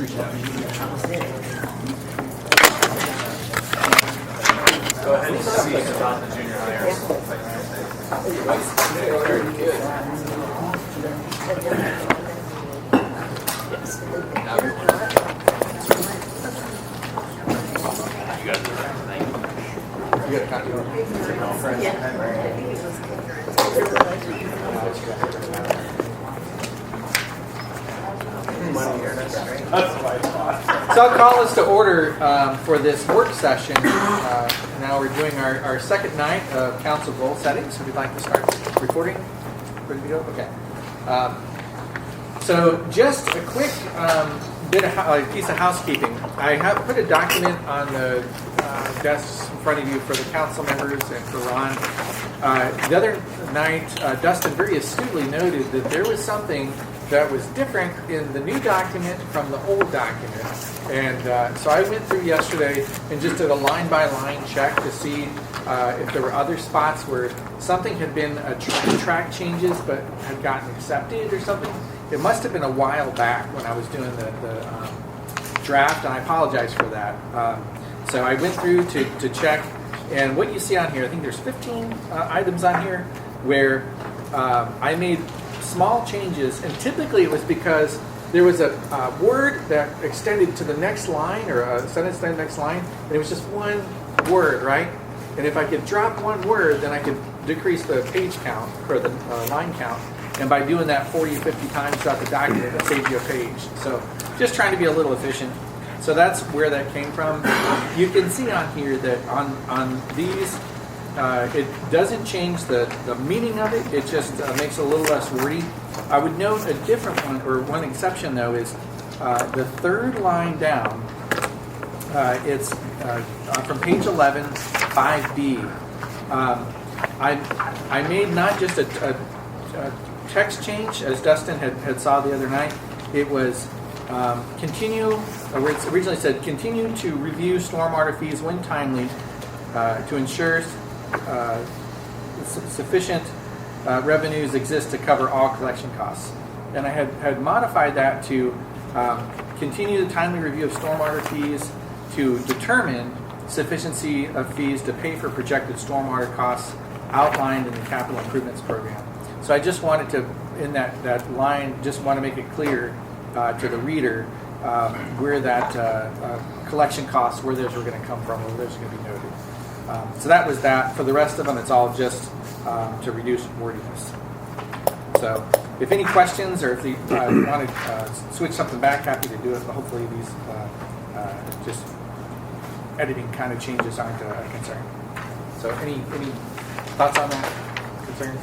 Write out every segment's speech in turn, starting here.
Go ahead and speak about the junior hires. Very good. You got a copy of it? So I'll call us to order for this work session. Now we're doing our second night of council goal setting. So we'd like to start recording. Ready to go? Okay. So just a quick piece of housekeeping. I have put a document on the desks in front of you for the council members and for Ron. The other night, Dustin very astutely noted that there was something that was different in the new document from the old document. And so I went through yesterday and just did a line-by-line check to see if there were other spots where something had been track changes but had gotten accepted or something. It must have been a while back when I was doing the draft, and I apologize for that. So I went through to check, and what you see on here, I think there's 15 items on here where I made small changes, and typically it was because there was a word that extended to the next line, or a sentence to the next line, and it was just one word, right? And if I could drop one word, then I could decrease the page count, or the line count, and by doing that 40 or 50 times throughout the document, it saves you a page. So just trying to be a little efficient. So that's where that came from. You can see on here that on these, it doesn't change the meaning of it. It just makes it a little less wordy. I would note a different one, or one exception though, is the third line down. It's from page 11, 5B. I made not just a text change, as Dustin had saw the other night. It was continue, where it originally said, continue to review stormwater fees when timely to ensure sufficient revenues exist to cover all collection costs. And I had modified that to continue the timely review of stormwater fees to determine sufficiency of fees to pay for projected stormwater costs outlined in the capital improvements program. So I just wanted to, in that line, just want to make it clear to the reader where that collection costs, where those were going to come from, where those are going to be noted. So that was that. For the rest of them, it's all just to reduce wordiness. So if any questions, or if you want to switch something back, happy to do it. But hopefully these just editing kind of changes aren't a concern. So any thoughts on that? Concerns?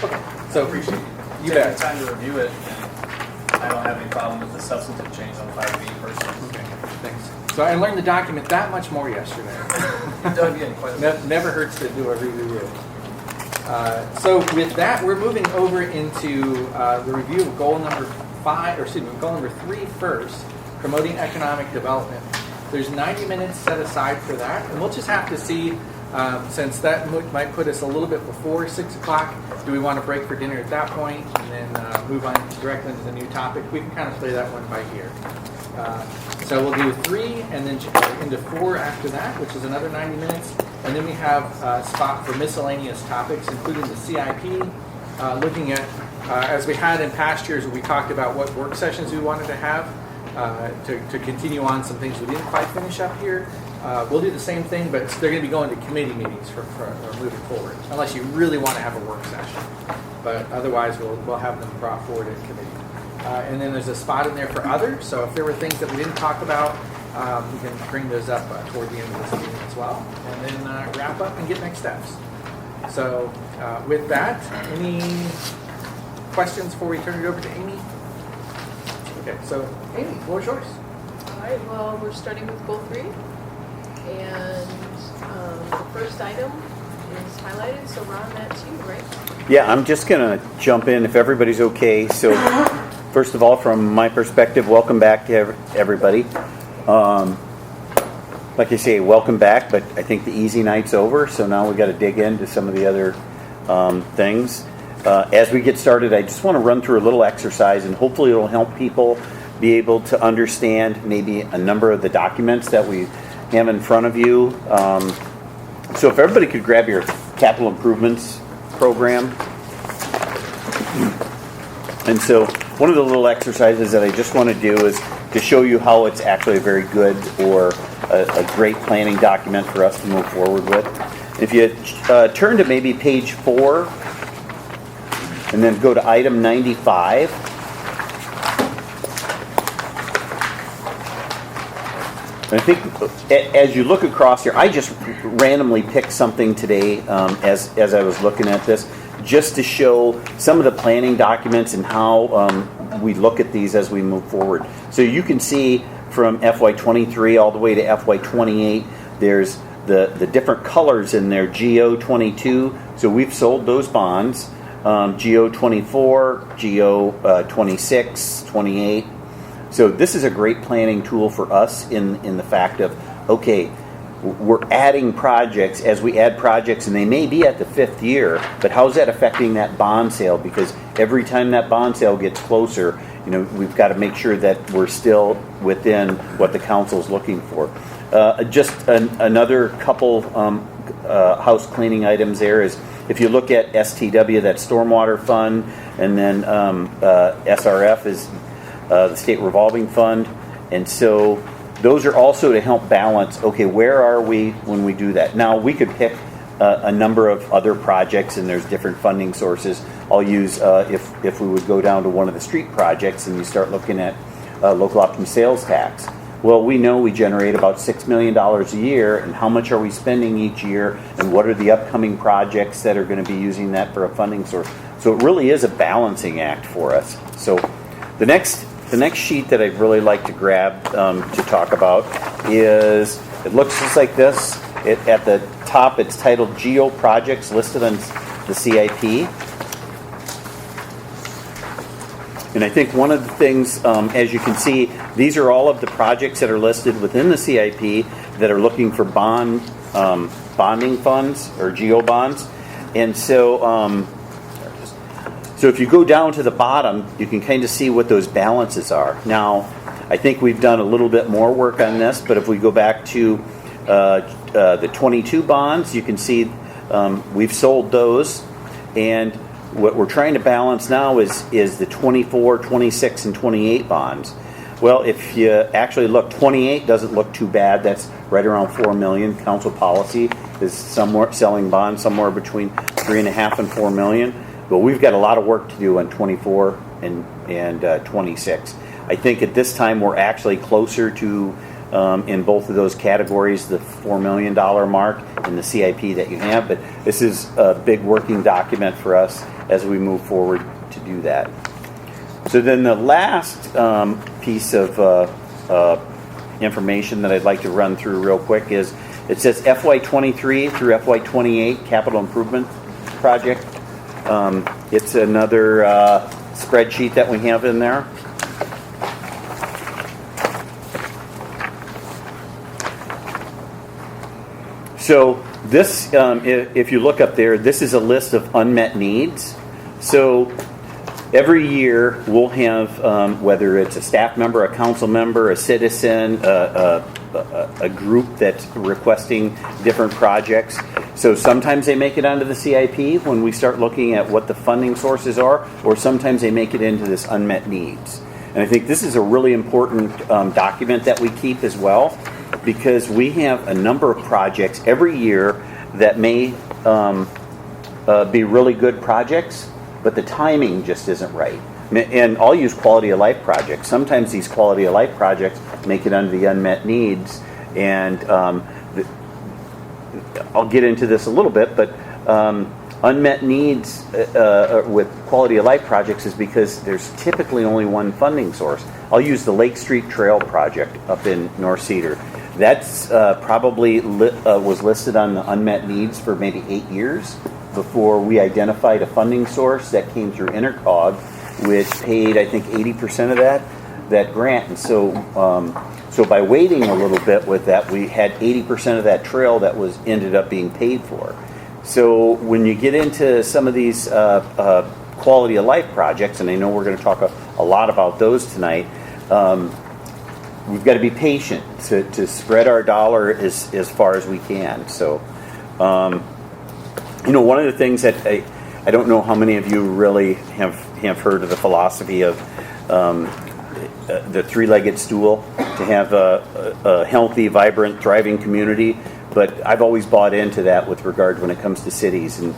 Okay. So appreciate you bet. Time to review it, and I don't have any problem with the substantive change on 5B personally. Okay, thanks. So I learned the document that much more yesterday. Dug in quite a bit. Never hurts to do a review. So with that, we're moving over into the review of goal number 3 first, promoting economic development. There's 90 minutes set aside for that, and we'll just have to see, since that might put us a little bit before 6 o'clock, do we want to break for dinner at that point and then move on directly into the new topic? We can kind of play that one by ear. So we'll do 3 and then into 4 after that, which is another 90 minutes. And then we have a spot for miscellaneous topics, including the CIP, looking at, as we had in past years, we talked about what work sessions we wanted to have to continue on some things we didn't quite finish up here. We'll do the same thing, but they're going to be going to committee meetings for moving forward, unless you really want to have a work session. But otherwise, we'll have them brought forward in committee. And then there's a spot in there for others. So if there were things that we didn't talk about, we can bring those up toward the end of this meeting as well. And then wrap up and get next steps. So with that, any questions before we turn it over to Amy? Okay, so Amy, floor is yours. All right, well, we're starting with goal 3. And the first item is highlighted. So Ron, that's you, right? Yeah, I'm just going to jump in if everybody's okay. So first of all, from my perspective, welcome back to everybody. Like I say, welcome back, but I think the easy night's over, so now we got to dig into some of the other things. As we get started, I just want to run through a little exercise, and hopefully it'll help people be able to understand maybe a number of the documents that we have in front of you. So if everybody could grab your capital improvements program. And so one of the little exercises that I just want to do is to show you how it's actually a very good or a great planning document for us to move forward with. If you turn to maybe page 4 and then go to item 95. And I think as you look across here, I just randomly picked something today as I was looking at this, just to show some of the planning documents and how we look at these as we move forward. So you can see from FY23 all the way to FY28, there's the different colors in there, GO22, so we've sold those bonds, GO24, GO26, 28. So this is a great planning tool for us in the fact of, okay, we're adding projects. As we add projects, and they may be at the 5th year, but how's that affecting that bond sale? Because every time that bond sale gets closer, we've got to make sure that we're still within what the council's looking for. Just another couple house cleaning items there is, if you look at STW, that Stormwater Fund, and then SRF is the State Revolving Fund. And so those are also to help balance, okay, where are we when we do that? Now, we could pick a number of other projects, and there's different funding sources. I'll use, if we would go down to one of the street projects and you start looking at local option sales tax. Well, we know we generate about $6 million a year, and how much are we spending each year, and what are the upcoming projects that are going to be using that for a funding source? So it really is a balancing act for us. So the next sheet that I'd really like to grab to talk about is, it looks just like this. At the top, it's titled Geo Projects listed on the CIP. And I think one of the things, as you can see, these are all of the projects that are listed within the CIP that are looking for bonding funds or geo bonds. And so, so if you go down to the bottom, you can kind of see what those balances are. Now, I think we've done a little bit more work on this, but if we go back to the 22 bonds, you can see we've sold those. And what we're trying to balance now is the 24, 26, and 28 bonds. Well, if you actually look, 28 doesn't look too bad. That's right around $4 million. Council policy is somewhere selling bonds somewhere between $3.5 and $4 million. But we've got a lot of work to do on 24 and 26. I think at this time we're actually closer to, in both of those categories, the $4 million mark in the CIP that you have. But this is a big working document for us as we move forward to do that. So then the last piece of information that I'd like to run through real quick is, it says FY23 through FY28 capital improvement project. It's another spreadsheet that we have in there. So this, if you look up there, this is a list of unmet needs. So every year we'll have, whether it's a staff member, a council member, a citizen, a group that's requesting different projects. So sometimes they make it onto the CIP when we start looking at what the funding sources are, or sometimes they make it into this unmet needs. And I think this is a really important document that we keep as well, because we have a number of projects every year that may be really good projects, but the timing just isn't right. And I'll use quality of life projects. Sometimes these quality of life projects make it under the unmet needs, and I'll get into this a little bit, but unmet needs with quality of life projects is because there's typically only one funding source. I'll use the Lake Street Trail project up in North Cedar. That's probably was listed on the unmet needs for maybe 8 years before we identified a funding source that came through Intercog, which paid, I think, 80% of that grant. And so by waiting a little bit with that, we had 80% of that trail that ended up being paid for. So when you get into some of these quality of life projects, and I know we're going to talk a lot about those tonight, we've got to be patient to spread our dollar as far as we can. So, one of the things that I don't know how many of you really have heard of the philosophy of the three-legged stool, to have a healthy, vibrant, thriving community. But I've always bought into that with regard when it comes to cities. And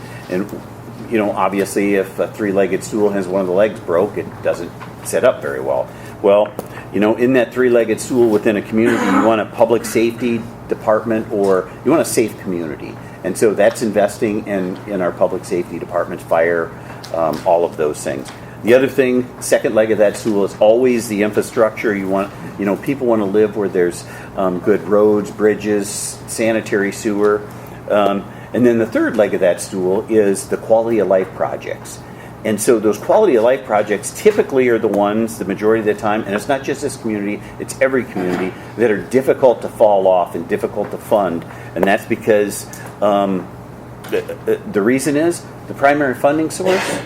obviously, if a three-legged stool has one of the legs broke, it doesn't set up very well. Well, in that three-legged stool within a community, you want a public safety department, or you want a safe community. And so that's investing in our public safety departments, fire, all of those things. The other thing, second leg of that stool, is always the infrastructure. People want to live where there's good roads, bridges, sanitary sewer. And then the third leg of that stool is the quality of life projects. And so those quality of life projects typically are the ones, the majority of the time, and it's not just this community, it's every community, that are difficult to fall off and difficult to fund. And that's because the reason is the primary funding source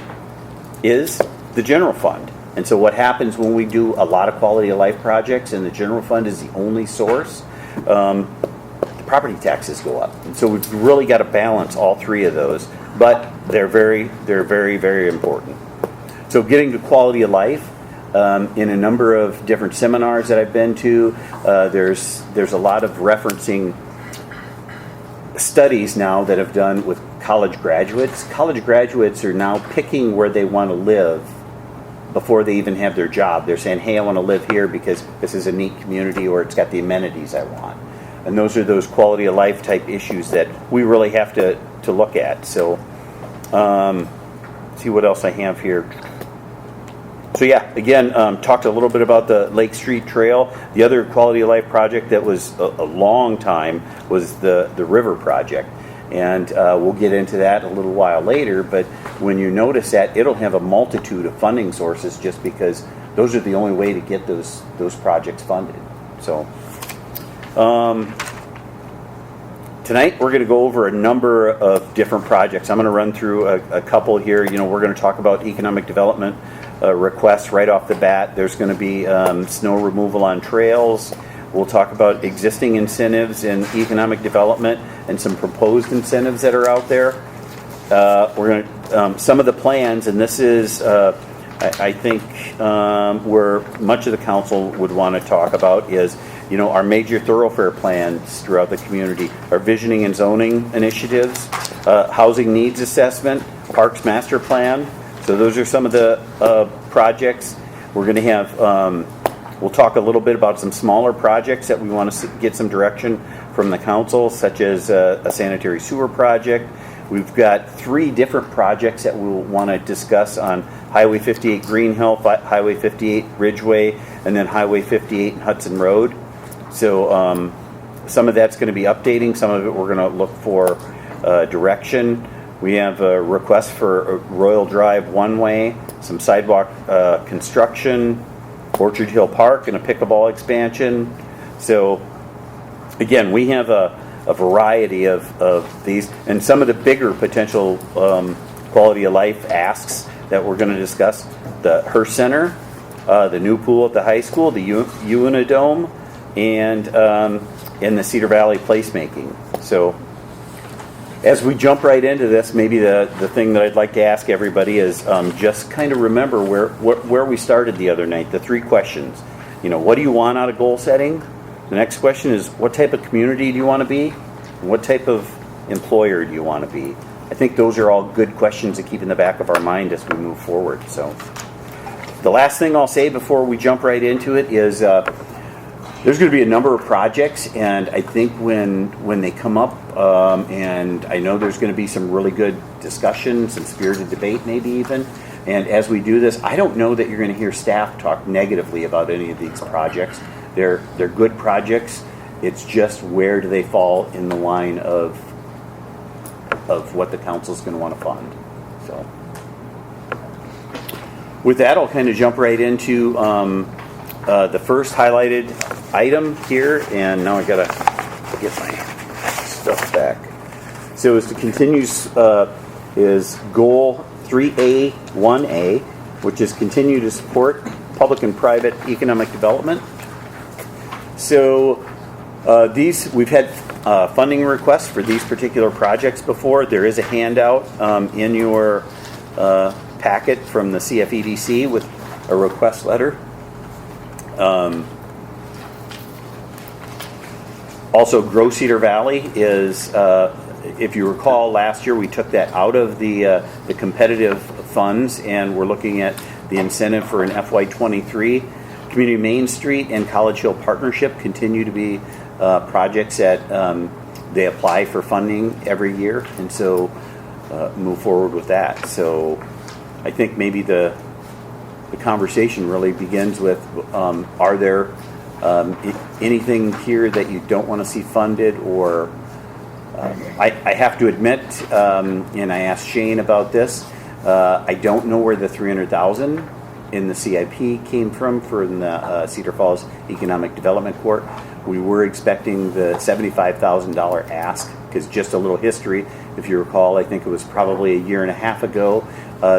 is the general fund. And so what happens when we do a lot of quality of life projects and the general fund is the only source, the property taxes go up. And so we've really got to balance all three of those. But they're very, very important. So getting to quality of life, in a number of different seminars that I've been to, there's a lot of referencing studies now that have done with college graduates. College graduates are now picking where they want to live before they even have their job. They're saying, hey, I want to live here because this is a neat community, or it's got the amenities I want. And those are those quality of life type issues that we really have to look at. So, see what else I have here. So yeah, again, talked a little bit about the Lake Street Trail. The other quality of life project that was a long time was the river project. And we'll get into that a little while later, but when you notice that, it'll have a multitude of funding sources just because those are the only way to get those projects funded. So tonight we're going to go over a number of different projects. I'm going to run through a couple here. We're going to talk about economic development requests right off the bat. There's going to be snow removal on trails. We'll talk about existing incentives in economic development and some proposed incentives that are out there. We're going to some of the plans, and this is I think where much of the council would want to talk about is our major thoroughfare plans throughout the community, our visioning and zoning initiatives, housing needs assessment, parks master plan. So those are some of the projects. We're going to have. We'll talk a little bit about some smaller projects that we want to get some direction from the council, such as a sanitary sewer project. We've got 3 different projects that we'll want to discuss on Highway 58 Green Hill, Highway 58 Ridgeway, and then Highway 58 Hudson Road. So some of that's going to be updating. Some of it we're going to look for direction. We have a request for a Royal Drive one-way, some sidewalk construction, Orchard Hill Park, and a pickleball expansion. So again, we have a variety of these, and some of the bigger potential quality of life asks that we're going to discuss: the Hearst Center, the new pool at the high school, the Unidome, and the Cedar Valley placemaking. So as we jump right into this, maybe the thing that I'd like to ask everybody is just kind of remember where we started the other night, the 3 questions. What do you want out of goal setting? The next question is, what type of community do you want to be? And what type of employer do you want to be? I think those are all good questions to keep in the back of our mind as we move forward. So the last thing I'll say before we jump right into it is there's going to be a number of projects, and I think when they come up, and I know there's going to be some really good discussion, some spirited debate maybe even, and as we do this, I don't know that you're going to hear staff talk negatively about any of these projects. They're good projects. It's just where do they fall in the line of what the council's going to want to fund. So with that, I'll kind of jump right into the first highlighted item here, and now I gotta get my stuff back. So is to continue is goal 3A1A, which is continue to support public and private economic development. So we've had funding requests for these particular projects before. There is a handout in your packet from the CFEDC with a request letter. Also, Grow Cedar Valley is, if you recall, last year we took that out of the competitive funds, and we're looking at the incentive for an FY23. Community Main Street and College Hill Partnership continue to be projects that they apply for funding every year, and so move forward with that. So I think maybe the conversation really begins with, are there anything here that you don't want to see funded, or I have to admit, and I asked Shane about this, I don't know where the $300,000 in the CIP came from for the Cedar Falls Economic Development Court. We were expecting the $75,000 ask, because just a little history, if you recall, I think it was probably a year and a half ago,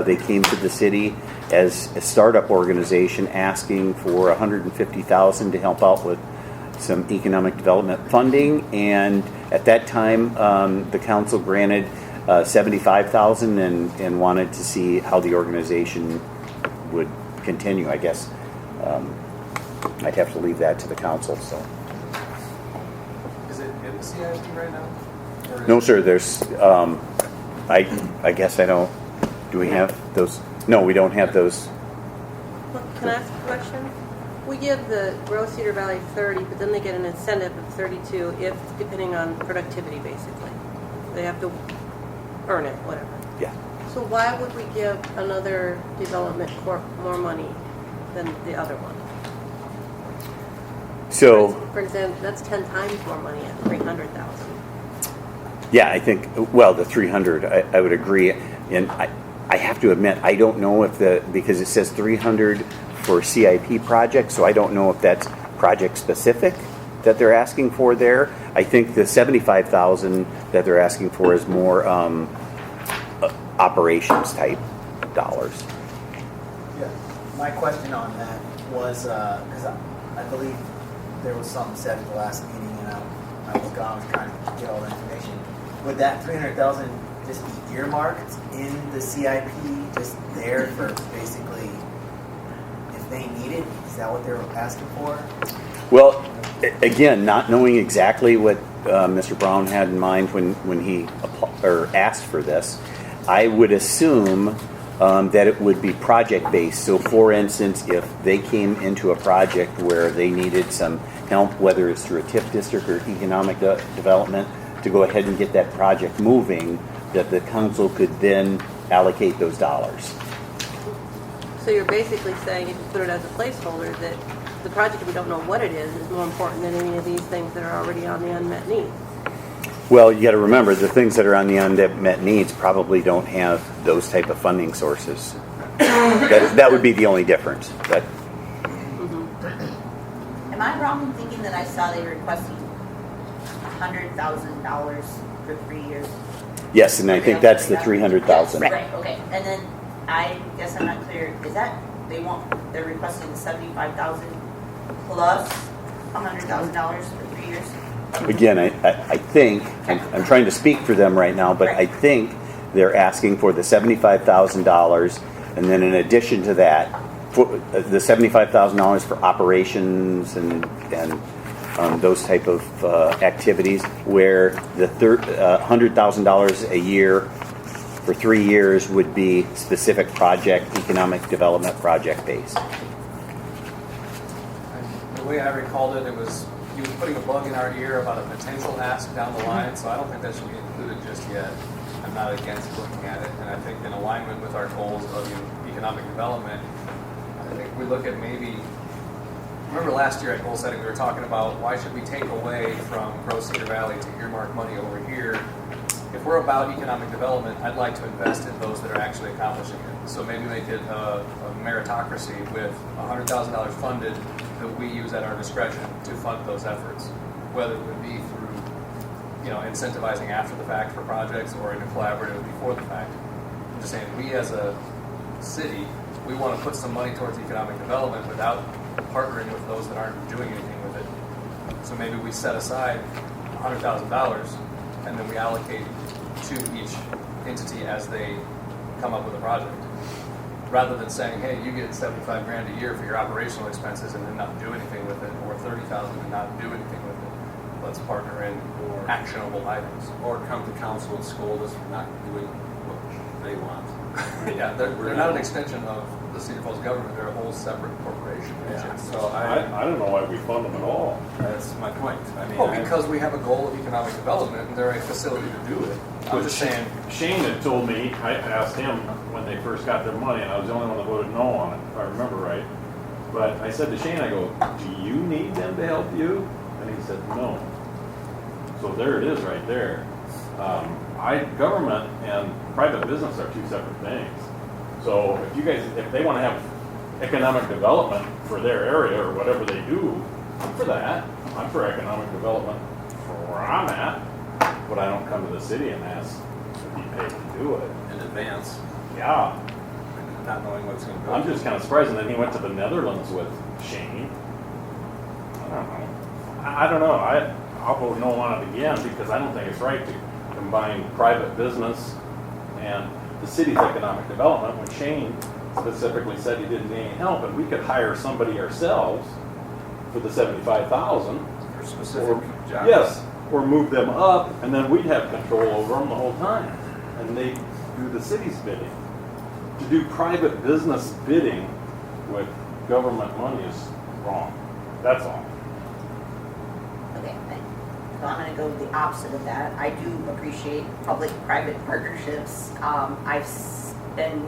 they came to the city as a startup organization asking for $150,000 to help out with some economic development funding, and at that time the council granted $75,000 and wanted to see how the organization would continue. I guess I'd have to leave that to the council. So Is it in the CIP right now? Or is no, it- sir. There's I guess I don't. Do we have those? No, we don't have those. Well, can I ask a question? We give the Grow Cedar Valley 30, but then they get an incentive of 32 if, depending on productivity, basically. They have to earn it, whatever. Yeah. So why would we give another development corp more money than the other one? So For example, that's 10 times more money at 300,000. yeah, I think, well, the 300, I would agree. And I have to admit, I don't know if because it says 300 for CIP projects, so I don't know if that's project specific that they're asking for there. I think the 75,000 that they're asking for is more operations type dollars. Yeah, my question on that was, because I believe there was something said at the last meeting, and I was gone, I was trying to get all the information. Would that 300,000 just be earmarked in the CIP, just there for basically, if they need it? Is that what they're asking for? Well, again, not knowing exactly what Mr. Brown had in mind when he asked for this, I would assume that it would be project-based. So, for instance, if they came into a project where they needed some help, whether it's through a TIF district or economic development, to go ahead and get that project moving, that the council could then allocate those dollars. So you're basically saying, if you put it as a placeholder, that the project, if we don't know what it is more important than any of these things that are already on the unmet needs. Well, you got to remember, the things that are on the unmet needs probably don't have those type of funding sources. That would be the only difference. But Am I wrong in thinking that I saw they were requesting $100,000 for 3 years? yes, and I think that's the 300,000. Right, okay. And then I guess I'm not clear, is that they're requesting 75,000 plus $100,000 for 3 years? Again, I think, I'm trying to speak for them right now, but I think they're asking for the $75,000, and then in addition to that, for the $75,000 for operations and those type of activities, where the $100,000 a year for 3 years would be specific project, economic development project based. The way I recalled it, he was putting a bug in our ear about a potential ask down the line, so I don't think that should be included just yet. I'm not against looking at it, and I think in alignment with our goals of economic development, I think we look at maybe, remember last year at goal setting, we were talking about why should we take away from Grow Cedar Valley to earmark money over here. If we're about economic development, I'd like to invest in those that are actually accomplishing it. So maybe make it a meritocracy with $100,000 funded that we use at our discretion to fund those efforts, whether it would be through, incentivizing after the fact for projects or in a collaborative before the fact. I'm just saying, we as a city we want to put some money towards economic development without partnering with those that aren't doing anything with it. So maybe we set aside $100,000 and then we allocate to each entity as they come up with a project. Rather than saying, hey, you get 75 grand a year for your operational expenses and then not do anything with it, or 30,000 and not do anything with it. Let's partner in Or- actionable items. Or come to council and scold us for not doing what they want. Yeah, they're not an extension of the Cedar Falls government, they're a whole separate corporation. Yeah, so I don't know why we fund them at all. that's my point. I mean, Well, because we have a goal of economic development and they're a facility to do it. I'm just saying, Shane had told me, I asked him when they first got their money, and I was the only one that voted no on it, if I remember right. But I said to Shane, I go, do you need them to help you? And he said, no. So there it is right there. Government and private business are two separate things. So if you guys, if they want to have economic development for their area or whatever they do, I'm for that. I'm for economic development for where I'm at, but I don't come to the city and ask to be paid to do it. in advance, Yeah, not knowing what's going to go. I'm just kind of surprised. And then he went to the Netherlands with Shane. I don't know. I don't know. I'll vote no on it again because I don't think it's right to combine private business and the city's economic development when Shane specifically said he didn't need any help and we could hire somebody ourselves for the 75,000. For specific jobs. Yes, or move them up and then we'd have control over them the whole time. And they do the city's bidding. To do private business bidding with government money is wrong. That's all. Okay, so I'm gonna go the opposite of that. I do appreciate public-private partnerships. I think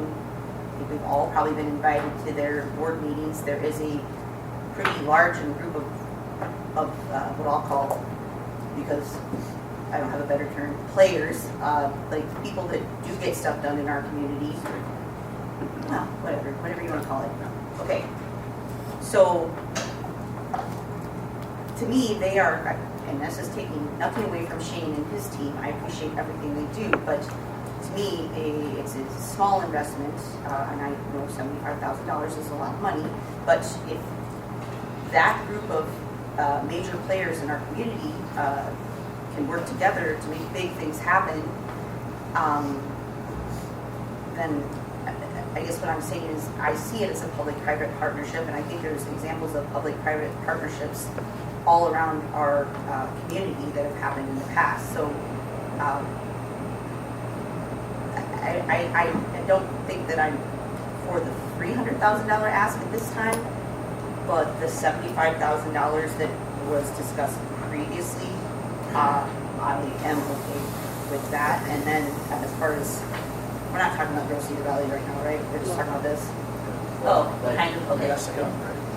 we've all probably been invited to their board meetings. There is a pretty large group of what I'll call, because I don't have a better term, players, like people that do get stuff done in our community. Well, whatever you want to call it. Okay, so to me, they are, and this is taking nothing away from Shane and his team. I appreciate everything they do, but to me, it's a small investment, and I know $75,000 is a lot of money, but if that group of major players in our community can work together to make big things happen, then I guess what I'm saying is I see it as a public-private partnership, and I think there's examples of public-private partnerships all around our community that have happened in the past. So I don't think that I'm for the $300,000 ask at this time, but the $75,000 that was discussed previously, I am okay with that. And then as far as, we're not talking about Cedar Valley right now, right? We're just talking about this? Oh, kind of, okay.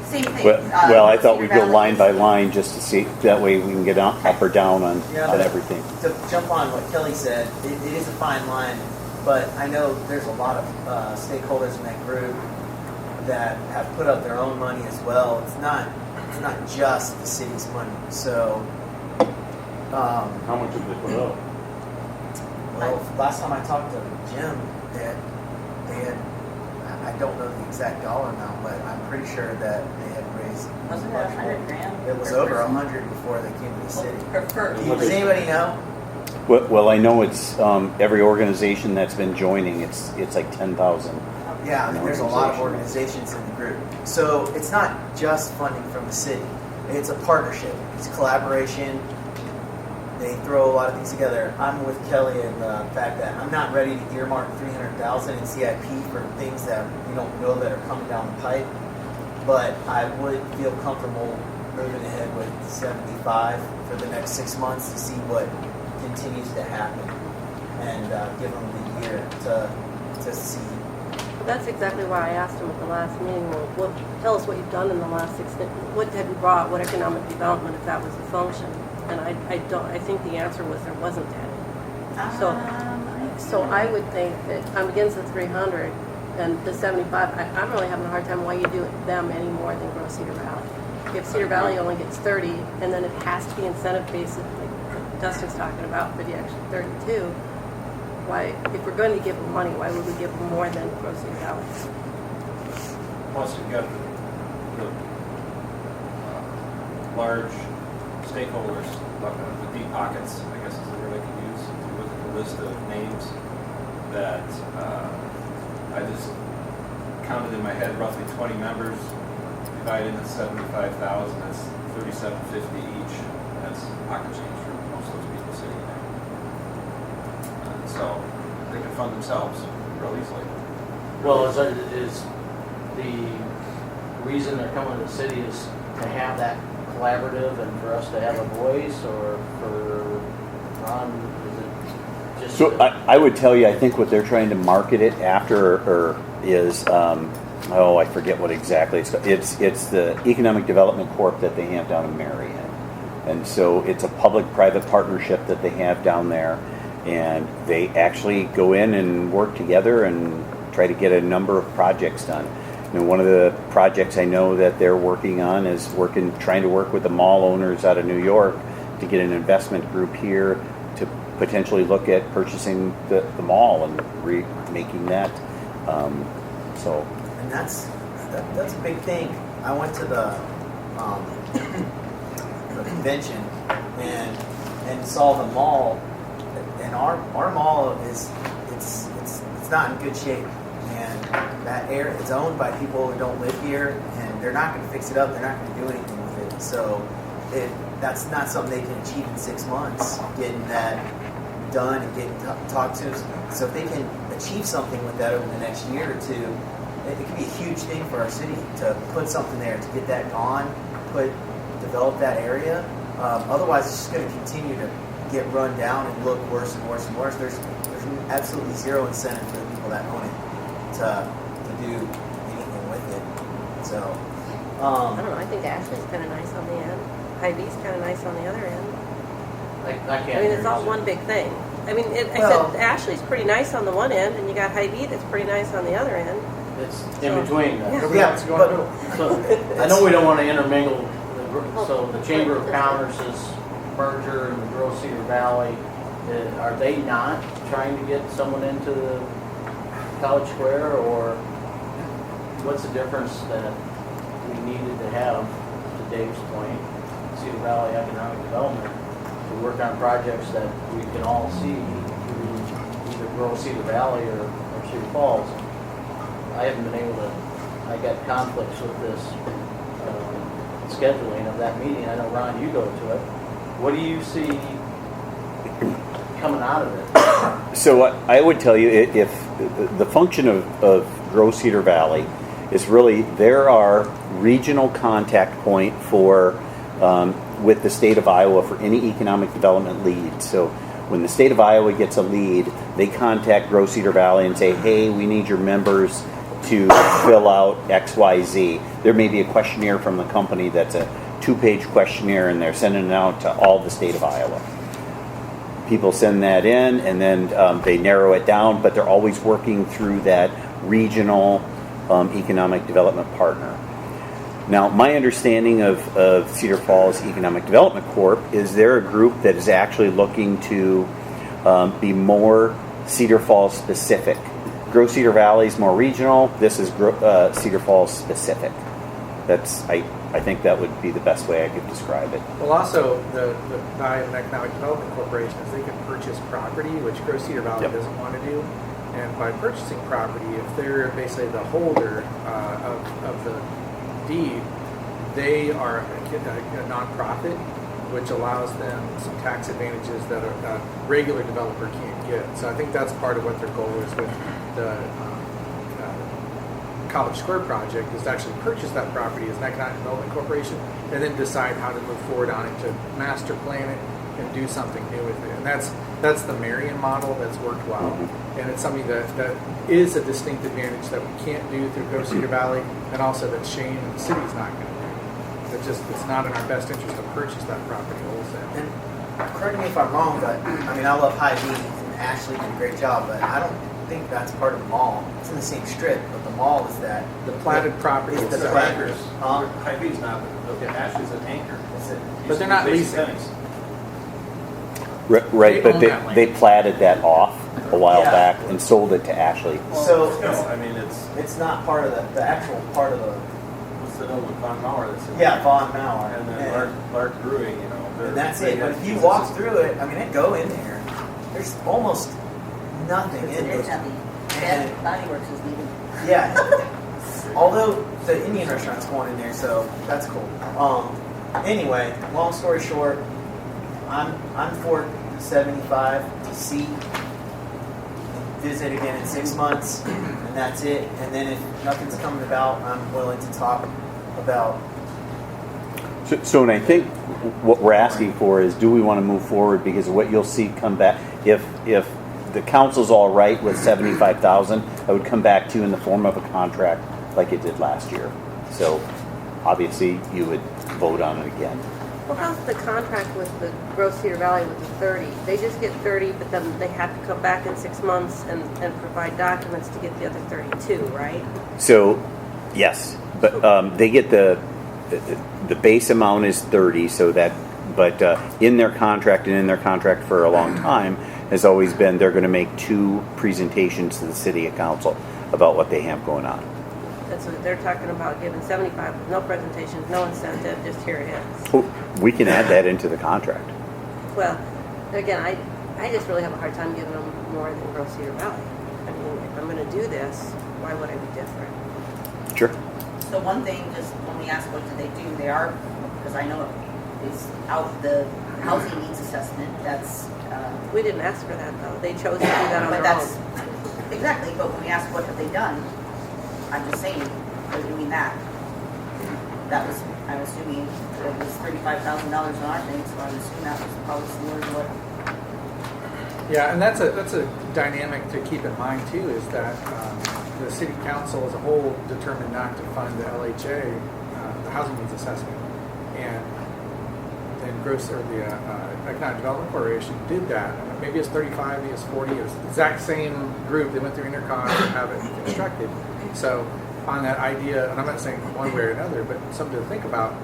Same thing. Well, I thought we'd Cedar go Valley line is- by line just to see, that way we can get up or down on Yeah. everything. To jump on what Kelly said, it is a fine line, but I know there's a lot of stakeholders in that group that have put up their own money as well. It's not just the city's money. So, How much have they put up? well, last time I talked to Jim, they had I don't know the exact dollar amount, but I'm pretty sure that they had raised. Wasn't it 100 grand? It was per over person? 100 before they came to the city. Per Does anybody know? Well, I know it's every organization that's been joining. It's like 10,000. Yeah, I mean, there's a lot of organizations in the group. So it's not just funding from the city. It's a partnership. It's collaboration. They throw a lot of things together. I'm with Kelly in the fact that I'm not ready to earmark $300,000 in CIP for things that we don't know that are coming down the pipe. But I would feel comfortable moving ahead with 75 for the next 6 months to see what continues to happen and give them the year to see. That's exactly why I asked him at the last meeting, well, tell us what you've done in the last 6 months. What have you brought? What economic development, if that was the function? And I think the answer was there wasn't any. So I would think that I'm against the 300 and the 75. I'm really having a hard time why you do it them any more than grow Cedar Valley. If Cedar Valley only gets 30 and then it has to be incentive based, like Dustin's talking about for the extra 32, why, if we're going to give them money, why would we give them more than grow Cedar Valley? Plus, you've got the large stakeholders, the deep pockets, I guess is the word I could use. If you look at the list of names that I just counted in my head, roughly 20 members, divided into 75,000, that's 3750 each. That's pocket change for most of those people sitting there. So they can fund themselves real easily. Well, is the reason they're coming to the city is to have that collaborative and for us to have a voice, or for Ron, is it just? So I would tell you, I think what they're trying to market it after or is, I forget what exactly it's the Economic Development Corp that they have down in Marion. And so it's a public-private partnership that they have down there, and they actually go in and work together and try to get a number of projects done. And one of the projects I know that they're working on is trying to work with the mall owners out of New York to get an investment group here to potentially look at purchasing the mall and remaking that. And that's a big thing. I went to the convention and saw the mall, and our mall is it's not in good shape, and that area is owned by people who don't live here, and they're not going to fix it up. They're not going to do anything with it. So that's not something they can achieve in 6 months, getting that done and getting talked to. So if they can achieve something with that over the next year or two, it could be a huge thing for our city to put something there, to get that gone, develop that area. Otherwise, it's just going to continue to get run down and look worse and worse and worse. There's absolutely zero incentive for the people that own it to do anything with it. So I don't know. I think Ashley's kind of nice on the end. Hy-Vee's kind of nice on the other end. I can't. I mean, it's all one big thing. I mean, I said Ashley's pretty nice on the one end, and you got Hy-Vee that's pretty nice on the other end. It's in between. Yeah. So I know we don't want to intermingle. So the Chamber of Commerce's merger and the Grove Cedar Valley, are they not trying to get someone into the College Square, or what's the difference that we needed to have, to Dave's point, Cedar Valley Economic Development, to work on projects that we can all see through either Grove Cedar Valley or Cedar Falls? I haven't been able to, I got conflicts with this scheduling of that meeting. I know, Ron, you go to it. What do you see coming out of it? So I would tell you, if the function of Grove Cedar Valley is really, there are regional contact point for with the state of Iowa for any economic development lead. So when the state of Iowa gets a lead, they contact Grove Cedar Valley and say, hey, we need your members to fill out XYZ. There may be a questionnaire from the company that's a 2-page questionnaire, and they're sending it out to all the state of Iowa. People send that in, and then they narrow it down, but they're always working through that regional economic development partner. Now, my understanding of Cedar Falls Economic Development Corp. is they're a group that is actually looking to be more Cedar Falls specific. Grove Cedar Valley is more regional. This is Cedar Falls specific. I think that would be the best way I could describe it. Well, also, the Iowa Economic Development Corporation is they can purchase property, which Grove Cedar Valley doesn't want to do. And by purchasing property, if they're basically the holder of the deed, they are a nonprofit, which allows them some tax advantages that a regular developer can't get. So I think that's part of what their goal is with the College Square project, is to actually purchase that property as an economic development corporation and then decide how to move forward on it, to master plan it and do something new with it. And that's the Marion model that's worked well. And it's something that is a distinct advantage that we can't do through Grove Cedar Valley, and also that Shane and the city's not going to do. It's not in our best interest to purchase that property wholesale. And correct me if I'm wrong, but I mean, I love Hy-Vee, and Ashley did a great job, but I don't think that's part of the mall. It's in the same strip, but the mall is that. The platted property It's is the the platted. Hy-Vee's not, Ashley's an anchor. But they're not leasing. Right, but own that land. they platted that off. a while Yeah. back and sold it to Ashley. So No, I mean, it's not part of the actual part of the, what's the name with Von Mauer that's in yeah, there? Von Mauer. And then Lark Brewing, you know. And that's it. But if you walk through it, I mean, it go in there. There's almost nothing in There's those. nothing. And- Bad Body Works is leaving. Yeah. Although the Indian restaurant's going in there, so that's cool. Anyway, long story short, I'm for the 75 to see and visit again in 6 months, and that's it. And then if nothing's coming about, I'm willing to talk about. So, and I think what we're asking for is, do we want to move forward? Because what you'll see come back, if the council's all right with 75,000, I would come back to you in the form of a contract like it did last year. So obviously you would vote on it again. Well, how's the contract with the Grove Cedar Valley with the 30? They just get 30, but then they have to come back in 6 months and provide documents to get the other 32, right? So, yes, but they get the base amount is 30, so that, but in their contract and in their contract for a long time has always been they're going to make 2 presentations to the city council about what they have going on. That's what they're talking about, giving 75 with no presentations, no incentive, just here it is. We can add that into the contract. Well, again, I just really have a hard time giving them more than Grove Cedar Valley. I mean, if I'm going to do this, why would I be different? Sure. So one thing, just when we ask what do they do, they are, because I know it's out the housing needs assessment, that's. We didn't ask for that, though. They chose to do that on But their that's, own. exactly, but when we ask what have they done, I'm just saying, they're doing that. That was, I'm assuming, it was $35,000 on our thing, so I'm assuming that was probably similar to what. Yeah, and that's a dynamic to keep in mind too, is that the city council as a whole determined not to fund the LHA, the housing needs assessment, and then the Economic Development Corporation did that. Maybe it's 35, maybe it's 40. It was the exact same group. They went through intercom to have it constructed. So on that idea, and I'm not saying one way or another, but something to think about.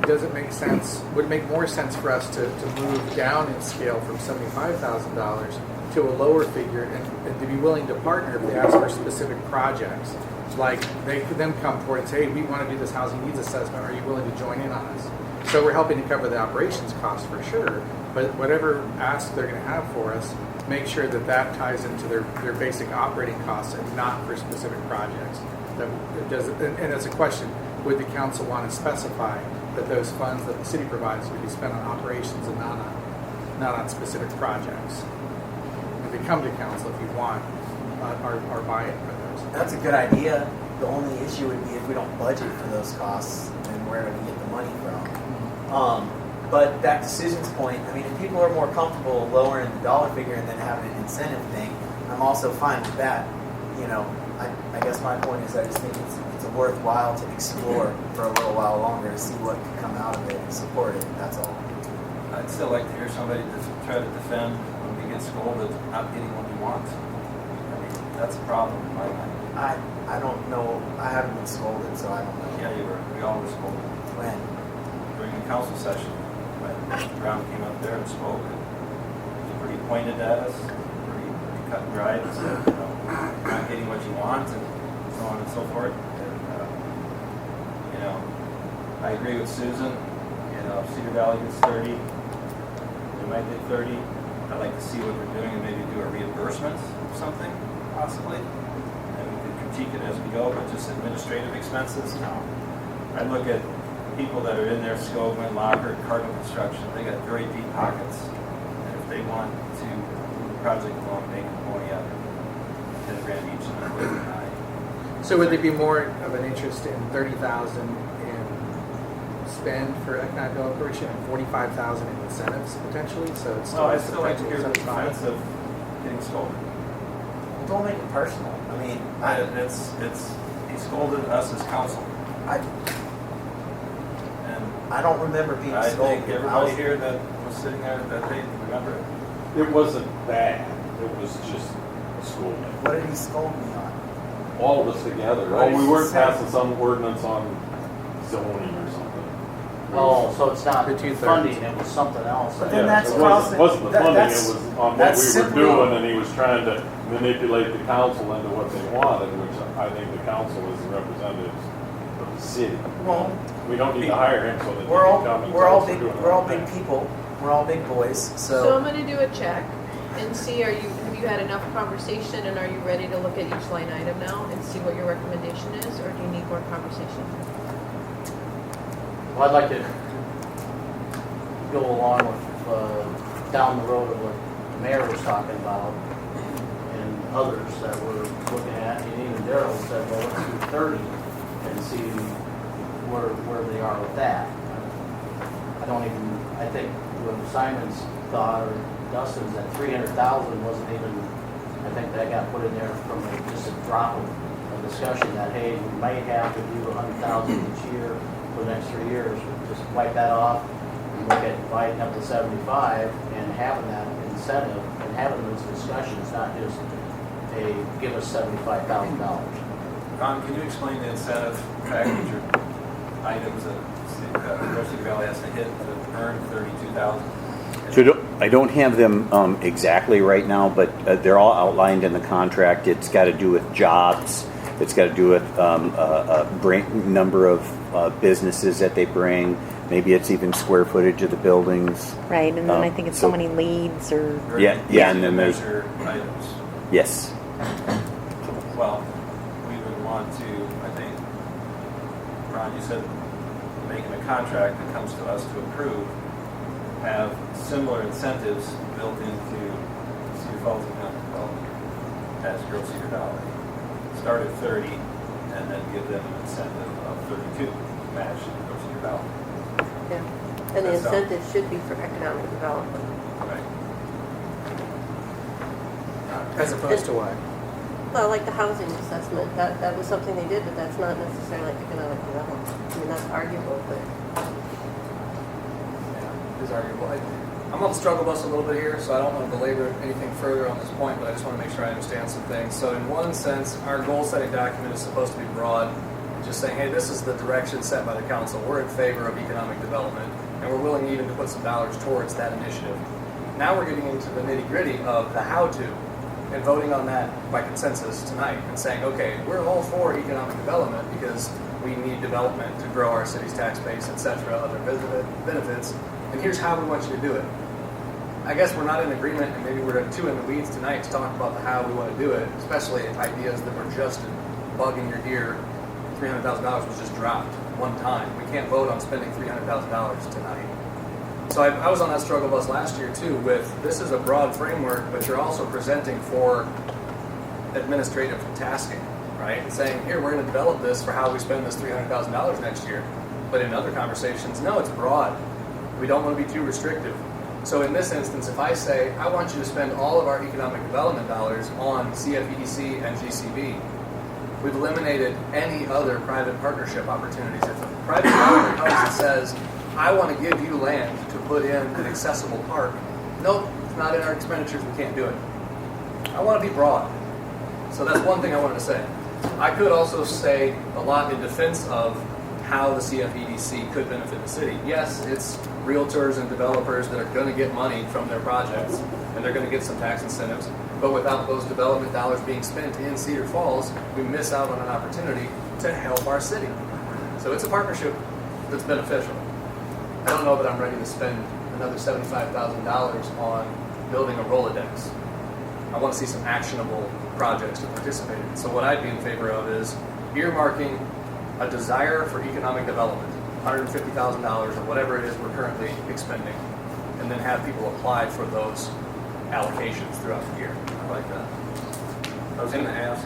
Does it make sense? Would it make more sense for us to move down in scale from $75,000 to a lower figure, and to be willing to partner if they ask for specific projects? Like they could then come forward and say, hey, we want to do this housing needs assessment. Are you willing to join in on us? So we're helping to cover the operations costs for sure, but whatever ask they're going to have for us, make sure that that ties into their basic operating costs and not for specific projects. That it does, and it's a question, would the council want to specify that those funds that the city provides would be spent on operations and not on specific projects? And they come to council if you want our buy-in for those. That's a good idea. The only issue would be if we don't budget for those costs, then where do we get the money from? But back to Susan's point, I mean, if people are more comfortable lowering the dollar figure and then having an incentive thing, I'm also fine with that. You know, I guess my point is I just think it's worthwhile to explore for a little while longer to see what can come out of it and support it. That's all. I'd still like to hear somebody try to defend when we get scolded not getting what we want. I mean, that's a problem in my mind. I don't know. I haven't been scolded, so I don't know. Yeah, you were. We all were scolded When? during the council session. When Brown came up there and spoke, and he was pretty pointed at us, pretty cut and dried, and said, you know, you're not getting what you want, and so on and so forth. And, you know, I agree with Susan. You know, if Cedar Valley gets 30, we might get 30. I'd like to see what we're doing and maybe do a reimbursement of something, possibly. And we could critique it as we go, but just administrative expenses, no. I look at people that are in there, Scoveman, Locker, Cardinal Construction, they got very deep pockets. And if they want to move the project along, they can pony up $10,000 each and not wait high. So would there be more of an interest in 30,000 in spend for economic development corporation and 45,000 in incentives potentially? So it's No, I has still like to hear the potential defense of getting scolded. Don't make it personal. I mean, He scolded us as council. And I don't remember being I scolded. think everybody here that was sitting there that day remember it. It wasn't bad, it was just a scolding. What did he scold me on? All of us together. What Oh, did we he weren't say? passing some ordinance on zoning or something. Oh, so it's not The 2/3. funding, it was something else. But then Yeah, that's it crossing- wasn't the that- funding, it that's- was on what that's we were simply- doing, and he was trying to manipulate the council into what they wanted, which I think the council is the representatives of the city. Well, We don't need to hire him so that he we're all, can come and we're tell all us big, we're doing the we're all right big thing. people. We're all big boys, So so. I'm gonna do a check and see, have you had enough conversation and are you ready to look at each line item now and see what your recommendation is, or do you need more conversation? Well, I'd like to go along with, down the road of what the mayor was talking about and others that we're looking at, and even Daryl said, well, let's do 30 and see where they are with that. I think what Simon's thought, or Dustin's, that 300,000 wasn't even, I think that got put in there from just a drop of a discussion that, hey, we might have to do 100,000 each year for the next 3 years. Just wipe that off and look at dividing up to 75 and having that incentive and having those discussions, not just a give us $75,000. Ron, can you explain the incentive package or items that Grove Cedar Valley has to hit to earn 32,000? So I don't have them exactly right now, but they're all outlined in the contract. It's got to do with jobs. It's got to do with number of businesses that they bring. Maybe it's even square footage of the buildings. Right, and then I think it's so so- many leads or, Yeah, and then there's- Measure items. Yes. Well, we would want to, I think, Ron, you said making a contract that comes to us to approve, have similar incentives built into Cedar Falls Economic Development as Grove Cedar Valley. Start at 30 and then give them an incentive of 32 match Grove Cedar Valley. Yeah. And the That's all. incentive should be for economic development. Right. As opposed to what? Well, like the housing assessment, that was something they did, but that's not necessarily economic development. I mean, that's arguable, but Yeah, it is arguable. I'm on the struggle bus a little bit here, so I don't want to belabor anything further on this point, but I just want to make sure I understand some things. So in one sense, our goal-setting document is supposed to be broad, just saying, hey, this is the direction set by the council. We're in favor of economic development, and we're willing even to put some dollars towards that initiative. Now we're getting into the nitty-gritty of the how-to, and voting on that by consensus tonight, and saying, okay, we're all for economic development because we need development to grow our city's tax base, et cetera, other benefits, and here's how we want you to do it. I guess we're not in agreement, and maybe we're too in the weeds tonight to talk about the how we want to do it, especially ideas that were just bugging your ear. $300,000 was just dropped one time. We can't vote on spending $300,000 tonight. So I was on that struggle bus last year too with, this is a broad framework, but you're also presenting for administrative tasking, right? And saying, here, we're going to develop this for how we spend this $300,000 next year. But in other conversations, no, it's broad. We don't want to be too restrictive. So in this instance, if I say, I want you to spend all of our economic development dollars on CFEDC and GCB, we've eliminated any other private partnership opportunities. If a private developer comes and says, I want to give you land to put in an accessible park, nope, it's not in our expenditures, we can't do it. I want to be broad. So that's one thing I wanted to say. I could also say a lot in defense of how the CFEDC could benefit the city. Yes, it's realtors and developers that are going to get money from their projects, and they're going to get some tax incentives, but without those development dollars being spent in Cedar Falls, we miss out on an opportunity to help our city. So it's a partnership that's beneficial. I don't know that I'm ready to spend another $75,000 on building a Rolodex. I want to see some actionable projects to participate in. So what I'd be in favor of is earmarking a desire for economic development, $150,000 or whatever it is we're currently expending, and then have people apply for those allocations throughout the year. I like that. I was going to ask,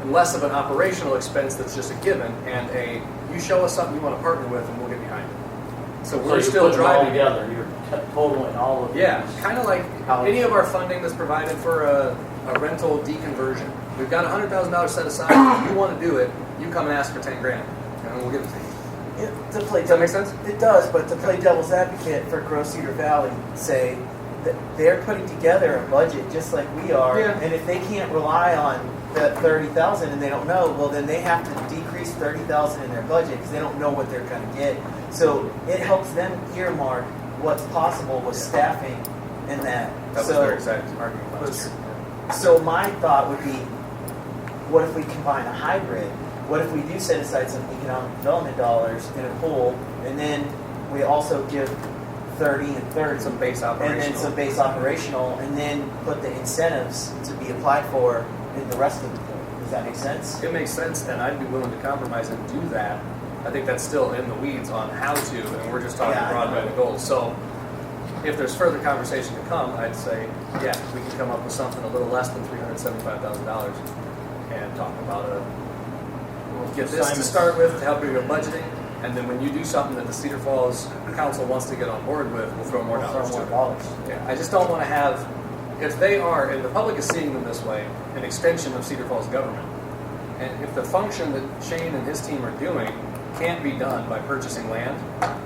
And less of an operational expense that's just a given, and you show us something you want to partner with and we'll get behind it. So So we're you're still putting it all driving. together, you're totaling all of Yeah, these. kind of like any of our funding that's provided for a rental deconversion. We've got $100,000 set aside. If you want to do it, you come and ask for 10 grand, and we'll give it to you. To play Does that make sense? It does, but to play devil's advocate for Grove Cedar Valley, say that they're putting together a budget just like we are, Yeah. and if they can't rely on that 30,000 and they don't know, well then they have to decrease freeze 30,000 in their budget because they don't know what they're going to get. So it helps them earmark what's possible with staffing in that. That was so, their exact argument last year. So my thought would be, what if we combine a hybrid? What if we do set aside some economic development dollars in a pool, and then we also give 30 and 30, Some base operational. and then some base operational, and then put the incentives to be applied for in the rest of the pool. Does that make sense? It makes sense, and I'd be willing to compromise and do that. I think that's still in the weeds on how to, and we're just talking Yeah, I broad know. by the goals. So if there's further conversation to come, I'd say, yeah, we can come up with something a little less than $375,000 and talk about get this to start with to help you with budgeting, and then when you do something that the Cedar Falls Council wants to get on board with, we'll throw more dollars to it. Yeah, I just don't want to have, if they are, and the public is seeing them this way, an extension of Cedar Falls government. And if the function that Shane and his team are doing can't be done by purchasing land,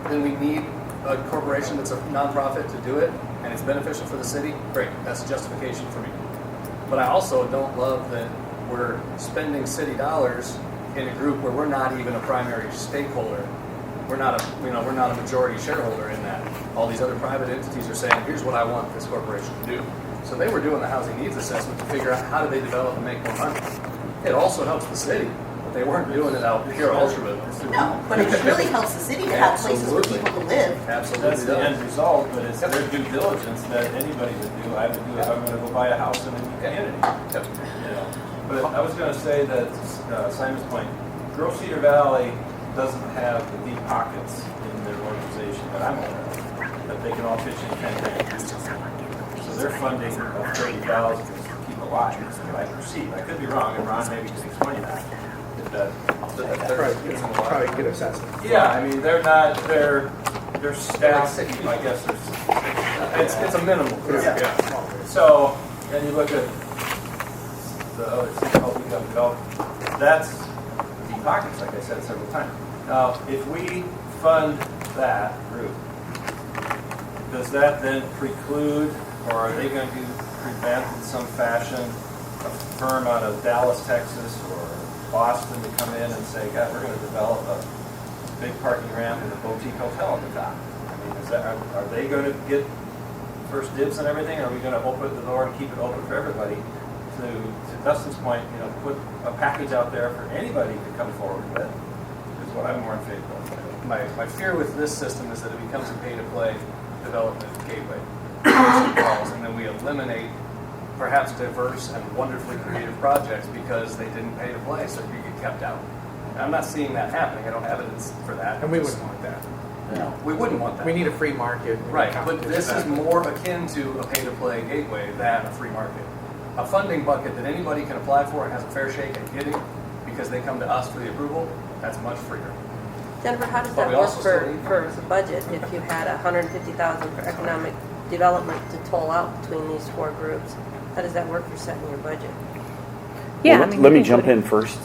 then we need a corporation that's a nonprofit to do it, and it's beneficial for the city. Great, that's a justification for me. But I also don't love that we're spending city dollars in a group where we're not even a primary stakeholder. We're not a majority shareholder in that. All these other private entities are saying, here's what I want this corporation to do. So they were doing the housing needs assessment to figure out how do they develop and make more money. It also helps the city, but they weren't doing it out pure altruism. No, but it really helps the city to have places for Absolutely. people to live. Absolutely That's the does. end result, but it's their due diligence that anybody would do. I would do if I'm going to go buy a house in a new community. Yep. You know, but I was going to say that Simon's point, Grove Cedar Valley doesn't have the deep pockets in their organization that I'm aware of, that they can all pitch in 10 grand. So their funding of 30,000 is to keep alive, is what I perceive. I could be wrong, and Ron maybe can explain that. If that Probably a good assessment. yeah, I mean, they're not, their staff, I guess, It's a minimal. Yeah. So, and you look at the other city hall we have developed, that's deep pockets, like I said several times. Now, if we fund that group, does that then preclude, or are they going to prevent in some fashion a firm out of Dallas, Texas, or Boston to come in and say, God, we're going to develop a big parking ramp and a boutique hotel at the top? I mean, is that, are they going to get first dibs and everything? Or are we going to open the door and keep it open for everybody? To Dustin's point, you know, put a package out there for anybody to come forward with is what I'm more in favor of. My fear with this system is that it becomes a pay-to-play development gateway. And then we eliminate perhaps diverse and wonderfully creative projects because they didn't pay to play, so you get kept out. And I'm not seeing that happening. I don't have evidence for that. And we wouldn't want that. No, we wouldn't want that. We need a free market. We need Right, but competition. this is more akin to a pay-to-play gateway than a free market. A funding bucket that anybody can apply for and has a fair shake at getting because they come to us for the approval, that's much freer. Jennifer, how does But that we work also still need- for the budget if you had 150,000 for economic development to toll out between these four groups? How does that work for setting your budget? Yeah, Well, I mean, let we me can jump put- in first.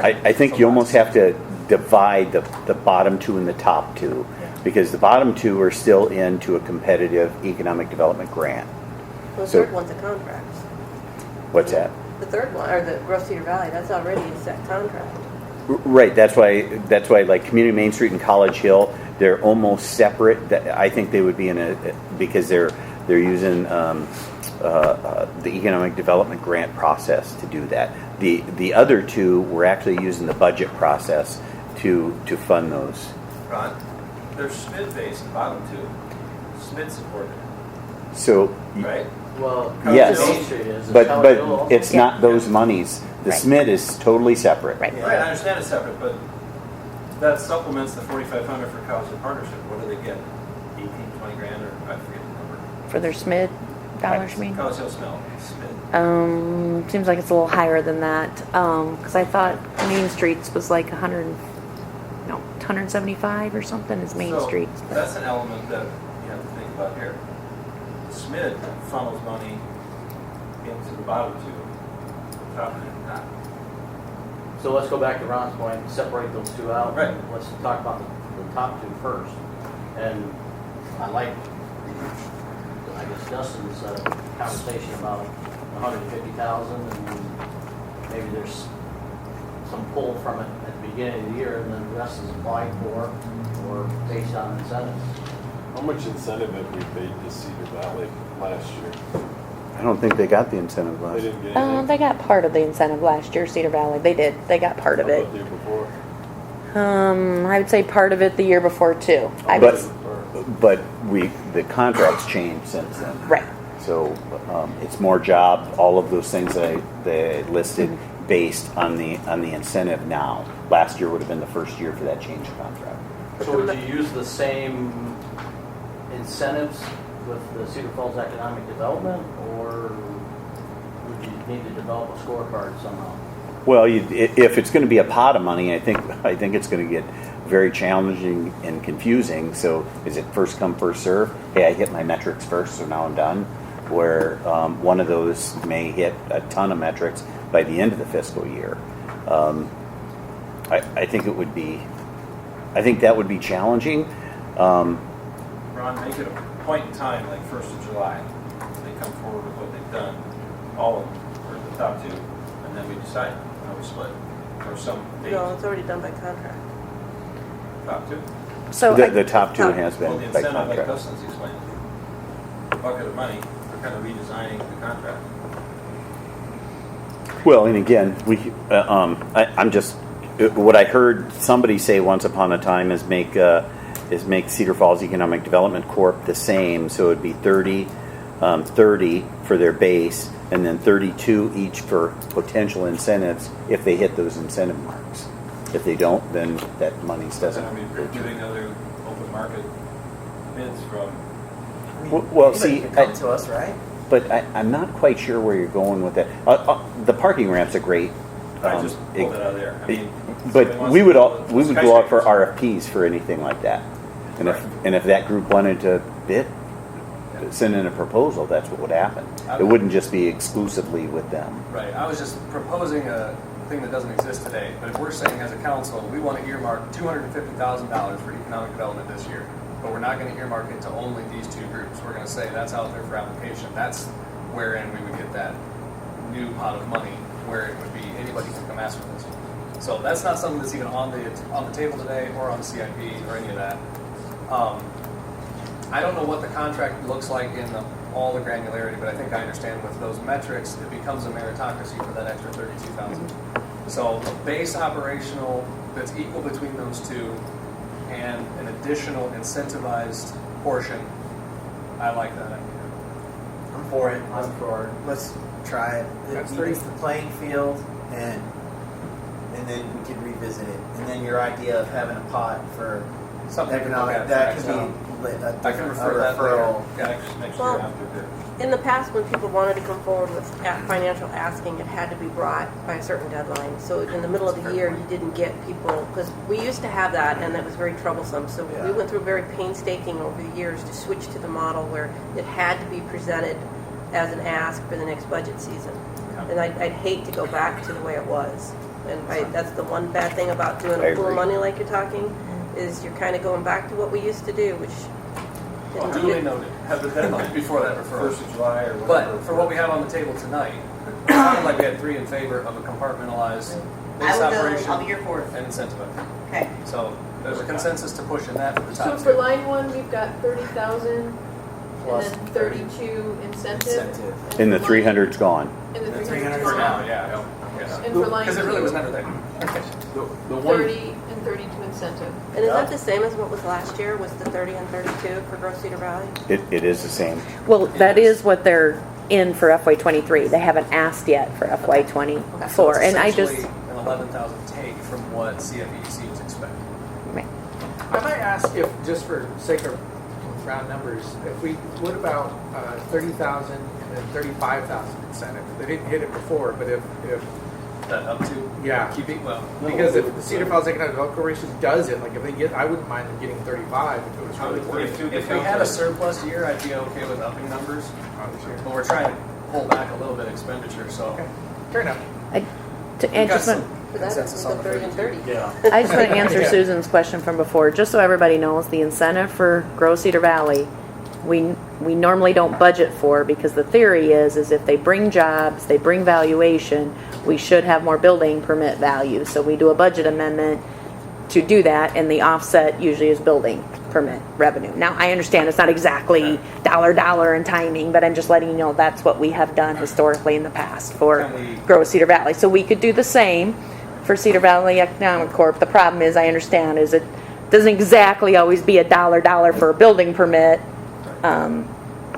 I think you almost have to divide the bottom two and the top two, because the bottom two are still into a competitive economic development grant. The So- third one's a contract. What's that? The third one, or the Grove Cedar Valley, that's already a set contract. Right. That's why like Community Main Street and College Hill, they're almost separate. I think they would be in a, because they're using the economic development grant process to do that. The other two, we're actually using the budget process to fund those. Ron, they're SMID based, the bottom two. SMID supported, So right? Well, Yes. Main Street is. but College Hill also. it's not those monies. The Right. SMID is totally separate. Right. Right, I understand it's separate, but that supplements the 4,500 for College Hill Partnership. What do they get? 18, 20 grand, or I forget the number. For their SMID dollars, you mean? College Hill SMID. Seems like it's a little higher than that. Because I thought Main Streets was like 175 or something is Main So, Streets. but- that's an element that you have to think about here. SMID funnels money into the bottom two, the top two not. So let's go back to Ron's point, separate those two out. Right. Let's talk about the top two first. And I like, I guess Dustin's conversation about 150,000 and maybe there's some pull from it at the beginning of the year, and then the rest is applied for or based on incentives. How much incentive have we paid to Cedar Valley last year? I don't think they got the incentive They last. didn't get anything. They got part of the incentive last year, Cedar Valley. They did. They got part of How it. about the year before? I would say part of it the year before too. I But- was, But the contract's changed since then. right. So it's more job, all of those things that I listed based on the incentive now. Last year would have been the first year for that change of contract. So would you use the same incentives with the Cedar Falls Economic Development, or would you need to develop a scorecard somehow? Well, if it's going to be a pot of money, I think it's going to get very challenging and confusing. So is it first come, first serve? Hey, I hit my metrics first, so now I'm done. Where one of those may hit a ton of metrics by the end of the fiscal year. I think it would be. I think that would be challenging. Ron, make it a point in time, like 1st of July. They come forward with what they've done, all of them, or the top two, and then we decide how we split. Or some date. No, it's already done by contract. Top two. So The top two has Well, been the by incentive, like contract. Dustin's explained, a bucket of money, we're kind of redesigning the contract. Well, and again, I'm just what I heard somebody say once upon a time is make Cedar Falls Economic Development Corp the same, so it'd be 30 for their base, and then 32 each for potential incentives if they hit those incentive marks. If they don't, then that money doesn't. I mean, we're doing other open market bids from, Well, Anybody see, can come to us, right? but I'm not quite sure where you're going with that. The parking ramp's a great. I just pulled it out of there. I mean, But somebody we would wants to we build would go out for skyscrapers. RFPs for anything like that, and Right. if that group wanted to bid, send in a proposal, that's what would happen. It wouldn't just be exclusively with them. Right, I was just proposing a thing that doesn't exist today, but if we're saying as a council, we want to earmark $250,000 for economic development this year, but we're not going to earmark it to only these two groups. We're going to say that's out there for application. That's wherein we would get that new pot of money, where it would be anybody can come ask for this. So that's not something that's even on the table today, or on the CIP, or any of that. I don't know what the contract looks like in all the granularity, but I think I understand with those metrics, it becomes a meritocracy for that extra 32,000. So a base operational that's equal between those two, and an additional incentivized portion. I like that idea. I'm for it. I'm for it. Let's try it. That's It evens the playing field, and then we could revisit it. And then your idea of having a pot for Something we can look economic, at that next could time. be I can refer that referral. later. Yeah. next Well- year after bid. In the past, when people wanted to come forward with financial asking, it had to be brought by a certain deadline. So in the middle of the year, you didn't get people, because we used to have that, and that was very troublesome. So we Yeah. went through very painstaking over the years to switch to the model where it had to be presented as an ask for the next budget season. And I'd hate to go back to the way it was. And that's the one bad thing about doing I a pool of agree. money like you're talking, is you're kind of going back to what we used to do, which Well, didn't duly get- noted, have the deadline before that referral. 1st of July or whatever. But for what we have on the table tonight, it sounded like we had three in favor of a compartmentalized base I'll be operation your fourth. and incentive. Okay. So there's a consensus to push in that for the So top for two. line one, we've got 30,000 Plus and then 32 incentive. Incentive. And the for line- 300's gone. And the The 300 For is now, gone. yeah. Yes. And for line Because it really was two, never there. The one, 30 and 32 incentive. And is that the same as what was last year, was the 30 and 32 for Gross Cedar Valley? It is the same. Well, that is what they're in for FY23. They haven't asked yet for So FY24. it's And I just, essentially an 11,000 take from what CFEC is expecting. I might ask if, just for sake of round numbers, what about 30,000 and then 35,000 incentive? They didn't hit it before, but if That up to Yeah. keeping, well, because if the Cedar Falls Economic Development Corporation does it, like if they get, I wouldn't mind them getting 35 if it was really worth it. if we had a surplus year, I'd be okay with upping numbers. But we're trying to pull back a little bit expenditure, so. Okay, fair enough. to We've got just some For that, it's consensus the on the 30 and 30. Yeah. I just want to answer Yeah. Susan's question from before, just so everybody knows, the incentive for Grow Cedar Valley we normally don't budget for, because the theory is if they bring jobs, they bring valuation, we should have more building permit value. So we do a budget amendment to do that, and the offset usually is building permit revenue. Now, I understand it's not exactly dollar and timing, but I'm just letting you know that's what we have done historically in the past for Grow Cedar Valley. So we could do the same for Cedar Valley Economic Corp. The problem is, I understand, is it doesn't exactly always be a dollar for a building permit. There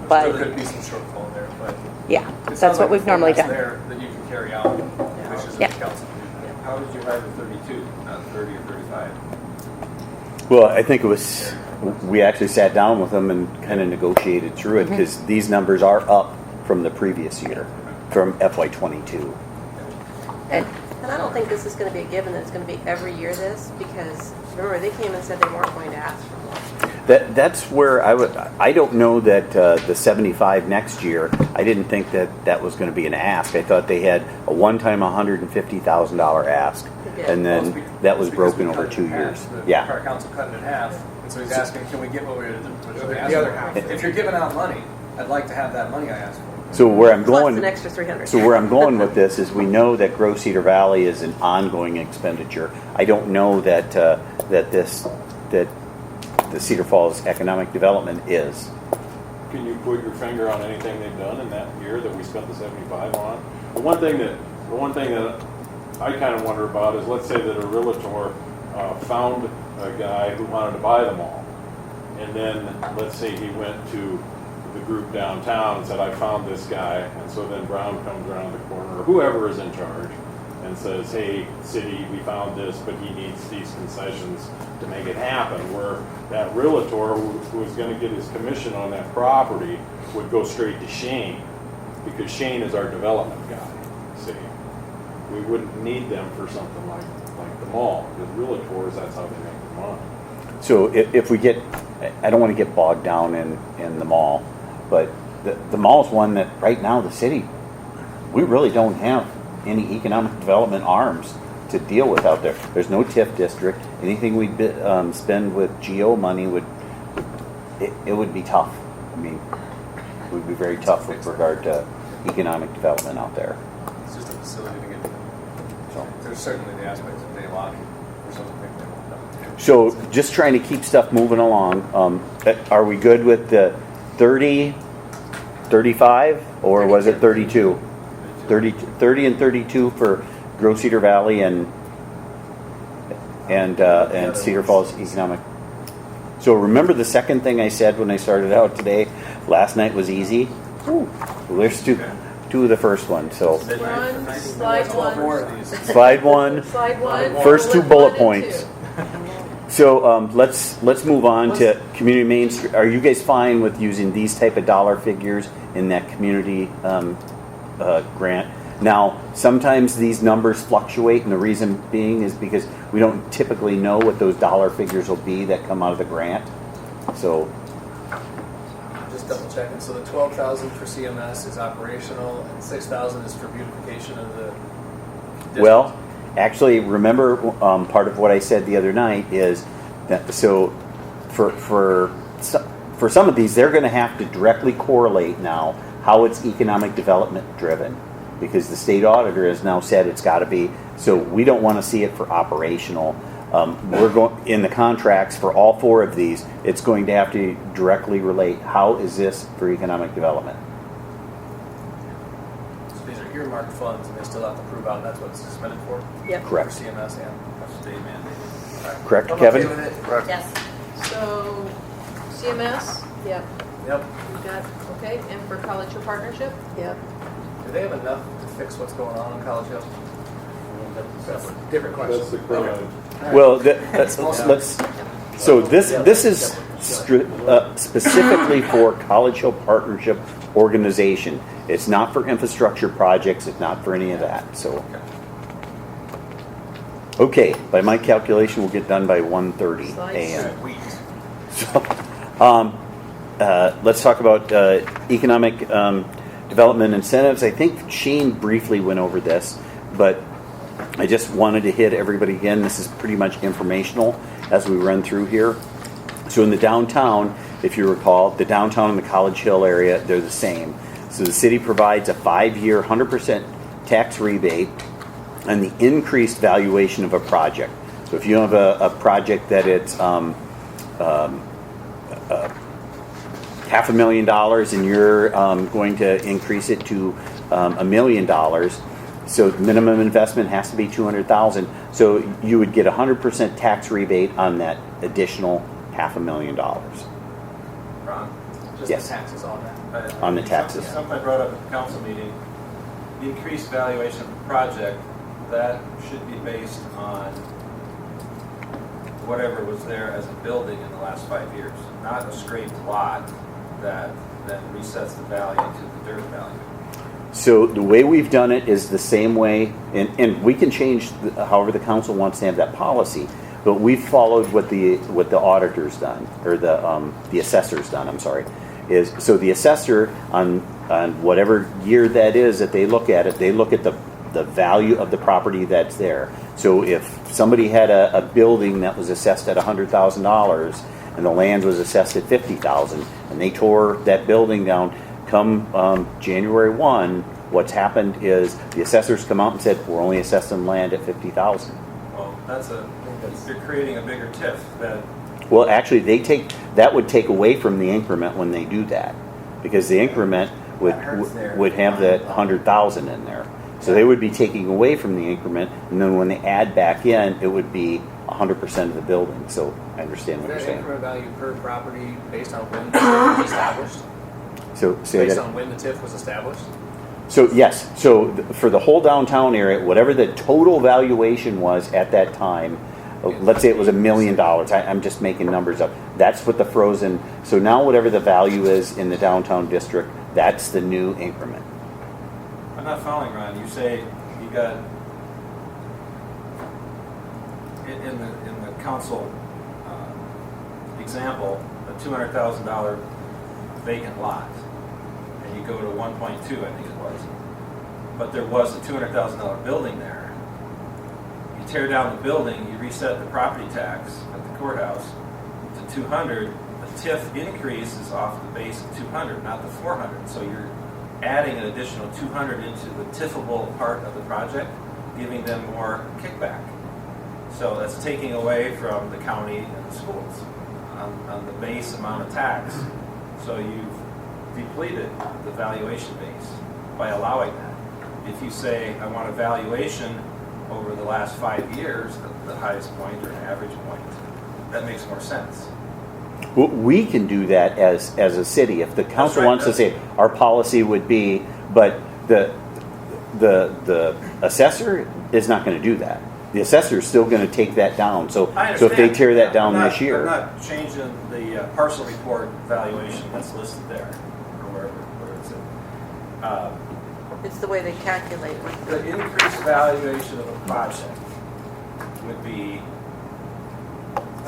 But could be some shortfall there, but. yeah, it that's sounds what like we've the normally format's done. there that you can carry out, which is Yeah. the council. How did you hire the 32, not 30 or 35? Well, I think it was, we actually sat down with them and kind of negotiated through it, because these numbers are up from the previous year, from FY22. And And I don't think this is going to be a given that it's going to be every year this, because remember, they came and said they weren't going to ask for more. That's where I don't know that the 75 next year, I didn't think that was going to be an ask. I thought they had a one-time $150,000 ask, and then that was Because we broken cut over it 2 in years. half. The Yeah. Prior council cut it in half, and so he's asking, can we get what we're The other half. If you're giving out money, I'd like to have that money I asked for. So where I'm Plus going, an extra 300. so where I'm going with this is, we know that Grow Cedar Valley is an ongoing expenditure. I don't know that that the Cedar Falls Economic Development is. Can you put your finger on anything they've done in that year that we spent the 75 on? The one thing that I kind of wonder about is, let's say that a realtor found a guy who wanted to buy them all, and then let's say he went to the group downtown and said, I found this guy, and so then Brown comes around the corner, or whoever is in charge, and says, hey, city, we found this, but he needs these concessions to make it happen, where that realtor who was going to get his commission on that property would go straight to Shane, because Shane is our development guy, see. We wouldn't need them for something like the mall, because realtors, that's how they make their money. So if we get, I don't want to get bogged down in the mall, but the mall is one that right now the city, we really don't have any economic development arms to deal with out there. There's no TIF district. Anything we spend with GO money it would be tough. I mean, it would be very tough with regard to economic development out there. It's just a facility to get to. So. There's certainly the aspects that they want, or something they want done. So just trying to keep stuff moving along. Are we good with the 30, 35, or was it 32? 30 and 32 for Grow Cedar Valley and Cedar Falls Economic. So remember the second thing I said when I started out today? Last night was easy. Well, there's two of the first ones. So We're on slide 12 more one. of these. slide one. Slide one. First two bullet one and points. two. So let's move on to community main street. Are you guys fine with using these type of dollar figures in that community grant? Now, sometimes these numbers fluctuate, and the reason being is because we don't typically know what those dollar figures will be that come out of the grant. So, Just double checking. So the 12,000 for CMS is operational, and 6,000 is for beautification of the. district. well, actually, remember part of what I said the other night is that for some of these, they're going to have to directly correlate now how it's economic development driven, because the state auditor has now said it's got to be. So we don't want to see it for operational. We're going in the contracts for all four of these. It's going to have to directly relate. How is this for economic development? So these are earmarked funds, and they still have to prove out that's what it's suspended for. Yep. Correct. For CMS and State mandated. Correct, I'm Kevin? okay with it. Yes. So CMS, yep, Yep. we got, okay, and for College Hill Partnership? Yep. Do they have enough to fix what's going on in College Hill? That's a Different question. That's the crime. Well, let's. So this is specifically for College Hill Partnership organization. It's not for infrastructure projects. It's not for any of that. So, okay, by my calculation, we'll get done by 1:30 a.m. Wheat. So, let's talk about economic development incentives. I think Shane briefly went over this, but I just wanted to hit everybody again. This is pretty much informational as we run through here. So in the downtown, if you recall, the downtown and the College Hill area, they're the same. So the city provides a 5-year, 100% tax rebate on the increased valuation of a project. So if you have a project that it's $500,000 and you're going to increase it to $1 million, so minimum investment has to be $200,000. So you would get 100% tax rebate on that additional $500,000. Ron, just Yes. the taxes on that. On the taxes. Something I brought up at the council meeting, the increased valuation of the project, that should be based on whatever was there as a building in the last 5 years, not a scraped lot that then resets the value to the dirt value. So the way we've done it is the same way, and we can change however the council wants to have that policy, but we've followed what the auditor's done, or the assessor's done, I'm sorry, is, so the assessor on whatever year that is that they look at it, they look at the value of the property that's there. So if somebody had a building that was assessed at $100,000 and the land was assessed at $50,000 and they tore that building down, come January 1, what's happened is the assessors come out and said, we're only assessing land at $50,000. Well, you're creating a bigger TIF that, Well, actually, that would take away from the increment when they do that, because the increment would have that 100,000 in there. So they would be taking away from the increment, and then when they add back in, it would be 100% of the building. So I understand what you're Is that saying. increment value per property based on when the TIF was established? So say Based that. on when the TIF was established? So yes, so for the whole downtown area, whatever the total valuation was at that time, let's say it was $1 million. I'm just making numbers up. That's what the frozen. So now whatever the value is in the downtown district, that's the new increment. I'm not following, Ron. You say you got, in the council example, a $200,000 vacant lot, and you go to 1.2, I think it was, but there was a $200,000 building there. You tear down the building, you reset the property tax at the courthouse to 200. The TIF increase is off the base of 200, not the 400. So you're adding an additional 200 into the TIFable part of the project, giving them more kickback. So that's taking away from the county and the schools on the base amount of tax. So you've depleted the valuation base by allowing that. If you say, I want a valuation over the last 5 years, the highest point or an average point, that makes more sense. Well, we can do that as a city. If the council right, wants to say our policy would be, but the assessor is not going to do that. The assessor is still going to take that down. So if they tear that down this year, I'm not changing the parcel report valuation that's listed there, or where it's at. It's the way they calculate it. The increased valuation of a project would be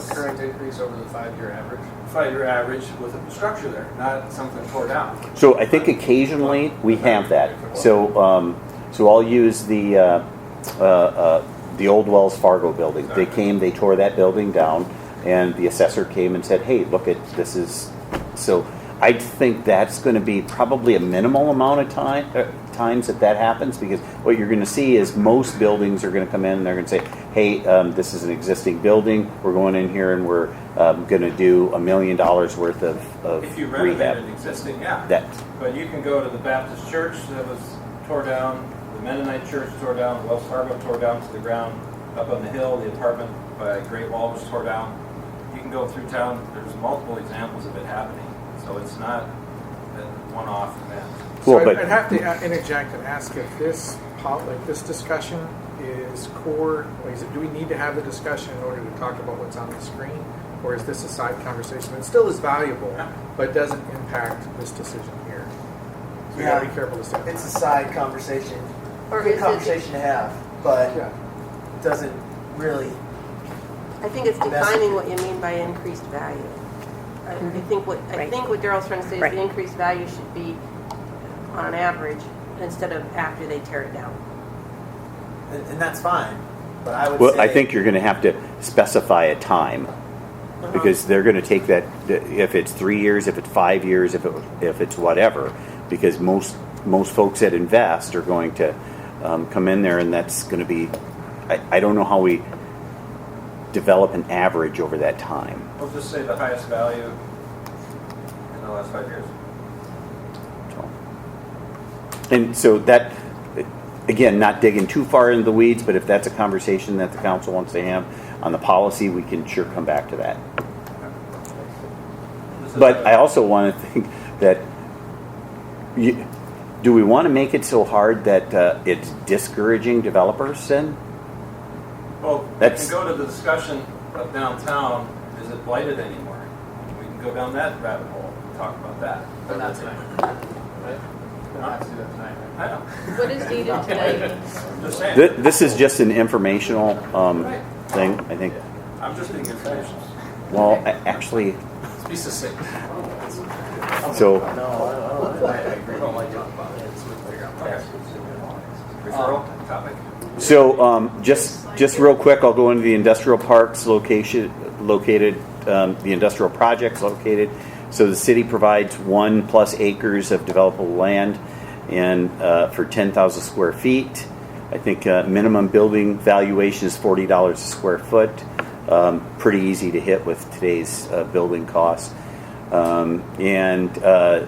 A current increase over the 5-year average? 5-year average with a structure there, not something tore down. so I think occasionally we have that. So I'll use the old Wells Fargo building. They came, they tore that building down, and the assessor came and said, "Hey, look at this is." So I think that's going to be probably a minimal amount of times that happens, because what you're going to see is most buildings are going to come in and they're going to say, "Hey, this is an existing building. We're going in here and we're going to do $1 million worth of If you rehab." renovated existing, yeah. But you can go to the Baptist church that was tore down, the Mennonite church tore down, Wells Fargo tore down to the ground, up on the hill, the apartment by Great Wall was tore down. You can go through town, there's multiple examples of it happening. So it's not a one-off event. So Well, but- I'd have to interject and ask if this discussion is core. Do we need to have the discussion in order to talk about what's on the screen, or is this a side conversation? It still is valuable, but doesn't impact this decision here. So we gotta be careful to say. It's a side conversation, Or good is conversation to have, but Yeah. it doesn't really. I think it's defining what you mean by increased value. I think what Daryl's trying to say is Right. the increased value should be on average instead of after they tear it down. And that's fine, but I would Well, say. I think you're going to have to specify a time. because they're going to take that, if it's 3 years, if it's 5 years, if it's whatever, because most folks that invest are going to come in there, and that's going to be, I don't know how we develop an average over that time. We'll just say the highest value in the last 5 years. And so that, again, not digging too far into the weeds, but if that's a conversation that the council wants to have on the policy, we can sure come back to that. But I also want to think that, do we want to make it so hard that it's discouraging developers then? Well, we can go to the discussion of downtown, is it blighted anymore? We can go down that rabbit hole and talk about that. But not tonight. Right? We're not to do that tonight, right? I know. What is needed tonight? I'm just saying. This is just an informational thing, I think. I'm just being informational. Well, actually, Let's be succinct. so I agree. I don't like talking about it. It's with playground. Okay. Referral topic. So just real quick, I'll go into the industrial parks located, the industrial projects located. So the city provides 1+ acres of developable land, and for 10,000 square feet. I think minimum building valuation is $40 a square foot. Pretty easy to hit with today's building costs. And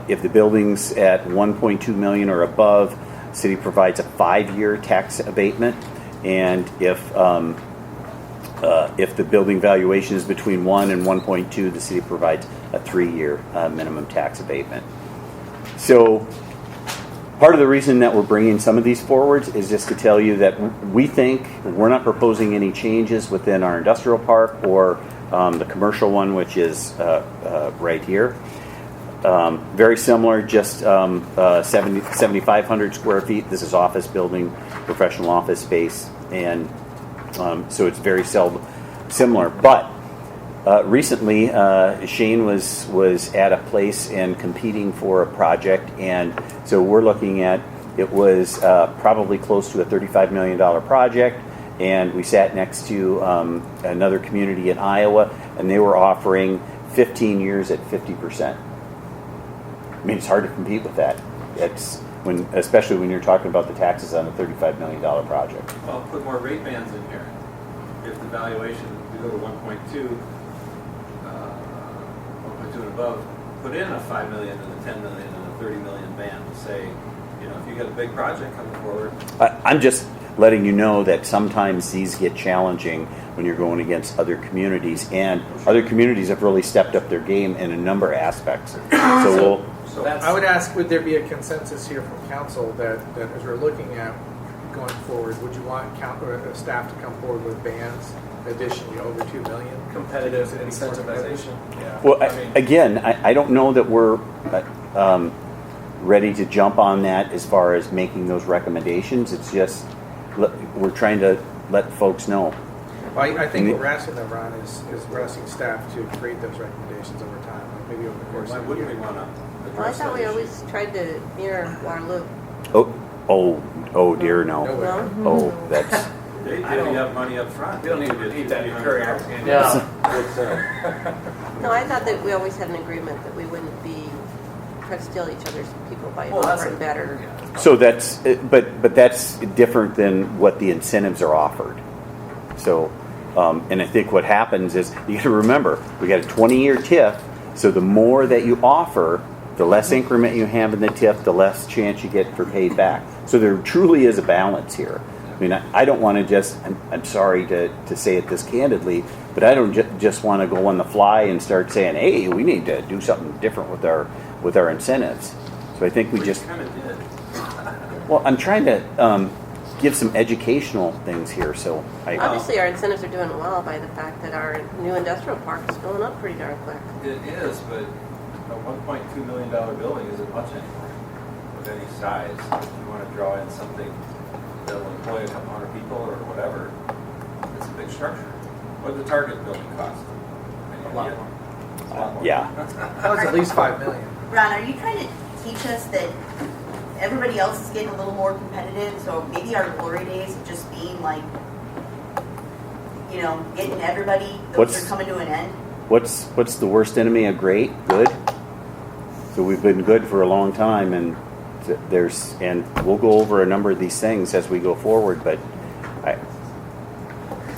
if the building's at 1.2 million or above, city provides a 5-year tax abatement, and if the building valuation is between 1 and 1.2, the city provides a 3-year minimum tax abatement. So part of the reason that we're bringing some of these forwards is just to tell you that we think we're not proposing any changes within our industrial park or the commercial one, which is right here. Very similar, just 7,500 square feet. This is office building, professional office space, and so it's very similar. But recently, Shane was at a place and competing for a project, and so we're looking at, it was probably close to a $35 million project, and we sat next to another community in Iowa, and they were offering 15 years at 50%. I mean, it's hard to compete with that. Especially when you're talking about the taxes on a $35 million project. Well, put more rate bands in here. If the valuation, we go to 1.2 and above, put in a 5 million and a 10 million and a 30 million band to say, if you got a big project coming forward. I'm just letting you know that sometimes these get challenging when you're going against other communities, and other communities have really stepped up their game in a number of aspects. So I would ask, would there be a consensus here from council that as we're looking at going forward, would you want staff to come forward with bans additionally over 2 million? Competitive incentivization. Yeah. Well, again, I don't know that we're ready to jump on that as far as making those recommendations. It's just we're trying to let folks know. Well, I think what we're asking them, Ron, is we're asking staff to create those recommendations over time, like maybe over the course Why of the wouldn't year. we want to Well, I address thought that we issue? always tried to mirror Waterloo. Oh dear, no. No way. No? Oh, that's. They divvy up money up front. We don't need that recurring. Yeah. No, I thought that we always had an agreement that we wouldn't be try to steal each other's people by Well, that's offering better. So that's, but that's different than what the incentives are offered. So, and I think what happens is, you got to remember, we got a 20-year TIF, so the more that you offer, the less increment you have in the TIF, the less chance you get for paid back. So there truly is a balance here. I mean, I don't want to just, I'm sorry to say it this candidly, but I don't just want to go on the fly and start saying, hey, we need to do something different with our incentives. So I think we just, kind of did. well, I'm trying to give some educational things here. So Obviously, our incentives are doing well by the fact that our new industrial park is going up pretty darn quick. It is, but a $1.2 million building isn't much anymore of any size. If you want to draw in something that will employ a couple hundred people or whatever, it's a big structure. What did the Target building cost? A lot more. A lot more. yeah, That was at least 5 million. Ron, are you trying to teach us that everybody else is getting a little more competitive, so maybe our glory days of just being like, getting everybody, those are coming to an end? what's the worst enemy of great? Good. So we've been good for a long time, and we'll go over a number of these things as we go forward. But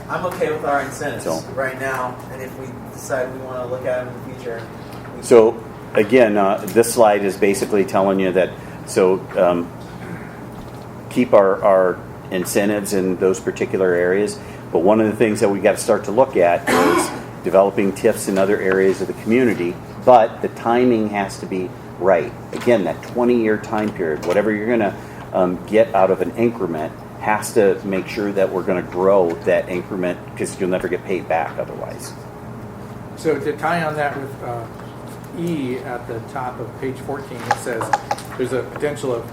I'm okay with our incentives So- right now, and if we decide we want to look at them in the future, So again, this slide is basically telling you that. So keep our incentives in those particular areas. But one of the things that we got to start to look at is developing TIFs in other areas of the community. But the timing has to be right. Again, that 20-year time period, whatever you're going to get out of an increment, has to make sure that we're going to grow that increment, because you'll never get paid back otherwise. So to tie on that with E at the top of page 14, it says there's a potential of,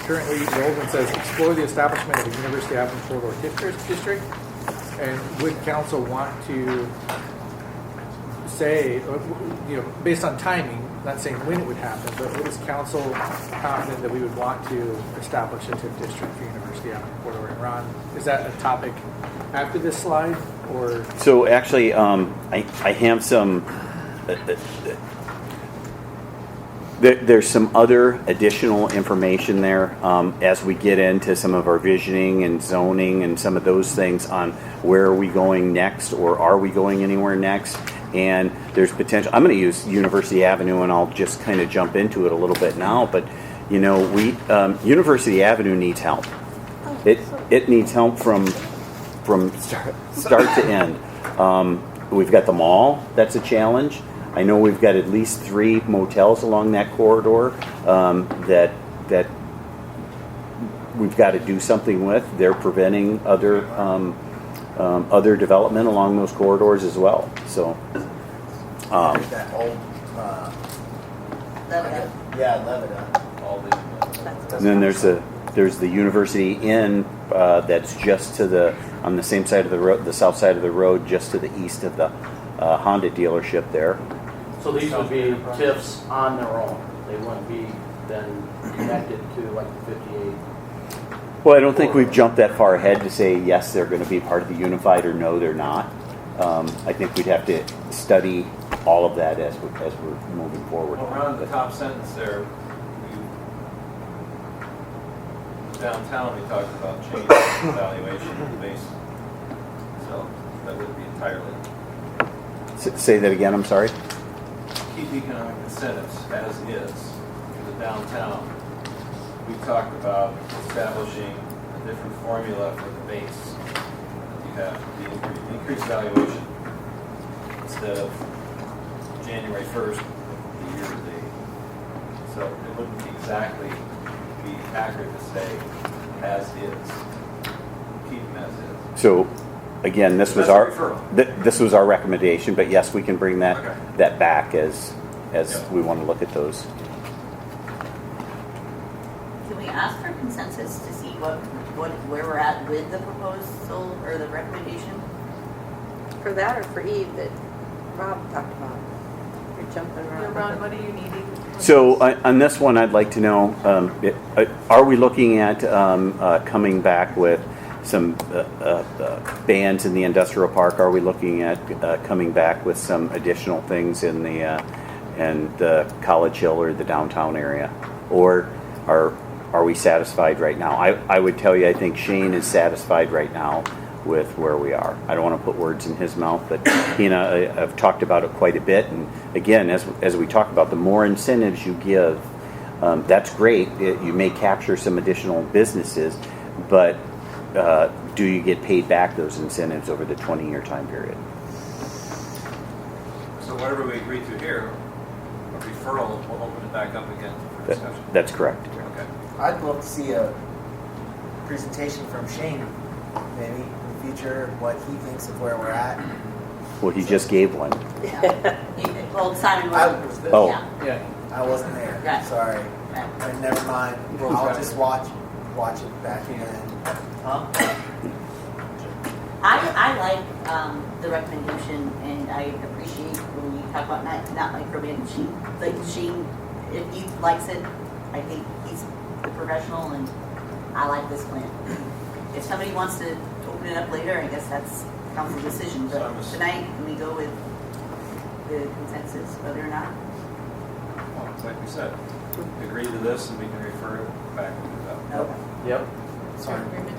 currently the old one says explore the establishment of a University Avenue corridor TIF district. And would council want to say, based on timing, not saying when it would happen, but what is council confident that we would want to establish a TIF district for University Avenue corridor? And Ron, is that a topic after this slide, or? So actually, I have some. There's some other additional information there as we get into some of our visioning and zoning and some of those things on where are we going next, or are we going anywhere next? And there's potential. I'm going to use University Avenue, and I'll just kind of jump into it a little bit now. But University Avenue needs help. It needs help from start to end. We've got the mall. That's a challenge. I know we've got at least 3 motels along that corridor that we've got to do something with. They're preventing other development along those corridors as well. So, there's that old, Levita. Levita. All the, and then there's the University Inn that's just on the same side of the road, the south side of the road, just to the east of the Honda dealership there. So these would be TIFs on their own. They wouldn't be then connected to like the 58. Well, I don't think we've jumped that far ahead to say yes, they're going to be part of the unified, or no, they're not. I think we'd have to study all of that as we're moving forward. well, around the top sentence there, downtown, we talked about change evaluation of the base. So that would be entirely. Say that again, I'm sorry. Keep economic incentives as is for the downtown. We talked about establishing a different formula for the base. You have the increased valuation instead of January 1st, the year to date. So it wouldn't exactly be accurate to say as is. Keep them as is. So, again, this was That's a our referral. this was our recommendation, but yes, we can bring that Okay. that back as Yeah. we want to look at those. Can we ask for consensus to see where we're at with the proposal or the recommendation? For that or for Eve that Rob talked about? You're jumping around. Ron, what are you needing? So on this one, I'd like to know: are we looking at coming back with some bands in the industrial park? Are we looking at coming back with some additional things in the College Hill or the downtown area, or are we satisfied right now? I would tell you, I think Shane is satisfied right now with where we are. I don't want to put words in his mouth, but he and I have talked about it quite a bit. And again, as we talk about, the more incentives you give, that's great. You may capture some additional businesses, but do you get paid back those incentives over the 20-year time period? So whatever we agree to here, a referral, we'll open it back up again for discussion. That's correct. Okay. I'd love to see a presentation from Shane, maybe in the future, what he thinks of where we're at. Well, he just gave one. Well, Simon I was. was there. Oh. Yeah. Yeah. I wasn't there. Right. Sorry. Right. Never mind. I'll just watch it back then. I like the recommendation, and I appreciate when you talk about not micromanaging. Like Shane, if he likes it, I think he's the professional, and I like this plan. If somebody wants to open it up later, I guess that's council decision. So But I'm just- tonight, we go with the consensus whether or not. Well, it's like we said, agree to this and we can refer it back to that. Okay. Yep. Sorry, agreement.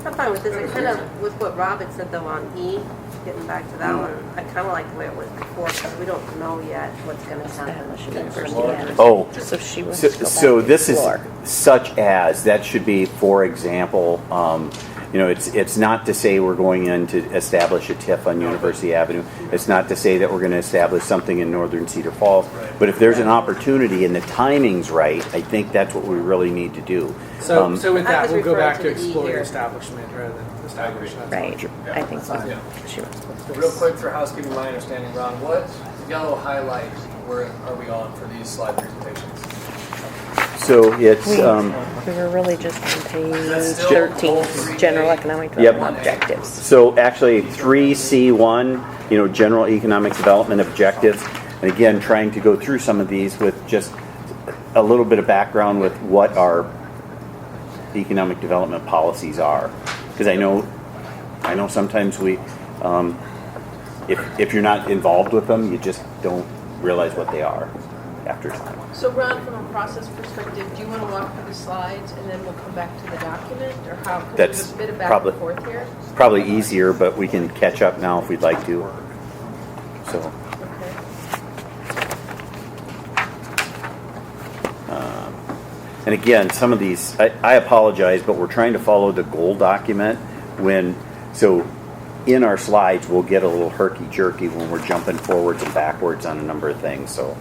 I'm fine with this. I kind of, with what Rob had said though on E, getting back to that one, I kind of like the way it was before because we don't know yet what's going to happen. Establish a university avenue. Oh, So she wants so, to go back so to this is explore. such as, that should be, for example, it's not to say we're going in to establish a TIF on University Avenue. It's not to say that we're going to establish something in northern Cedar Falls. But if there's an opportunity and the timing's right, I think that's what we really need to do. So with I that, was we'll go back to referring to the E exploring here. establishment rather than establishment. Right, I think so. Yeah. She wants to go to Real quick for housekeeping, my understanding, Ron, what yellow highlight where are we on for these slide presentations? So it's, We were really just on page That's still 13, goal 3A. general economic Yep. development objectives. so actually 3C1, general economic development objectives. And again, trying to go through some of these with just a little bit of background with what our economic development policies are. Because I know sometimes we, if you're not involved with them, you just don't realize what they are after time. So Ron, from a process perspective, do you want to walk through the slides and then we'll come back to the document, or how? 'Cause That's there's a bit of back probably- and forth here. Probably easier, but we can catch up now if we'd like to. So, Okay. and again, some of these, I apologize, but we're trying to follow the goal document so in our slides, we'll get a little herky-jerky when we're jumping forwards and backwards on a number of things, so.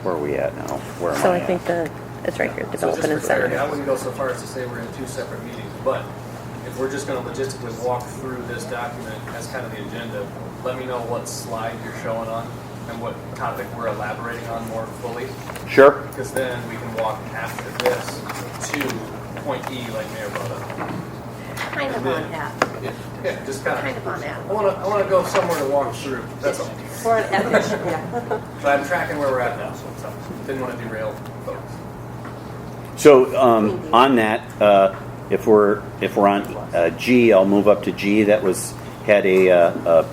Where are we at now? Where am So I I at? think it's right here, So development just for clarity, I incentive. wouldn't go so far as to say we're in two separate meetings, but if we're just going to logistically walk through this document as kind of the agenda, let me know what slide you're showing on and what topic we're elaborating on more fully, Sure. because then we can walk after this to point E like Mayor brought up. Kind of on that. Yeah, just kind Kind of. of on that. I want to go somewhere to walk through. That's all. For an ethics, yeah. But I'm tracking where we're at now, so didn't want to derail folks. So on that, if we're on G, I'll move up to G. That had a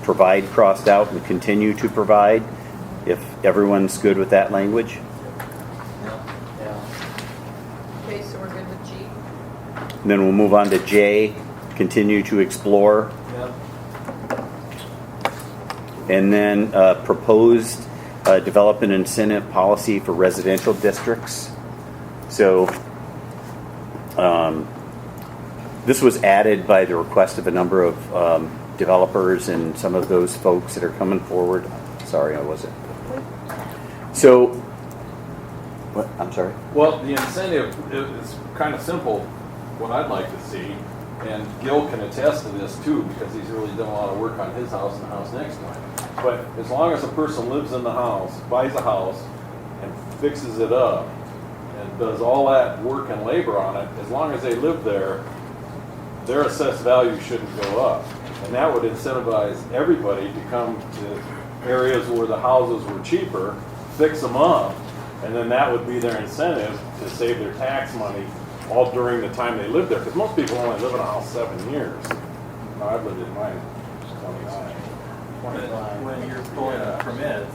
provide crossed out and continue to provide. If everyone's good with that language, Yeah. Okay, so we're good with G. and then we'll move on to J, continue to explore, Yep. and then proposed development incentive policy for residential districts. So this was added by the request of a number of developers and some of those folks that are coming forward. Sorry, I wasn't. So, what? I'm sorry. Well, the incentive is kind of simple, what I'd like to see, and Gil can attest to this too, because he's really done a lot of work on his house and the house next to him. But as long as a person lives in the house, buys a house, and fixes it up, and does all that work and labor on it, as long as they live there, their assessed value shouldn't go up. And that would incentivize everybody to come to areas where the houses were cheaper, fix them up, and then that would be their incentive to save their tax money all during the time they live there. Because most people only live in a house 7 years. Now, I've lived in mine 29. When you're pulling a permit,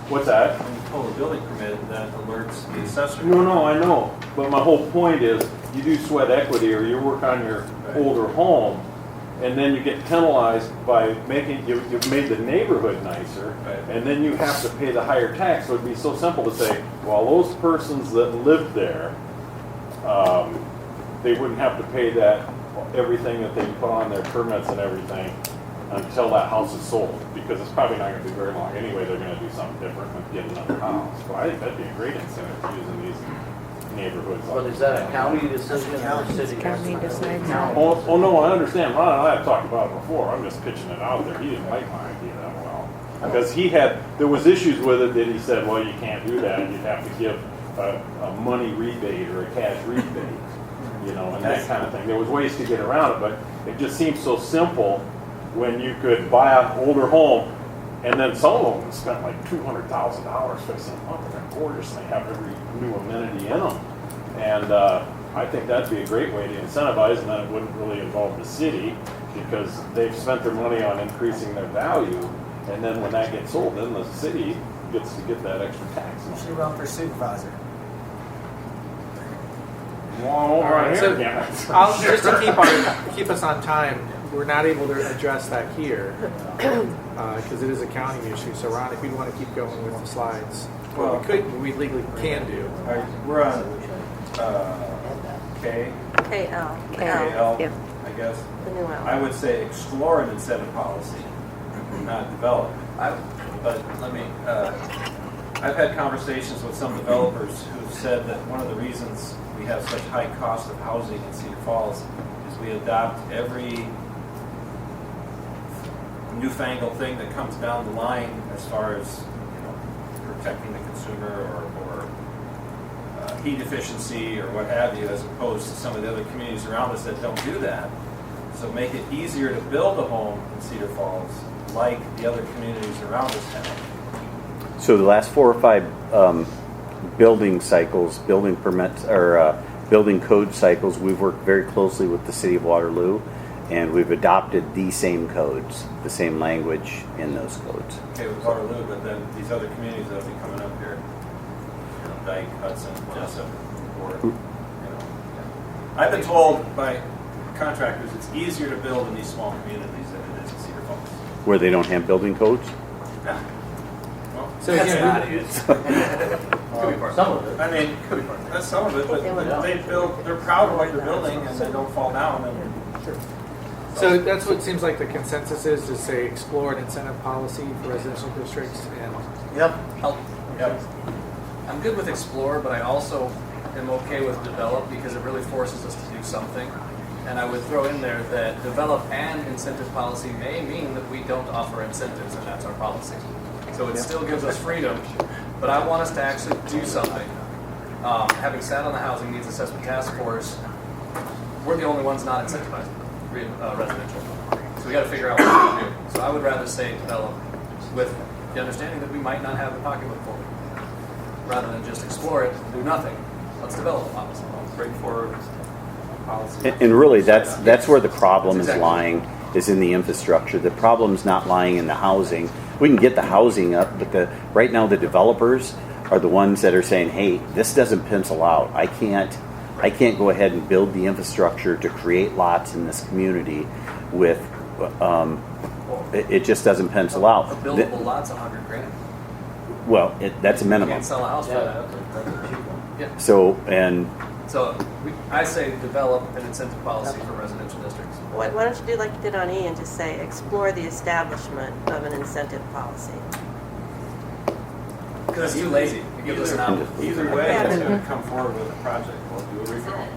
What's that? when you pull a building permit, that alerts the assessor. No, I know. But my whole point is, you do sweat equity or you work on your older home, and then you get penalized by you've made the neighborhood nicer, Right. and then you have to pay the higher tax. So it'd be so simple to say, well, those persons that lived there, they wouldn't have to pay that, everything that they put on their permits and everything until that house is sold, because it's probably not going to be very long anyway. They're going to do something different and get another house. But I think that'd be a great incentive to using these neighborhoods. But is that a county decision or a city? County decides. Oh no, I understand. Ron and I have talked about it before. I'm just pitching it out there. He didn't like my idea that well. Because there was issues with it that he said, well, you can't do that. You'd have to give a money rebate or a cash rebate, and that kind of thing. There was ways to get around it, but it just seems so simple when you could buy an older home, and then some of them spent like $200,000 fixing them up, and they're gorgeous, and they have every new amenity in them. And I think that'd be a great way to incentivize, and then it wouldn't really involve the city. because they've spent their money on increasing their value, and then when that gets sold, then the city gets to get that extra tax. You should run for supervisor. All right, so yeah. just to keep us on time, we're not able to address that here because it is a county issue. So Ron, if you want to keep going with the slides, Well, we legally can do. All right, we're on K, KL. KL, Yeah. I guess. The new L. I would say explore an incentive policy, not develop. But let me, I've had conversations with some developers who've said that one of the reasons we have such high cost of housing in Cedar Falls is we adopt every newfangled thing that comes down the line as far as, protecting the consumer or heat efficiency or what have you, as opposed to some of the other communities around us that don't do that. So make it easier to build a home in Cedar Falls like the other communities around us have. So the last 4 or 5 building cycles, building permits, or building code cycles, we've worked very closely with the city of Waterloo, and we've adopted the same codes, the same language in those codes. Okay, with Waterloo, but then these other communities that'll be coming up here, Dyke, Hudson, Jessup, Fort, I've been told by contractors it's easier to build in these small communities than it is in Cedar Falls. Where they don't have building codes? Yeah. Well, So That's again, not it. Could be part of Some of it. I mean, that's some of it, but they're proud of what they're building and they don't fall down. And so that's what seems like the consensus is to say explore an incentive policy for residential districts and Yep. Yep. I'm good with explore, but I also am okay with develop because it really forces us to do something. And I would throw in there that develop and incentive policy may mean that we don't offer incentives, and that's our policy. So it still gives us freedom, but I want us to actually do something. Having sat on the Housing Needs Assessment Task Force, we're the only ones not incentivized residential. So we got to figure out what we're going to do. So I would rather say develop with the understanding that we might not have the pocketbook for it. Rather than just explore it and do nothing, let's develop a policy. bring forward a policy. And really, that's where the problem is That's exactly lying, is in the infrastructure. The problem's not lying in the housing. We can get the housing up, but right now the developers are the ones that are saying, hey, this doesn't pencil out. I can't go ahead and build the infrastructure to create lots in this community with, it just doesn't pencil out. A buildable lot's $100,000. Well, that's a You minimum. can't sell a house for Yeah, that. that's a cheap one. Yeah. So, I say develop an incentive policy for residential districts. Why don't you do like you did on E and just say, explore the establishment of an incentive policy? Because it's too lazy. It gives us an out. Either way, Yeah. it's going to come forward with a project. We'll do a referral.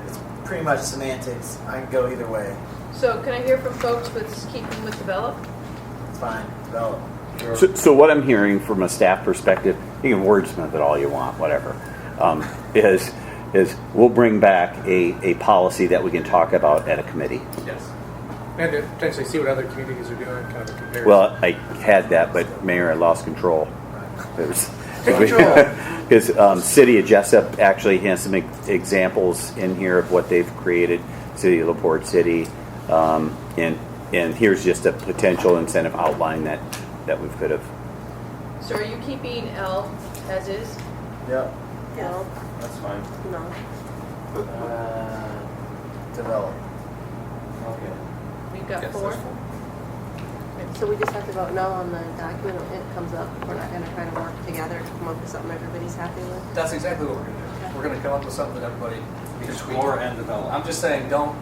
It's pretty much semantics. I can go either way. So can I hear from folks with keeping with develop? It's fine. Develop. so what I'm hearing from a staff perspective, you can wordsmith it all you want, whatever, is we'll bring back a policy that we can talk about at a committee. Yes. and to potentially see what other communities are doing, kind of a comparison. Well, I had that, but Mayor, I lost control. Because City of Jessup actually has some examples in here of what they've created. City of LaPorte City, and here's just a potential incentive outline that we could have. So are you keeping L as is? Yep. No, That's fine. no. Develop. Okay. We've got Yes, four. there's four. So we just have to vote no on the document when it comes up. We're not gonna try to work together to come up with something everybody's happy with. That's exactly what we're going to do. We're going to come up with something that everybody can tweak. Explore and develop. I'm just saying, don't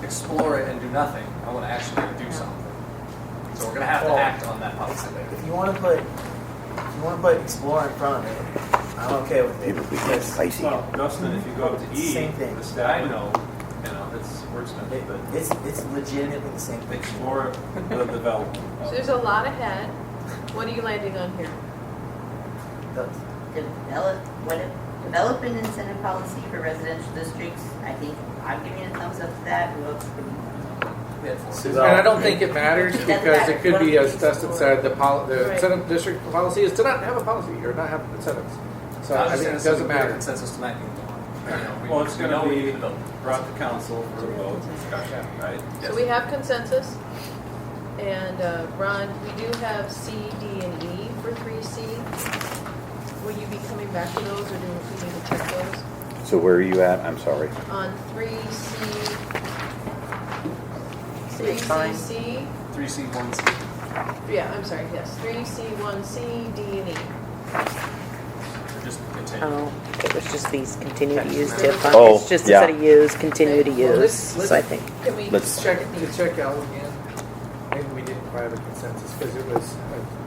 explore it and do nothing. I want to actually do something. So we're going to have to act on that policy later. If you want to put explore in front of it, I'm okay with it. It would be because spicy. Well, Dustin, if you go up to E, Same thing. the I staff, know, it's wordsmith, but it's legitimately the same thing. explore the development. So there's a lot ahead. What are you landing on here? Develop an incentive policy for residential districts. I think I'm giving a thumbs up to that. Who else would we had four. And I don't think it matters It doesn't because it matter. could be, as Dustin said, the Right. incentive district policy is to not have a policy or not have incentives. So I was think just it saying doesn't we have matter. consensus tonight. Well, it's we gonna know we be need to build. brought to council for a vote, discussion, right? So we have consensus, and Ron, we do have C, D, and E for 3C. Will you be coming back to those, or do we need to check those? So where are you at? I'm sorry. On 3C, C is fine. 3CC, 3C, 1C. yeah, I'm sorry, yes, 3C, 1C, D, and E. Or just continue. Oh, it was just these continue to use TIF Oh, funds. It's just yeah. instead of use, continue to Well, use. let's- So I think. Can we Let's- Check, you can check out again. Maybe we didn't quite have a consensus because it was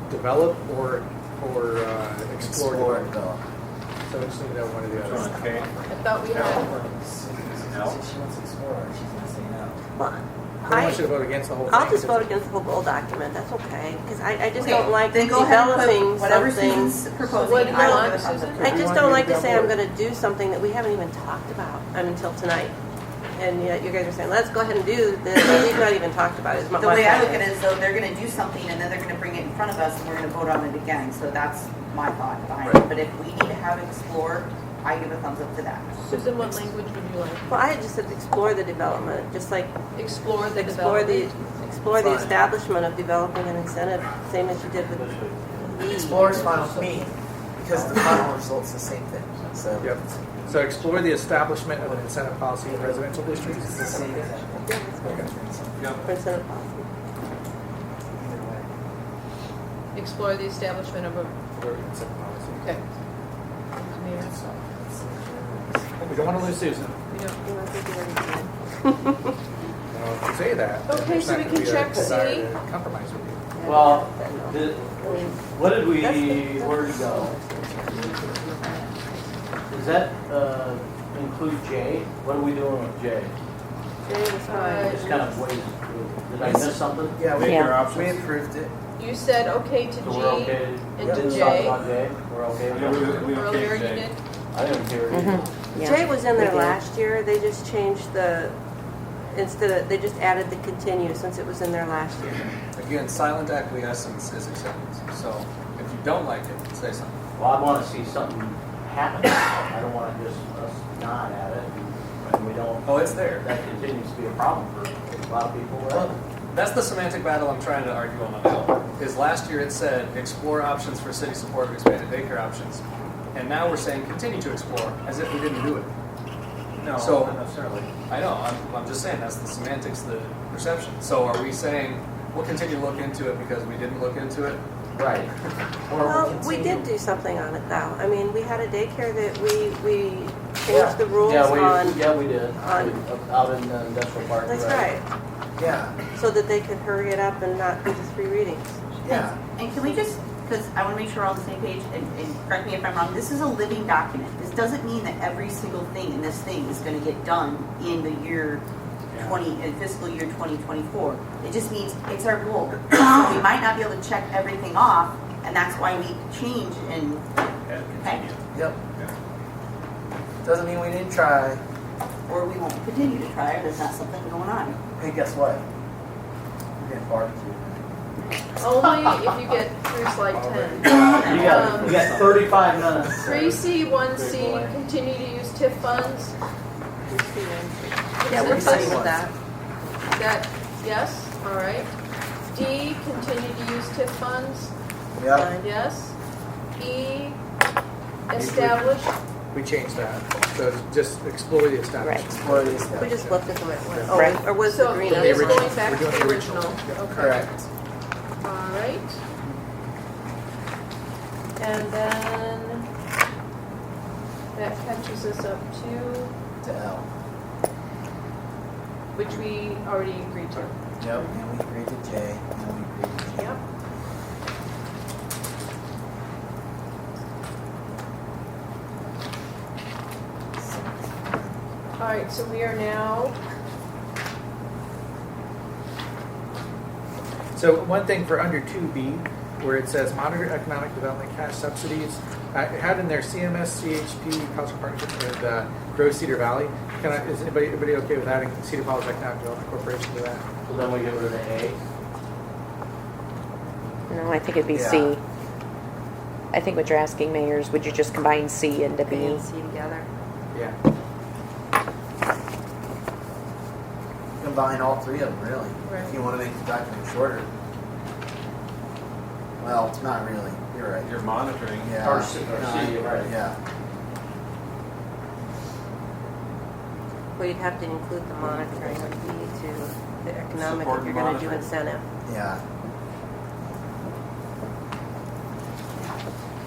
develop or explore. Explore develop. develop. So we just need to know one of the Which others. one, okay? I thought we had, She wants to explore, she's gonna say no. Well, I want you to vote against the whole thing. I'll just vote against the whole goal document, that's okay, because I just Okay, don't like then go ahead and put developing whatever something. Susan's what proposing. do I you will want, give a thumbs up. Susan? I You just want don't me like to to go say I'm forward? gonna do something that we haven't even talked about until tonight. And yet you guys are saying, let's go ahead and do this, and we've not even talked about it. is The my way I point. look at it is though, they're gonna do something and then they're gonna bring it in front of us and we're gonna vote on it again. So that's my thought behind it. But if we need to have it explored, I give a thumbs up to that. Susan, what language would you like? Well, I had just said explore the development, just like Explore the explore the development? establishment of developing an incentive, same as you did with E. Explore is fine with me, because the final result's the same thing, so. Yep. So explore the establishment of an incentive policy in residential districts. It's the same exact. Yeah, that's fine. For incentive policy. Either way. Explore the establishment of a, Or incentive policy. okay. Mayor, We don't want to lose Susan. we don't- You know, I think you already did. If you say that. then Okay, there's so not we gonna can be a check desire C. to compromise with you. Well, I mean, what did we, That's- where did we go? Does that include J? What are we doing with J? Jay was fine. Just kind of wait, did I miss something? Yeah, Make your options. we approved it. You said okay to So we're okay, G and to to talk J about J? We're okay with Yeah, that? we earlier, okay, you Jay. did? I didn't hear it. Yeah. Jay was in we there did. last year, they just changed the, they just added the continue since it was in there last year. Again, silent acquiescence is acceptance. So if you don't like it, say something. Well, I want to see something happen. I don't want to just us nod at it and we don't. Oh, it's there. That continues to be a problem for a lot of people. Well, that's the semantic battle I'm trying to argue on the bill. Is last year it said explore options for city support of expanded daycare options, and now we're saying continue to explore as if we didn't do it. No, So- not necessarily. I know. I'm just saying that's the semantics, the perception. So are we saying we'll continue to look into it because we didn't look into it? Right. Well, we did do something on it though. I mean, we had a daycare that we changed the rules Yeah, on, we did. on- Out in the industrial park. that's right, Yeah, so that they could hurry it up and not do the 3 readings. yeah. And can we just, because I want to make sure we're on the same page, and correct me if I'm wrong, this is a living document. This doesn't mean that every single thing in this thing is going to get done in the year in fiscal year 2024. It just means it's our goal. So we might not be able to check everything off, and that's why we change and, And okay, continue. Yep. Doesn't mean we didn't try. or we won't continue to try it, there's not something going on. Hey, guess what? We're getting barbecue. Only if you get through slide 10. You got 35 minutes. 3C, 1C, continue to use TIF funds. Yeah, we're Consensus? fine with that. That, yes, all right. D, continue to use TIF funds. Yep. Yes. E, establish. We changed that. So just explore the establishment. Explore the We establishment. just left it the way it was. Right. Or was So the E green on is the going original? back We're to doing the the original. original. Okay. Correct. All right. And then that catches us up to, To L. which we already agreed to. Yep. And we agreed to J, and we agreed to J. Yep. All right, so we are now, So one thing for under 2B, where it says monitor economic development cash subsidies, it had in there CMS, CHP, cultural partnership with Grow Cedar Valley. Is anybody okay with adding Cedar Falls Economic Development Corporation to that? So then we get rid of A. No, I think it'd be C. Yeah. I think what you're asking, Mayor, is would you just combine C into B B? and C together. Yeah. combine all three of them, really. Right. If you want to make the document shorter. Well, it's not really. You're right. You're monitoring. Yeah. Or C, you're right. Yeah. Well, you'd have to include the monitoring would be to the economic Support if you're going to do monitoring. incentive. Yeah.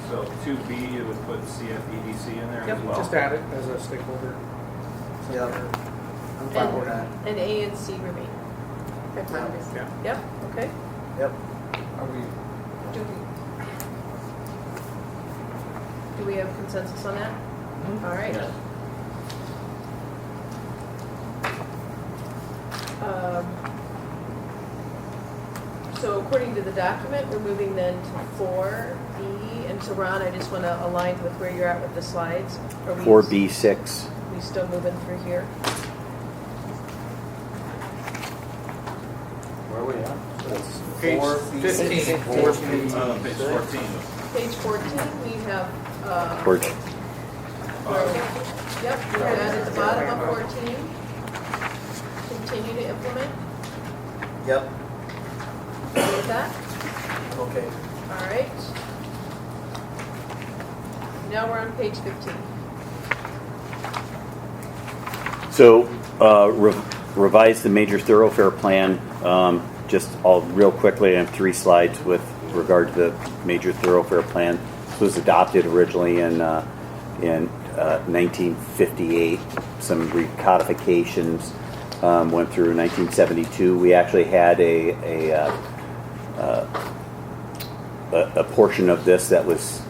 So 2B, you would put CFEDC in there Yep, as well. just add it as a stakeholder. Yep. I'm fine with that. And A and C remain. Okay, fine. Yeah. Yep, okay. Yep. Are we, Do we have consensus on that? All right. Yes. So according to the document, we're moving then to 4B. And so Ron, I just want to align with where you're at with the slides. Are we 4B6. We still moving through here? Where are we at? Page 15. 14. Page 14. Page 14, we have, Porch. yep, we're at the bottom of 14. Continue to implement. Yep. Okay with that? Okay. All right. Now we're on page 15. So, revise the major thoroughfare plan. Just all real quickly, I have 3 slides with regard to the major thoroughfare plan. This was adopted originally in 1958. Some recodifications went through in 1972. We actually had a portion of this that was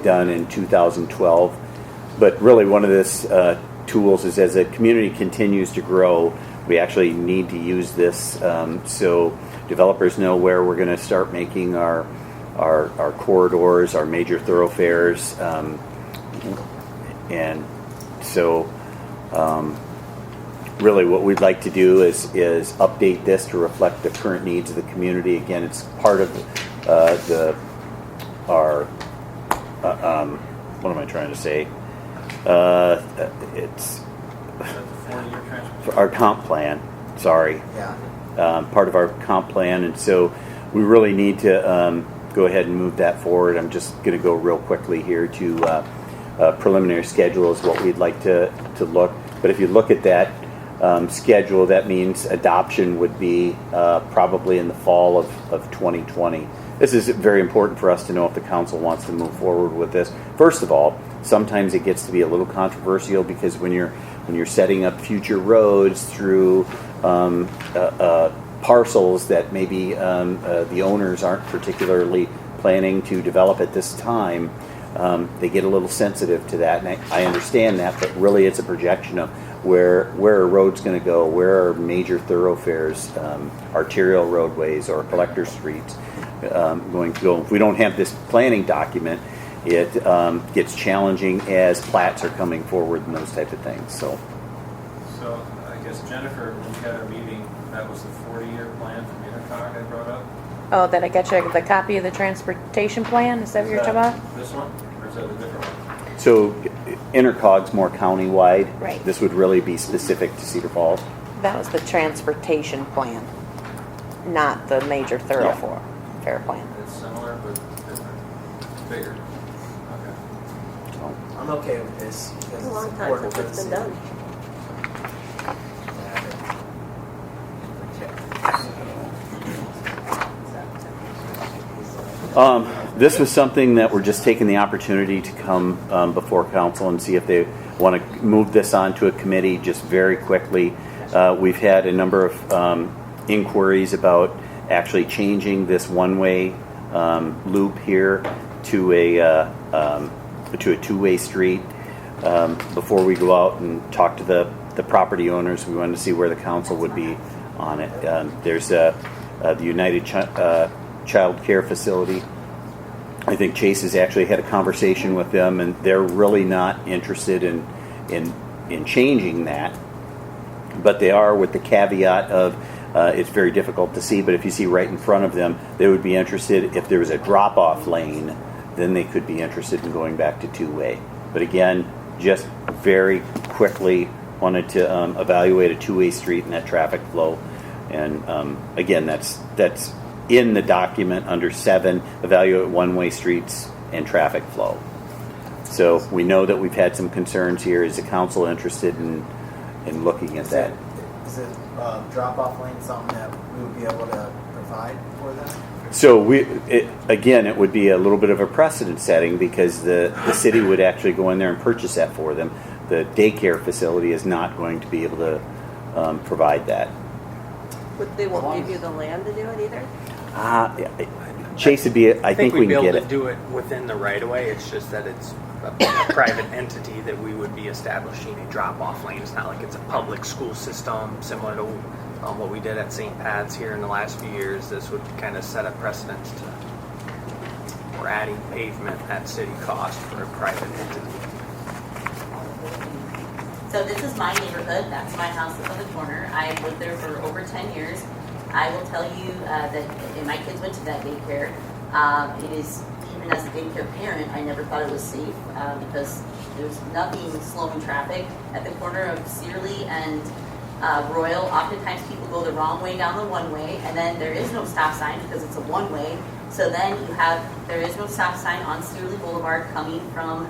done in 2012. But really, one of this tools is, as a community continues to grow, we actually need to use this so developers know where we're going to start making our corridors, our major thoroughfares, and so really what we'd like to do is update this to reflect the current needs of the community. Again, it's part of what am I trying to say? It's our comp plan. Sorry. Yeah. Part of our comp plan, and so we really need to go ahead and move that forward. I'm just going to go real quickly here to preliminary schedule is what we'd like to look. But if you look at that schedule, that means adoption would be probably in the fall of 2020. This is very important for us to know if the council wants to move forward with this. First of all, sometimes it gets to be a little controversial because when you're setting up future roads through parcels that maybe the owners aren't particularly planning to develop at this time, they get a little sensitive to that, and I understand that, but really it's a projection of where a road's going to go, where are major thoroughfares, arterial roadways or collector streets going to go. If we don't have this planning document, it gets challenging as plats are coming forward and those type of things. So I guess Jennifer, when we had our meeting, that was the 40-year plan from Intercog I brought up. Oh, that I got you the copy of the transportation plan? Is that what you're talking about? This one, or is that a different one? So Intercog's more countywide. Right. This would really be specific to Cedar Falls. That was the transportation plan, not the major thoroughfare plan. It's similar but different, bigger. Okay. I'm okay with this. Because It's a long time important since for it's the been city. done. This was something that we're just taking the opportunity to come before council and see if they want to move this on to a committee just very quickly. We've had a number of inquiries about actually changing this one-way loop here to a two-way street. Before we go out and talk to the property owners, we wanted to see where the council would be on it. There's the United Child Care Facility. I think Chase has actually had a conversation with them, and they're really not interested in changing that. But they are with the caveat of it's very difficult to see, but if you see right in front of them, they would be interested if there was a drop-off lane, then they could be interested in going back to two-way. But again, just very quickly wanted to evaluate a two-way street and that traffic flow. And again, that's in the document under 7, evaluate one-way streets and traffic flow. So we know that we've had some concerns here. Is the council interested in looking at that? Is it drop-off lane something that we would be able to provide for them? So it would be a little bit of a precedent setting because the city would actually go in there and purchase that for them. The daycare facility is not going to be able to provide that. But they won't give you the land to do it either? Chase would be, I think we we'd be can able get to it. do it within the right of way. It's just that it's a private entity that we would be establishing a drop-off lane. It's not like it's a public school system similar to what we did at St. Pat's here in the last few years. This would kind of set a precedence to we're adding pavement at city cost for a private entity. So this is my neighborhood. That's my house that's on the corner. I've lived there for over 10 years. I will tell you that and my kids went to that daycare. It is, even as a daycare parent, I never thought it was safe because there's nothing slowing traffic at the corner of Searly and Royal. Oftentimes people go the wrong way down the one-way, and then there is no stop sign because it's a one-way. So then there is no stop sign on Searly Boulevard coming from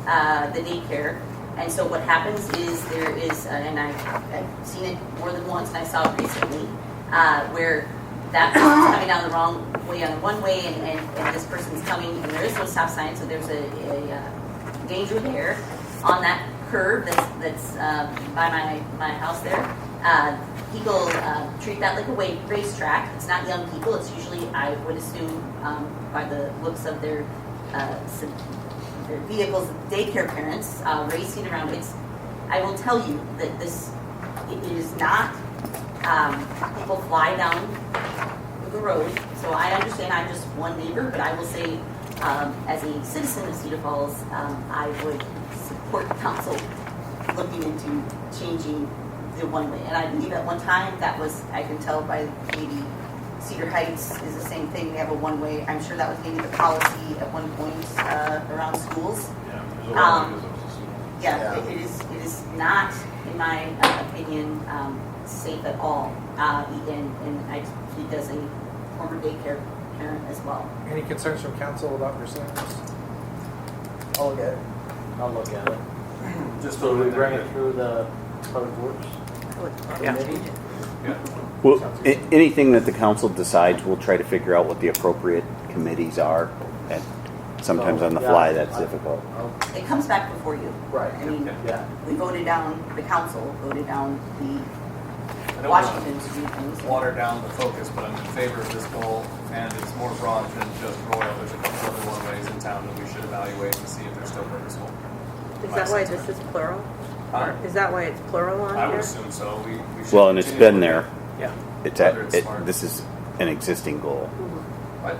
the daycare. And so what happens is there is, and I've seen it more than once, and I saw it recently, where that person's coming down the wrong way on the one way, and this person's coming, and there is no stop sign, so there's a danger there on that curve that's by my house there. People treat that like a racetrack. It's not young people. It's usually, I would assume, by the looks of their vehicles, daycare parents racing around. I will tell you that it is not. People fly down the road, so I understand I'm just one neighbor, but I will say, as a citizen of Cedar Falls, I would support council looking into changing the one-way. And I believe at one time that was, I can tell by maybe Cedar Heights is the same thing. We have a one-way. I'm sure that was maybe the policy at one point around schools. It is not, in my opinion, safe at all. And I speak as a former daycare parent as well. Any concerns from council about pursuing this? I'll look at it. I'll look at it. Just So we bring it through the public works committee? Well, anything that the council decides, we'll try to figure out what the appropriate committees are. And sometimes on the fly, that's difficult. It comes back before you. Right. I mean, Yeah. we voted down, the council voted down the I don't want Washington to do things. to water down the focus, but I'm in favor of this goal, and it's more broad than just Royal. There's a couple other one-ways in town that we should evaluate and see if they're still purposeful. Is that why this is plural? Is that why it's plural on I would here? assume so. We should Well, and it's continue been to look there. Yeah. It's Whether it's smart. this is an existing goal. at-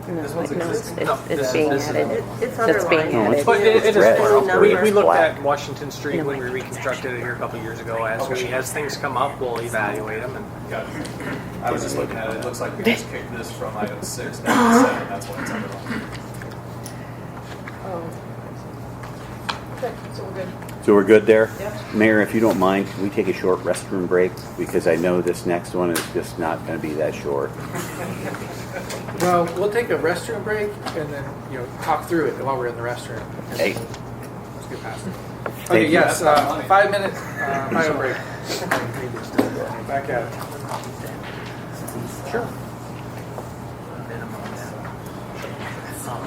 No, This one's no, existing. it's this being is- added. It's It's being underlined. added. But it is red. plural. It's We numbers. looked Black. at Washington Street when we reconstructed it here a couple years ago. As things come up, we'll evaluate them. And Got it. I was just looking at it. It looks like we just kicked this from item 6 down to 7. That's why it's underlined. Okay, so we're good. So we're good there? Yep. Mayor, if you don't mind, can we take a short restroom break? Because I know this next one is just not going to be that short. Well, we'll take a restroom break and then, talk through it while we're in the restroom. Hey, Let's get past it. Thank Okay, you. yes, That's not money. 5 minutes, bio break. Back at it. sure.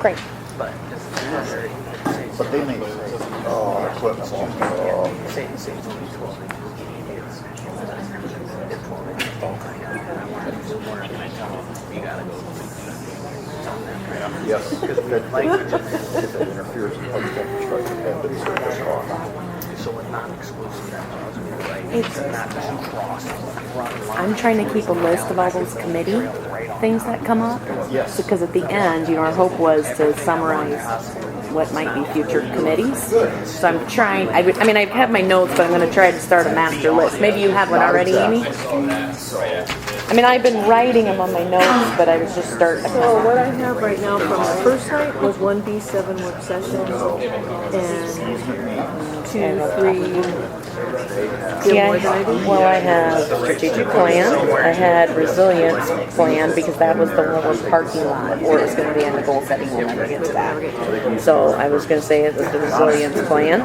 Great. But But they may say, oh, equipment won't go. say it's only 12 inches. It's 12 inches. You gotta go. Yes, if it interferes with public infrastructure, have been service off. So it's not exclusive. That allows me to write. It's- Not just cross. I'm trying to keep a list of all those committee things that come up. Yes. Because at the end, our hope was to summarize what might be future committees. So I'm trying, I have my notes, but I'm going to try to start a master list. Maybe you have one already, Amy? I mean, I've been writing them on my notes, but I was just start So account. what I have right now from the first night was one B7 work session and 2, 3. See, more than I do? well, I have strategic plan, I had resilience plan, because that was the one with parking lot, or it's gonna be in the goal setting, we'll never get to that. So I was gonna say it was the resilience plan.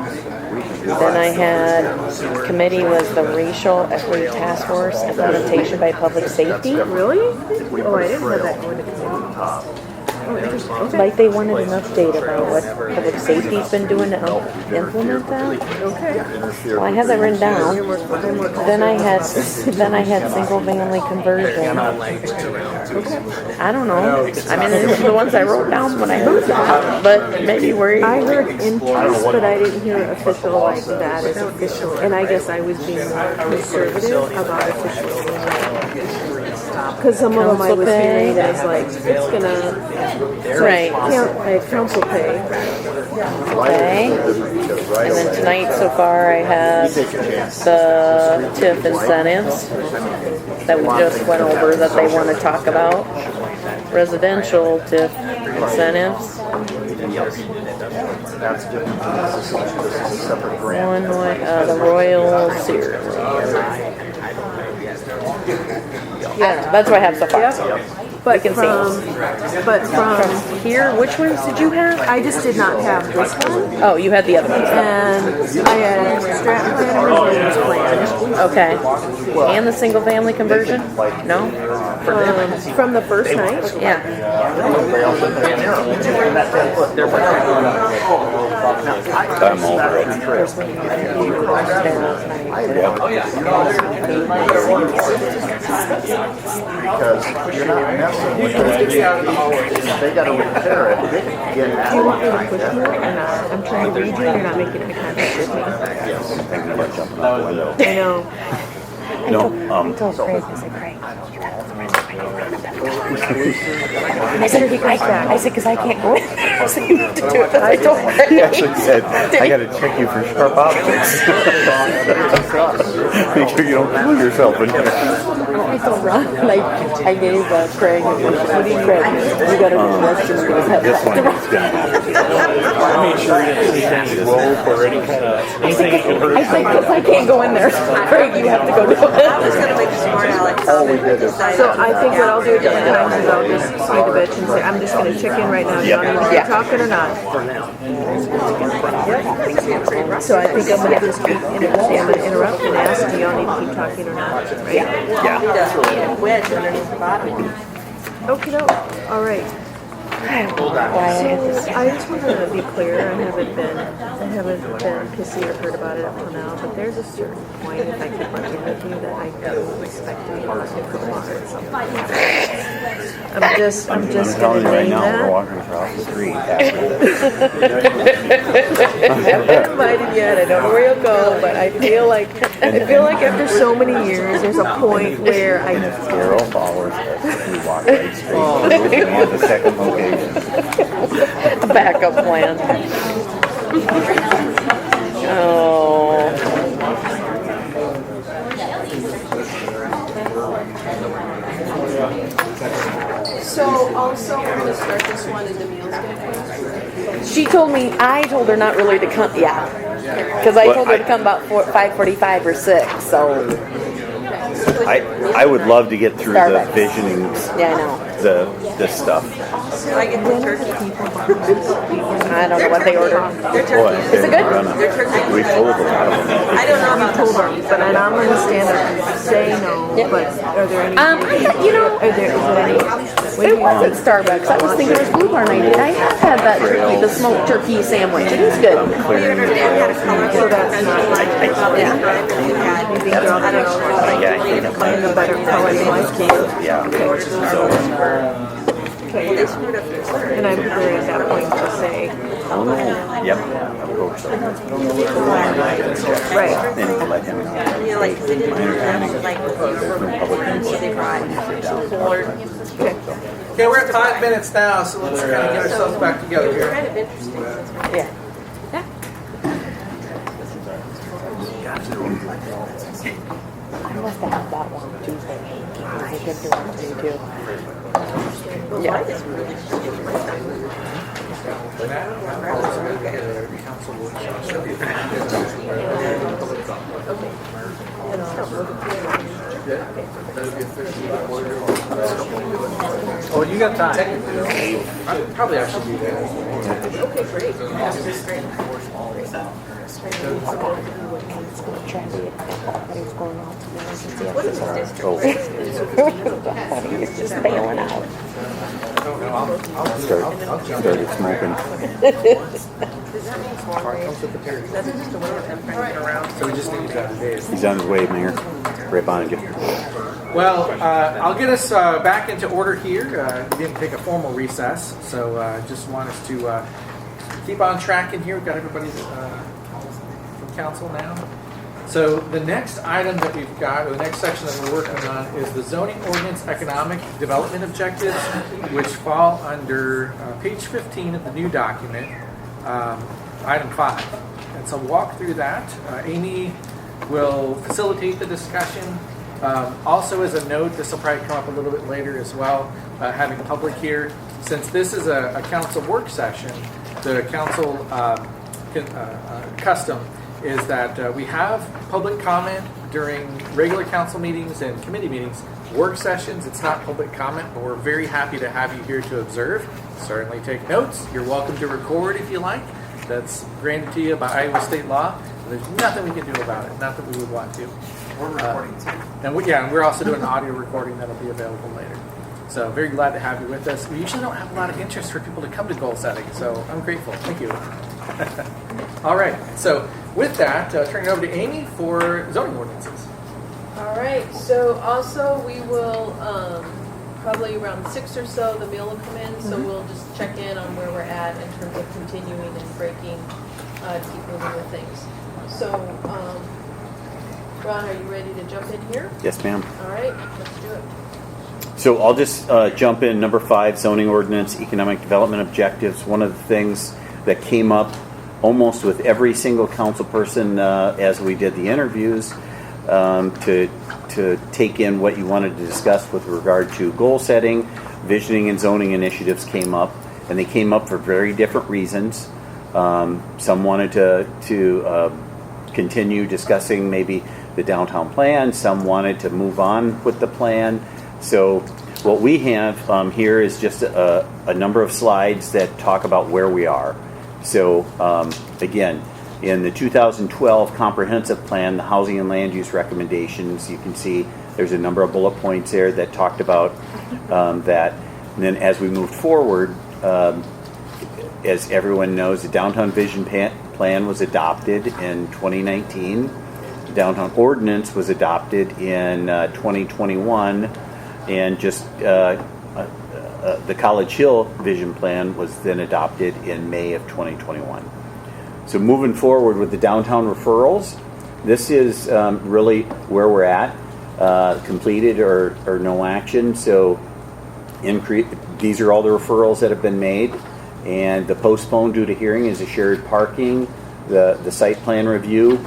Then I had, committee was the racial equity task force, implementation by public safety. Really? Oh, I didn't have that going to committee. Oh, interesting. Okay. Like they wanted an update about what public safety's been doing to help implement that. Okay. Well, I have that written down. Then I had single family conversion. I don't know. I mean, these are the ones I wrote down when I heard that, but maybe we're. I heard interest, but I didn't hear official like that as official. And I guess I was being conservative about official. Because some of them I was hearing as like, it's gonna. Right. Council pay. Okay. And then tonight so far I have the TIF incentives that we just went over that they want to talk about. Residential TIF incentives. That's different. This is a separate grant. The Royal Cedar. Yeah, that's what I have so far. Yep. But We can from Here, which ones did you have? I just did not have this one. Oh, you had the other ones. And I had strat plan and resilience plan. Okay. And the single family conversion? No? From the first night. Yeah. I'm over it. Because you're not messing with it. They gotta repair it. They can get Do you want me to push more or not? I'm trying to read you and you're not making eye contact with me. I know. No, I told Craig, I said, Craig, I said, because I can't go in. So you have to do it. I told Craig. he actually said, I gotta check you for sharp objects. Make sure you don't kill yourself in here. I told Ron, like, I gave Craig, what do you Craig? You gotta do this just because This one is gonna happen. I made sure you didn't see any rope or any kind of, anything that could hurt. I said, because I can't go in there. Craig, you have to go do it. I was gonna make a smart aleck comment, but decided. So I think what I'll do at different times is I'll just see the bitch and say, I'm just gonna check in right now. You want me to keep talking or not? So I think I'm gonna just keep, I'm gonna interrupt and ask, do y'all need to keep talking or not? Right? Yeah. Wedge underneath the bottom. Okay, no. All right. So I just wanted to be clear. I haven't been pissy or hurt about it up till now, but there's a certain point if I keep working with you that I don't expect to be able to put water at some point. I'm just telling gonna you right name now, we're that. walking across the street. I haven't been invited yet. I don't know where you'll go, but I feel like After so many years, there's a point where I And if 0 followers, you walk right straight. And the second location. backup plan. Oh. So also, we're gonna start this one and the meals get She told me, I told her not really to come, yeah. Because I told her to come about 5:45 or 6, so. I would love to get through the Starbucks. visioning, Yeah, I know. this stuff. So I get the turkey. I don't know what they ordered. They're turkey. Is it good? They're turkey. We sold a lot of them. I don't know about told her, but I'm gonna stand up and say no, Yep. but are there any? You know, Is there any? it wasn't Starbucks. I was thinking it was Blue Barn. I have had that turkey, the smoked turkey sandwich. It is good. We understand how to color So that's not like, Yeah. you think they're all gonna find a better color than my skin? Yeah. Okay, and I'm clear at that point to say, Yep. Of course. right. Then you can let him know. You know, like, they didn't like, so they brought corn. Okay, we're at 5 minutes now, so let's kind of get ourselves back together It's here. kind of interesting. Yeah. I must have had that one Tuesday. I did do one too. Well, Yeah. mine is really short. Council workshop. Okay. And stop looking. Oh, you got time. Probably I should do that. Okay, great. What is this district? He's just bailing out. Started smoking. Does that mean small days? That's just a way of them bringing it around. So we just need to do days. He's on his way, Mayor. Right behind you. Well, I'll get us back into order here. We didn't take a formal recess, so just want us to keep on track in here. We've got everybody from council now. So the next item that we've got, or the next section that we're working on, is the zoning ordinance economic development objectives, which fall under page 15 of the new document, item 5. And so walk through that. Amy will facilitate the discussion. Also, as a note, this will probably come up a little bit later as well, having public here. Since this is a council work session, the council custom is that we have public comment during regular council meetings and committee meetings. Work sessions, it's not public comment, but we're very happy to have you here to observe. Certainly take notes. You're welcome to record if you like. That's granted to you by Iowa state law. There's nothing we can do about it, not that we would want to. We're recording too. And we're also doing an audio recording that'll be available later. So very glad to have you with us. We usually don't have a lot of interest for people to come to goal setting, so I'm grateful. Thank you. All right. So with that, turning it over to Amy for zoning ordinances. All right, so also we will, probably around 6 or so, the meal will come in, so we'll just check in on where we're at in terms of continuing and breaking, keep moving with things. So, Ron, are you ready to jump in here? Yes, ma'am. All right, let's do it. So I'll just jump in. Number 5, zoning ordinance, economic development objectives. One of the things that came up almost with every single council person as we did the interviews to take in what you wanted to discuss with regard to goal setting, visioning, and zoning initiatives came up, and they came up for very different reasons. Some wanted to continue discussing maybe the downtown plan. Some wanted to move on with the plan. So what we have here is just a number of slides that talk about where we are. So again, in the 2012 comprehensive plan, the housing and land use recommendations, you can see there's a number of bullet points there that talked about that. And then as we moved forward, as everyone knows, the downtown vision plan was adopted in 2019. The downtown ordinance was adopted in 2021, and just the College Hill vision plan was then adopted in May of 2021. So moving forward with the downtown referrals, this is really where we're at, completed or no action. So these are all the referrals that have been made, and the postponed due to hearing is a shared parking, the site plan review,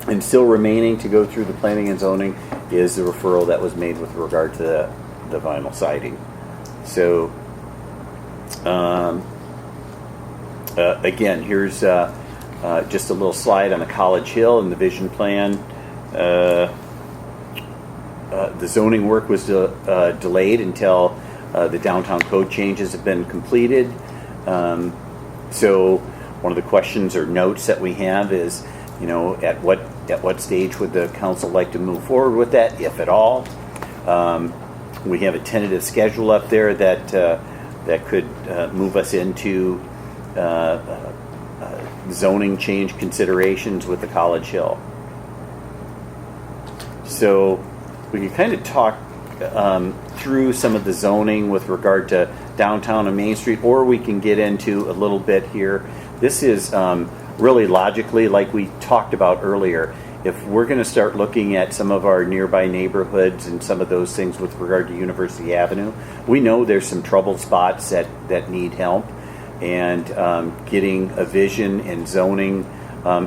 and still remaining to go through the planning and zoning is the referral that was made with regard to the vinyl siding. So again, here's just a little slide on the College Hill and the vision plan. The zoning work was delayed until the downtown code changes have been completed. So one of the questions or notes that we have is, at what stage would the council like to move forward with that, if at all? We have a tentative schedule up there that could move us into zoning change considerations with the College Hill. So we can kind of talk through some of the zoning with regard to downtown and Main Street, or we can get into a little bit here. This is really logically, like we talked about earlier, if we're going to start looking at some of our nearby neighborhoods and some of those things with regard to University Avenue, we know there's some troubled spots that need help, and getting a vision and zoning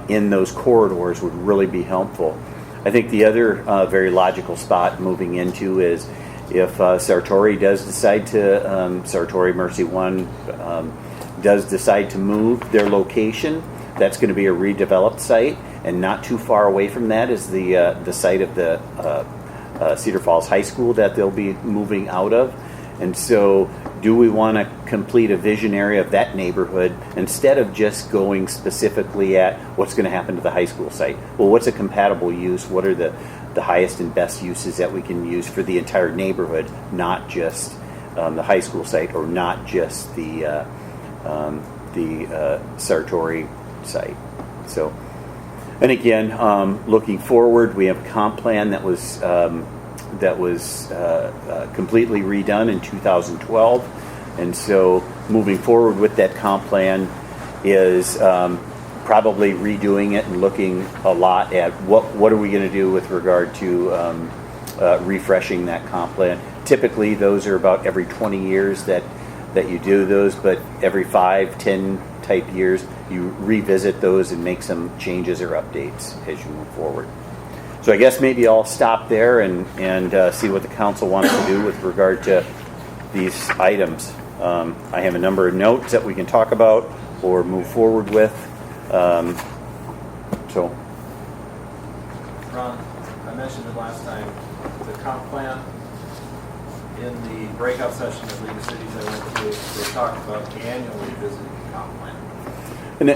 in those corridors would really be helpful. I think the other very logical spot moving into is if Sartori does decide to, Sartori Mercy One does decide to move their location, that's going to be a redeveloped site, and not too far away from that is the site of the Cedar Falls High School that they'll be moving out of. And so, do we want to complete a vision area of that neighborhood instead of just going specifically at what's going to happen to the high school site? Well, what's a compatible use? What are the highest and best uses that we can use for the entire neighborhood, not just the high school site or not just the Sartori site? So, and again, looking forward, we have a comp plan that was completely redone in 2012, and so moving forward with that comp plan is probably redoing it and looking a lot at what are we going to do with regard to refreshing that comp plan. Typically, those are about every 20 years that you do those, but every 5-10 type years you revisit those and make some changes or updates as you move forward. So I guess maybe I'll stop there and see what the council wants to do with regard to these items. I have a number of notes that we can talk about or move forward with. So, Ron, I mentioned it last time, the comp plan, in the breakout session of League of Cities I went to, they talked about annually visiting the comp plan. And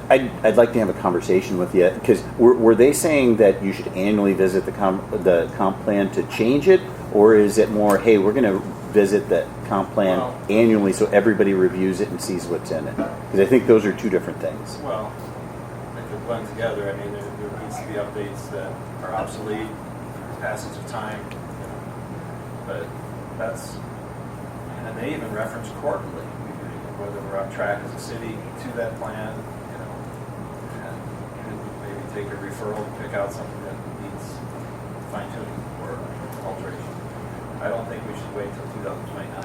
I'd like to have a conversation with you, because were they saying that you should annually visit the comp plan to change it, or is it more, hey, we're going to visit the comp plan annually so everybody reviews it and sees what's in it? Because I think those are two different things. Well, they could blend together. I mean, there needs to be updates that are obsolete, passage of time, but that's, and they even reference quarterly, whether we're on track as a city to that plan, and maybe take a referral and pick out something that needs fine tuning or alteration. I don't think we should wait till 2029.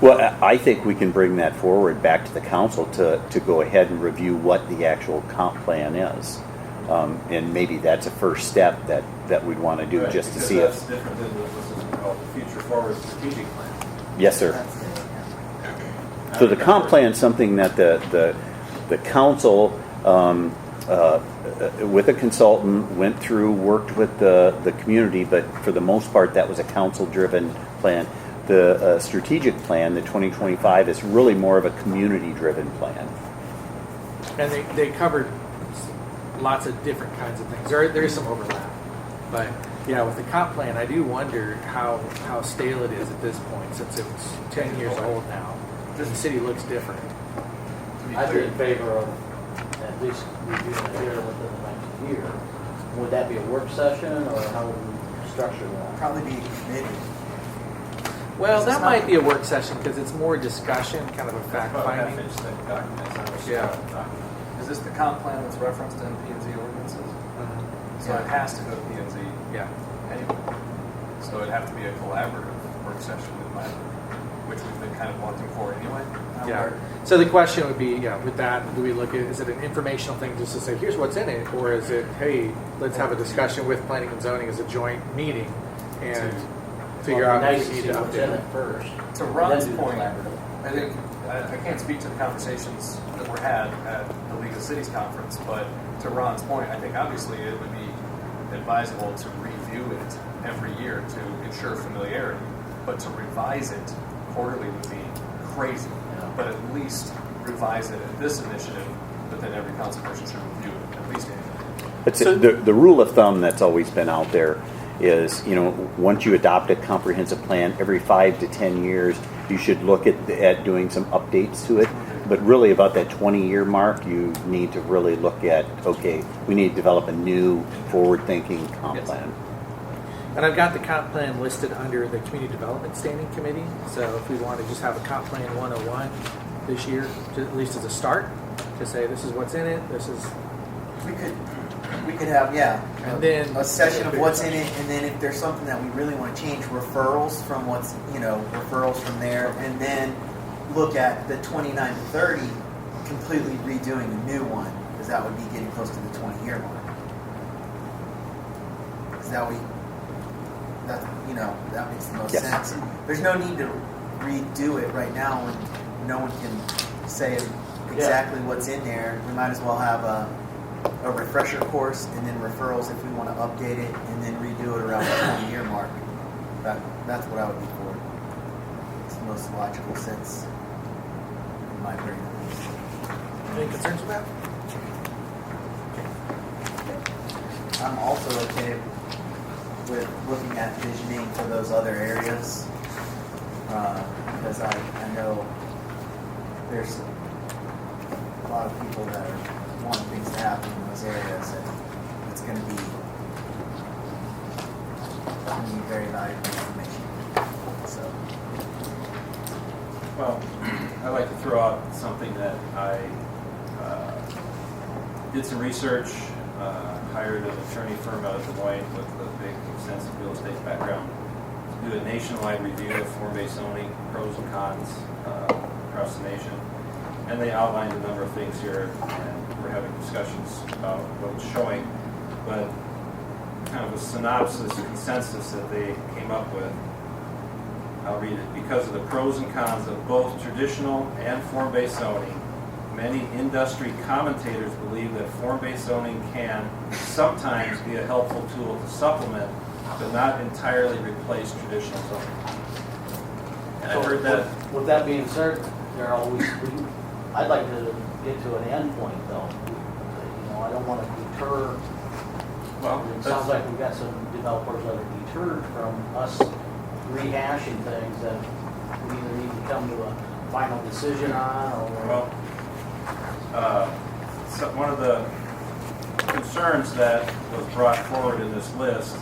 Well, I think we can bring that forward back to the council to go ahead and review what the actual comp plan is. And maybe that's a first step that we'd want to do, Right, just to because see that's if... different than what's called the Future Forward Strategic Plan. Yes, sir. So the comp plan is something that the council, with a consultant, went through, worked with the community, but for the most part, that was a council-driven plan. The strategic plan, the 2025, is really more of a community-driven plan. And they covered lots of different kinds of things. There is some overlap, but yeah, with the comp plan, I do wonder how stale it is at this point, since it's 10 years old now. The city looks different. I'd be in favor of at least reviewing it here within the next year. Would that be a work session, or how would we structure that? Probably be a committee. Well, that might be a work session because it's more discussion, kind of a fact finding. Is this the comp plan that's referenced in P&Z ordinances? So it has to go to P&Z. Yeah. Anyway. So it'd have to be a collaborative work session with my, which we've been kind of wanting for anyway. Yeah. So the question would be, with that, do we look at, is it an informational thing just to say, here's what's in it, or is it, hey, let's have a discussion with planning and zoning as a joint meeting and figure out Nice what to we see need to what's in update? it first. To Ron's Then do the point, collaborative. I think, I can't speak to the conversations that were had at the League of Cities conference, but to Ron's point, I think obviously it would be advisable to review it every year to ensure familiarity, but to revise it quarterly would be crazy. But at least revise it at this initiative, but then every council person should review it at least annually. The rule of thumb that's always been out there is, once you adopt a comprehensive plan, every 5 to 10 years, you should look at doing some updates to it. But really, about that 20-year mark, you need to really look at, okay, we need to develop a new forward-thinking comp plan. And I've got the comp plan listed under the Community Development Standing Committee. So if we want to just have a comp plan 101 this year, at least as a start, to say this is what's in it, this is... We could have, and then a session of what's in it, and then if there's something that we really want to change, referrals from referrals from there, and then look at the 29 to 30, completely redoing a new one, because that would be getting close to the 20-year mark. Is that we? That's, that makes the most Yes. sense. There's no need to redo it right now when no one can say exactly what's in there. We might as well have a refresher course and then referrals if we want to update it and then redo it around the 20-year mark. That's what I would be for. It's the most logical sense in my brain. Any concerns with that? I'm also okay with looking at visioning for those other areas because I know there's a lot of people that are wanting things to happen in those areas, and it's going to be very valuable information. So, Well, I'd like to throw out something that I did some research, hired an attorney firm out of Des Moines with a big, extensive real estate background to do a nationwide review of form-based zoning, pros and cons across the nation. And they outlined a number of things here, and we're having discussions about what it's showing. But kind of a synopsis, consensus that they came up with, I'll read it. Because of the pros and cons of both traditional and form-based zoning, many industry commentators believe that form-based zoning can sometimes be a helpful tool to supplement, but not entirely replace traditional zoning. And I heard that. With that being said, I'd like to get to an end point though. I don't want to deter. Well, it sounds like we've got some developers that are deterred from us rehashing things that we either need to come to a final decision on or. Well, so one of the concerns that was brought forward in this list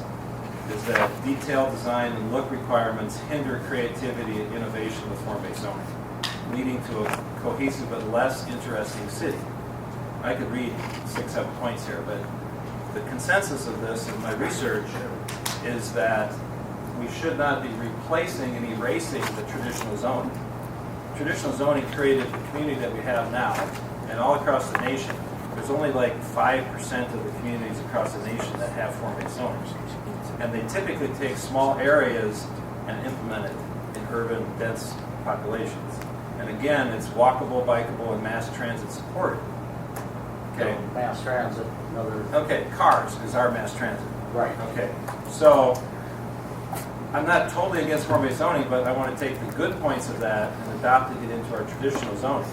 is that detailed design and look requirements hinder creativity and innovation with form-based zoning, leading to a cohesive but less interesting city. I could read 6-7 points here, but the consensus of this in my research is that we should not be replacing and erasing the traditional zoning. Traditional zoning created the community that we have now, and all across the nation, there's only like 5% of the communities across the nation that have form-based zoning. And they typically take small areas and implement it in urban, dense populations. And again, it's walkable, bikeable, and mass transit supported. Okay. Mass transit, another. Okay, cars is our mass transit. Right. Okay. So I'm not totally against form-based zoning, but I want to take the good points of that and adopt it into our traditional zoning.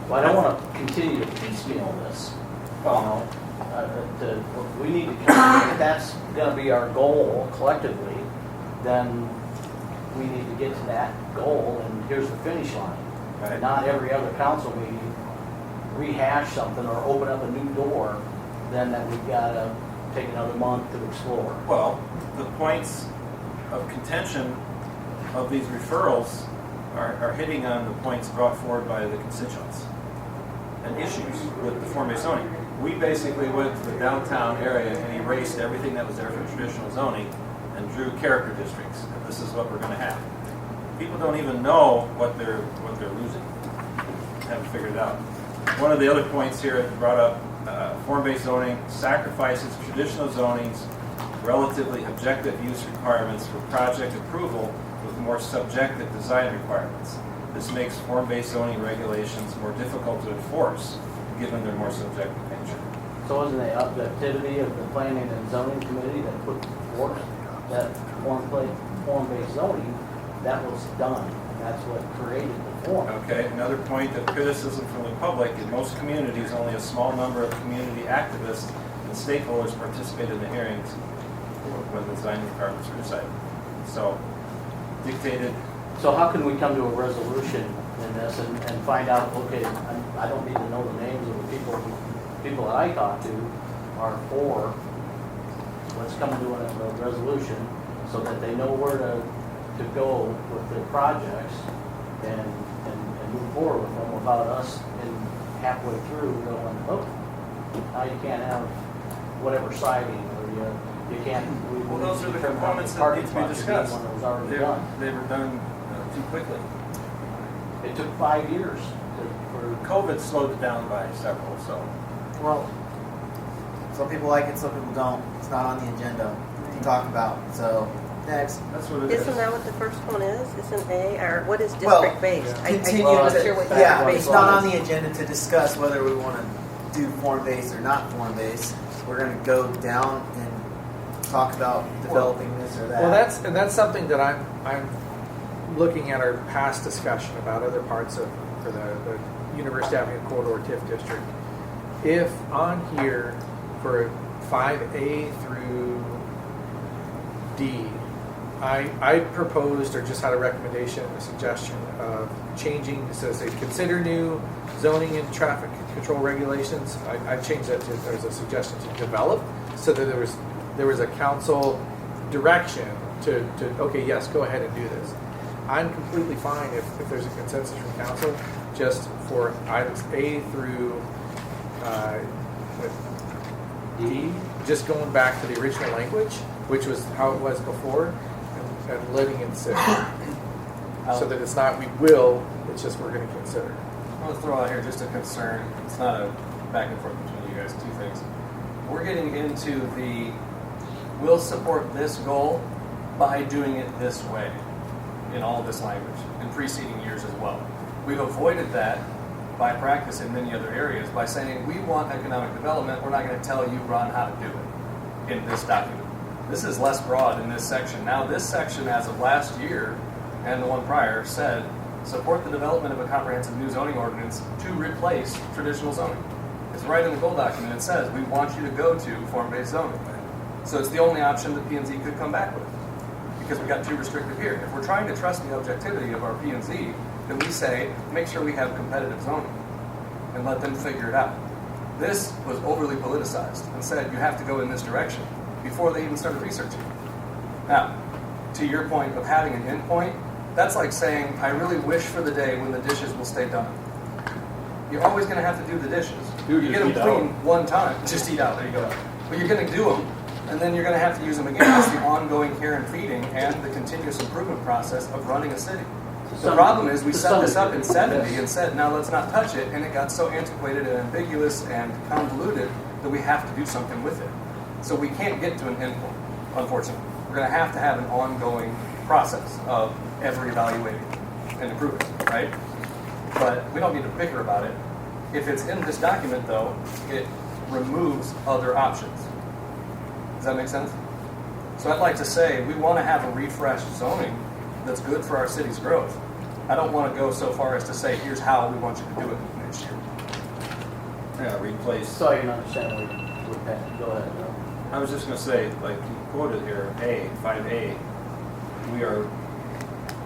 Well, I don't want to continue to piecemeal this. Well, We need to, if that's going to be our goal collectively, then we need to get to that goal, and here's the finish line. Right. Not every other council meeting rehash something or open up a new door, then that we've got to take another month to explore. Well, the points of contention of these referrals are hitting on the points brought forward by the constituents and issues with the form-based zoning. We basically went to the downtown area and erased everything that was there for traditional zoning and drew character districts. And this is what we're going to have. People don't even know what they're losing. Haven't figured it out. One of the other points here it brought up, form-based zoning sacrifices traditional zoning's relatively objective use requirements for project approval with more subjective design requirements. This makes form-based zoning regulations more difficult to enforce, given their more subjective nature. So isn't the objectivity of the planning and zoning committee that put forth that form-based zoning, that was done. That's what created the form. Okay, another point of criticism from the public, in most communities, only a small number of community activists and stakeholders participate in the hearings when the design requirements are decided. So, dictated. So how can we come to a resolution in this and find out, okay, I don't need to know the names of the people that I talk to are for, let's come to a resolution so that they know where to go with their projects and move forward with them without us in halfway through going, oh, now you can't have whatever siding or you can't. Well, those are the components that need to be discussed. When it was already done. They were done too quickly. It took 5 years for COVID slowed it down by several, so. well, some people like it, some people don't. It's not on the agenda to talk about. So Next. That's what it is. Isn't that what the first one is? Isn't A, or what is Well, district-based? Continue I'm not to, sure what yeah, district-based it's not is. on the agenda to discuss whether we want to do form-based or not form-based. We're going to go down and talk about developing this or that. Well, that's something that I'm looking at our past discussion about other parts of for the University Avenue Corridor TIF district. If on here for 5A through D, I proposed or just had a recommendation, a suggestion of changing. It says they consider new zoning and traffic control regulations. I changed that to there's a suggestion to develop, so that there was a council direction to okay, yes, go ahead and do this. I'm completely fine if there's a consensus from council just for items A through D, just going back to the original language, which was how it was before, and letting it sit. So that it's not we will, it's just we're going to consider. I'm going to throw out here just a concern. It's not a back and forth between you guys, two things. We're getting into the we'll support this goal by doing it this way in all this language in preceding years as well. We've avoided that by practice in many other areas by saying we want economic development, we're not going to tell you, Ron, how to do it in this document. This is less broad in this section. Now this section as of last year and the one prior said support the development of a comprehensive new zoning ordinance to replace traditional zoning. It's right in the goal document. It says we want you to go to form-based zoning. So it's the only option that P&Z could come back with because we got too restrictive here. If we're trying to trust the objectivity of our P&Z, then we say make sure we have competitive zoning and let them figure it out. This was overly politicized and said you have to go in this direction before they even started researching. Now, to your point of having an endpoint, that's like saying, I really wish for the day when the dishes will stay done. You're always going to have to do the dishes. You get them clean one time. Just eat out. There you go. But you're going to do them, and then you're going to have to use them again. It's the ongoing care and feeding and the continuous improvement process of running a city. The problem is we set this up in 70 and said, now let's not touch it, and it got so antiquated and ambiguous and convoluted that we have to do something with it. So we can't get to an endpoint, unfortunately. We're going to have an ongoing process of ever evaluating and improving, right? But we don't need to bicker about it. If it's in this document, though, it removes other options. Does that make sense? So I'd like to say we want to have a refreshed zoning that's good for our city's growth. I don't want to go so far as to say, here's how we want you to do it next year. Yeah, replace. So you can understand what Pat, go ahead. Joe. I was just going to say, like you quoted here, 5A, we are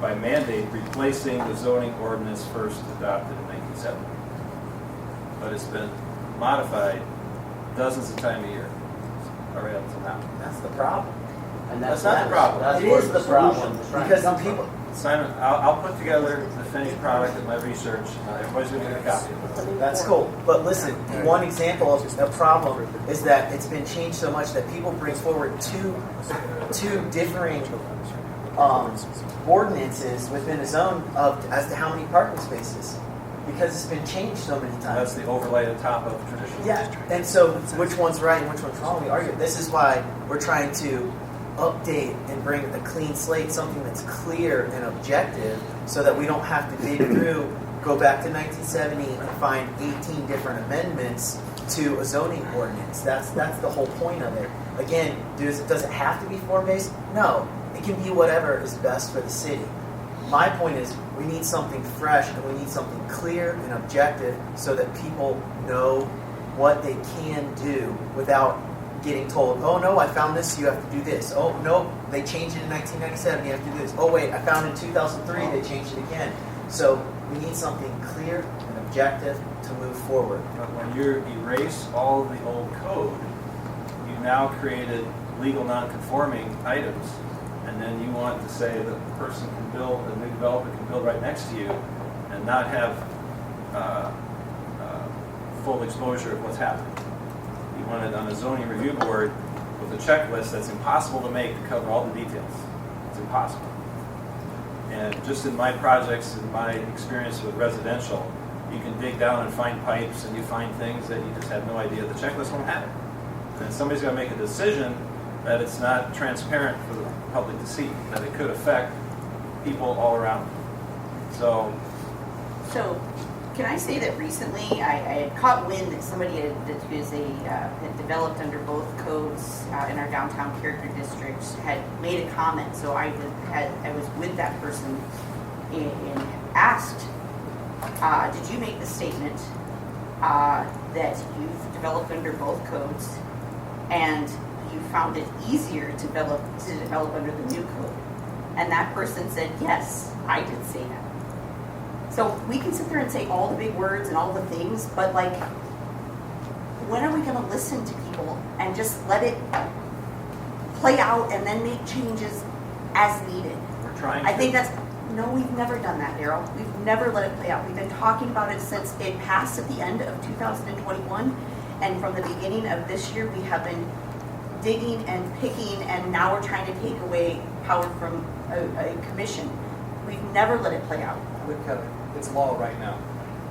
by mandate replacing the zoning ordinance first adopted in 1970. But it's been modified dozens of times a year, right up to now. That's the problem. And That's not the problem. That's It where is the problem solution because comes people. Simon, I'll put together the finished product of my research. Everybody's going to get a copy of it. That's cool. But listen, one example of a problem is that it's been changed so much that people bring forward two differing ordinances within a zone of as to how many parking spaces, because it's been changed so many times. That's the overlay on top of traditional. Yeah, and so which one's right and which one's wrong, we argue. This is why we're trying to update and bring a clean slate, something that's clear and objective, so that we don't have to dig through, go back to 1970 and find 18 different amendments to a zoning ordinance. That's the whole point of it. Again, does it have to be form-based? No. It can be whatever is best for the city. My point is we need something fresh and we need something clear and objective so that people know what they can do without getting told, oh no, I found this, you have to do this. Oh no, they changed it in 1997, you have to do this. Oh wait, I found it in 2003, they changed it again. So we need something clear and objective to move forward. But when you erase all the old code, you've now created legal non-conforming items, and then you want to say that the person can build, a new developer can build right next to you and not have full exposure of what's happening. You want it on a zoning review board with a checklist that's impossible to make to cover all the details. It's impossible. And just in my projects, in my experience with residential, you can dig down and find pipes and you find things that you just have no idea. The checklist won't have it. And somebody's got to make a decision that it's not transparent for the public to see, that it could affect people all around. So, So, can I say that recently I had caught wind that somebody had developed under both codes in our downtown character districts had made a comment. So I was with that person and asked, did you make the statement that you've developed under both codes and you found it easier to develop under the new code? And that person said, yes, I did say that. So we can sit there and say all the big words and all the things, but like, when are we going to listen to people and just let it play out and then make changes as needed? we're trying I to. think no, we've never done that, Daryl. We've never let it play out. We've been talking about it since it passed at the end of 2021, and from the beginning of this year, we have been digging and picking, and now we're trying to take away power from a commission. We've never let it play out. Look at it. It's law right now.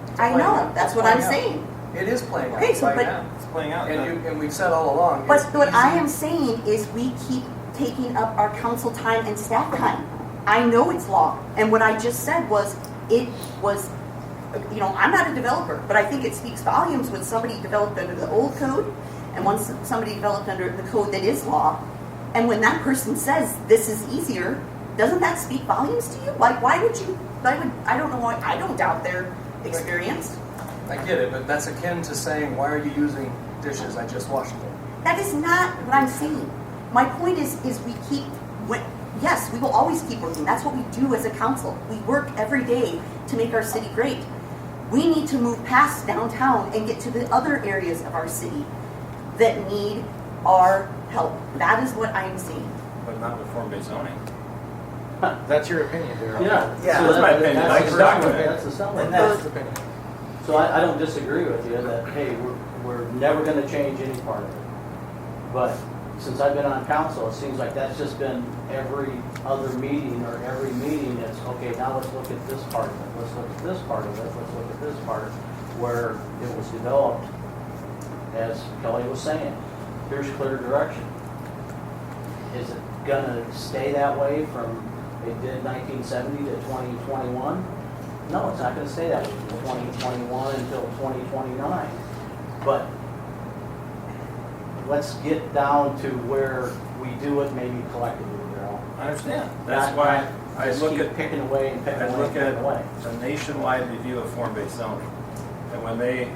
It's I playing know, out. that's It's what I'm playing out. saying. It is playing out Okay, so right but- now. It's playing out. And we've said all along. But it's what I easy. am saying is we keep taking up our council time and staff time. I know it's law, and what I just said was, it was, I'm not a developer, but I think it speaks volumes when somebody developed under the old code and once somebody developed under the code that is law, and when that person says this is easier, doesn't that speak volumes to you? Like, I don't know why, I don't doubt their experience. I get it, but that's akin to saying, why are you using dishes? I just washed them. That is not what I'm saying. My point is yes, we will always keep working. That's what we do as a council. We work every day to make our city great. We need to move past downtown and get to the other areas of our city that need our help. That is what I'm saying. But not with form-based zoning. That's your opinion, Daryl. Yeah. Yeah, So that's my opinion. that's I the can summary. document it. That's the summary. And that's- His opinion. So I don't disagree with you that, hey, we're never gonna change any part of it. But since I've been on council, it seems like that's just been every other meeting or every meeting, it's, okay, now let's look at this part of it, let's look at this part of it, let's look at this part, where it was developed, as Kelly was saying, here's clear direction. Is it gonna stay that way from, it did 1970 to 2021? No, it's not gonna stay that way from 2021 until 2029. But let's get down to where we do it maybe collectively, Daryl. I understand. That's Not- why not I just look keep at picking away and picking I away look and picking at away. a nationwide review of form-based zoning. And when the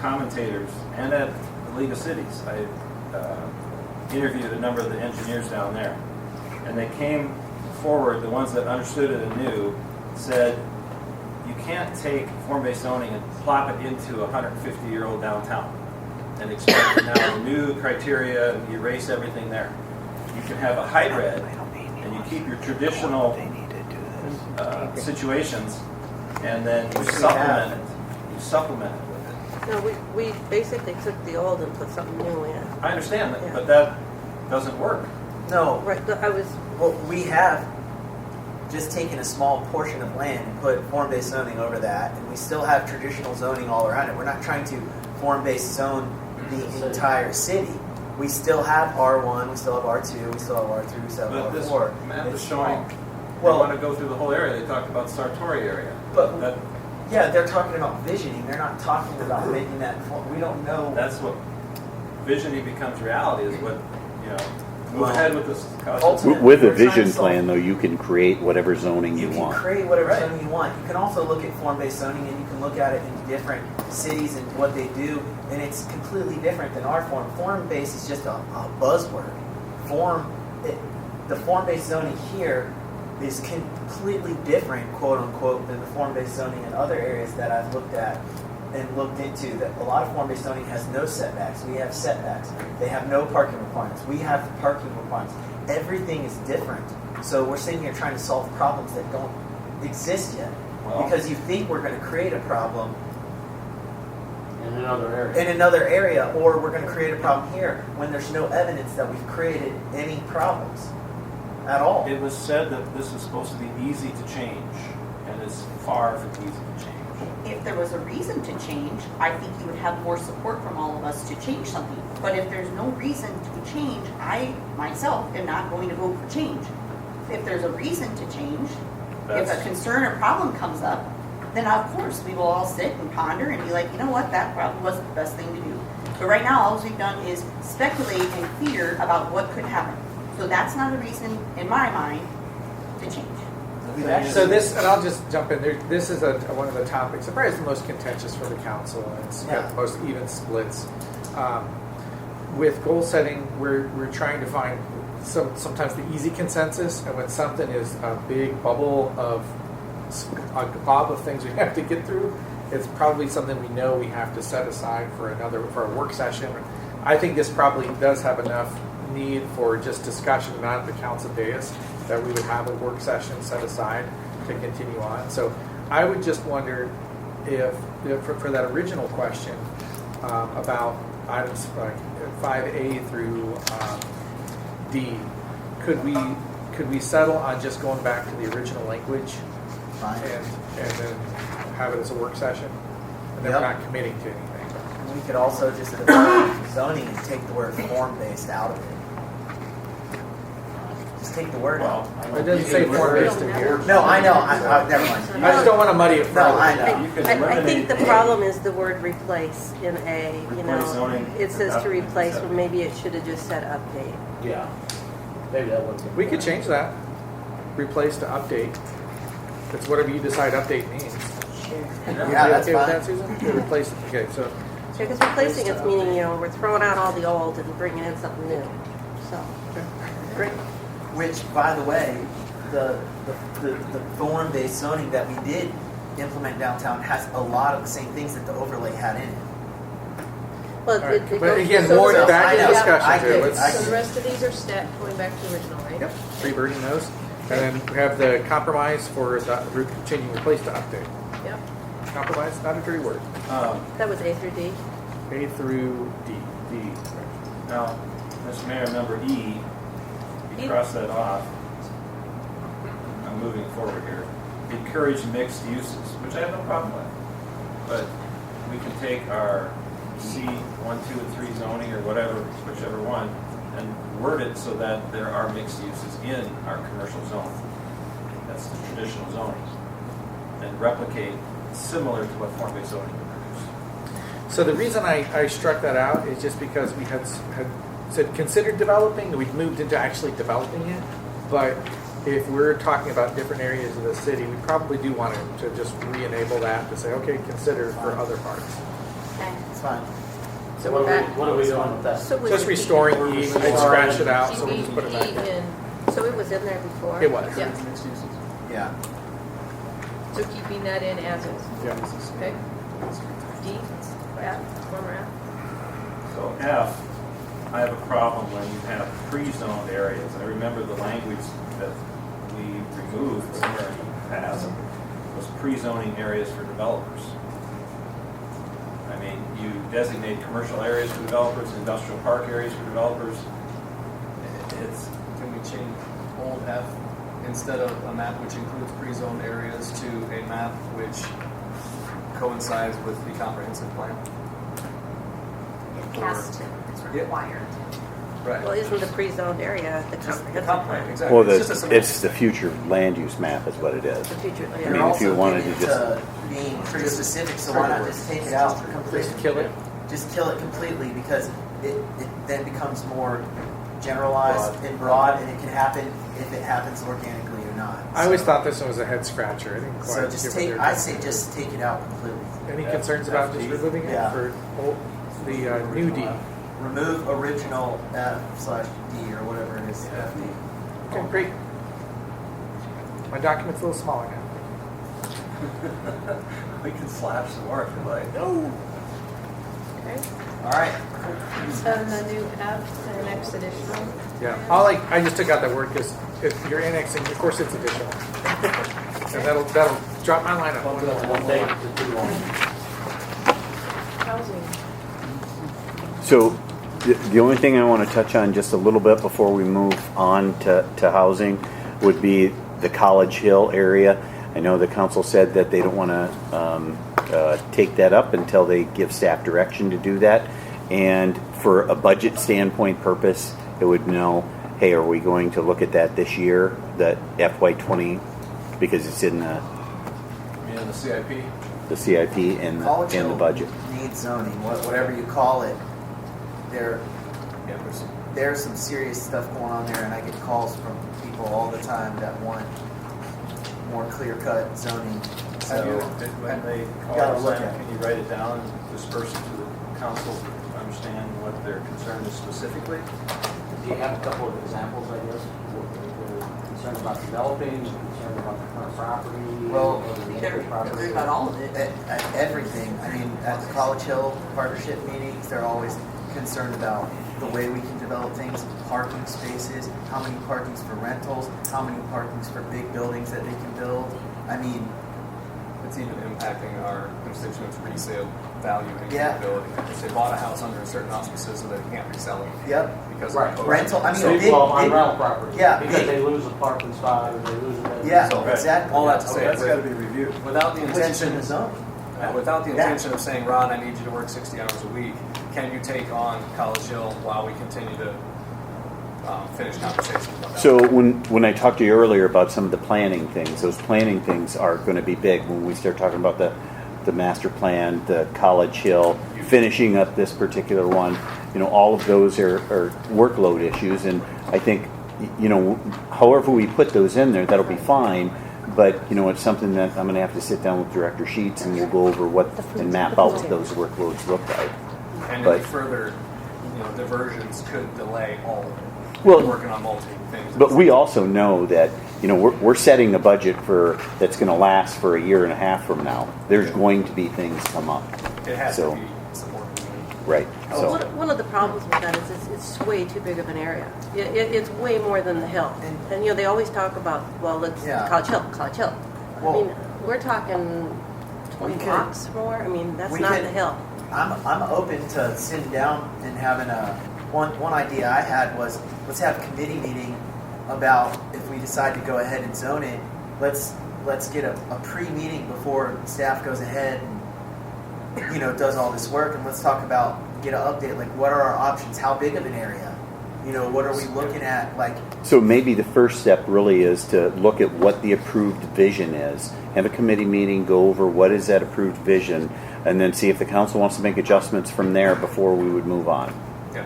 commentators, and at the League of Cities, I interviewed a number of the engineers down there, and they came forward, the ones that understood it and knew, said, you can't take form-based zoning and plop it into a 150-year-old downtown and expect now new criteria and erase everything there. You can have a hybrid, and you keep your traditional situations, and then you supplement it. You supplement it with it. No, we basically took the old and put something new in. I understand that, Yeah. but that doesn't work. No, Right, I was, well, we have just taken a small portion of land and put form-based zoning over that, and we still have traditional zoning all around it. We're not trying to form-based zone the entire city. We still have R1, we still have R2, we still have R3, we still But have this R4. map It's is showing, small. they want to go through the whole area. They talked about Sartori area. But That, yeah, they're talking about visioning. They're not talking about making that. We don't know. that's what visioning becomes reality, is what, move Well, ahead with this. ultimately- With a We're trying to vision solve- plan, though, you can create whatever zoning you You can want. create whatever Right. zoning you want. You can also look at form-based zoning, and you can look at it in different cities and what they do, and it's completely different than our form. Form-based is just a buzzword. The form-based zoning here is completely different, quote unquote, than the form-based zoning in other areas that I've looked at and looked into. That a lot of form-based zoning has no setbacks. We have setbacks. They have no parking requirements. We have parking requirements. Everything is different. So we're sitting here trying to solve problems that don't exist yet. Well- Because you think we're going to create a problem In another area. in another area, or we're going to create a problem here when there's no evidence that we've created any problems at all. It was said that this is supposed to be easy to change, and it's far from easy to change. If there was a reason to change, I think you would have more support from all of us to change something. But if there's no reason to change, I myself am not going to vote for change. if there's a reason to change, if That's- a concern or problem comes up, then of course, we will all sit and ponder and be like, you know what, that probably wasn't the best thing to do. But right now, all we've done is speculate and fear about what could happen. So that's not a reason, in my mind, to change. So this, and I'll just jump in there. This is one of the topics, probably the most contentious for the council, and it's got the most even splits. With goal setting, we're trying to find sometimes the easy consensus, and when something is a big bubble of a glob of things we have to get through, it's probably something we know we have to set aside for a work session. I think this probably does have enough need for just discussion, not at the council dais, that we would have a work session set aside to continue on. So I would just wonder if for that original question about items like 5A through D, could we settle on just going back to the original language and then have it as a work session, and then we're not committing to anything? We could also just define zoning and take the word form-based out of it. Just take the word out. It doesn't say form-based in here. No, I know. Never mind. I just don't want to muddy it further. No, I know. I think the problem is the word replace in A, Replace zoning. it says to replace, but maybe it should have just said update. Yeah. Maybe that would be. We could change that. Replace to update. It's whatever you decide update means. Yeah, that's okay with fine. that, Susan? To replace it. Okay, so Because replacing it's meaning, we're throwing out all the old and bringing in something new. So, great. Which, by the way, the form-based zoning that we did implement downtown has a lot of the same things that the overlay had in it. Well, all right. it But goes- again, so- more so- back I to know. discussion I here. get it. Let's I So the rest of these are going back to original, right? yep, rebirding those, and then we have the compromise for the changing replace to update. Yep. Compromise, not a dirty word. That was A through D. A through D. D. Now, Mr. Mayor, number E, you cross that off. I'm moving forward here. Encourage mixed uses, which I have no problem with. But we can take our C1, 2, and 3 zoning or whatever, whichever one, and word it so that there are mixed uses in our commercial zone. That's the traditional zoning. And replicate similar to what form-based zoning would produce. So the reason I struck that out is just because we had said considered developing, and we've moved into actually developing it. But if we're talking about different areas of the city, we probably do want to just re-enable that to say, okay, consider for other parts. It's fine. So what are we doing with that? So was Just it- restoring E, they scratched it out, so we'll just put it back there. So it was in there before? It was. Yeah, Yeah. so keeping that in as is, Yeah. okay? D, F, former F. So F, I have a problem when you have pre-zoned areas. I remember the language that we removed somewhere in the past was pre-zoning areas for developers. I mean, you designate commercial areas for developers, industrial park areas for developers. It's, Can we change old F instead of a map which includes pre-zoned areas to a map which coincides with the comprehensive plan? It has to, it's required. Right. Well, isn't the pre-zoned area the Just the comprehensive comp plan? plan, exactly. Well, It's just a it's the future land use map is what it is. The future, I yeah. mean, You're if you also wanted getting to just- into being pretty specific, so why not just take it out completely? Just kill it. Just kill it completely, because it then becomes more generalized and broad, and it can happen if it happens organically or not. I always thought this one was a head scratcher. I didn't quite So get just what take, they're I doing. say just take it out completely. Any concerns about just removing it Yeah. for the new D? Remove original F/D or whatever it is. FD. Okay, great. My document's a little smaller now. we can slap some more if you like. No. Okay, All right. so the new F, the next additional. Yeah, I just took out that word because if you're annexing, of course it's additional. And that'll drop my line up. One day to 2 on. Housing. So the only thing I want to touch on just a little bit before we move on to housing would be the College Hill area. I know the council said that they don't want to take that up until they give staff direction to do that. And for a budget standpoint purpose, it would know hey, are we going to look at that this year, that FY20, because it's in I mean, in the CIP. the CIP and College the Hill budget? needs zoning, whatever you call it. There, Yeah, there's some serious stuff going on there, and I get calls from people all the time that want more clear-cut zoning. Have you, So when they call gotta us look in, at it. can you write it down and disperse it to the council to understand what their concern is specifically? Do you have a couple of examples, I guess? They're concerned about developing, concerned about the current property? Well, or the They're neighbor's property? concerned about all of it. At everything. I mean, at the College Hill partnership meetings, they're always concerned about the way we can develop things, parking spaces, how many parkings for rentals, how many parkings for big buildings that they can build. I mean, It's even impacting our constituents' resale value and Yeah. capability. If they bought a house under a certain auspices so they can't resell it yep. because Right. of Rental, I mean, So, big, well, on big, rental property. Yeah, Because big- they lose a parking spot or they lose a. yeah, So, exactly. all that to Oh, say, that's got to be reviewed. without the Which is in intention, the zone. without the Yeah. intention of saying, Ron, I need you to work 60 hours a week, can you take on College Hill while we continue to finish conversations about that? So when I talked to you earlier about some of the planning things, those planning things are going to be big when we start talking about the master plan, the College Hill, finishing up this particular one. You know, all of those are workload issues, and I think, you know, however we put those in there, that'll be fine. But you know, it's something that I'm going to have to sit down with Director Sheets and we'll go over what and map out what those workloads look like. And But- any further, diversions could delay all of it. Well, Working on multiple things. But we also know that, you know, we're setting a budget that's going to last for a year and a half from now. There's going to be things come up. It has so- to be supported. Right. So, One of the problems with that is it's way too big of an area. It's way more than the hill. And they always talk about, well, it's Yeah. College Hill, College Hill. I Well- mean, we're talking 20 We could- blocks more. I mean, that's we not could- the hill. I'm open to sitting down and having one idea I had was, let's have a committee meeting about if we decide to go ahead and zone it, let's get a pre-meeting before staff goes ahead and does all this work, and let's talk about, get an update, like what are our options, how big of an area, what are we looking at, like, so maybe the first step really is to look at what the approved vision is. Have a committee meeting, go over what is that approved vision, and then see if the council wants to make adjustments from there before we would move on. Yeah.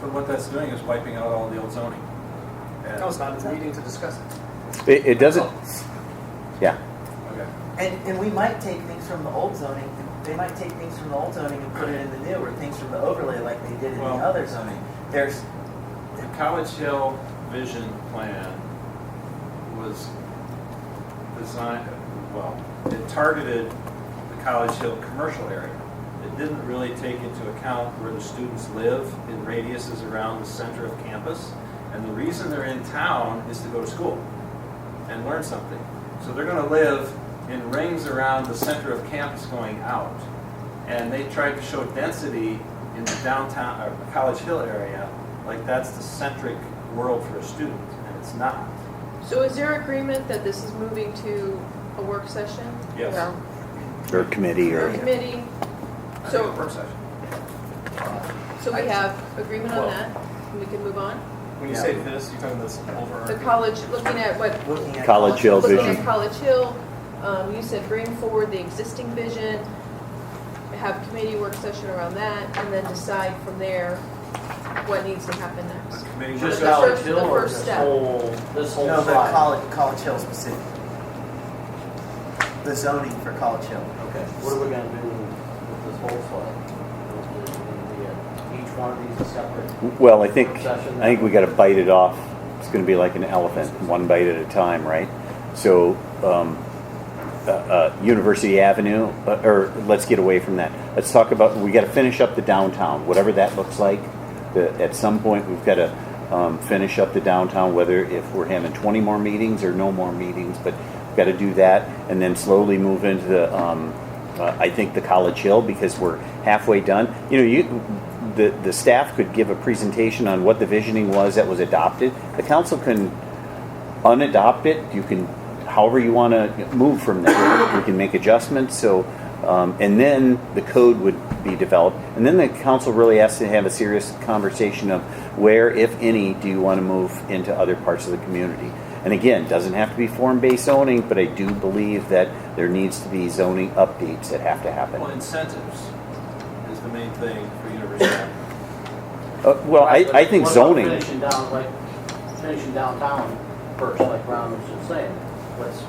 But what that's doing is wiping out all the old zoning. And- No, it's not. It's a meeting to discuss it. It doesn't. Yeah. Okay. and we might take things from the old zoning, they might take things from the old zoning and put it in the new, or things from the overlay like they did in the Well- other zoning. There's, The College Hill vision plan was designed, well, it targeted the College Hill commercial area. It didn't really take into account where the students live in radiuses around the center of campus. And the reason they're in town is to go to school and learn something. So they're going to live in rings around the center of campus going out. And they tried to show density in the downtown or College Hill area, like that's the centric world for a student, and it's not. So is there agreement that this is moving to a work session? Yes. Or committee Or or. a committee? I think So, a work session. so we have agreement on that? And we can move on? When you say this, you're talking this The overarching. college, looking at what, looking at College Hill looking vision. at College Hill, you said bring forward the existing vision, have committee work session around that, and then decide from there what needs to happen next. The committee Just The work College first- Hill the or first this step. whole No, the slide? College Hill specific. The zoning for College Hill. Okay, what are we gonna do with this whole slide? Is it gonna be each one of these a separate? Well, I think we got to bite it off. It's going to be like an elephant, one bite at a time, right? So, University Avenue, or let's get away from that. Let's talk about, we got to finish up the downtown, whatever that looks like. At some point, we've got to finish up the downtown, whether if we're having 20 more meetings or no more meetings, but we've got to do that, and then slowly move into the, I think the College Hill, because we're halfway done. The staff could give a presentation on what the visioning was that was adopted. The council can unadopt it. You can, however you want to move from there. We can make adjustments. So And then the code would be developed. And then the council really has to have a serious conversation of where, if any, do you want to move into other parts of the community. And again, doesn't have to be form-based zoning, but I do believe that there needs to be zoning updates that have to happen. Well, incentives is the main thing for University. Well, I think What about zoning. finishing downtown first, like Ron was just saying. Let's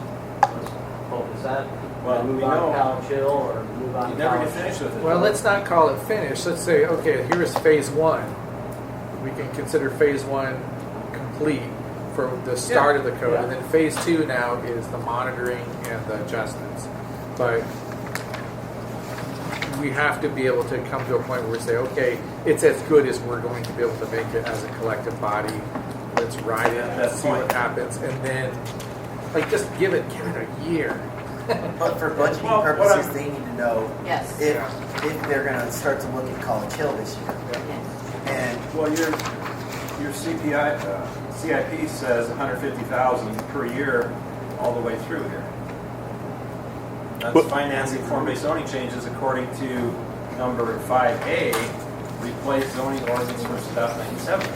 focus that. Well, and move we on know- to College Hill or move on You to never College get finished with it. Well, let's not call it finished. Let's say, okay, here's phase one. We can consider phase one complete for the start of the code. Yeah. And then phase two now is the monitoring and the adjustments. But we have to be able to come to a point where we say, okay, it's as good as we're going to be able to make it as a collective body. Let's ride it and That's see what point. happens. And then, like, just give it a year. But for budgeting Well, what purposes, I'm- they need to know Yes. if they're gonna start to look at College Hill this year. And Well, your CPI, CIP says 150,000 per year all the way through here. That's Well- financing form-based zoning changes according to number 5A, replace zoning ordinance for 2097.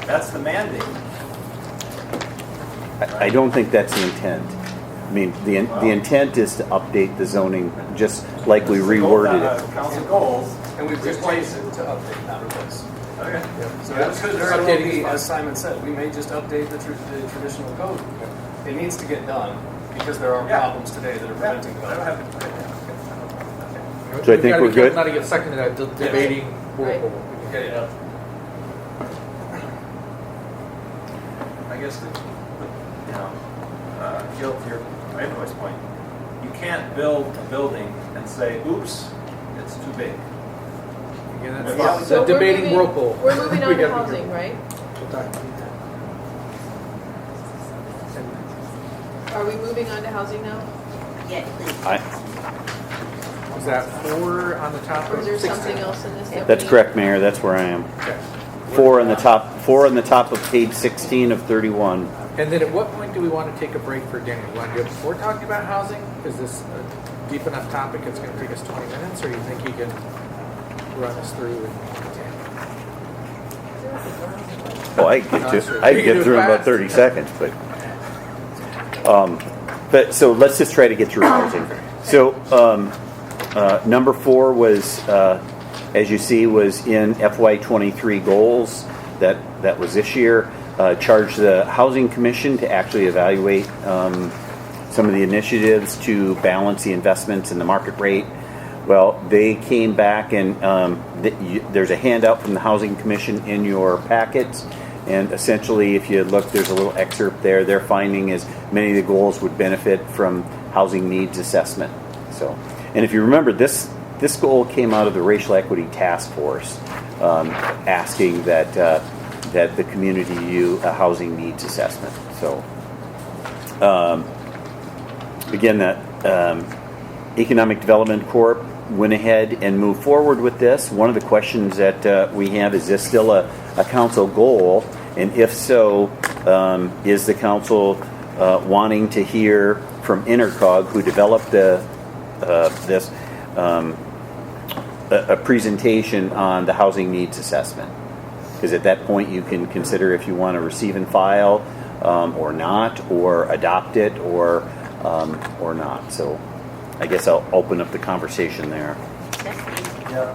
That's the mandate. I don't think that's the intent. I mean, the intent is to update the zoning just like we reworded it. Council goals. And we've just changed it to update, not replace. Okay. So Yeah, that's good. they're Very well updating be, fine. as Simon said, we may just update the traditional code. It needs to get done because there are Yeah. problems today that are preventing I don't development. have to. So I We've think gotta we're be good? careful not to get sucked into that debating Right. whirlpool. Get it up. I guess Gil, to your Ivory's point, you can't build a building and say, "Oops, it's too big." Again, Yeah. that's So the we're debating moving- whirlpool. We're moving We on to gotta be housing, careful. right? We'll talk about Are we moving on to housing now? Yeah, please. that. Was that 4 on the top Or of is there 16? something else in this? that we That's need? correct, Mayor. That's where I am. Okay. 4 on the top of page 16 of 31. And then at what point do we want to take a break for dinner? You want to do it before talking about housing? Is this a deep enough topic it's going to take us 20 minutes? Or do you think you can run us through in 10? Well, I can get through in about 30 seconds, but so let's just try to get through housing. So number 4 was, as you see, was in FY23 goals. That was this year. Charged the Housing Commission to actually evaluate some of the initiatives to balance the investments and the market rate. Well, they came back and there's a handout from the Housing Commission in your packets. And essentially, if you look, there's a little excerpt there. Their finding is many of the goals would benefit from housing needs assessment. So, and if you remember, this goal came out of the Racial Equity Task Force, asking that the community do a housing needs assessment. So, again, that Economic Development Corp went ahead and moved forward with this. One of the questions that we have is this still a council goal? And if so, is the council wanting to hear from Intercog, who developed this, a presentation on the housing needs assessment? Because at that point you can consider if you want to receive and file or not, or adopt it or not. So I guess I'll open up the conversation there. yeah,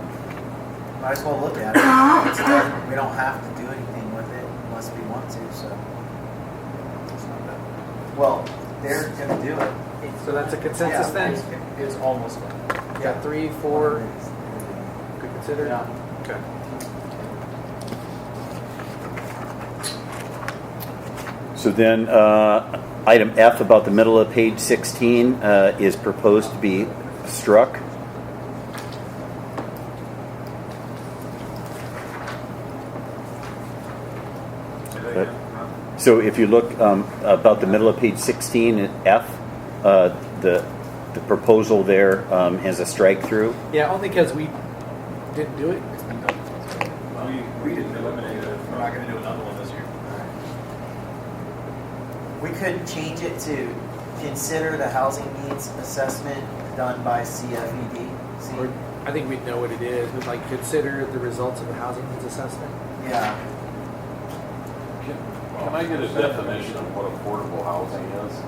might as well look at it. It's done. We don't have to do anything with it unless we want to. So, It's not bad. well, they're gonna do it. So that's a consensus then? It's almost done. You got 3, 4 could consider? Yeah. Okay. So then, item F about the middle of page 16 is proposed to be struck. So if you look about the middle of page 16 at F, the proposal there has a strike through. Yeah, only because we didn't do it. It's been done. We didn't eliminate it. We're not going to do another one this year. We could change it to consider the housing needs assessment done by CFED? Or I think we'd know what it is. We'd like consider the results of the housing needs assessment. Yeah. Can I get a definition of what affordable housing is?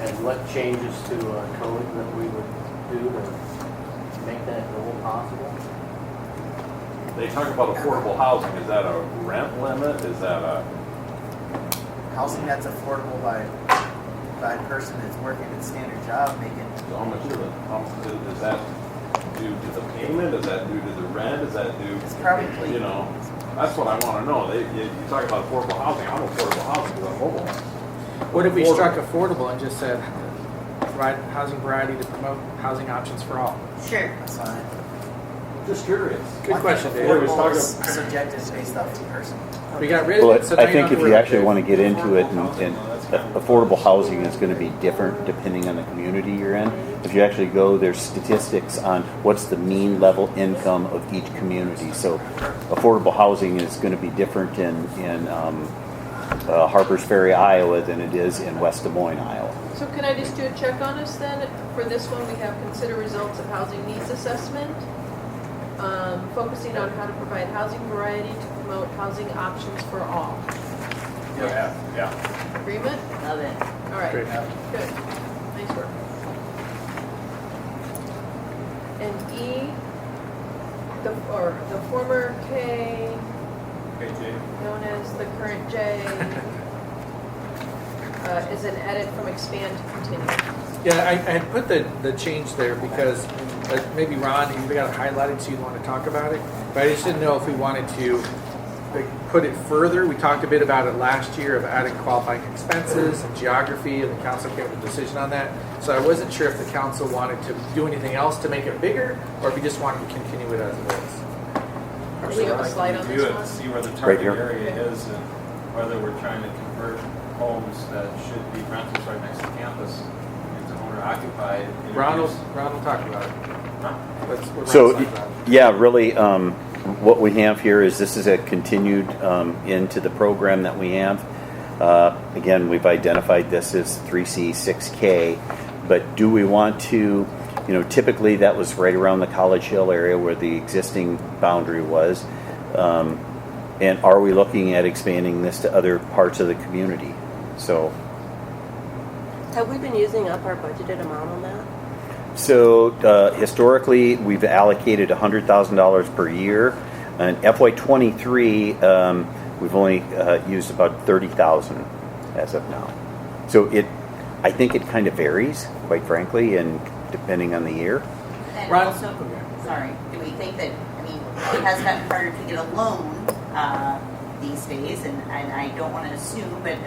And what changes to code that we would do to make that goal possible? They talk about affordable housing. Is that a rent limit? Is that a, Housing that's affordable by a person that's working a standard job, making. so how much is that due to the payment? Is that due to the rent? Is that due, It's probably. you know, that's what I want to know. You talk about affordable housing. I'm affordable housing because I'm mobile. What if we struck affordable and just said provide housing variety to promote housing options for all? Sure. That's fine. Just curious. Good question, Dave. Affordable is subjective based off the person. We got rid of Well, it, so I now think don't if you worry actually about want to get into it, and affordable housing is going to be different depending on the community you're in. If you actually go, there's statistics on what's the mean level income of each community. So affordable housing is going to be different in Harpers Ferry, Iowa than it is in West Des Moines, Iowa. So can I just do a check on us then? For this one, we have consider results of housing needs assessment, focusing on how to provide housing variety to promote housing options for all. Yeah. Agreement? Love it. All right, Great. good. Nice work. And E, the former K, known as the current J, is an edit from expand to continue. Yeah, I had put the change there because maybe Ron, you got it highlighted so you want to talk about it. But I just didn't know if we wanted to put it further. We talked a bit about it last year of adding qualifying expenses and geography, and the council came to a decision on that. So I wasn't sure if the council wanted to do anything else to make it bigger, or if we just wanted to continue it as it is. Do we have a slide on Review this it, one? see where the Right target here. area is and whether we're trying to convert homes that should be rentals right next to campus into owner occupied. Ron will talk about it. That's what Ron's So, talking about. yeah, really, what we have here is this is a continued into the program that we have. Again, we've identified this as 3C, 6K, but do we want to, typically that was right around the College Hill area where the existing boundary was. And are we looking at expanding this to other parts of the community? So, Have we been using up our budgeted amount on that? So historically, we've allocated $100,000 per year. And FY23, we've only used about $30,000 as of now. So I think it kind of varies, quite frankly, and depending on the year. And Ron? also, sorry, do we think that, it has gotten harder to get a loan these days, and I don't want to assume, but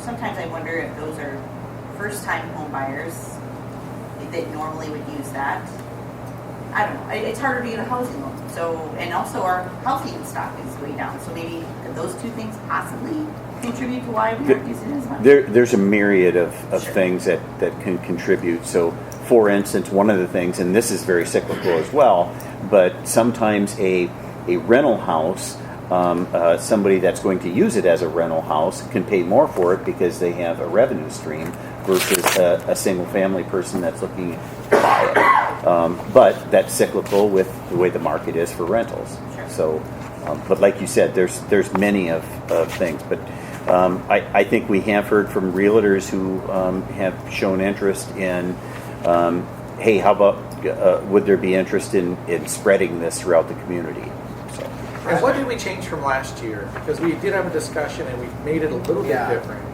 sometimes I wonder if those are first-time home buyers that normally would use that. I don't know. It's harder to get a housing loan. So, and also our housing stock is way down. So maybe could those two things possibly contribute to why we aren't using it as much? There's a myriad of things that can contribute. So, for instance, one of the things, and this is very cyclical as well, but sometimes a rental house, somebody that's going to use it as a rental house can pay more for it because they have a revenue stream versus a single family person that's looking to buy it. But that's cyclical with the way the market is for rentals. Sure. So, but like you said, there's many of things. But I think we have heard from realtors who have shown interest in, hey, how about would there be interest in spreading this throughout the community? So. And what did we change from last year? Because we did have a discussion and we made it a little bit different.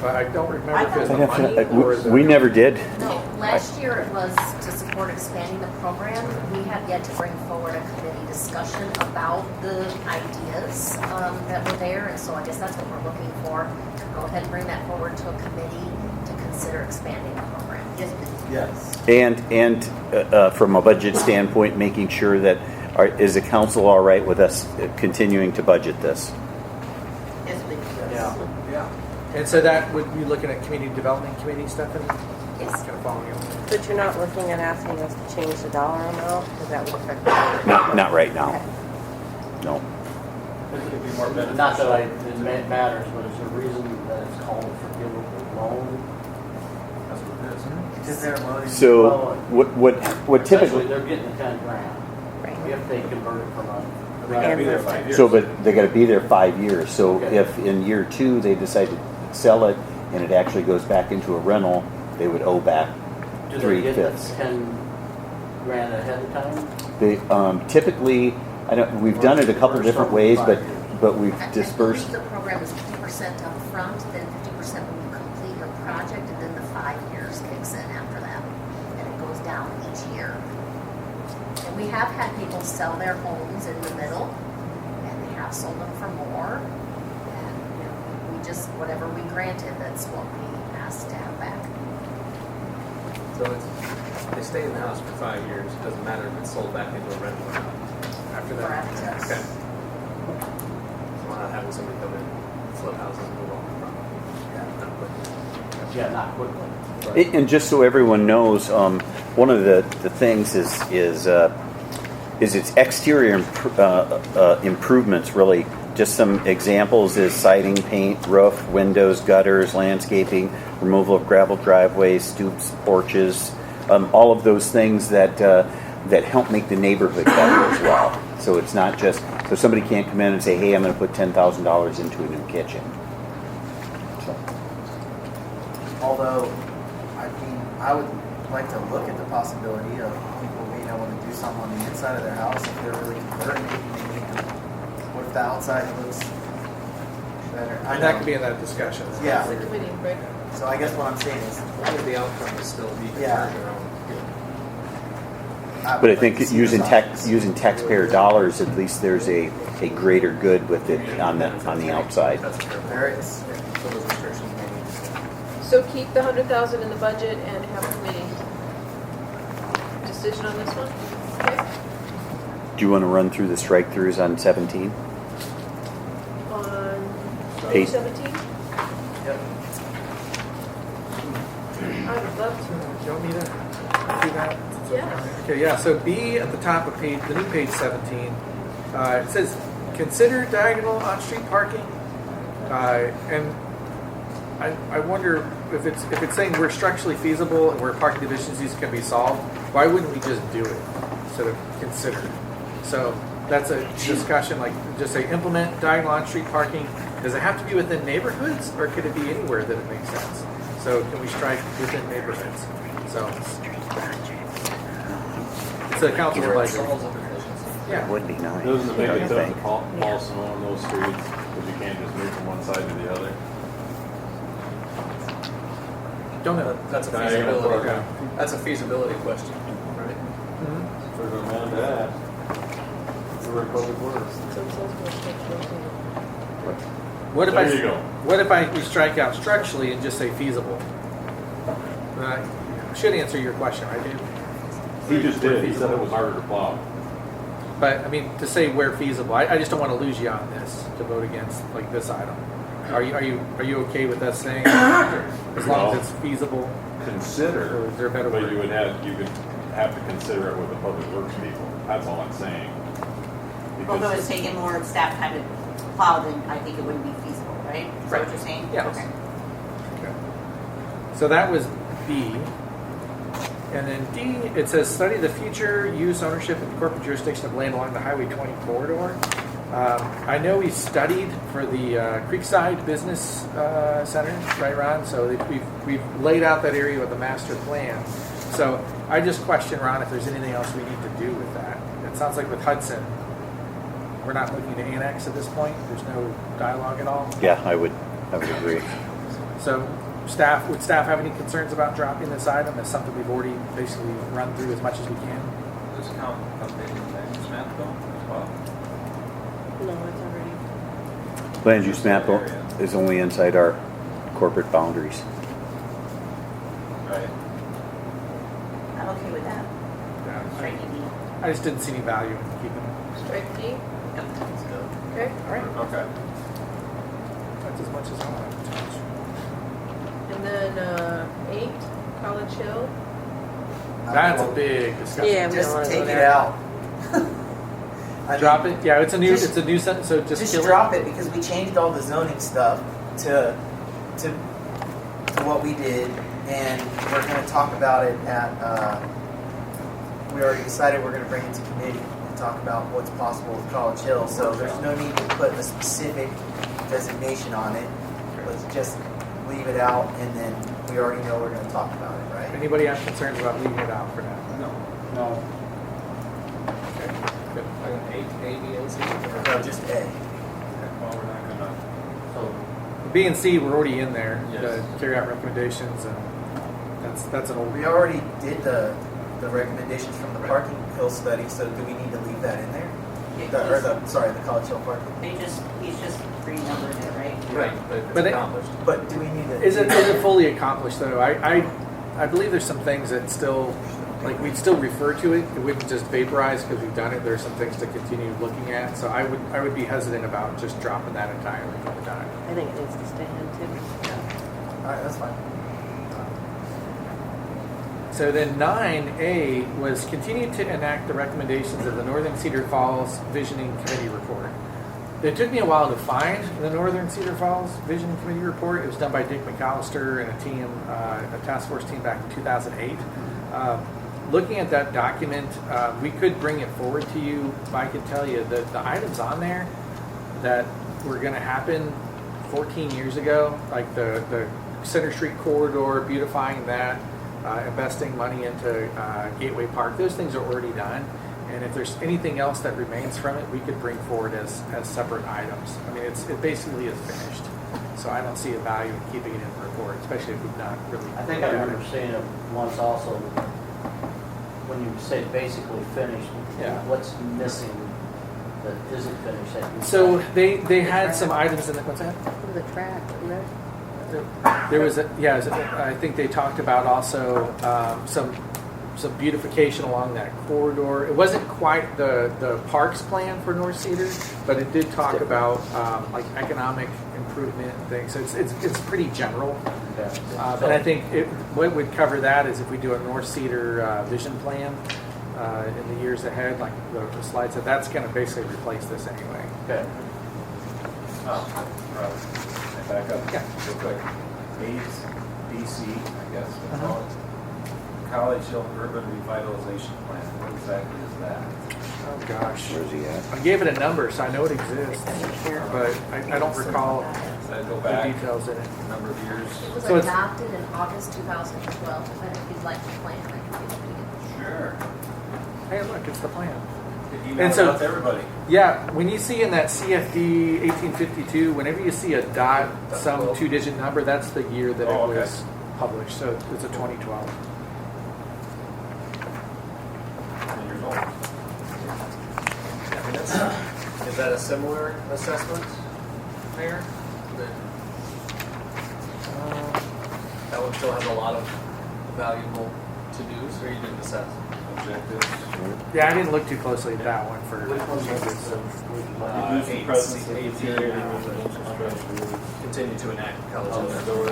But I don't remember if it was the money or the... We never did. No, last year it was to support expanding the program. We had yet to bring forward a committee discussion about the ideas that were there, and so I guess that's what we're looking for, to go ahead and bring that forward to a committee to consider expanding the program. Yes, please. Yes. And from a budget standpoint, making sure that, is the council all right with us continuing to budget this? Yes, please. Yeah. And so that would be looking at community development committee, Stephanie? Yes. Kind of following you. But you're not looking at asking us to change the dollar amount, because that would affect the... Not right now. Okay. No. It could be more beneficial. Not that it matters, but is there a reason that it's called a forgivable loan? That's what it is. Because they're loading. So what Essentially, typically, they're getting the 10 grand Right. if they convert it from a. They gotta be there 5 years. so but they got to be there 5 years. So Okay. if in year 2 they decide to sell it and it actually goes back into a rental, they would owe back Do they get the 3/5. 10 grand ahead of time? They typically, I don't, we've done it a couple different ways, but we've dispersed. I believe the program is 50% up front, then 50% when you complete your project, and then the 5 years kicks in after that. And it goes down each year. And we have had people sell their homes in the middle, and they have sold them for more. And, you know, we just, whatever we granted, that's what we asked to have back. So it's, they stay in the house for 5 years. It doesn't matter if it's sold back into a rental or not. After that. Correct, yes. Okay. So we're not having somebody come in, flip houses and move on from. Yeah, not quickly. And just so everyone knows, one of the things is its exterior improvements. Really, just some examples is siding, paint, roof, windows, gutters, landscaping, removal of gravel driveways, stoops, porches, all of those things that help make the neighborhood better as well. So it's not just so somebody can't come in and say, "Hey, I'm going to put $10,000 into a new kitchen." So. Although, I mean, I would like to look at the possibility of people being able to do something on the inside of their house if they're really converting it and they need to. What if the outside looks better? I And know. that could be in that discussion. Yeah. It's a committee, right? So I guess what I'm saying is, What would the outcome is still be Yeah. converting their own? I would But I like think to see using the signs. using taxpayer dollars, at least there's a greater good with it on the outside. That's fair. There is. So those restrictions may need to stay. So keep the 100,000 in the budget and have a committee decision on this one? Okay. Do you want to run through the strike-throughs on 17? On Page- 17? Yep. I would love to. Do you want me to do that? Yeah. Okay, yeah, so B at the top of page, the new page 17, it says, consider diagonal on-street parking. And I wonder if it's saying we're structurally feasible and where parking deficiencies can be solved, why wouldn't we just do it instead of consider? So that's a discussion, like just say implement diagonal on-street parking. Does it have to be within neighborhoods or could it be anywhere that it makes sense? So can we strike within neighborhoods? So it's a council pleasure. It would be nice. Doesn't it make don't it you tough think? to haul snow on those streets, because you can't just move from one side to the other? Don't know. That's a Diagonal feasibility. parking. That's a feasibility question, right? If we're gonna amend that, we're in public works. What if There you go. What if we strike out structurally and just say feasible? Should answer your question, right, Dave? He just did, he said it was harder to plow. But I mean, to say where feasible, I just don't want to lose you on this to vote against like this item. Are you okay with us saying as long as it's feasible? Consider, Or is there a better but word? you could have to consider it with the public works people, that's all I'm saying. Although Because it's taking more staff time to plow, then I think it wouldn't be feasible, right? Is that what you're saying? Yes. Okay. Okay. So that was B. And then D, it says study the future use, ownership, and corporate jurisdiction of land along the Highway 20 corridor. I know we studied for the Creekside Business Center, right, Ron? So we've laid out that area with the master plan. So I just question, Ron, if there's anything else we need to do with that. It sounds like with Hudson, we're not looking to annex at this point. There's no dialogue at all. Yeah, I would agree. So would staff have any concerns about dropping this item as something we've already basically run through as much as we can? Does it count updating land use map though as well? No, it's already. Land use map is only inside our corporate boundaries. Right. I'm okay with that. Yeah, Striking D. I just didn't see any value in keeping it. Strike D? Yep. Okay. All right, Okay. that's as much as I want to touch. And then 8, College Hill. That's a big discussion. Yeah, we don't Just want to take go it there. out. I Drop mean, it. Yeah, it's a new just- sentence. So just kill drop it because we changed all the zoning stuff to what we did, and we're going to talk about it at. We already decided we're going to bring it to committee and talk about what's possible with College Hill. So there's no need to put a specific designation on it. Let's just leave it out, and then we already know we're going to talk about it, right? Anybody have concerns about leaving it out for now? No. Okay. Good. A, B, and C. No, just A. Well, we're not gonna, So, B and C were already in there Yes. to carry out recommendations, and that's an old. We already did the recommendations from the parking hill study, so do we need to leave that in there? The College Hill parking. He's just renumbered it, right? Right, but it's But it- accomplished. But do we need to? Is it fully accomplished though? I believe there's some things that still, like we'd still refer to it. It wouldn't just vaporize because we've done it. There's some things to continue looking at. So I would be hesitant about just dropping that entirely from the time. I think it needs to stay in too. All right, that's fine. So then 9A was continue to enact the recommendations of the Northern Cedar Falls Visioning Committee report. It took me a while to find the Northern Cedar Falls Vision Committee report. It was done by Dick McAllister and a team, a task force team back in 2008. Looking at that document, we could bring it forward to you. I could tell you that the items on there that were going to happen 14 years ago, like the Center Street corridor, beautifying that, investing money into Gateway Park, those things are already done. And if there's anything else that remains from it, we could bring forward as separate items. I mean, it basically is finished. So I don't see a value in keeping it in the report, especially if we've not really. I think I remember seeing it once also, when you say basically finished, Yeah. what's missing that isn't finished? That you So they had some items in the, what's that? The track, right? There was, I think they talked about also some beautification along that corridor. It wasn't quite the parks plan for North Cedar, but it did talk about like economic improvement and things. So it's pretty general. Okay. And I think what would cover that is if we do a North Cedar vision plan in the years ahead, like the slide said, that's going to basically replace this anyway. Okay. back up Yeah. real quick. ABC, I guess we call it. College Hill Urban Revitalization Plan. What exactly is that? Oh gosh. Where's he at? I gave it a number, so I know it exists, but I don't recall Does that go the back details in it. a number of years? It was So it's- adopted in August 2012, and if you'd like the plan, I can give it to you. Sure. Hey, look, it's the plan. Email And so- it out to everybody. Yeah, when you see in that CFD 1852, whenever you see a dot, some two-digit number, that's the year that Oh, it okay. was published. So it's a 2012. 10 years old. I mean, is that a similar assessment, Mayor? That one still has a lot of valuable to-dos, or you didn't assess? Objectives. Yeah, I didn't look too closely at that one for. Reduce the Eight, presence C, of eight, interior and and residential. Continue to enact college. On the door,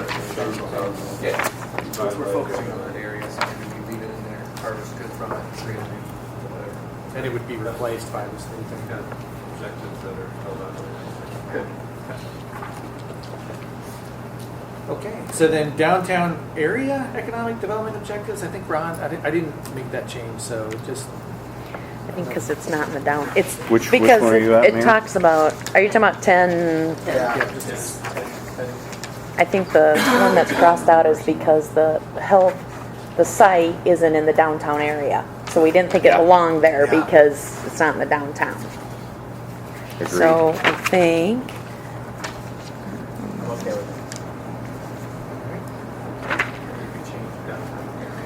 Yeah, so we're focusing on that area, so maybe we leave it in there, harvest good from it, create a new, whatever. And it would be replaced by this new thing. Got objectives that are held on to. Good. Okay, so then downtown area economic development objectives, I think Ron, I didn't make that change, so just, I think because it's not in the down, it's Which because one are you at, it Mayor? talks about, are you talking about 10? yeah, Yeah. just, I think the one that's crossed out is because the site isn't in the downtown area. So we didn't think it Yeah. belonged there Yeah. because it's not in the downtown. Agreed. So I think, I'm okay with it.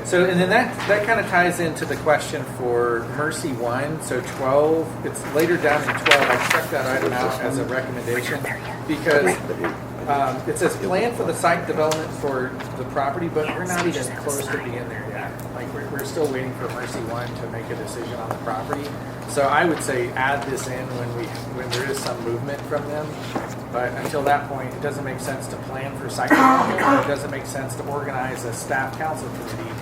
so, and then that kind of ties into the question for Mercy 1, so 12, it's later down in 12, I struck that item out as a recommendation because it says plan for the site development for the property, but we're not even close to being there yet. Like we're still waiting for Mercy 1 to make a decision on the property. So I would say add this in when there is some movement from them. But until that point, it doesn't make sense to plan for site development. It doesn't make sense to organize a staff council committee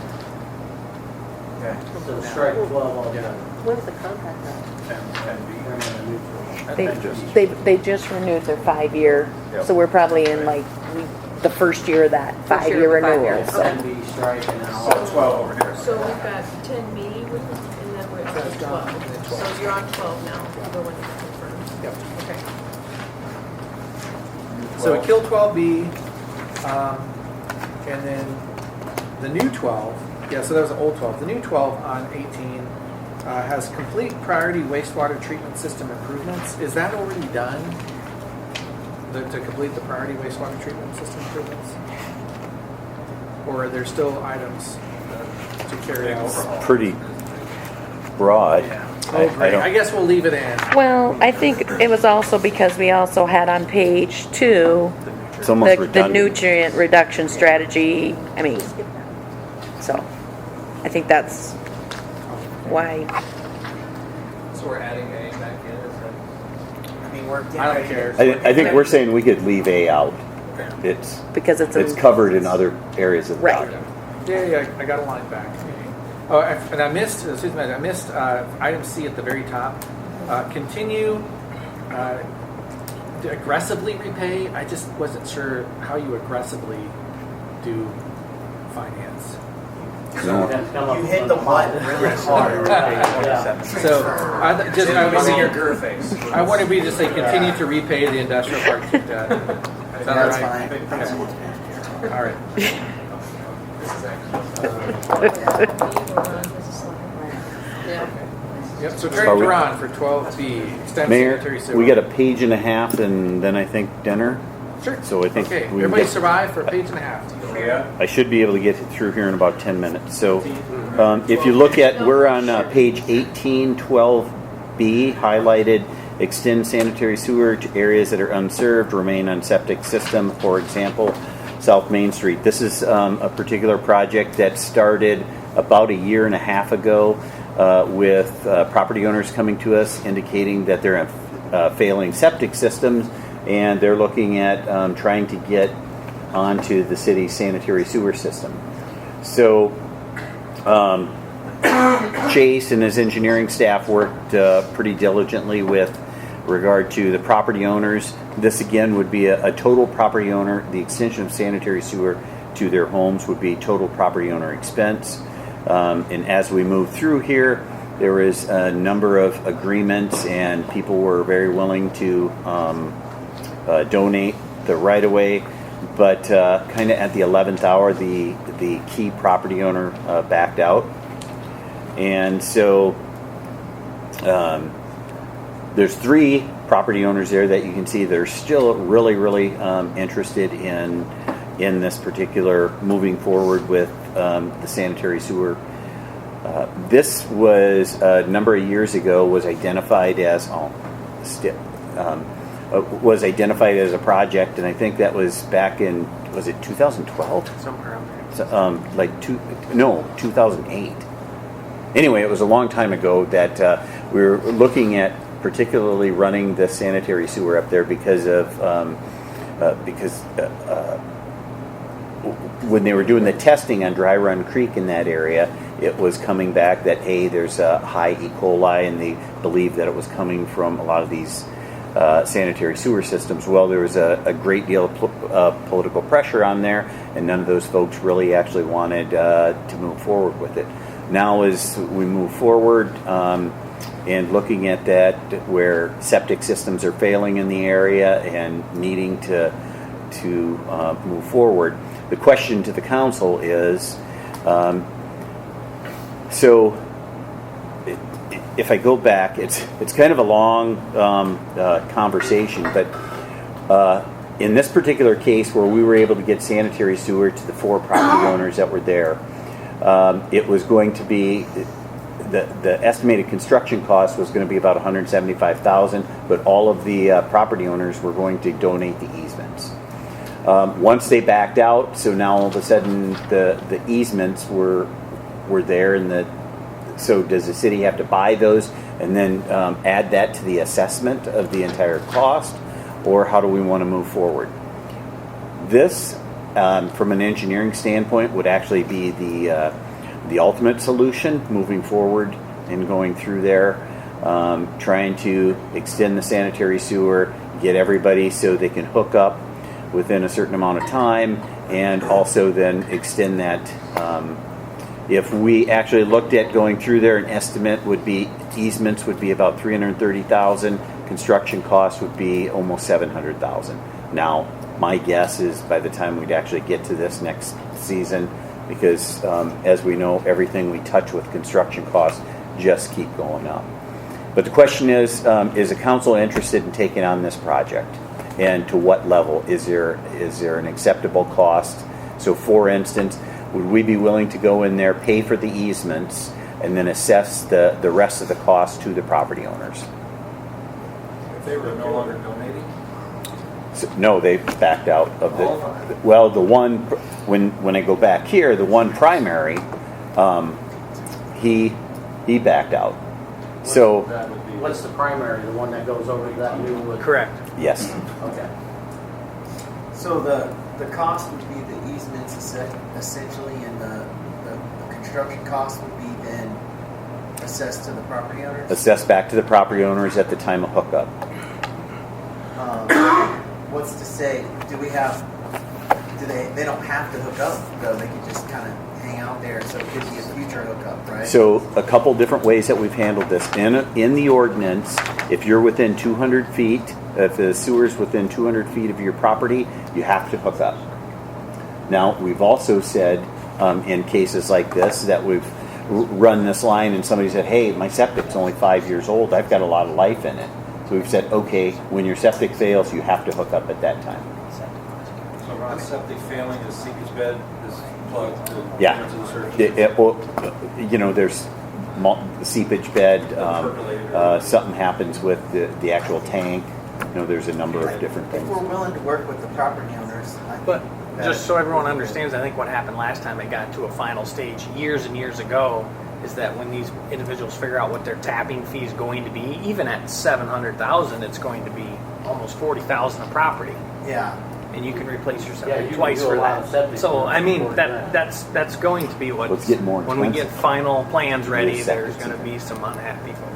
Okay. So strike 12 altogether. When's the contract up? They just renewed their 5-year, Yep. so we're probably in like the first year of that 5-year of the 5 renewal. years. So. 10B strike and then all. 12 over here. So we've got 10B with, and then we're up to 12. So you're on 12 now, the one you confirmed. Yep. Okay. So we killed 12B, and then the new 12, yeah, so that was the old 12. The new 12 on 18 has complete priority wastewater treatment system improvements. Is that already done? To complete the priority wastewater treatment system improvements? Or are there still items to carry out? Pretty broad. Oh, great. don't- I guess we'll leave it in. Well, I think it was also because we also had on page 2 It's almost the redundant. nutrient reduction strategy. I mean, so I think that's why. So we're adding A back in, is that? I mean, we're getting I don't ready to- care. I think we're saying we could leave A out. It's Because it's covered in other areas of the Right. document. Yeah, I got a line back. Oh, and I missed, excuse me, I missed item C at the very top. Continue to aggressively repay. I just wasn't sure how you aggressively do finance. No. You hit the button really hard. Yeah. So I See your want GUR face. I wanted me to say continue to repay the industrial park debt. Is that all That's right? fine. All right. This is actually. Yeah. Yep. So Are turn we- to Ron for 12B. Extend Mayor, sanitary sewer. we got a page and a half, and then I think dinner. Sure. So I think Okay. we can Everybody get- survive for a page and a half. Yeah. I should be able to get it through here in about 10 minutes. So if you look at, we're on page 1812B, highlighted, extend sanitary sewer to areas that are unserved, remain on septic system, for example, South Main Street. This is a particular project that started about a year and a half ago with property owners coming to us indicating that they're failing septic systems, and they're looking at trying to get onto the city's sanitary sewer system. So Chase and his engineering staff worked pretty diligently with regard to the property owners. This again would be a total property owner. The extension of sanitary sewer to their homes would be total property owner expense. And as we move through here, there is a number of agreements, and people were very willing to donate the right of way. But kind of at the 11th hour, the key property owner backed out. And so there's 3 property owners there that you can see that are still really, really interested in this particular moving forward with the sanitary sewer. This was a number of years ago was identified as was identified as a project, and I think that was back in, was it 2012? Somewhere around there. So, 2008. Anyway, it was a long time ago that we were looking at particularly running the sanitary sewer up there because when they were doing the testing on Dry Run Creek in that area, it was coming back that there's a high E. coli, and they believed that it was coming from a lot of these sanitary sewer systems. Well, there was a great deal of political pressure on there, and none of those folks really actually wanted to move forward with it. Now, as we move forward and looking at that, where septic systems are failing in the area and needing to move forward, the question to the council is, so if I go back, it's kind of a long conversation, but in this particular case where we were able to get sanitary sewer to the 4 property owners that were there, it was going to be, the estimated construction cost was going to be about $175,000, but all of the property owners were going to donate the easements. Once they backed out, so now all of a sudden the easements were there, and so does the city have to buy those and then add that to the assessment of the entire cost, or how do we want to move forward? This, from an engineering standpoint, would actually be the the ultimate solution moving forward and going through there, trying to extend the sanitary sewer, get everybody so they can hook up within a certain amount of time, and also then extend that. If we actually looked at going through there, an estimate would be easements would be about $330,000. Construction costs would be almost $700,000. Now, my guess is by the time we'd actually get to this next season, because as we know, everything we touch with construction costs just keep going up. But the question is the council interested in taking on this project? And to what level? Is there an acceptable cost? So for instance, would we be willing to go in there, pay for the easements, and then assess the rest of the cost to the property owners? If they were no longer donating? So, no, they backed out of the. Well, the one when I go back here, the one primary, he backed out. So What's the primary? The one that goes over to that new? Correct. yes, Okay. So the cost would be the easements essentially, and the construction cost would be then assessed to the property owners? assessed back to the property owners at the time of hookup. What's to say, they don't have to hook up though, they can just kind of hang out there, so it could be a future hookup, right? So a couple different ways that we've handled this. In the ordinance, if you're within 200 feet, if the sewer's within 200 feet of your property, you have to hook up. Now, we've also said in cases like this that we've run this line and somebody said, hey, my septic's only 5 years old, I've got a lot of life in it. So we've said, okay, when your septic fails, you have to hook up at that time. So Ron, septic failing, the seepage bed is plugged to Yeah. to the surface? Well, there's the seepage bed. Something happens with the actual tank. There's a number of different If things. we're willing to work with the property owners, I think But that- just so everyone understands, I think what happened last time it got to a final stage years and years ago is that when these individuals figure out what their tapping fee is going to be, even at $700,000, it's going to be almost $40,000 a property, Yeah. and you can replace your Yeah, septic you can twice do a for lot of that. septic So for I mean 40 grand. that's going to be what Well, it's getting more when we get expensive. final plans ready. Those There's septics going to are- be some unhappy folks.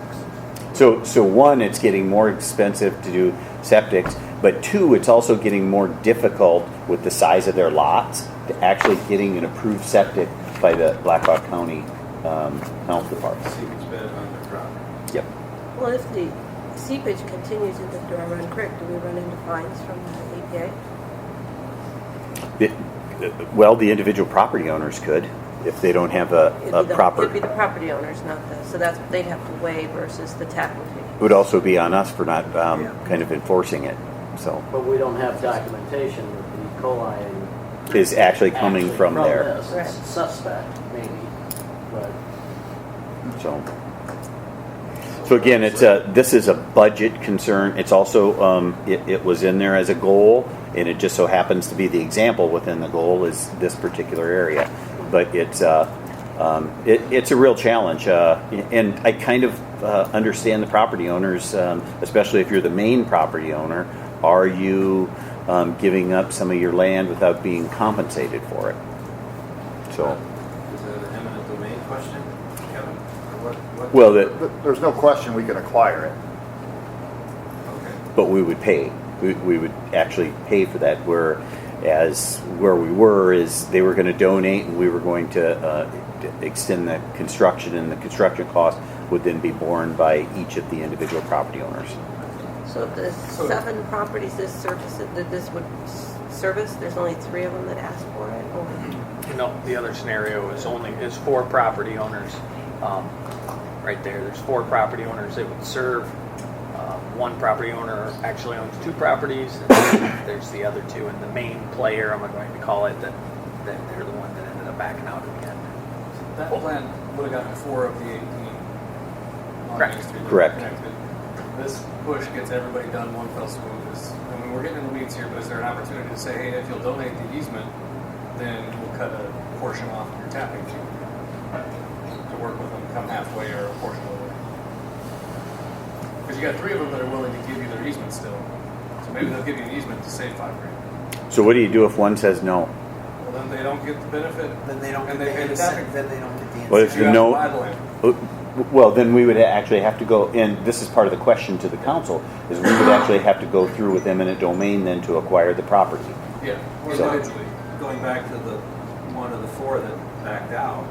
So one, it's getting more expensive to do septics, but two, it's also getting more difficult with the size of their lots to actually getting an approved septic by the Blackhawk County Health Department. Seepage bed underground. Yep. Well, if the seepage continues into Dry Run Creek, do we run into fines from the EPA? Well, the individual property owners could if they don't have a proper. It'd be the property owners, not the, so that's what they'd have to weigh versus the tapping fee. It would also be on us for not kind of enforcing it. So But we don't have documentation that the E. coli is actually coming from there. This. Right. It's suspect, maybe, but So again, this is a budget concern. It's also it was in there as a goal, and it just so happens to be the example within the goal is this particular area. But it's a real challenge, and I kind of understand the property owners, especially if you're the main property owner. Are you giving up some of your land without being compensated for it? So. Is that an eminent domain question, Kevin? Or what? Well, There's no question we can acquire it. Okay. but we would pay. We would actually pay for that. Whereas where we were is they were going to donate, and we were going to extend the construction, and the construction cost would then be borne by each of the individual property owners. So the 7 properties this would service, there's only 3 of them that asked for it? Or? No, the other scenario is 4 property owners. Right there, there's 4 property owners it would serve. One property owner actually owns 2 properties, and then there's the other 2, and the main player, I'm going to call it, that they're the one that ended up backing out in the end. That plan would have gotten 4 of the 18 on Correct. Main Street that Correct. connected. This push gets everybody done one fell swoop. I mean, we're getting in the weeds here, but is there an opportunity to say, hey, if you'll donate the easement, then we'll cut a portion off of your tapping fee to work with them, come halfway or a portion of it? Because you got 3 of them that are willing to give you their easement still. So maybe they'll give you an easement to save $5,000. So what do you do if one says no? Well, then they don't get the benefit. Then they don't And get they pay the the tapping. then they don't get the Well, if You you have to know, buy the land. well, then we would actually have to go, and this is part of the question to the council, is we would actually have to go through with eminent domain then to acquire the property. Yeah. So- Individually, going back to the one of the four that backed out,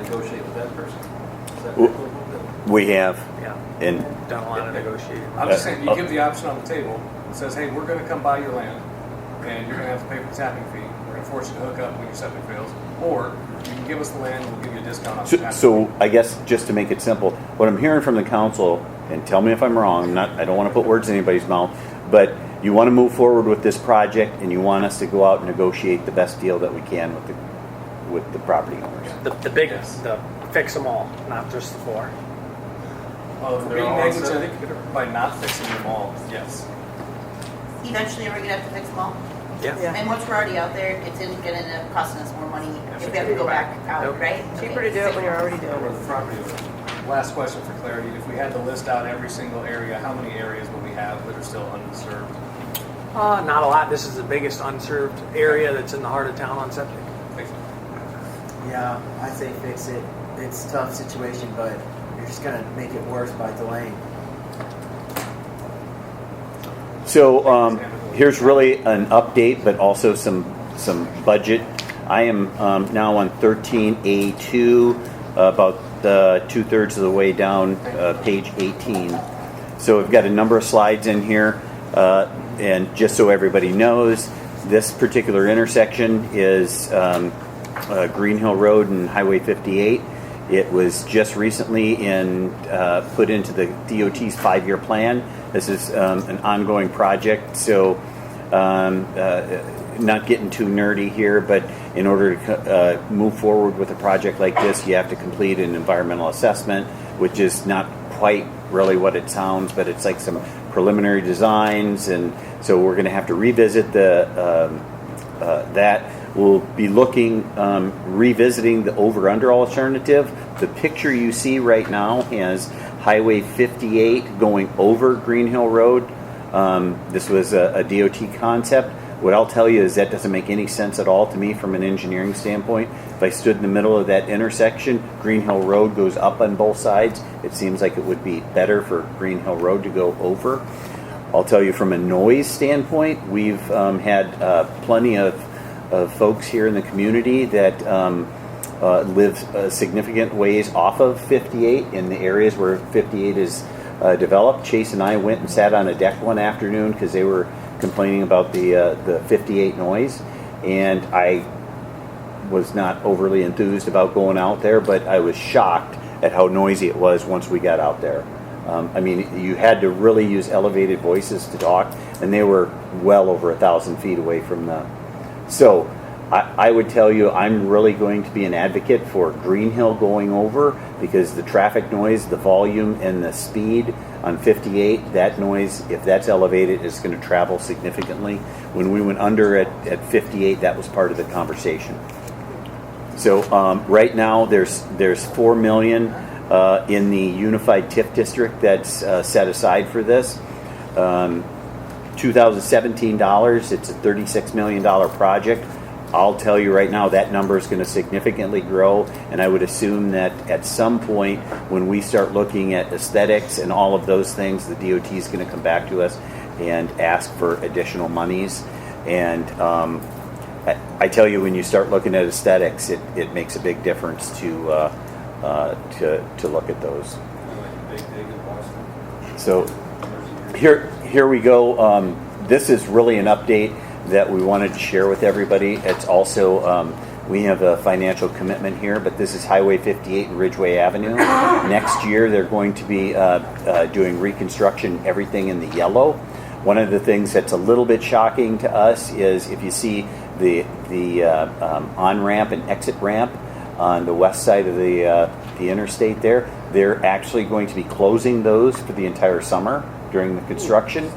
negotiate with that person. Is that W- what We have, Yeah, and done a lot of negotiating. I'm just saying, you give the option on the table, it says, hey, we're gonna come buy your land, and you're gonna have to pay for the tapping fee, we're gonna force you to hook up when your septic fails, or you can give us the land, and we'll give you a discount on the tapping. so I guess just to make it simple, what I'm hearing from the council, and tell me if I'm wrong, I don't want to put words in anybody's mouth, but you want to move forward with this project, and you want us to go out and negotiate the best deal that we can with the property owners. The biggest, the fix them all, not just the four. Well, if we're They're being all negligent by not fixing them all, yes. Eventually, are we gonna have to fix them all? Yeah. And once we're already out there, it's gonna end up costing us more money if we have to go back out, Nope. right? Cheaper to do it when you're already doing Or it. the property owner. Last question for clarity, if we had to list out every single area, how many areas would we have that are still unserved? Not a lot. This is the biggest unserved area that's in the heart of town on septic. Fix it. Yeah, I say fix it. It's a tough situation, but you're just gonna make it worse by delaying. So here's really an update, but also some budget. I am now on 13A2, about 2/3 of the way down, page 18. So we've got a number of slides in here, and just so everybody knows, this particular intersection is Green Hill Road and Highway 58. It was just recently put into the DOT's 5-year plan. This is an ongoing project, so not getting too nerdy here, but in order to move forward with a project like this, you have to complete an environmental assessment, which is not quite really what it sounds, but it's like some preliminary designs, and so we're going to have to revisit that. We'll be revisiting the over-under alternative. The picture you see right now has Highway 58 going over Green Hill Road. This was a DOT concept. What I'll tell you is that doesn't make any sense at all to me from an engineering standpoint. If I stood in the middle of that intersection, Green Hill Road goes up on both sides. It seems like it would be better for Green Hill Road to go over. I'll tell you from a noise standpoint, we've had plenty of folks here in the community that live significant ways off of 58 in the areas where 58 is developed. Chase and I went and sat on a deck one afternoon because they were complaining about the 58 noise, and I was not overly enthused about going out there, but I was shocked at how noisy it was once we got out there. I mean, you had to really use elevated voices to talk, and they were well over 1,000 feet away from the. So I would tell you I'm really going to be an advocate for Green Hill going over, because the traffic noise, the volume, and the speed on 58, that noise, if that's elevated, is going to travel significantly. When we went under at 58, that was part of the conversation. So right now there's $4 million in the Unified TIF District that's set aside for this. 2017 dollars. It's a $36 million project. I'll tell you right now that number is going to significantly grow, and I would assume that at some point when we start looking at aesthetics and all of those things, the DOT is going to come back to us and ask for additional monies. And I tell you, when you start looking at aesthetics, it makes a big difference to look at those. So here we go. This is really an update that we wanted to share with everybody. It's also, we have a financial commitment here, but this is Highway 58 and Ridgeway Avenue. Next year, they're going to be doing reconstruction, everything in the yellow. One of the things that's a little bit shocking to us is if you see the on-ramp and exit ramp on the west side of the interstate there, they're actually going to be closing those for the entire summer during the construction.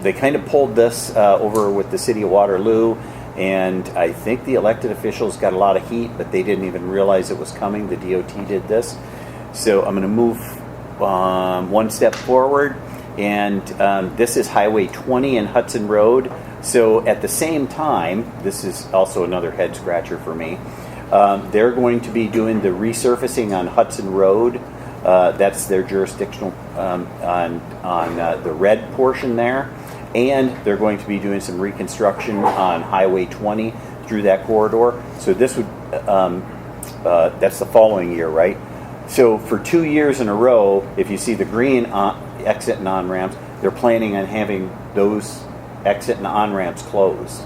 They kind of pulled this over with the city of Waterloo, and I think the elected officials got a lot of heat, but they didn't even realize it was coming. The DOT did this. So I'm going to move one step forward, and this is Highway 20 and Hudson Road. So at the same time, this is also another head scratcher for me. They're going to be doing the resurfacing on Hudson Road. That's their jurisdictional on the red portion there. And they're going to be doing some reconstruction on Highway 20 through that corridor. So this would, that's the following year, right? So for 2 years in a row, if you see the green exit and on-ramps, they're planning on having those exit and on-ramps closed.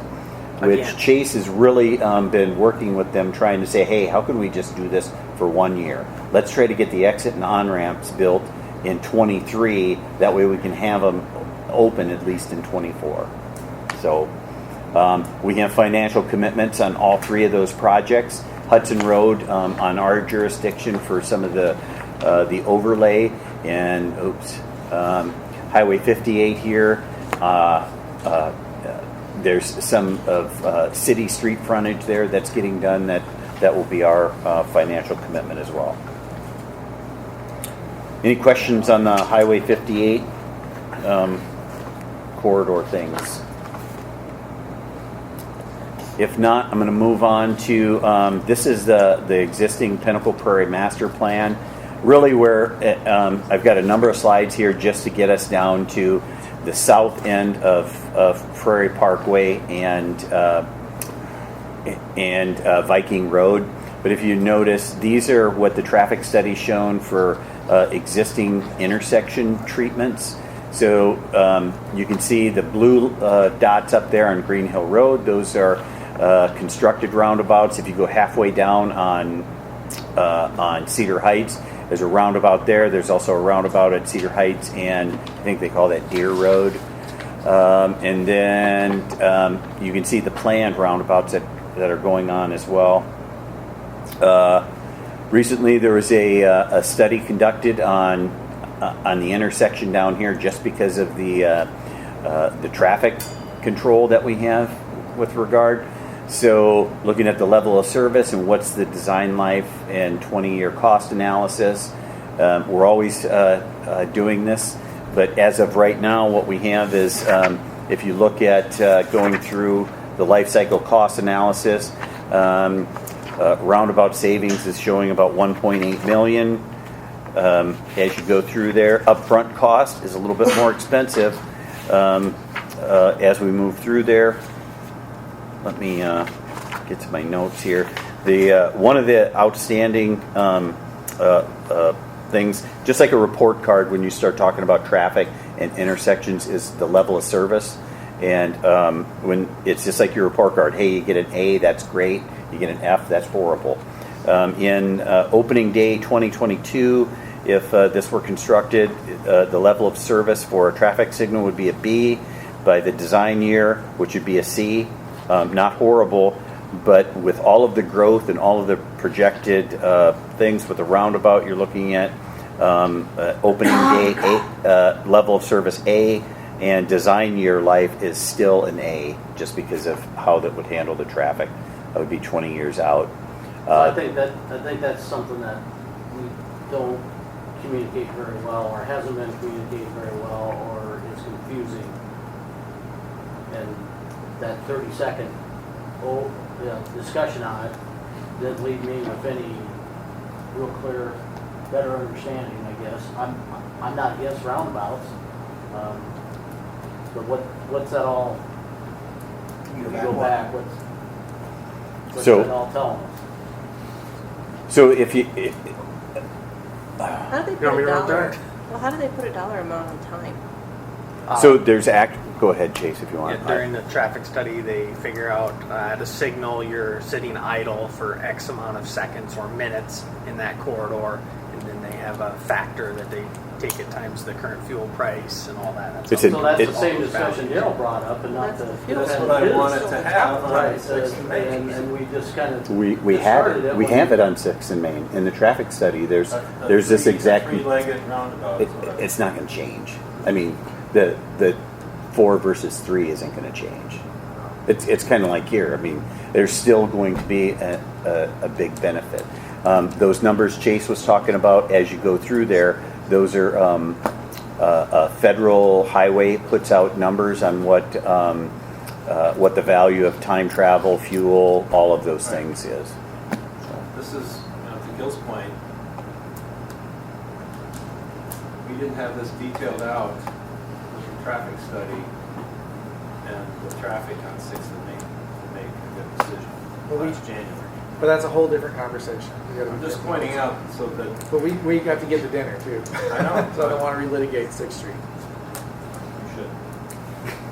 Which Again. Chase has really been working with them, trying to say, hey, how can we just do this for 1 year? Let's try to get the exit and on-ramps built in 23. That way we can have them open at least in 24. So we have financial commitments on all 3 of those projects. Hudson Road on our jurisdiction for some of the overlay, and Highway 58 here. There's some of city street frontage there that's getting done that will be our financial commitment as well. Any questions on the Highway 58 corridor things? If not, I'm going to move on to this is the existing Pinnacle Prairie Master Plan. Really, where I've got a number of slides here just to get us down to the south end of Prairie Parkway and Viking Road. But if you notice, these are what the traffic study's shown for existing intersection treatments. So you can see the blue dots up there on Green Hill Road. Those are constructed roundabouts. If you go halfway down on Cedar Heights, there's a roundabout there. There's also a roundabout at Cedar Heights, and I think they call that Deer Road. And then you can see the planned roundabouts that are going on as well. Recently, there was a study conducted on the intersection down here, just because of the traffic control that we have with regard. So looking at the level of service and what's the design life and 20-year cost analysis. We're always doing this, but as of right now, what we have is, if you look at going through the life cycle cost analysis, roundabout savings is showing about 1.8 million. As you go through there, upfront cost is a little bit more expensive as we move through there. Let me get to my notes here. The one of the outstanding things, just like a report card when you start talking about traffic and intersections, is the level of service. And when it's just like your report card, hey, you get an A, that's great. You get an F, that's horrible. In opening day 2022, if this were constructed, the level of service for a traffic signal would be a B. By the design year, which would be a C. Not horrible, but with all of the growth and all of the projected things with the roundabout, you're looking at opening day A, level of service A, and design year life is still an A, just because of how that would handle the traffic. That would be 20 years out. I think that's something that we don't communicate very well, or hasn't been communicated very well, or is confusing. And that 30-second discussion on it didn't leave me with any real clear, better understanding, I guess. I'm not against roundabouts, but what's that all? You go back. What's that all telling us? So if you, How do they put a dollar? Well, how do they put a dollar amount on time? so there's go ahead, Chase, if you want. Yeah, during the traffic study, they figure out at a signal you're sitting idle for X amount of seconds or minutes in that corridor, and then they have a factor that they take it times the current fuel price and all that. So that's the same discussion Daryl brought up, and not the That's what I wanted to have on right. 6th and Main. And we just kind of We have it on 6th and Main in the traffic study. There's this exact. Three-legged roundabout. It's not going to change. I mean, the 4 versus 3 isn't going to change. It's kind of like here. I mean, there's still going to be a big benefit. Those numbers Chase was talking about as you go through there, those are federal highway puts out numbers on what the value of time travel, fuel, all of those things is. we didn't have this detailed out with the traffic study and the traffic on 6th of May to make a good decision last January. But that's a whole different conversation. We gotta I'm be just careful. pointing out so that But we have to get to dinner too. I know. So I don't want to relitigate 6th Street. you should.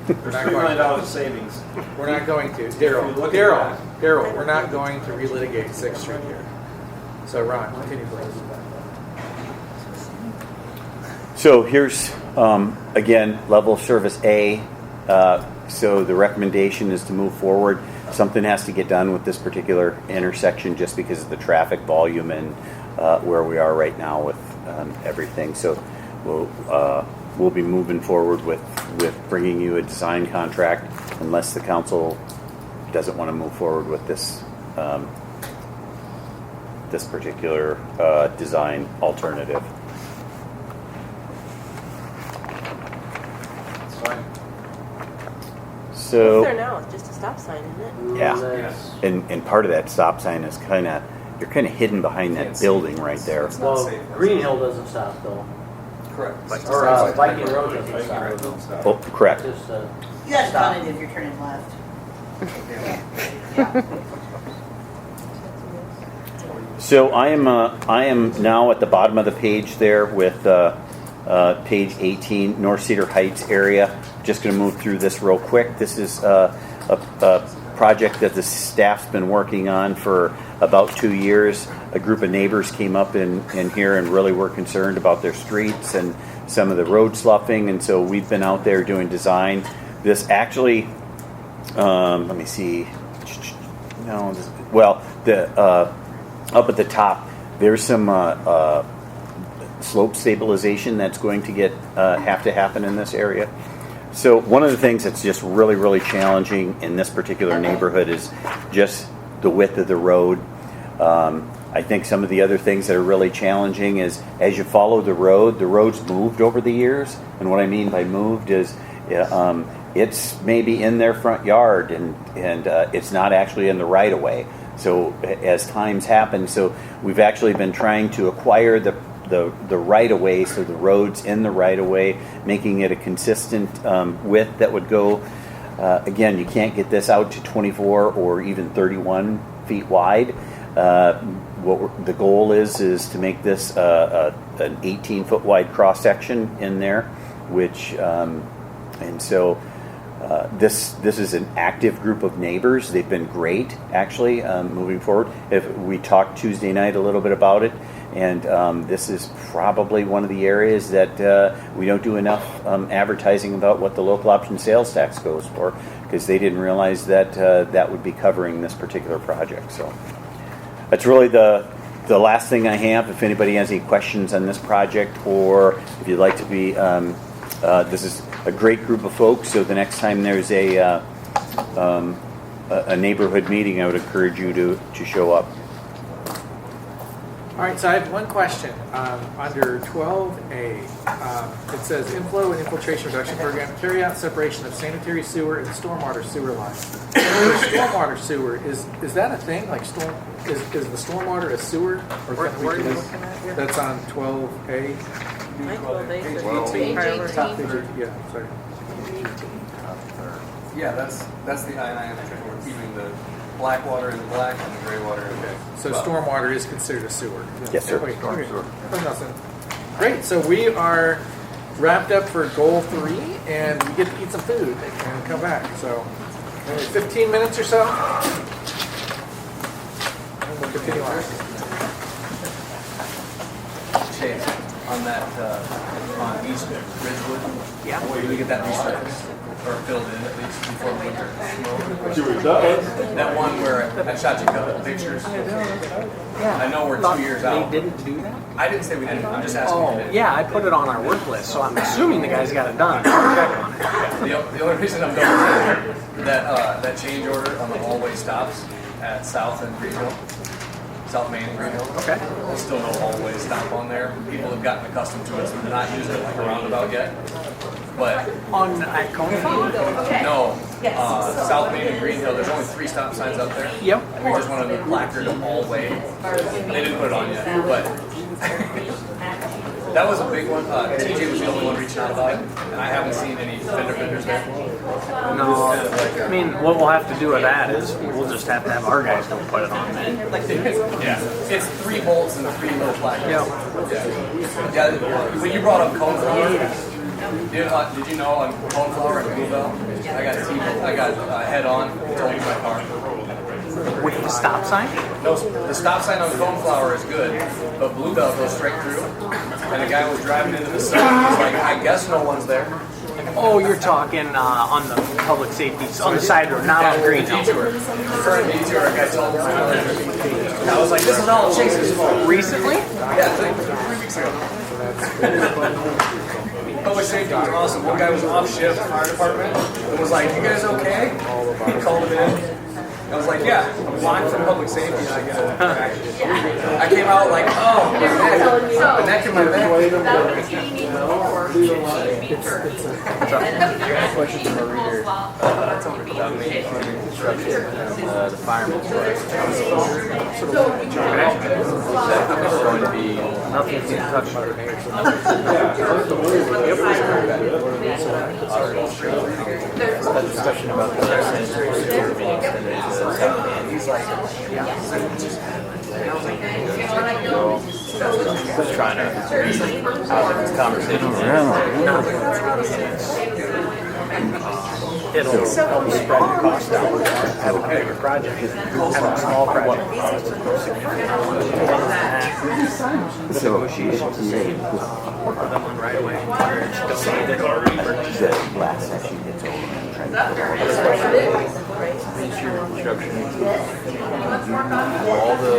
We're There's not $3 going million to. savings. We're not going to. If you look at Daryl, we're not going to relitigate 6th Street here. So Ron, continue please. So here's, again, level of service A. So the recommendation is to move forward. Something has to get done with this particular intersection just because of the traffic volume and where we are right now with everything. So we'll be moving forward with bringing you a design contract unless the council doesn't want to move forward with this this particular design alternative. It's fine. So What's there now? It's just a stop sign, isn't it? yeah, Yes. and part of that stop sign is you're kind of hidden behind that building right there. It's not Well, safe. Green Hill doesn't stop though. Correct. Or Viking Road doesn't Viking Road stop. don't stop. Oh, correct. Just, You gotta Stop. count it if you're turning left. So I am now at the bottom of the page there with page 18, North Cedar Heights area. Just going to move through this real quick. This is a project that the staff's been working on for about 2 years. A group of neighbors came up in here and really were concerned about their streets and some of the road sloughing, and so we've been out there doing design. This actually, let me see. No, well, the up at the top, there's some slope stabilization that's going to have to happen in this area. So one of the things that's just really, really challenging in this particular neighborhood is just the width of the road. I think some of the other things that are really challenging is as you follow the road's moved over the years. And what I mean by moved is it's maybe in their front yard and it's not actually in the right of way. So as times happen, so we've actually been trying to acquire the right of way, so the road's in the right of way, making it a consistent width that would go. Again, you can't get this out to 24 or even 31 feet wide. What the goal is to make this an 18-foot wide cross section in there, which and so. This is an active group of neighbors. They've been great, actually, moving forward. If we talked Tuesday night a little bit about it, and this is probably one of the areas that we don't do enough advertising about what the local option sales tax goes for, because they didn't realize that that would be covering this particular project. So that's really the last thing I have. If anybody has any questions on this project, or if you'd like to be, this is a great group of folks, so the next time there's a neighborhood meeting, I would encourage you to show up. All right, so I have one question. Under 12A, it says inflow and infiltration reduction program, carry out separation of sanitary sewer and stormwater sewer lines. Stormwater sewer, is that a thing? Like is the stormwater a sewer? Or can we do this? That's on 12A? Yeah, sorry. Yeah, that's the I&I undertaking. We're keeping the black water in the black and the gray water in the gray. So stormwater is considered a sewer? Yes, sir. Okay, nothing. Great, so we are wrapped up for goal 3, and we get to eat some food and come back. So maybe 15 minutes or so, and we'll continue on. Chase, on that, on East Ridgewood. Yeah. Do we get that resurfaced or filled in at least before winter? That one where I shot you a couple of pictures. I know we're 2 years out. They didn't do that? I didn't say we didn't. I'm just asking. Oh, if you did. yeah, I put it on our work list, so I'm assuming the guys got it done. I'll check on it. The only reason I'm double checking that change order on the hallway stops at South and Greenhill. South Main and Greenhill. Okay. There's still no hallway stop on there. People have gotten accustomed to it, so they're not using it like a roundabout yet. But on at Coney Farm? No. South Main and Greenhill, there's only 3 stop signs up there. Yep. And we just wanted to placard them all way. They didn't put it on yet, but That was a big one. TJ was the only one reaching out about it, and I haven't seen any fender benders there. No, I mean, what we'll have to do with that is we'll just have to have our guys go put it on then. Yeah, it's 3 bolts and 3 little placards. Yeah. When you brought up cone flower, did you know on cone flower and bluebell, I got head on totaled my car. With the stop sign? No, the stop sign on cone flower is good, but bluebell goes straight through. And the guy was driving into the sun. He's like, I guess no one's there. Oh, you're talking on the public safety, on the side road, not on Green Hill. Detour. Current detour, a guy told me. And I was like, this is all Chase's fault. Recently? Yeah, it's like 3 weeks ago. Public safety was awesome. One guy was off shift, fire department, and was like, you guys okay? He called him in. I was like, yeah, I'm blind from public safety, and I get a interaction. I came out like, oh, my neck in my back. Question from a reader. About making construction, the fireman's rights. There's going to be nothing to touch by the mayor. That discussion about the president being extended and he's like, just trying to read out of this conversation. It'll help spread the cost down. Have a bigger project. Have a small project. So negotiations to save them on right away. the last session gets over and try to Construction. All the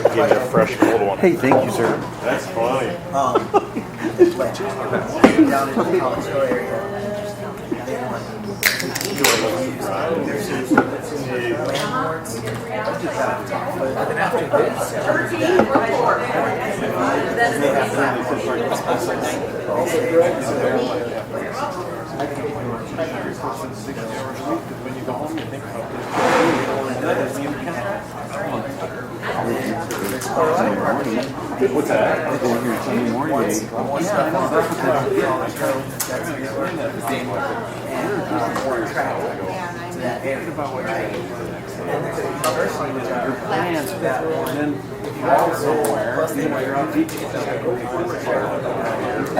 Give you a fresh cold one. Hey, thank you, sir. That's funny. Down in the College Hill area, they want landlords. But then after this, When you go home, you think what's that? I go here Sunday morning. Your plans for that, and then if you go somewhere, you know, you're on beach. I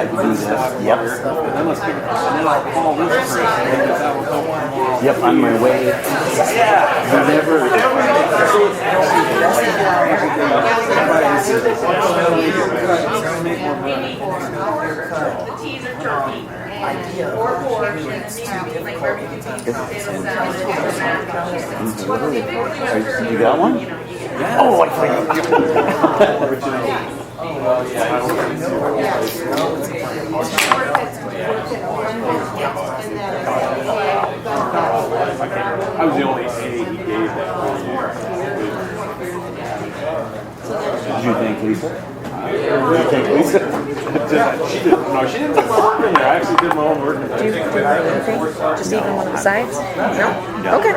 can do that. Yep. And then let's and then I'll call this person and that will help tomorrow. Yep, on my way. Yeah. You never. You got one? Yeah. Oh, I thought I was the only A he gave that whole year. Did you think Lisa? Did you think Lisa? She didn't do my work in there. I actually did my own work in there. Do you think? Just even one of the sides? No. Okay.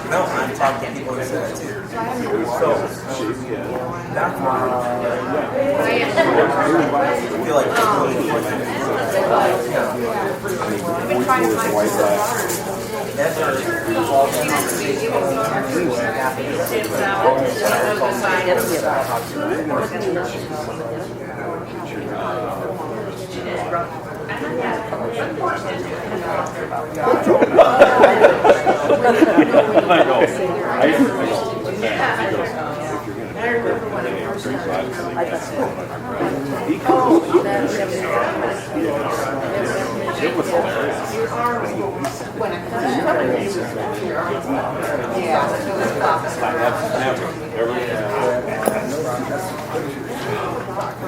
No, I'm talking to people who said that too. I feel like It was hilarious.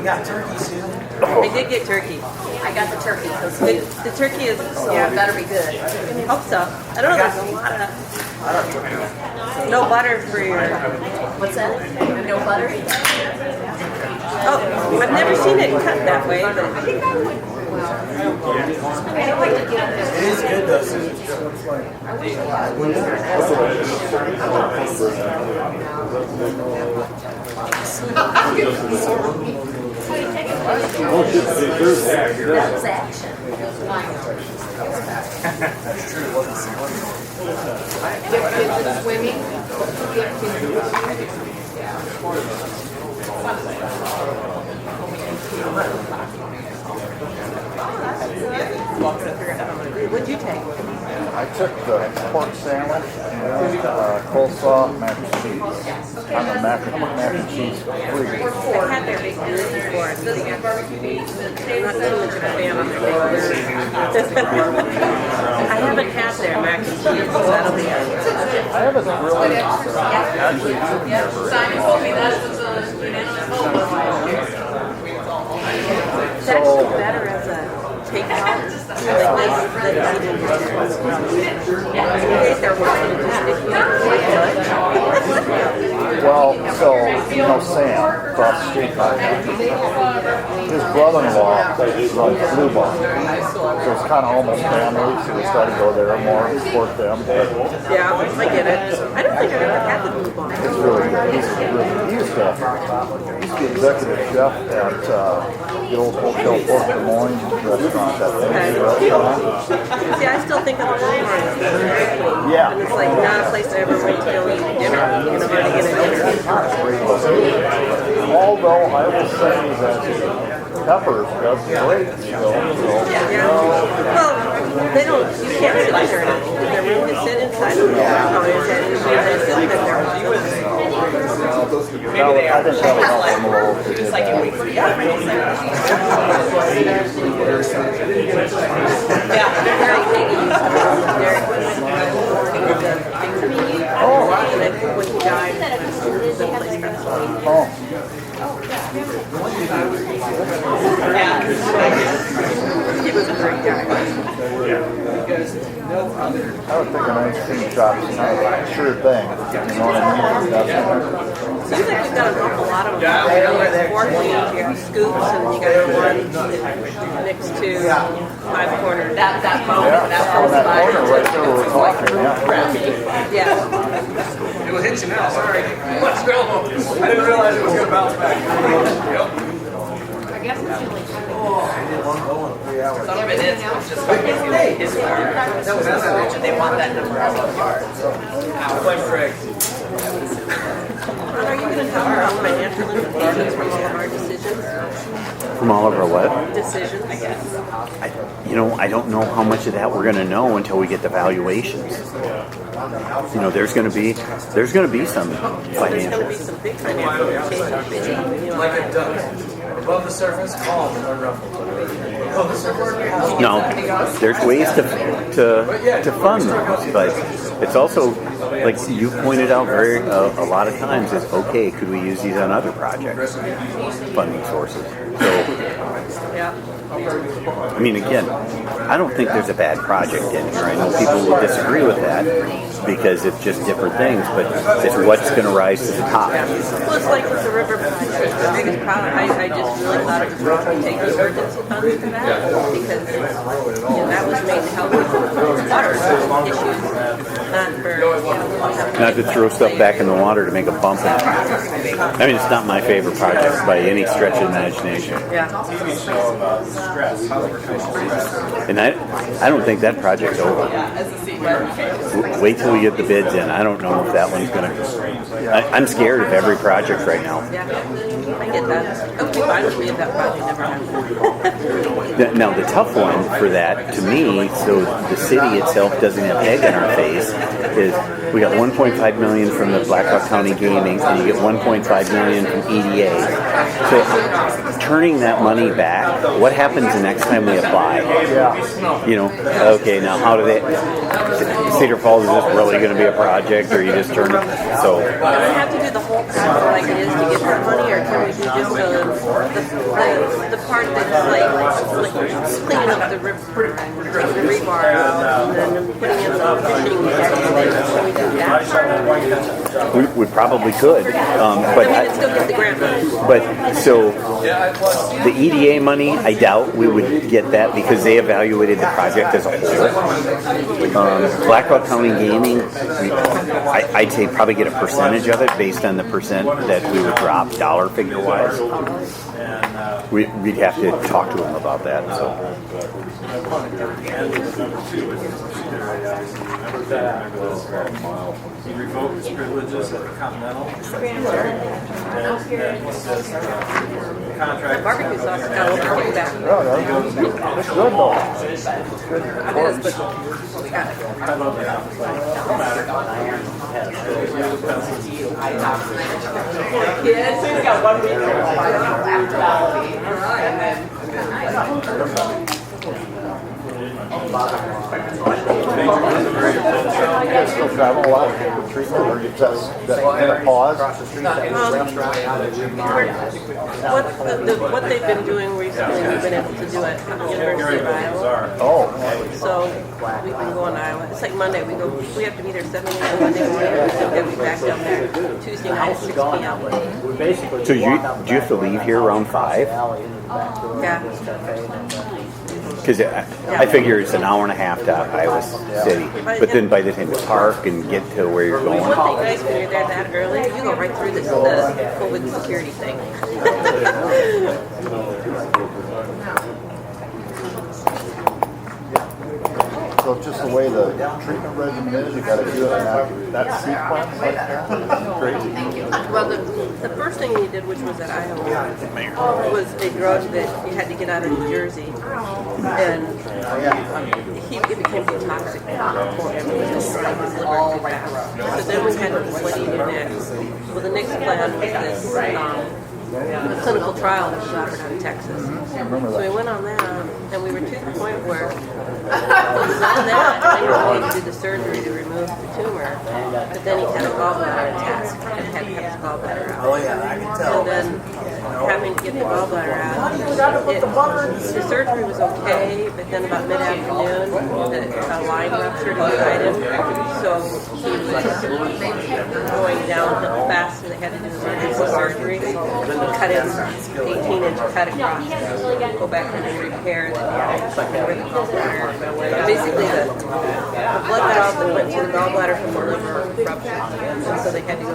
We got turkey, Susan. I did get turkey. I got the turkey, so The turkey is, it better be good. hope so. I don't know, there's a lot of, no butter for your, What's that? No butter? oh, I've never seen it cut that way, but It is good though, Susan. That was action. Get kids in swimming. Get what'd you take? I took the pork sandwich and coleslaw and mac and cheese. I'm a mac and cheese freak. I've had their baked beans before. It doesn't have barbecue beans. Not too much of a fan of the I haven't had their mac and cheese, so that'll be it. I haven't really actually Simon told me that was It's actually better as a takeout. well, so, you know Sam, across the street from me, his brother-in-law runs Blue Bar. So it's kind of almost family, so we try to go there more, support them. Yeah, I get it. I don't think I've ever had the Blue Bar. It's really good. He used to be executive chef at the old Hotel Fort Des Moines restaurant, that famous restaurant. See, I still think of the Blue Bar as very clean. Yeah. And it's like not a place I ever went to go eat dinner. You know, where to get a dinner. Although I will say that Peppers does great still. Yeah. Well, they don't, you can't sit in there. Their room is sit inside of the counters and they still sit there. I think that would help them a little to get And I think when he died, the place got sold. He was a great guy. I would think an ice cream shop's kind of a sure thing. You know what I mean? That's Seems like we've got an awful lot of them. You know, there's four lanes, you have scoops, and you got one next to Five Corners. That moment, yeah, that on was that fine. corner right there where we're talking, yeah. Yeah. It will hit you now, sorry. Let's go. I didn't realize it was going to bounce back. I guess it's really Some of it is just like his yard. That was and they want that number of yards. Quite correct. Are you going to talk about financial implications from all of our decisions? From all of our what? Decisions, I guess. I don't know how much of that we're going to know until we get the valuations. There's going to be some There's going to financial. be some big financial implications. You know, Like a duck. Above the surface, calm and unruffled. Below the surface, No, there's ways to fund those, but it's also like you pointed out a lot of times is okay. Could we use these on other projects, funding sources? So, I mean, again, I don't think there's a bad project in here. I know people will disagree with that because it's just different things, but it's what's going to rise to the top. well, it's like with the river project. The biggest problem, I just really thought it was wrong to take the emergency funds for that because that was made to help with water issues, Not to throw stuff back in the water to make a bump in it. I mean, it's not my favorite project by any stretch of the imagination. And I don't think that project's over. Wait till we get the bids in. I don't know if that one's going to... I'm scared of every project right now. Yeah, I get that. It would be fine with me if that project never happened. Now, the tough one for that, to me, so the city itself doesn't have egg in our face, is we got $1.5 million from the Blackhawk County Gaming, and you get $1.5 million from EDA. So, turning that money back, what happens the next time we apply? Okay, now how do they... Cedar Falls, is this really going to be a project, or you just turn it... So... Do we have to do the whole project like it is to get that money, or can we do just the the part that's like cleaning up the river and taking the rebar out and then putting in the fishing nets, can we do that part? We probably could, but Then we can still get the grant money. But so the EDA money, I doubt we would get that because they evaluated the project as a whole. Blackhawk County Gaming, I'd say probably get a percentage of it based on the percent that we would drop dollar figure wise. We'd have to talk to them about that. So. He revoked his privileges at the Continental. Contract. Barbecue sauce got a little bit back. It's good though. It's good. It is, but I love Yeah, so he's got 1 week after Valley, and then. You guys still travel a lot with treatment, or you just in a pause? What they've been doing recently, we've been able to do at University of Iowa. Oh. So we've been going to Iowa. It's like Monday. We have to be there 7 a.m. Monday morning. Then we back down there Tuesday night at 6 p.m. So do you have to leave here around 5? Yeah. Because I figure it's an hour and a half to Iowa City. But then by the time you park and get to where you're going. One thing nice when you're there that early, you go right through the COVID security thing. So it's just the way the treatment regimen is, you gotta do it in that sequence like that? Crazy. Well, the first thing he did, which was at Iowa, was a drug that you had to get out of New Jersey. And it became too toxic for him. It was destroying his liver too fast. So then we had to, what do you do next? Well, the next plan was this a clinical trial that was offered out of Texas. So we went on that, and we were to the point where he was on that, and they were going to do the surgery to remove the tumor, but then he had a gallbladder attack and had to have his gallbladder out. Oh yeah, I can tell. So then, having to get the gallbladder out, the surgery was okay, but then about mid-afternoon, a line ruptured inside him, so he was going downhill fast, so they had to do emergency surgery. Cut him 18-inch cut across, go back in and repair the gallbladder. Basically, the blood valve that went to the gallbladder from the liver ruptured, and so they had to go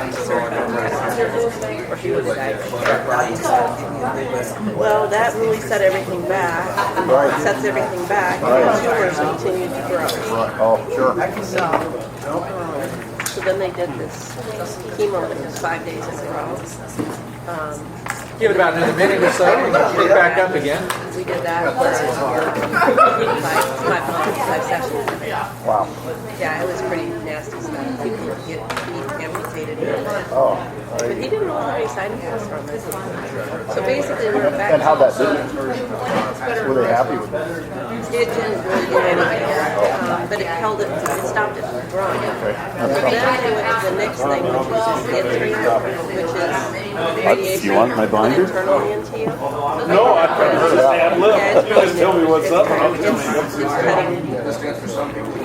into surgery, or he would have died. Well, that really set everything back. It sets everything back, and the tumors continued to grow. Oh, sure. So then they did this chemo that was 5 days in a row. Give it about another minute or so, and pick back up again. We did that for 5 sessions. Wow. Yeah, it was pretty nasty stuff. People would get feet amputated. Oh. But he didn't really have any side effects from it. So basically, we were back. And how'd that do? Were they happy with that? It didn't really do anything, but it held it. It stopped it from growing. But then they went to the next thing, which was this yttrium, which is radiation. You want my binder? Internally into you. No, I tried to stand lip. Just tell me what's up, and I'll tell you.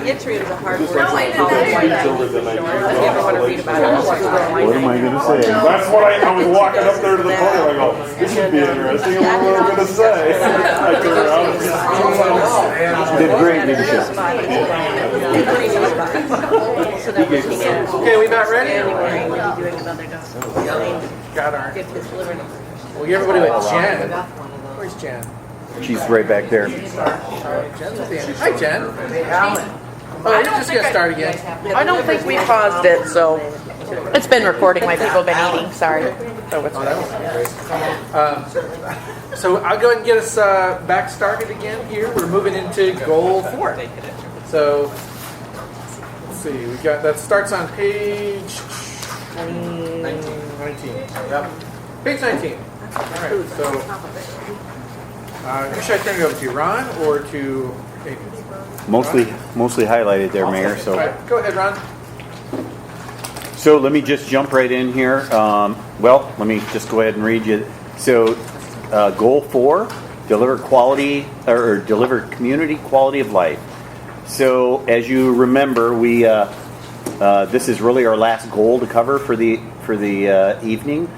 Yttrium is a hard word to call it. If you ever want to read about it, What am I going to say? That's what I was walking up there to the podium. I go, this would be interesting. What am I going to say? I turned around. Did great leadership. So that was looking at Okay, we about ready? January, we'll be doing another dose. Got our. Give his liver. We'll give everybody with Jen. Where's Jen? She's right back there. Jen's at the end. Hi, Jen. Oh, we're just going to start again. I don't think we paused it, so it's been recording while people have been eating. Sorry. So it's So I'll go ahead and get us back started again here. We're moving into goal 4. So let's see. We got that starts on page 19. Yep. Page 19. All right. So who should I turn it over to, Ron or to Amy? Mostly highlighted there, Mayor. So. All right, go ahead, Ron. So let me just jump right in here. Well, let me just go ahead and read you. So goal 4, deliver quality or deliver community quality of life. So as you remember, we this is really our last goal to cover for the evening.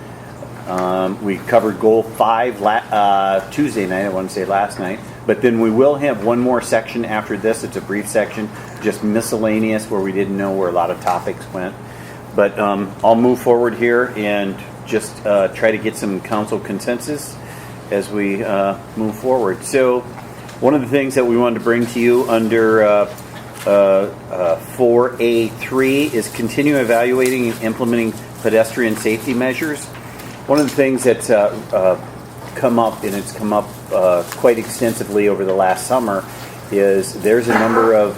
We covered goal 5 Tuesday night. I want to say last night, but then we will have one more section after this. It's a brief section, just miscellaneous, where we didn't know where a lot of topics went. But I'll move forward here and just try to get some council consensus as we move forward. So one of the things that we wanted to bring to you under 4A3 is continue evaluating and implementing pedestrian safety measures. One of the things that's come up, and it's come up quite extensively over the last summer, is there's a number of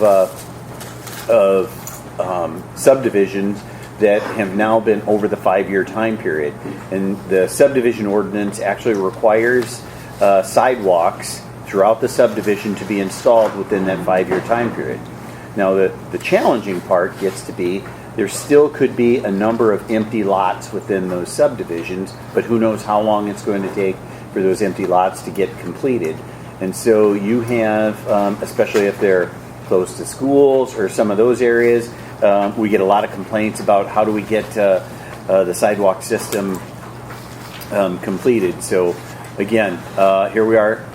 subdivisions that have now been over the 5-year time period. And the subdivision ordinance actually requires sidewalks throughout the subdivision to be installed within that 5-year time period. Now the challenging part gets to be there still could be a number of empty lots within those subdivisions, but who knows how long it's going to take for those empty lots to get completed. And so you have, especially if they're close to schools or some of those areas, we get a lot of complaints about how do we get the sidewalk system completed. So again, here we are.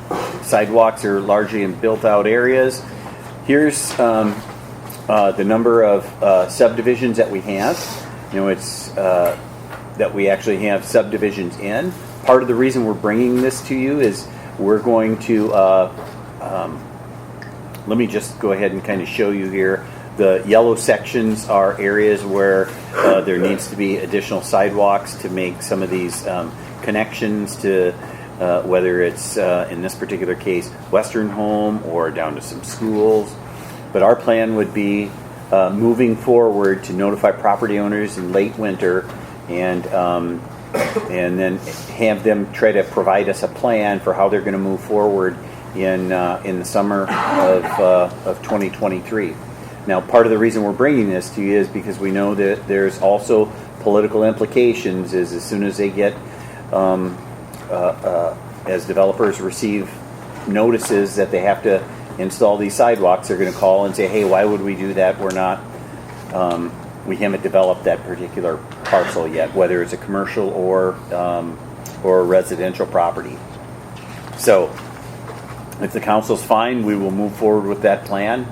Sidewalks are largely in built-out areas. Here's the number of subdivisions that we have. It's that we actually have subdivisions in. Part of the reason we're bringing this to you is we're going to let me just go ahead and kind of show you here. The yellow sections are areas where there needs to be additional sidewalks to make some of these connections to whether it's in this particular case Western Home or down to some schools. But our plan would be moving forward to notify property owners in late winter and then have them try to provide us a plan for how they're going to move forward in the summer of 2023. Now, part of the reason we're bringing this to you is because we know that there's also political implications. Is as soon as they get, as developers receive notices that they have to install these sidewalks, they're going to call and say, "Hey, why would we do that? We're not. We haven't developed that particular parcel yet, whether it's a commercial or a residential property." So, if the council's fine, we will move forward with that plan.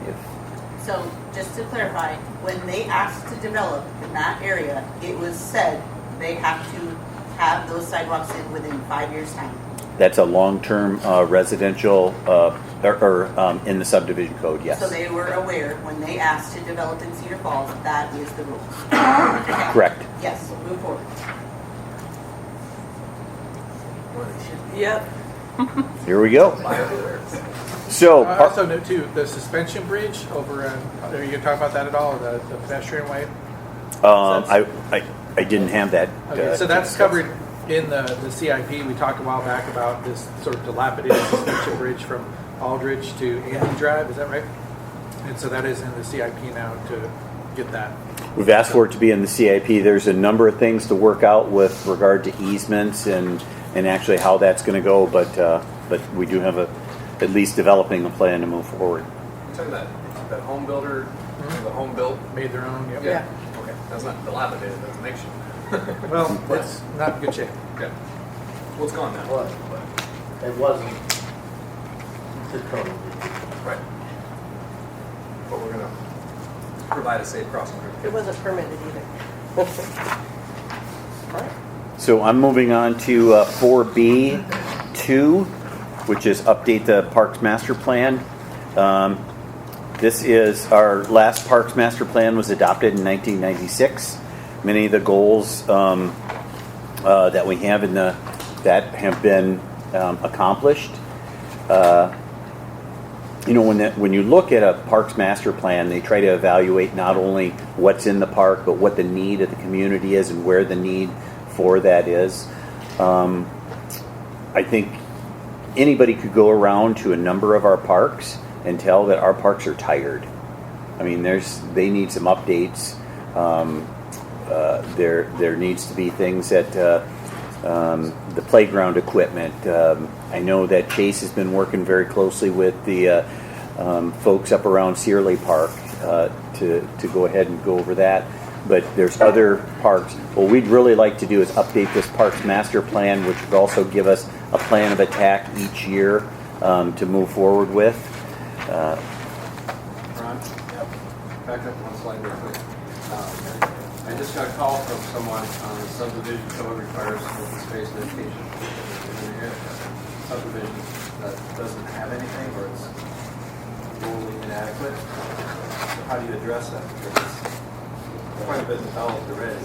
So, just to clarify, when they asked to develop in that area, it was said they have to have those sidewalks in within 5 years' time. That's a long-term residential in the subdivision code, yes. So they were aware when they asked to develop in Cedar Falls, that is the rule. Correct. Yes, move forward. Yep. Here we go. So, also note too, the suspension bridge over. Are you going to talk about that at all? The pedestrian way. I didn't have that. Okay, so that's covered in the CIP. We talked a while back about this sort of dilapidated suspension bridge from Aldrich to Andy Drive. Is that right? And so that is in the CIP now to get that. We've asked for it to be in the CIP. There's a number of things to work out with regard to easements and actually how that's going to go, but we do have at least developing a plan to move forward. You're talking that home builder, the home built made their own. Yep. Yeah. Okay, that's not dilapidated. That's makeshift. Well, it's not in good shape. Yeah. Well, it's gone now. It was, but it wasn't to code. Right. But we're gonna provide a safe crossing. It wasn't permitted either. So I'm moving on to 4B2, which is update the Parks Master Plan. This is our last Parks Master Plan was adopted in 1996. Many of the goals that we have that have been accomplished. When you look at a Parks Master Plan, they try to evaluate not only what's in the park, but what the need of the community is and where the need for that is. I think anybody could go around to a number of our parks and tell that our parks are tired. I mean, they need some updates. There needs to be things that the playground equipment. I know that Chase has been working very closely with the folks up around Searley Park to go ahead and go over that. But there's other parks. What we'd really like to do is update this parks master plan, which would also give us a plan of attack each year to move forward with. Ron? Yep. Back up one slide real quick. I just got a call from someone on the subdivision code requires open space and education. And a subdivision that doesn't have anything or it's wholly inadequate. So how do you address that? Because it's quite a bit developed already.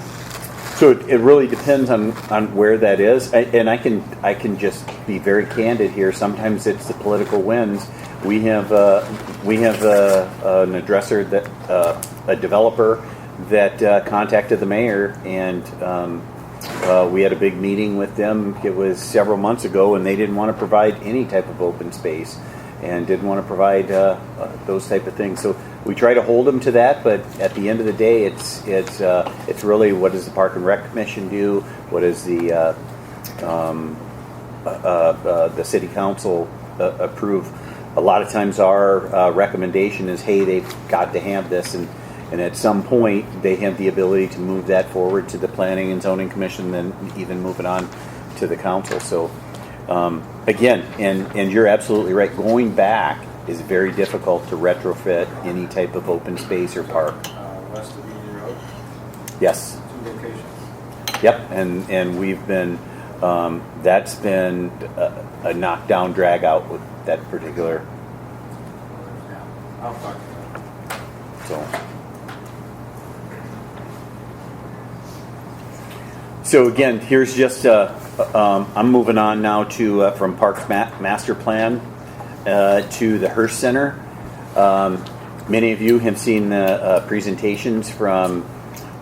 So it really depends on where that is, and I can just be very candid here. Sometimes it's the political winds. We have an addresser that a developer that contacted the mayor, and we had a big meeting with them. It was several months ago, and they didn't want to provide any type of open space and didn't want to provide those type of things. So we try to hold them to that, but at the end of the day, it's really what does the Park and Rec Commission do? What does the city council approve? A lot of times our recommendation is, hey, they've got to have this, and at some point they have the ability to move that forward to the Planning and Zoning Commission, then even move it on to the council. So again, and you're absolutely right, going back is very difficult to retrofit any type of open space or park. West of Union Road? Yes. 2 locations. Yep, and we've been, that's been a knockdown drag out with that particular. Yeah, I'll talk to them. So again, here's just, I'm moving on now to, from Parks Master Plan to the Hearst Center. Many of you have seen the presentations from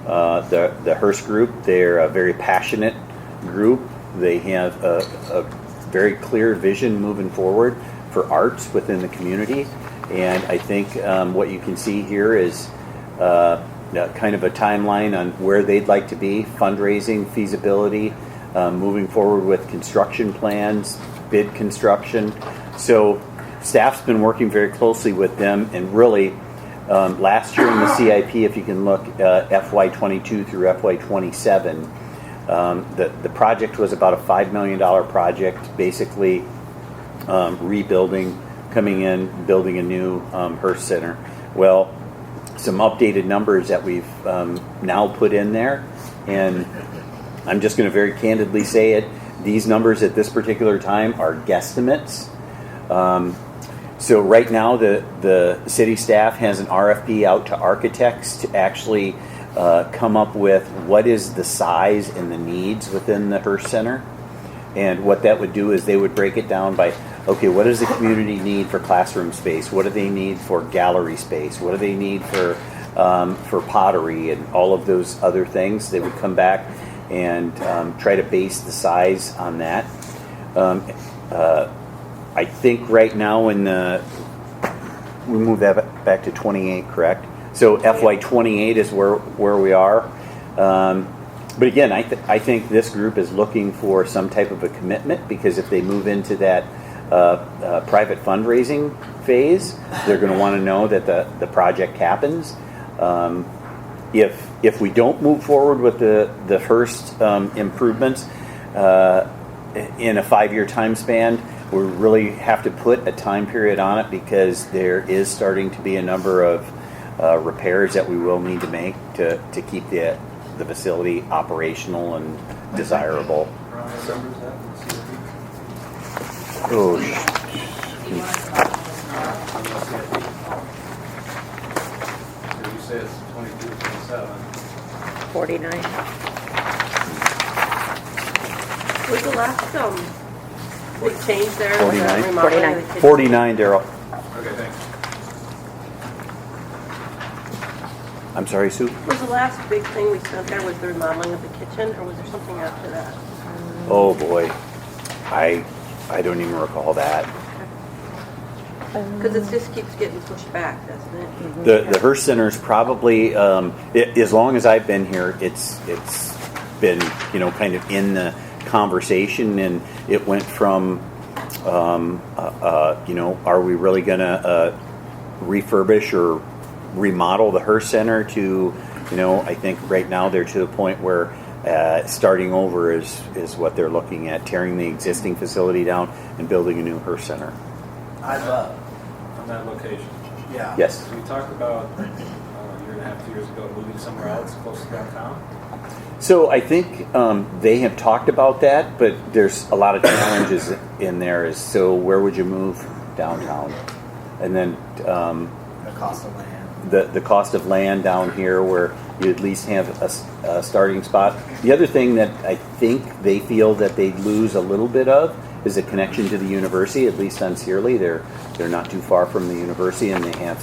the Hearst group. They're a very passionate group. They have a very clear vision moving forward for arts within the community. And I think what you can see here is kind of a timeline on where they'd like to be, fundraising, feasibility, moving forward with construction plans, bid construction. So staff's been working very closely with them, and really last year in the CIP, if you can look FY22 through FY27, the project was about a $5 million project, basically rebuilding, coming in, building a new Hearst Center. Well, some updated numbers that we've now put in there, and I'm just going to very candidly say it, these numbers at this particular time are guesstimates. So right now the city staff has an RFP out to architects to actually come up with what is the size and the needs within the Hearst Center. And what that would do is they would break it down by, okay, what does the community need for classroom space? What do they need for gallery space? What do they need for pottery and all of those other things? They would come back and try to base the size on that. I think right now we move that back to 28, correct? So FY28 is where we are. But again, I think this group is looking for some type of a commitment, because if they move into that private fundraising phase, they're going to want to know that the project happens. If we don't move forward with the first improvements in a 5-year time span, we really have to put a time period on it, because there is starting to be a number of repairs that we will need to make to keep the facility operational and desirable. Oh, You say it's 22, 27. 49. Was the last big change there? 49. Remodeling of the kitchen? 49, Daryl. Okay, thanks. I'm sorry, Sue? Was the last big thing we spent there was the remodeling of the kitchen, or was there something after that? Oh boy, I don't even recall that. Because it just keeps getting pushed back, doesn't it? The Hearst Center's probably, as long as I've been here, it's been kind of in the conversation, and it went from, are we really going to refurbish or remodel the Hearst Center to, I think right now they're to the point where starting over is what they're looking at, tearing the existing facility down and building a new Hearst Center. I'd love. From that location. Yeah. Yes. We talked about a year and a half, 2 years ago, moving somewhere else close to downtown. So I think they have talked about that, but there's a lot of challenges in there. So where would you move downtown? And then The cost of land. the cost of land down here, where you at least have a starting spot. The other thing that I think they feel that they lose a little bit of is a connection to the university. At least on Searly, they're not too far from the university, and they have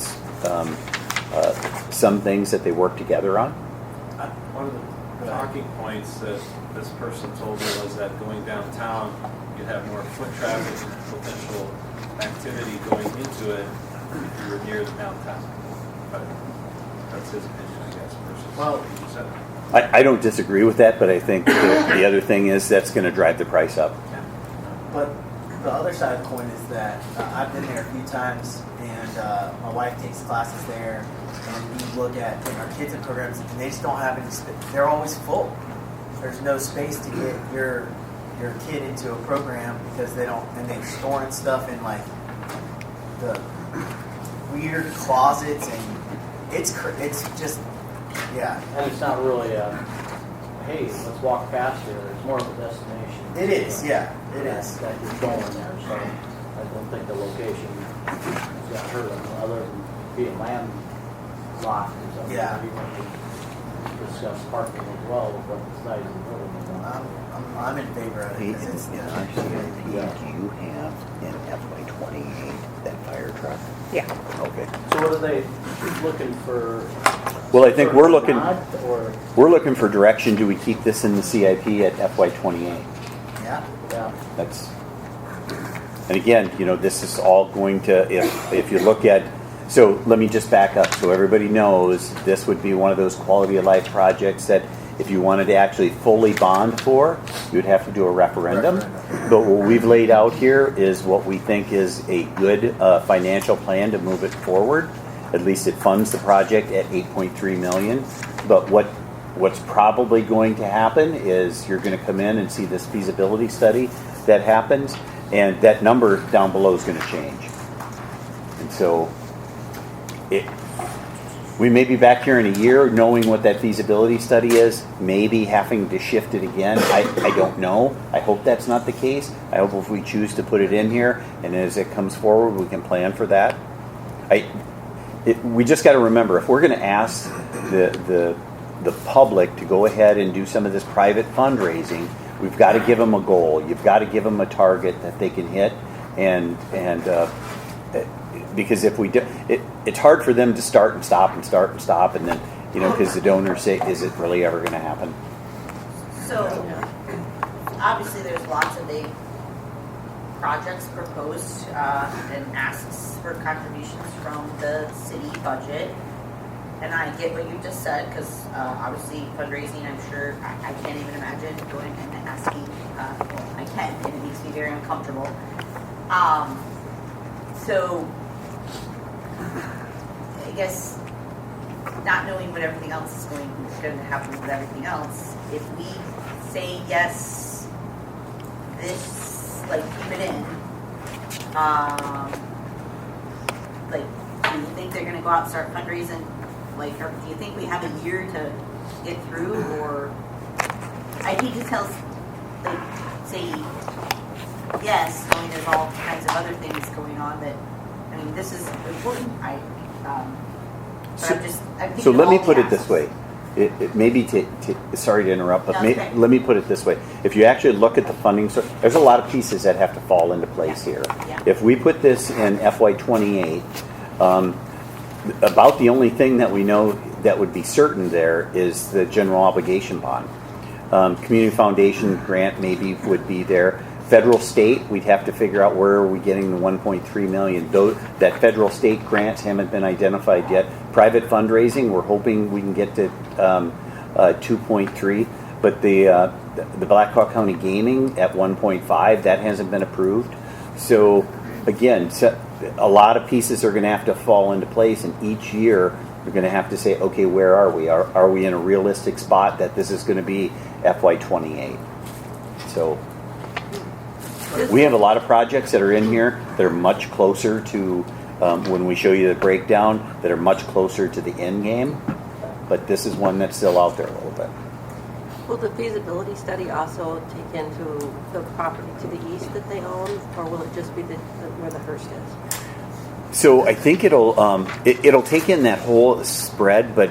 some things that they work together on. One of the talking points that this person told me was that going downtown, you'd have more foot traffic and potential activity going into it if you were near the downtown. But that's his opinion, I guess, versus Well, what you said. I don't disagree with that, but I think the other thing is that's going to drive the price up. But the other side of the coin is that I've been there a few times, and my wife takes classes there, and we look at our kids in programs, and they just don't have any space. They're always full. There's no space to get your kid into a program because they don't, and they're storing stuff in like the weird closets, and it's just, yeah. And it's not really hey, let's walk past here. It's more of a destination. It is, yeah, it is. That you're going there, so I don't think the location is got hurt other than being landlocked or something. Yeah. We want to discuss parking as well, with what the size of the building is. I'm in favor of it. 'Cause it's, Do you have in FY28 that fire truck? Yeah. Okay. So what are they looking for? Well, I think we're looking. Nod, or We're looking for direction. Do we keep this in the CIP at FY28? yeah. yeah. That's. And again, this is all going to, if you look at, so let me just back up so everybody knows this would be one of those quality of life projects that if you wanted to actually fully bond for, you'd have to do a referendum. But what we've laid out here is what we think is a good financial plan to move it forward. At least it funds the project at $8.3 million. But what's probably going to happen is you're going to come in and see this feasibility study that happens, and that number down below is going to change. And so we may be back here in a year knowing what that feasibility study is, maybe having to shift it again. I don't know. I hope that's not the case. I hope if we choose to put it in here and as it comes forward, we can plan for that. We just got to remember, if we're going to ask the public to go ahead and do some of this private fundraising, we've got to give them a goal. You've got to give them a target that they can hit, and because if we do, it's hard for them to start and stop and start and stop, and then because the donors say, is it really ever going to happen? So, obviously, there's lots of big projects proposed and asks for contributions from the city budget. And I get what you just said, because obviously fundraising, I'm sure, I can't even imagine going and asking, well, I can, and it makes me very uncomfortable. So, I guess, not knowing what everything else is going to happen with everything else, if we say yes, this, like, keep it in, like, do you think they're going to go out and start fundraising? Like, or do you think we have a year to get through, or I hate to tell, like, say yes, knowing there's all kinds of other things going on that, I mean, this is important. So let me put it this way. It maybe sorry to interrupt, but No, okay. let me put it this way. If you actually look at the funding source, there's a lot of pieces that have to fall into place here. Yeah. If we put this in FY28, about the only thing that we know that would be certain there is the general obligation bond. Community foundation grant maybe would be there. Federal state, we'd have to figure out where are we getting the 1.3 million. Though that federal state grants haven't been identified yet. Private fundraising, we're hoping we can get to 2.3. But the Blackhawk County Gaming at 1.5, that hasn't been approved. So again, a lot of pieces are going to have to fall into place, and each year we're going to have to say, okay, where are we? Are we in a realistic spot that this is going to be FY28? So we have a lot of projects that are in here that are much closer to, when we show you the breakdown, that are much closer to the end game. But this is one that's still out there a little bit. Will the feasibility study also take into the property to the east that they own, or will it just be where the Hearst is? So I think it'll take in that whole spread, but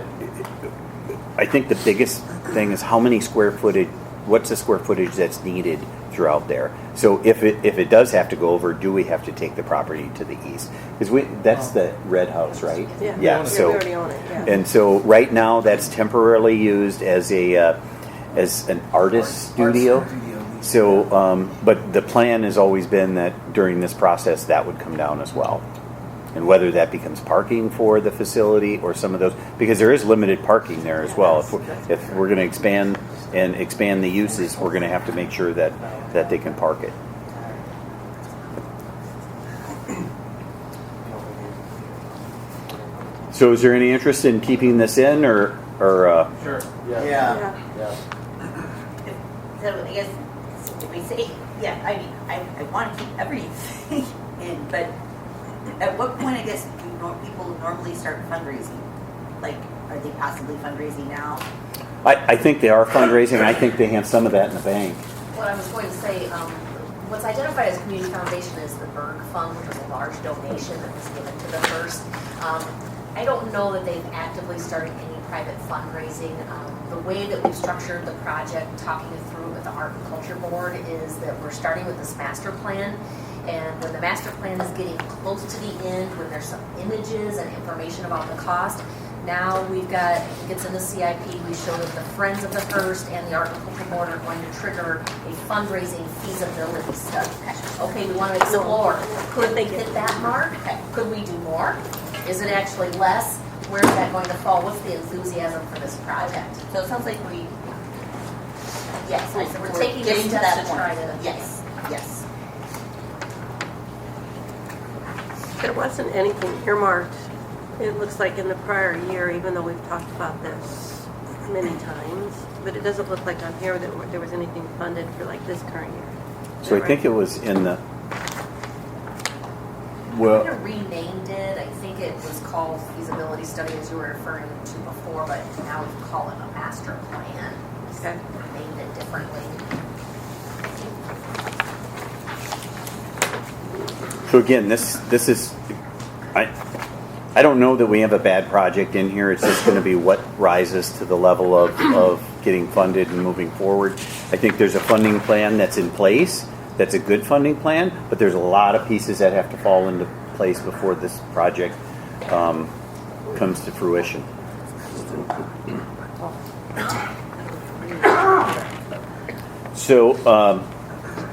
I think the biggest thing is how many square footage, what's the square footage that's needed throughout there. So if it does have to go over, do we have to take the property to the east? Because that's the red house, right? Yeah. So we already own it. Yeah. and so right now that's temporarily used as an artist studio. So, but the plan has always been that during this process that would come down as well. And whether that becomes parking for the facility or some of those, because there is limited parking there as well. If we're going to expand the uses, we're going to have to make sure that they can park it. So is there any interest in keeping this in or Sure. Yeah. So I guess if we say, yeah, I mean, I want to keep everything in, but at what point, I guess, do people normally start fundraising? Like, are they possibly fundraising now? I think they are fundraising. I think they have some of that in the bank. What I was going to say, what's identified as community foundation is the Berg Fund, which was a large donation that was given to the First. I don't know that they've actively started any private fundraising. The way that we've structured the project, talking it through with the Art and Culture Board, is that we're starting with this master plan. And when the master plan is getting close to the end, when there's some images and information about the cost, now we've got, it gets in the CIP, we show that the Friends of the First and the Art and Culture Board are going to trigger a fundraising feasibility study. Okay, we want to explore. Could they hit that mark? Could we do more? Is it actually less? Where is that going to fall? What's the enthusiasm for this project? So it sounds like Yes, so we're taking getting steps to that to try point. to. Yes, yes. There wasn't anything earmarked, it looks like, in the prior year, even though we've talked about this many times. But it doesn't look like on here that there was anything funded for like this current year. So I think it was in the. I Well, kind of renamed it. I think it was called feasibility study, as you were referring to before, but now we call it a master plan. Okay. Named it differently. so again, this is. I don't know that we have a bad project in here. It's just going to be what rises to the level of getting funded and moving forward. I think there's a funding plan that's in place. That's a good funding plan, but there's a lot of pieces that have to fall into place before this project comes to fruition. So,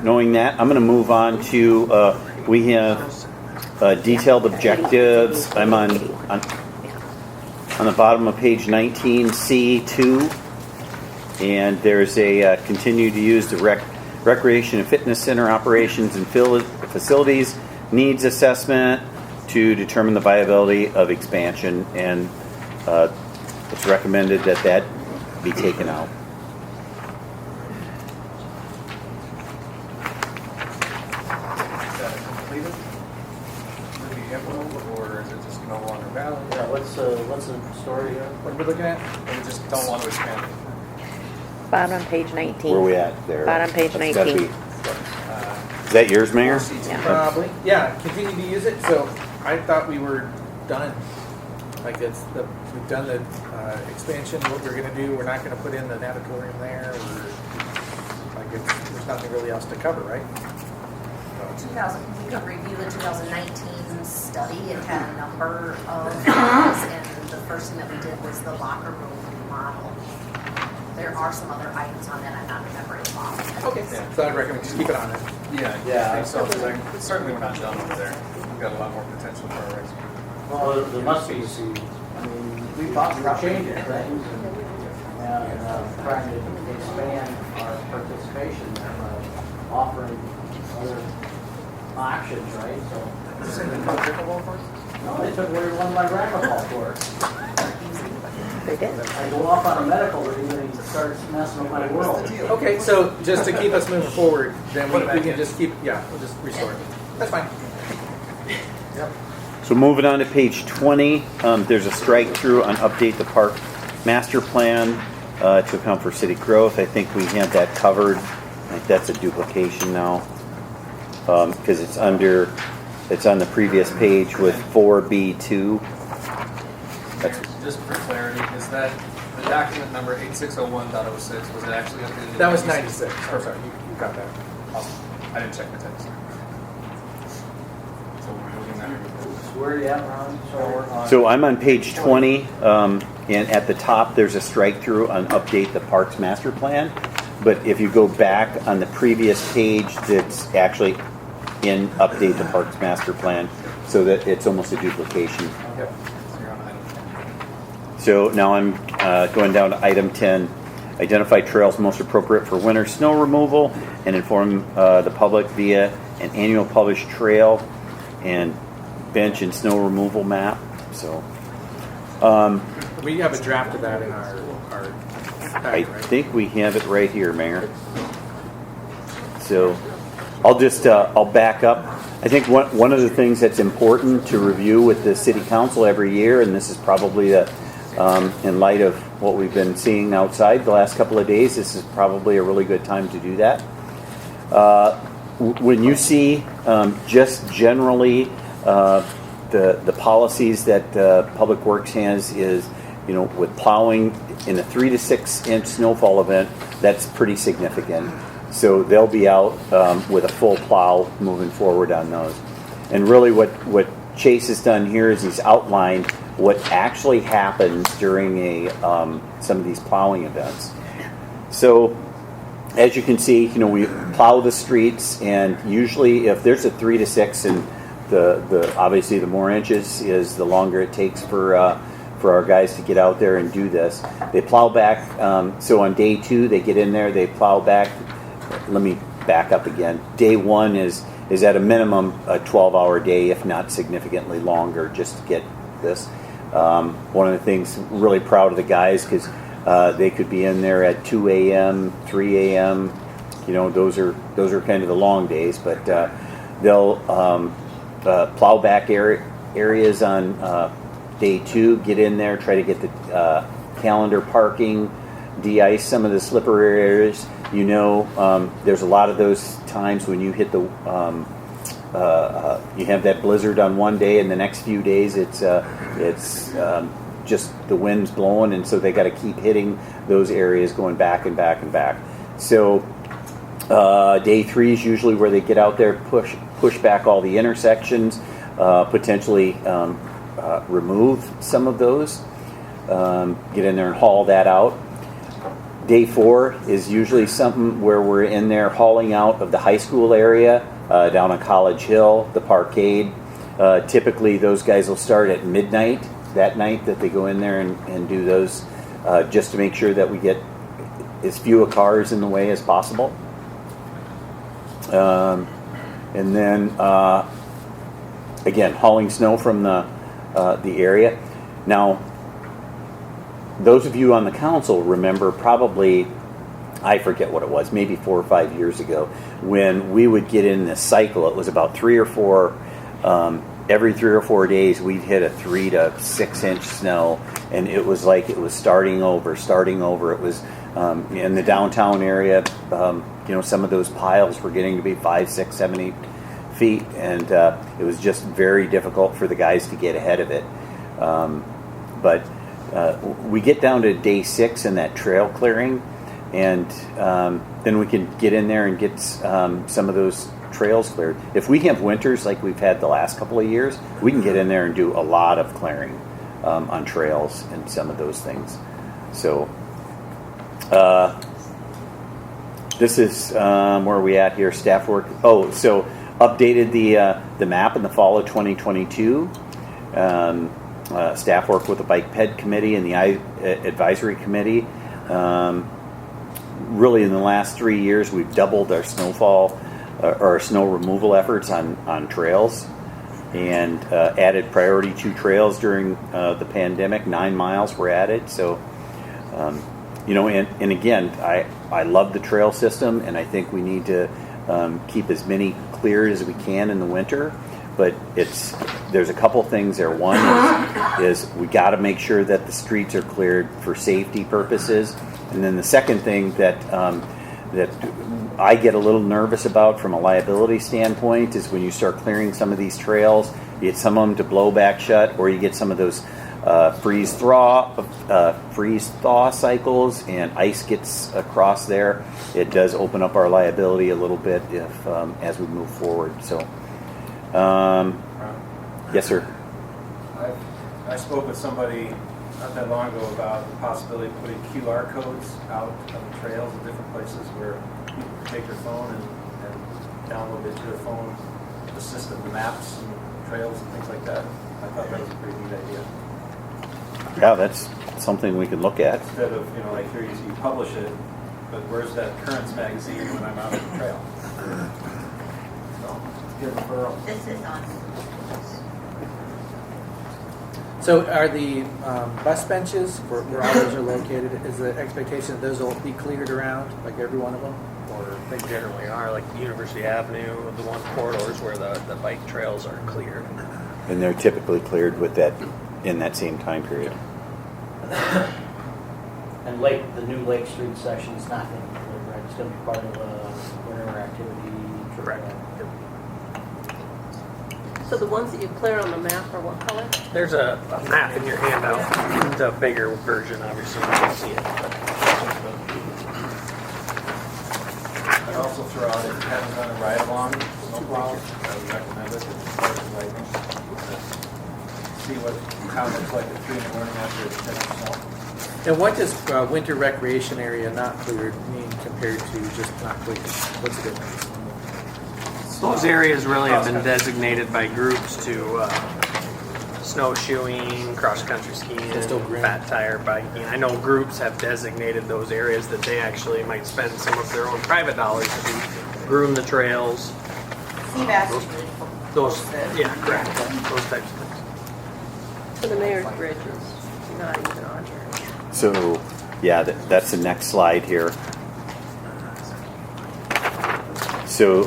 knowing that, I'm going to move on to, we have detailed objectives. I'm on the bottom of page 19C2, and there's a continue to use the Recreation and Fitness Center operations and facilities needs assessment to determine the viability of expansion, and it's recommended that be taken out. Is that completed? Will be implemented, or is it just no longer valid? Yeah, what's the story here? What are we looking at? Or we just don't want to expand it? Bottom on page 19. Where are we at there? Bottom page That's gotta 19. be- Is that yours, Mayor? Probably. Yeah, continue to use it. So I thought we were done. Like we've done the expansion, what we're going to do. We're not going to put in the natatorium there. There's nothing really else to cover, right? 2000, we could review the 2019 study. It had a number of things, and the first thing that we did was the locker room model. There are some other items on that I'm not remembering off. Okay. Yeah. So I'd recommend just keep it on it. Yeah, I think so. 'Cause certainly we're not done over there. We've got a lot more potential for our rescue. Well, there must be some, I mean, we change things, and trying to expand our participation and offering other options, right? So. Did you say they took pickleball courts? No, they took away one of my racquetball courts. They did. I go off on a medical leave and he starts messing with my world. Okay, so just to keep us moving forward, then we can just keep, we'll just restore it. That's fine. Yep. So moving on to page 20, there's a strike through on update the park master plan to account for city growth. I think we have that covered. I think that's a duplication now because it's on the previous page with 4B2. Just for clarity, is that the document number 8601.06, was it actually updated? That was 96. Oh, sorry, you got that. Awesome. I didn't check my text. So we're looking at Where are you at, Ron? So I'm on page 20, and at the top there's a strike through on update the parks master plan. But if you go back on the previous page, that's actually in update the parks master plan, so that it's almost a duplication. Okay. So you're on item 10. So now I'm going down to item 10. Identify trails most appropriate for winter snow removal and inform the public via an annual published trail and bench and snow removal map. So we have a draft of that in our I packet, right? think we have it right here, Mayor. So I'll just I'll back up. I think one of the things that's important to review with the city council every year, and this is probably in light of what we've been seeing outside the last couple of days, this is probably a really good time to do that. When you see just generally the policies that Public Works has is, with plowing in a 3 to 6 inch snowfall event, that's pretty significant. So they'll be out with a full plow moving forward on those. And really what Chase has done here is he's outlined what actually happens during some of these plowing events. So as you can see, we plow the streets, and usually if there's a 3 to 6, and the obviously the more inches is the longer it takes for our guys to get out there and do this. They plow back. So on day 2, they get in there, they plow back. Let me back up again. Day 1 is at a minimum a 12-hour day, if not significantly longer, just to get this. One of the things, really proud of the guys, because they could be in there at 2 a.m., 3 a.m. Those are kind of the long days, but they'll plow back areas on day 2, get in there, try to get the calendar parking, de-ice some of the slippery areas. There's a lot of those times when you hit you have that blizzard on one day, and the next few days it's just the wind's blowing, and so they got to keep hitting those areas, going back and back and back. So day 3 is usually where they get out there, push back all the intersections, potentially remove some of those, get in there and haul that out. Day 4 is usually something where we're in there hauling out of the high school area, down on College Hill, the parkade. Typically those guys will start at midnight that night that they go in there and do those, just to make sure that we get as few cars in the way as possible. And then again, hauling snow from the area. Now, those of you on the council remember probably, I forget what it was, maybe 4 or 5 years ago, when we would get in this cycle. It was about 3 or 4, every 3 or 4 days we'd hit a 3 to 6 inch snow, and it was like it was starting over. It was in the downtown area, some of those piles were getting to be 5, 6, 7, 8 feet, and it was just very difficult for the guys to get ahead of it. But we get down to day 6 in that trail clearing, and then we can get in there and get some of those trails cleared. If we have winters like we've had the last couple of years, we can get in there and do a lot of clearing on trails and some of those things. So this is where are we at here? Staff work. Oh, so updated the map in the fall of 2022. Staff work with the Bike Ped Committee and the advisory committee Really, in the last 3 years, we've doubled our snowfall or snow removal efforts on trails, and added priority 2 trails during the pandemic. 9 miles were added. So, and again, I love the trail system, and I think we need to keep as many cleared as we can in the winter. But there's a couple things there. One is we got to make sure that the streets are cleared for safety purposes, and then the second thing that I get a little nervous about from a liability standpoint is when you start clearing some of these trails, you get some of them to blow back shut, or you get some of those freeze-thaw cycles, and ice gets across there. It does open up our liability a little bit if as we move forward. So. Yes, sir. I spoke with somebody not that long ago about the possibility of putting QR codes out on the trails at different places where people can take their phone and download it to their phone, the system, the maps and trails and things like that. I thought that was a pretty neat idea. Yeah, that's something we can look at. Instead of, like here you publish it, but where's that Currents magazine when I'm out on the trail? This is on. So are the bus benches where all those are located, is the expectation that those will be cleared around, like every one of them? Or they generally are, like University Avenue, the one corridors where the bike trails are cleared. And they're typically cleared with that in that same time period. And the new Lake Street section is not going to be cleared, right? It's going to be part of the winter activity. Correct. So the ones that you clear on the map are what color? There's a map in your handout, the bigger version, obviously, you can see it. I'd also throw out, if you haven't done a ride-along snowplow, I would recommend it. See how it looks like at 3 in the morning after it's finished snow. And what does winter recreation area not cleared mean compared to just not cleared? What's the difference? Those areas really have been designated by groups to snowshoeing, cross-country skiing, fat tire biking. I know groups have designated those areas that they actually might spend some of their own private dollars to groom the trails. Those, yeah, correct. Those types of things. So the Mayor's Bridge is not even on here. So, yeah, that's the next slide here. So,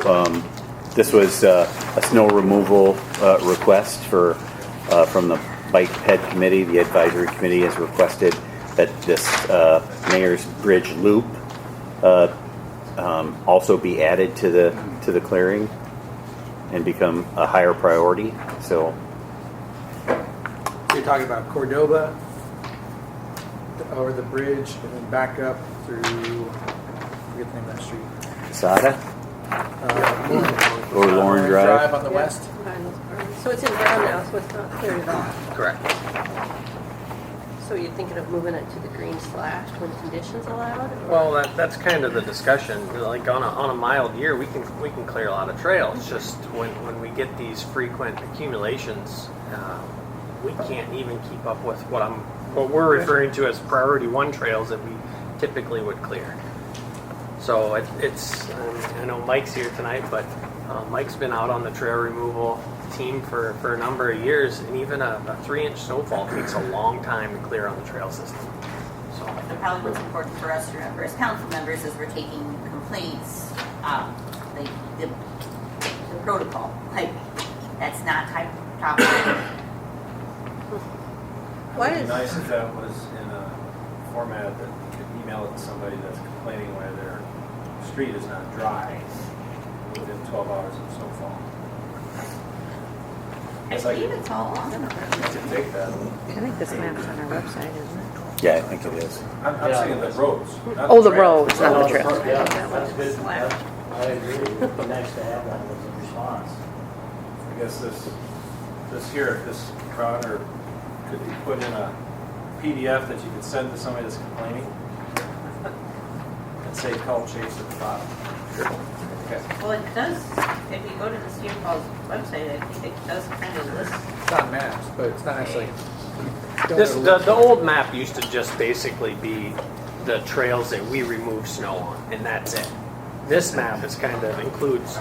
this was a snow removal request from the Bike Ped Committee. The advisory committee has requested that this Mayor's Bridge loop also be added to the clearing and become a higher priority. So you're talking about Cordova over the bridge and then back up through, I forget the name of that street. Sada? Or Lauren Drive on the west. So it's in brown now, so it's not cleared at all. Correct. So you're thinking of moving it to the green slash when conditions allowed? Or? Well, that's kind of the discussion. Like on a mild year, we can clear a lot of trails. It's just when we get these frequent accumulations, we can't even keep up with what we're referring to as priority 1 trails that we typically would clear. So it's I know Mike's here tonight, but Mike's been out on the trail removal team for a number of years, and even a 3-inch snowfall takes a long time to clear on the trail system. So probably what's important for us to remember as council members is we're taking complaints, the protocol. Like that's not top. It would be nice if that was in a format that you could email it to somebody that's complaining where their street is not dry within 12 hours of snowfall. I believe it's all on the Take that. I think this map's on our website, isn't it? Yeah, I think it is. I'm saying the roads. Not Oh, the trails. roads, not the trails. Yeah, that's good. I agree. It'd be nice to have that as a response. I guess this Crowder could be put in a PDF that you could send to somebody that's complaining and say call Chase at the bottom. Sure. Okay. Well, it does, if you go to the Cedar Falls website, I think it does kind of list. It's not maps, but it's not actually. the old map used to just basically be the trails that we remove snow on, and that's it. This map is kind of includes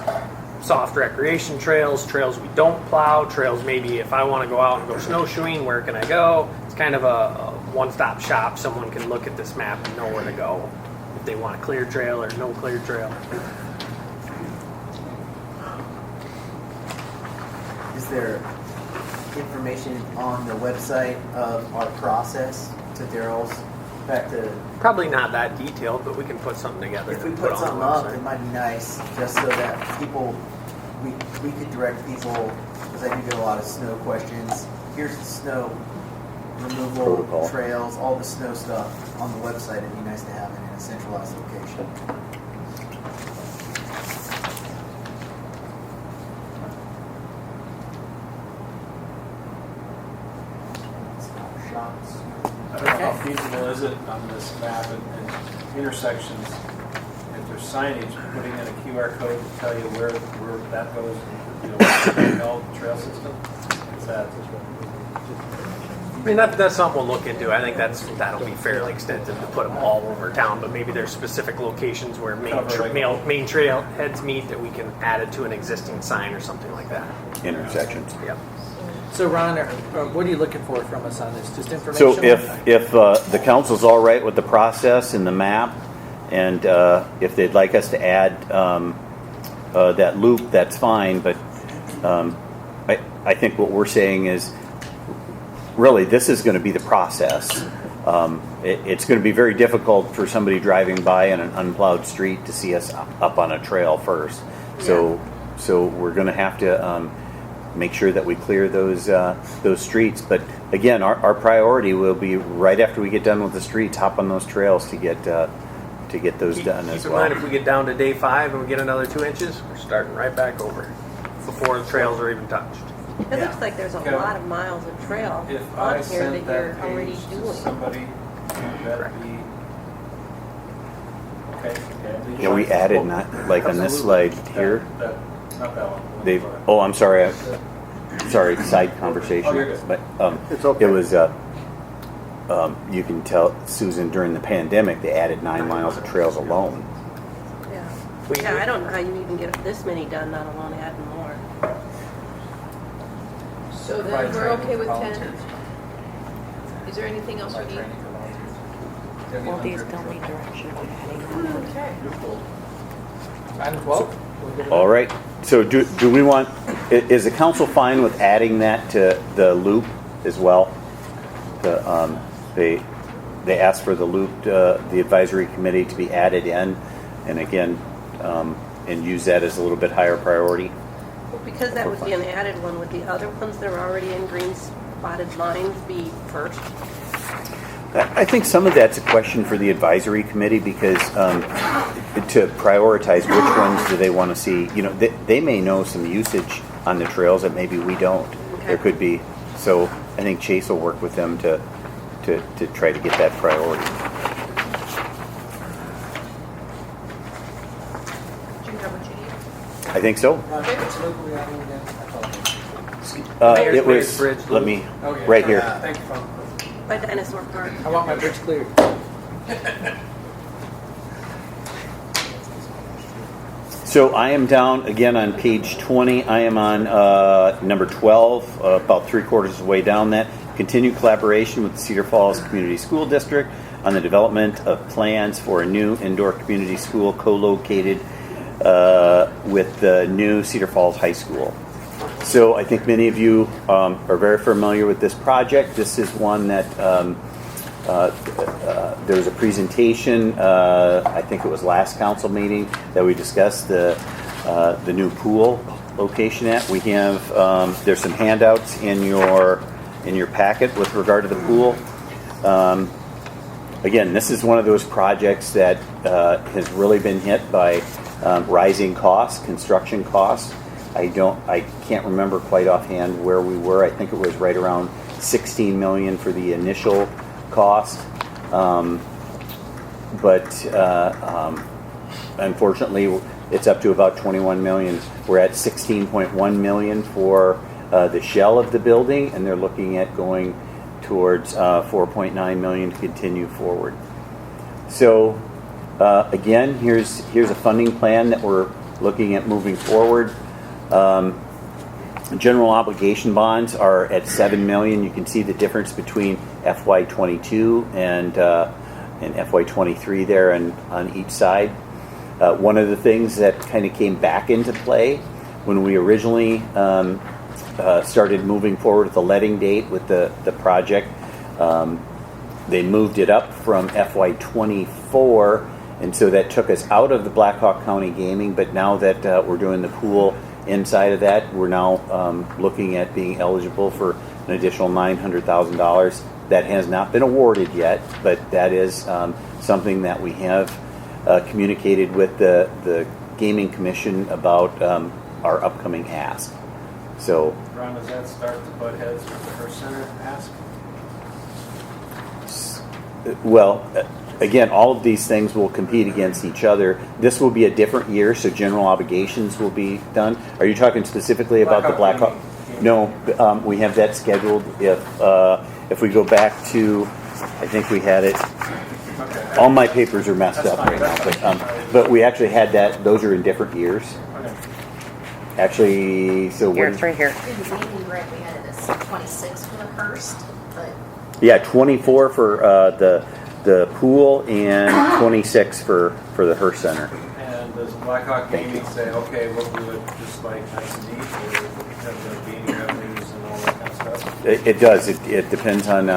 soft recreation trails, trails we don't plow, trails maybe if I want to go out and go snowshoeing, where can I go? It's kind of a one-stop shop. Someone can look at this map and know where to go if they want a clear trail or no clear trail. Is there information on the website of our process to Daryl's, back to, Probably not that detailed, but we can put something together. if we to put on the something up, website. it might be nice, just so that people, we could direct people, because I do get a lot of snow questions. Here's the snow removal, Protocol. trails, all the snow stuff on the website. It'd be nice to have it in a centralized location. Shots. I don't know how feasible is it on this map and intersections, if there's signage, putting in a QR code to tell you where that goes, you know, what's the trail system? Is that? I mean, that's something we'll look into. I think that'll be fairly extensive to put them all over town, but maybe there's specific locations where main trail heads meet that we can add it to an existing sign or something like that. Intersections. Yep. So Ron, what are you looking for from us on this? Just information? So if the council's all right with the process and the map, and if they'd like us to add that loop, that's fine. But I think what we're saying is, really, this is going to be the process. It's going to be very difficult for somebody driving by on an unplowed street to see us up on a trail first. So we're going to have to make sure that we clear those streets. But again, our priority will be right after we get done with the streets, hop on those trails to get those done as Keep in well. mind, if we get down to day 5 and we get another 2 inches, we're starting right back over before the trails are even touched. It looks like there's a lot of miles of trail If on I here sent that you're that already page to doing. somebody, would that be? Okay. Yeah, we added like on this slide here. Not that one. They. Oh, I'm sorry. Sorry, side conversation. Oh, you're good. But It's okay. it was. You can tell, Susan, during the pandemic, they added 9 miles of trails alone. Yeah, I don't know how you even get this many done, not alone adding more. So then we're okay with 10. Is there anything else we need? Well, these don't need direction on adding Okay. 9 and 12? All right. So do we want? Is the council fine with adding that to the loop as well? They asked for the loop, the advisory committee to be added in, and again, and use that as a little bit higher priority. Well, because that would be an added one, would the other ones that are already in green spotted lines be first? I think some of that's a question for the advisory committee, because to prioritize which ones do they want to see. You know, they may know some usage on the trails that maybe we don't. Okay. There could be. So I think Chase will work with them to try to get that priority. Do you have what you need? I think so. Okay. It was. Bridge Let me. Right here. Thank you, Tom. By Dinosaur Park. I want my bridge cleared. So I am down again on page 20. I am on number 12, about 3/4 of the way down that. Continued collaboration with the Cedar Falls Community School District on the development of plans for a new indoor community school co-located with the new Cedar Falls High School. So I think many of you are very familiar with this project. This is one that there was a presentation, I think it was last council meeting, that we discussed the new pool location at. We have, there's some handouts in your packet with regard to the pool. Again, this is one of those projects that has really been hit by rising costs, construction costs. I can't remember quite offhand where we were. I think it was right around $16 million for the initial cost. But unfortunately, it's up to about $21 million. We're at $16.1 million for the shell of the building, and they're looking at going towards $4.9 million to continue forward. So again, here's a funding plan that we're looking at moving forward. General obligation bonds are at $7 million. You can see the difference between FY22 and FY23 there on each side. One of the things that kind of came back into play when we originally started moving forward with the letting date with the project, they moved it up from FY24, and so that took us out of the Blackhawk County gaming. But now that we're doing the pool inside of that, we're now looking at being eligible for an additional $900,000. That has not been awarded yet, but that is something that we have communicated with the Gaming Commission about our upcoming ask. So, Ron, does that start to butt heads with the Hearst Center ask? well, again, all of these things will compete against each other. This will be a different year, so general obligations will be done. Are you talking specifically about the Blackhawk? No, we have that scheduled. If we go back to, I think we had it. Okay. All my papers are messed up right now, but we actually had that. Those are in different years. Okay. Actually, so Here, what it's right here. In the gaming grant, we had it as 26 for the Hearst, but Yeah, 24 for the pool and 26 for the Hearst Center. And does Blackhawk Gaming say, okay, we'll do it just like nice and neat, or have the gaming revenues and all that kind of stuff? It does. It depends on.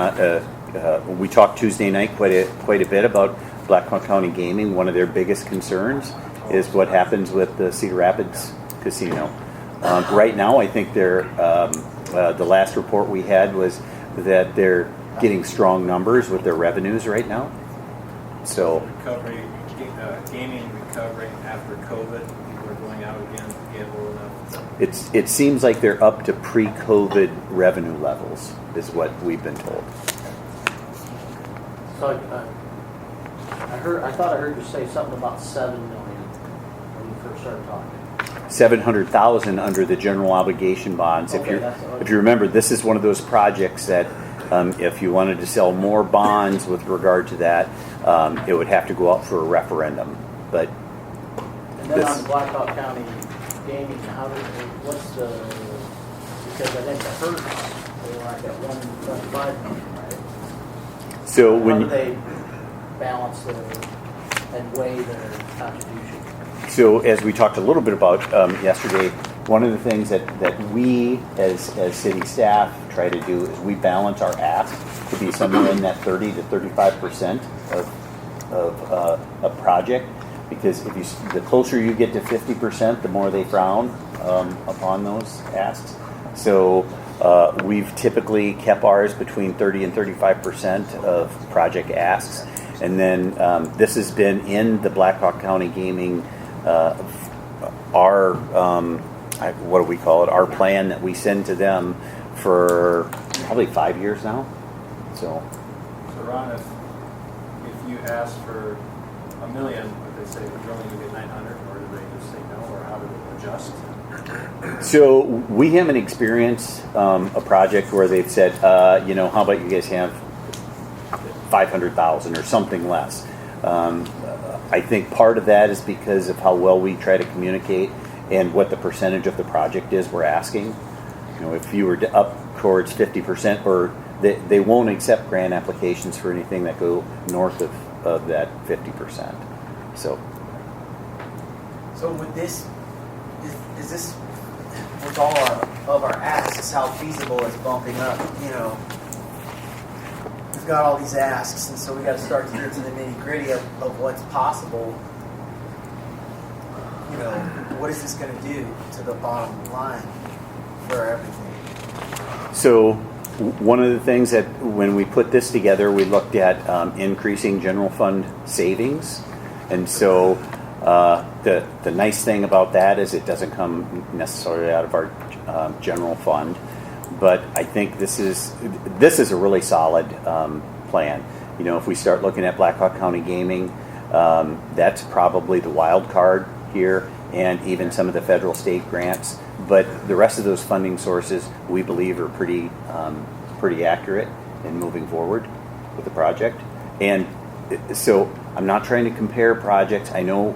We talked Tuesday night quite a bit about Blackhawk County Gaming. One of their biggest concerns is what happens with the Cedar Rapids Casino. Right now, I think they're the last report we had was that they're getting strong numbers with their revenues right now. So Recovery, gaming recovering after COVID, people are going out again to gamble enough. it seems like they're up to pre-COVID revenue levels, is what we've been told. So I thought I heard you say something about 7 million when you first started talking. 700,000 under the general obligation bonds. Okay, If you remember, this is one of those projects that if you wanted to sell more bonds with regard to that, it would have to go out for a referendum. But And then on the Blackhawk County gaming, what's the, because I think the Hearst, they were like at 1.5 million, right? so How when do they balance and weigh their contribution? So as we talked a little bit about yesterday, one of the things that we as city staff try to do is we balance our ask to be somewhere in that 30 to 35% of a project, because the closer you get to 50%, the more they frown upon those asks. So we've typically kept ours between 30 and 35% of project asks, and then this has been in the Blackhawk County Gaming. Our what do we call it? Our plan that we send to them for probably 5 years now. So Ron, if you ask for $1 million, would they say we're only going to get 900, or do they just say no, or how do they adjust? So we haven't experienced a project where they've said, how about you guys have 500,000 or something less. I think part of that is because of how well we try to communicate and what the percentage of the project is we're asking. If you were to up towards 50%, or they won't accept grant applications for anything that go north of that 50%. So with this, is this with all of our asks, how feasible is bumping up? We've got all these asks, and so we got to start to get to the nitty gritty of what's possible. What is this going to do to the bottom line for everything? So one of the things that when we put this together, we looked at increasing general fund savings. And so the nice thing about that is it doesn't come necessarily out of our general fund. But I think this is a really solid plan. If we start looking at Blackhawk County Gaming, that's probably the wild card here, and even some of the federal state grants. But the rest of those funding sources, we believe, are pretty accurate in moving forward with the project. And so I'm not trying to compare projects. I know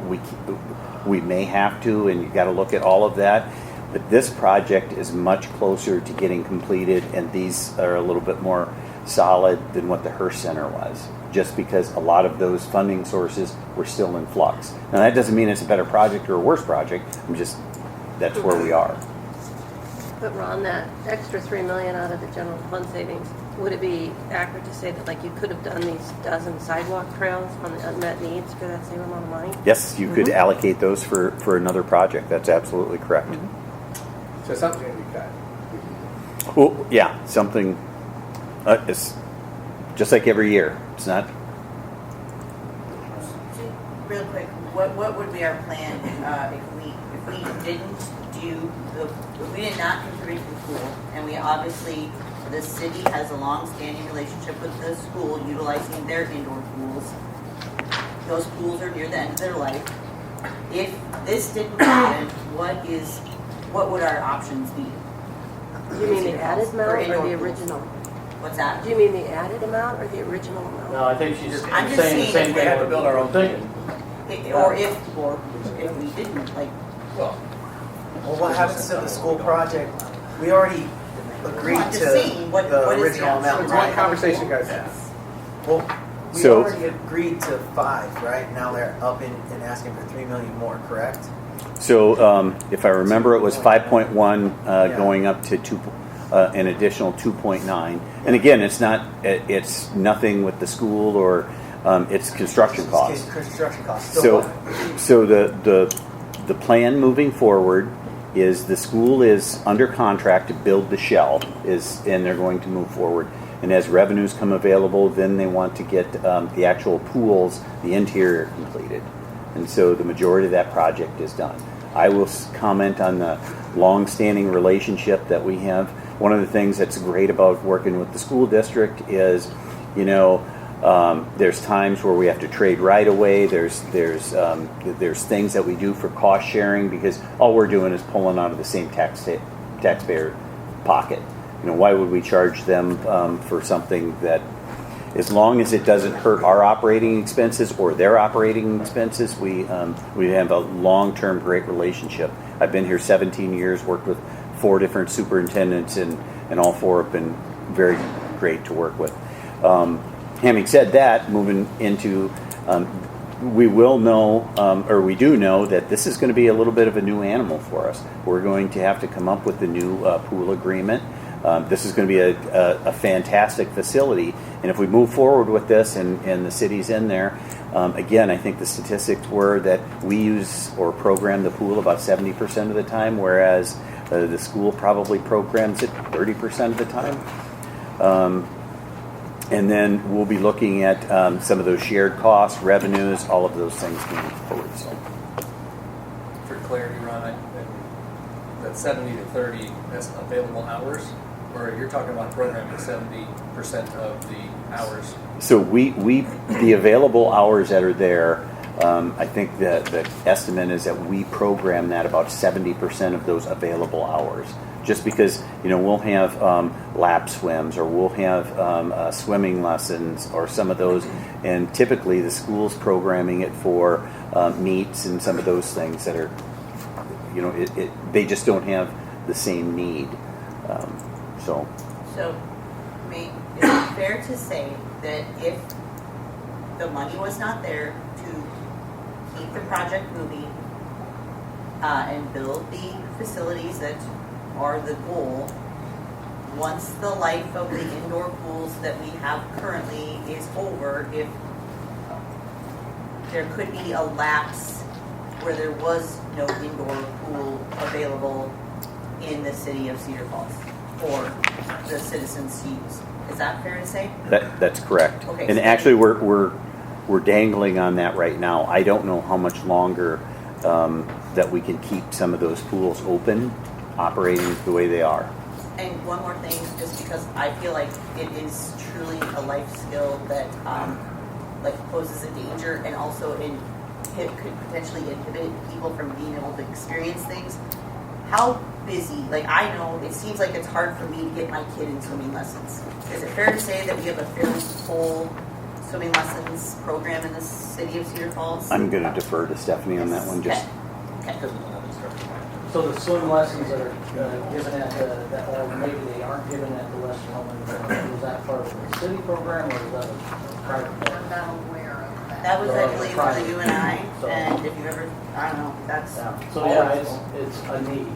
we may have to, and you got to look at all of that. But this project is much closer to getting completed, and these are a little bit more solid than what the Hearst Center was, just because a lot of those funding sources were still in flux. Now that doesn't mean it's a better project or a worse project. That's where we are. But Ron, that extra $3 million out of the general fund savings, would it be accurate to say that like you could have done these dozen sidewalk trails on the unmet needs for that same amount of money? Yes, you could allocate those for another project. That's absolutely correct. So something's going to be cut. Well, yeah, something. It's just like every year. It's not. Real quick, what would be our plan if we didn't do if we did not contribute to the pool, and we obviously, the city has a long-standing relationship with the school utilizing their indoor pools. Those pools are near the end of their life. If this didn't happen, what would our options be? Do you mean the added amount or the original? What's that? Do you mean the added amount or the original amount? No, I think she's I'm just saying the saying same if thing. we had to build our own thing. Or if we didn't, like, Well, what happens to the school project? We already agreed I'm just to saying, what the is the original option? amount. One conversation, guys. Well, we So- already agreed to 5, right? Now they're up and asking for 3 million more, correct? So if I remember, it was 5.1 Yeah. going up to an additional 2.9. And again, it's nothing with the school or it's construction costs. Construction costs. So the plan moving forward is the school is under contract to build the shell, and they're going to move forward. And as revenues come available, then they want to get the actual pools, the interior completed. And so the majority of that project is done. I will comment on the long-standing relationship that we have. One of the things that's great about working with the school district is, there's times where we have to trade right away. There's things that we do for cost sharing because all we're doing is pulling out of the same taxpayer pocket. Why would we charge them for something that, as long as it doesn't hurt our operating expenses or their operating expenses, we have a long-term great relationship. I've been here 17 years, worked with 4 different superintendents, and all 4 have been very great to work with. Having said that, moving into, we will know, or we do know that this is going to be a little bit of a new animal for us. We're going to have to come up with a new pool agreement. This is going to be a fantastic facility, and if we move forward with this and the city's in there, again, I think the statistics were that we use or program the pool about 70% of the time, whereas the school probably programs it 30% of the time. And then we'll be looking at some of those shared costs, revenues, all of those things moving forward. So. For clarity, Ron, that 70 to 30, that's available hours? Or you're talking about programming 70% of the hours? So the available hours that are there, I think the estimate is that we program that about 70% of those available hours. Just because, we'll have lap swims or we'll have swimming lessons or some of those. And typically the school's programming it for meets and some of those things that are, they just don't have the same need. So, is it fair to say that if the money was not there to keep the project moving and build the facilities that are the goal, once the life of the indoor pools that we have currently is over, if there could be a lapse where there was no indoor pool available in the city of Cedar Falls for the citizens to use. Is that fair to say? that's correct. Okay, and so actually, we're dangling on that right now. I don't know how much longer that we can keep some of those pools open, operating the way they are. And one more thing, just because I feel like it is truly a life skill that poses a danger, and also it could potentially inhibit people from being able to experience things. How busy? I know it seems like it's hard for me to get my kid in swimming lessons. Is it fair to say that we have a fairly full swimming lessons program in the city of Cedar Falls? I'm going to defer to Stephanie on that one. Just Okay. Because we don't have instructor. So the swim lessons that are given at the, or maybe they aren't given at the Western Home, is that part of the city program or is that a private I'm program? not aware of that. That was actually for the UNI, So- and if you ever, I don't know, that's. Yeah. So yeah, it's a need.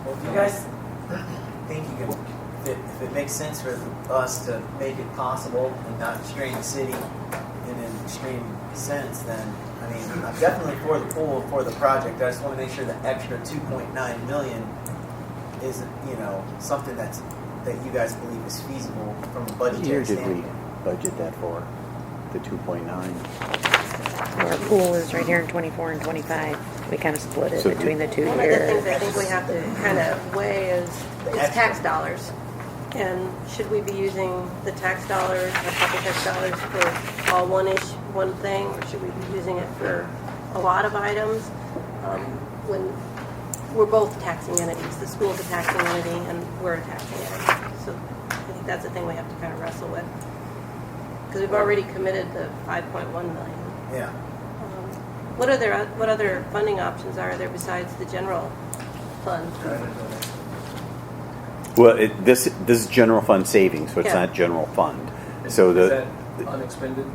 Well, if you guys think you can, if it makes sense for us to make it possible and not strain the city in an extreme sense, then, I mean, I'm definitely for the pool, for the project. I just want to make sure the extra 2.9 million is, you know, something that you guys believe is feasible from a what year budgetary did we standpoint. budget that for? The 2.9. Our pool is right here in 24 and 25. We kind of split it So between the 2 One of the things years. I think we have to kind of weigh is tax dollars. And should we be using the tax dollars, the property tax dollars for all one thing, or should we be using it for a lot of items? When we're both taxing entities, the school's a taxing entity and we're a taxing entity. So I think that's the thing we have to kind of wrestle with. Because we've already committed the 5.1 million. Yeah. What other funding options are there besides the general fund? Well, this is general fund savings, so it's Yeah. not general fund. So Is that unexpended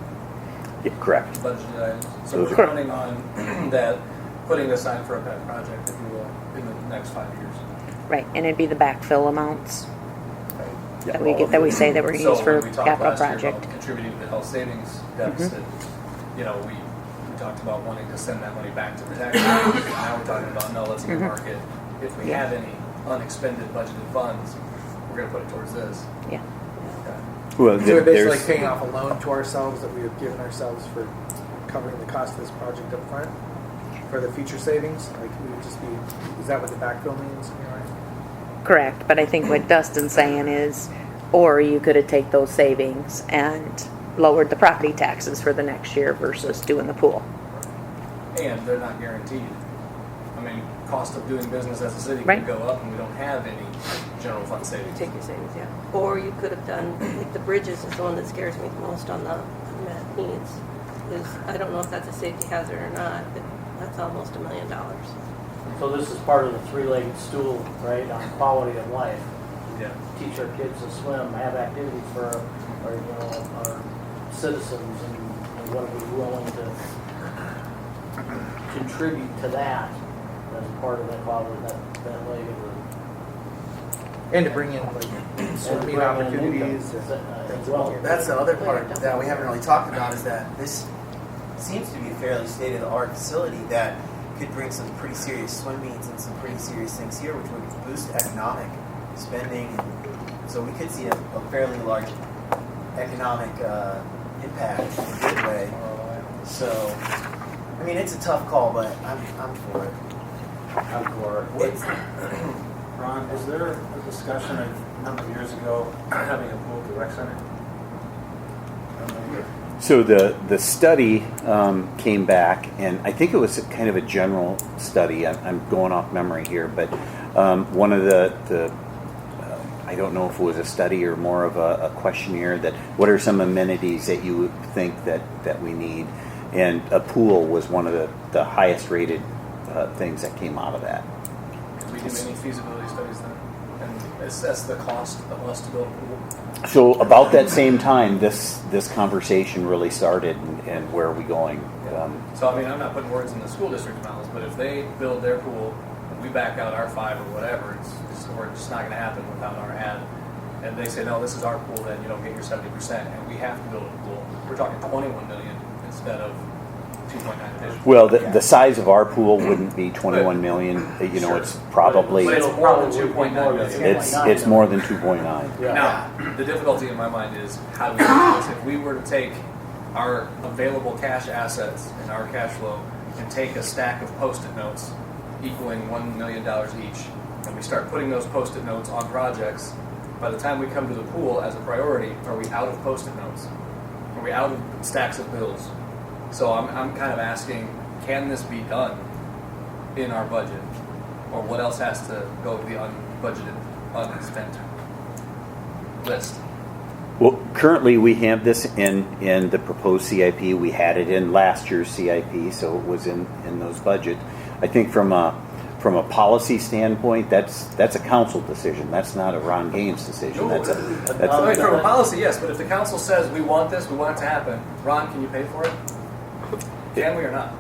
yeah, correct. budgeted items? So Those we're are- counting on that, putting aside for a pet project, if you will, in the next 5 years. Right, and it'd be the backfill amounts Yeah. that we get, that we say that we're going to use So for when we talked capital last year project. about contributing to the health savings deficit, you know, we talked about wanting to send that money back to the taxpayers. Now we're talking about, no, let's earmark it. If we have any unexpended budgeted funds, we're going to put it towards this. Yeah. Okay. Well, So we're basically there's paying off a loan to ourselves that we have given ourselves for covering the cost of this project up front for the future savings. Like we would just be, is that what the backfill means in your mind? Correct, but I think what Dustin's saying is, or you could have take those savings and lowered the property taxes for the next year versus doing the pool. And they're not guaranteed. I mean, cost of doing business as a city Right. can go up and we don't have any general fund savings. Take your savings, yeah. Or you could have done, like the bridges is the one that scares me the most on the unmet needs. Is I don't know if that's a safety hazard or not, but that's almost $1 million. So this is part of the three-legged stool, right, on quality of life. Yeah. Teach our kids to swim, have activities for our our citizens, and what are we willing to contribute to that as part of that quality, that leg of the. And to bring in like swimming opportunities. As well. That's the other part that we haven't really talked about, is that this seems to be a fairly state-of-the-art facility that could bring some pretty serious swim meets and some pretty serious things here, which would boost economic spending. So we could see a fairly large economic impact in a good way. So, I mean, it's a tough call, but I'm for it. I'm for it. Ron, is there a discussion a number of years ago having a pool at the rec center? So the study came back, and I think it was kind of a general study. I'm going off memory here, but one of the I don't know if it was a study or more of a questionnaire that what are some amenities that you would think that we need, and a pool was one of the highest rated things that came out of that. Did we do any feasibility studies then? And assess the cost of us to build a pool? So about that same time, this conversation really started, and where are we going? So, I mean, I'm not putting words in the school district's mouths, but if they build their pool, and we back out our 5 or whatever, it's just not going to happen without our ad. And they say, no, this is our pool, then you don't get your 70%, and we have to build a pool. We're talking 21 million instead of 2.9 million. Well, the size of our pool wouldn't be 21 million. You know, Sure. it's probably But it's more than 2.9 million. it's more than 2.9. Now, the difficulty in my mind is how do we do this? If we were to take our available cash assets and our cash flow and take a stack of Post-it notes equaling $1 million each, and we start putting those Post-it notes on projects, by the time we come to the pool as a priority, are we out of Post-it notes? Are we out of stacks of bills? So I'm kind of asking, can this be done in our budget? Or what else has to go to the unbudgeted, unspent list? Well, currently we have this in the proposed CIP. We had it in last year's CIP, so it was in those budget. I think from a policy standpoint, that's a council decision. That's not a Ron Gaines decision. No, I mean, from a policy, yes, but if the council says we want this, we want it to happen, Ron, can you pay for it? Can we or not?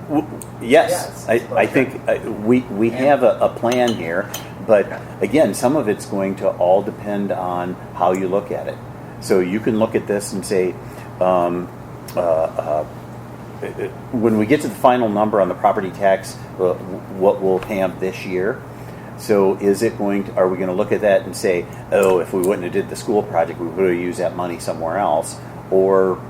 Yes, I think we have a plan here, but again, some of it's going to all depend on how you look at it. So you can look at this and say, when we get to the final number on the property tax, what we'll have this year. So are we going to look at that and say, oh, if we wouldn't have did the school project, we would have used that money somewhere else? Or,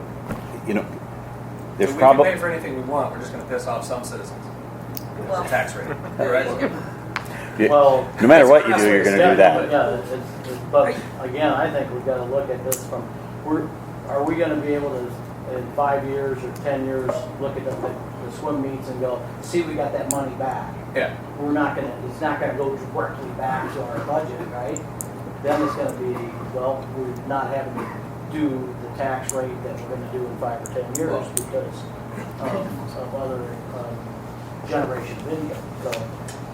there's we probably... can pay for anything we want, we're just going to piss off some citizens. The tax rate, right? Well, no matter what you do, you're going to do that. Yeah, but again, I think we've got to look at this from, are we going to be able to, in 5 years or 10 years, look at the swim meets and go, see, we got that money back. Yeah. It's not going to go directly back to our budget, right? Then it's going to be, well, we're not having to do the tax rate that we're going to do in 5 or 10 years because of other generation of income. So,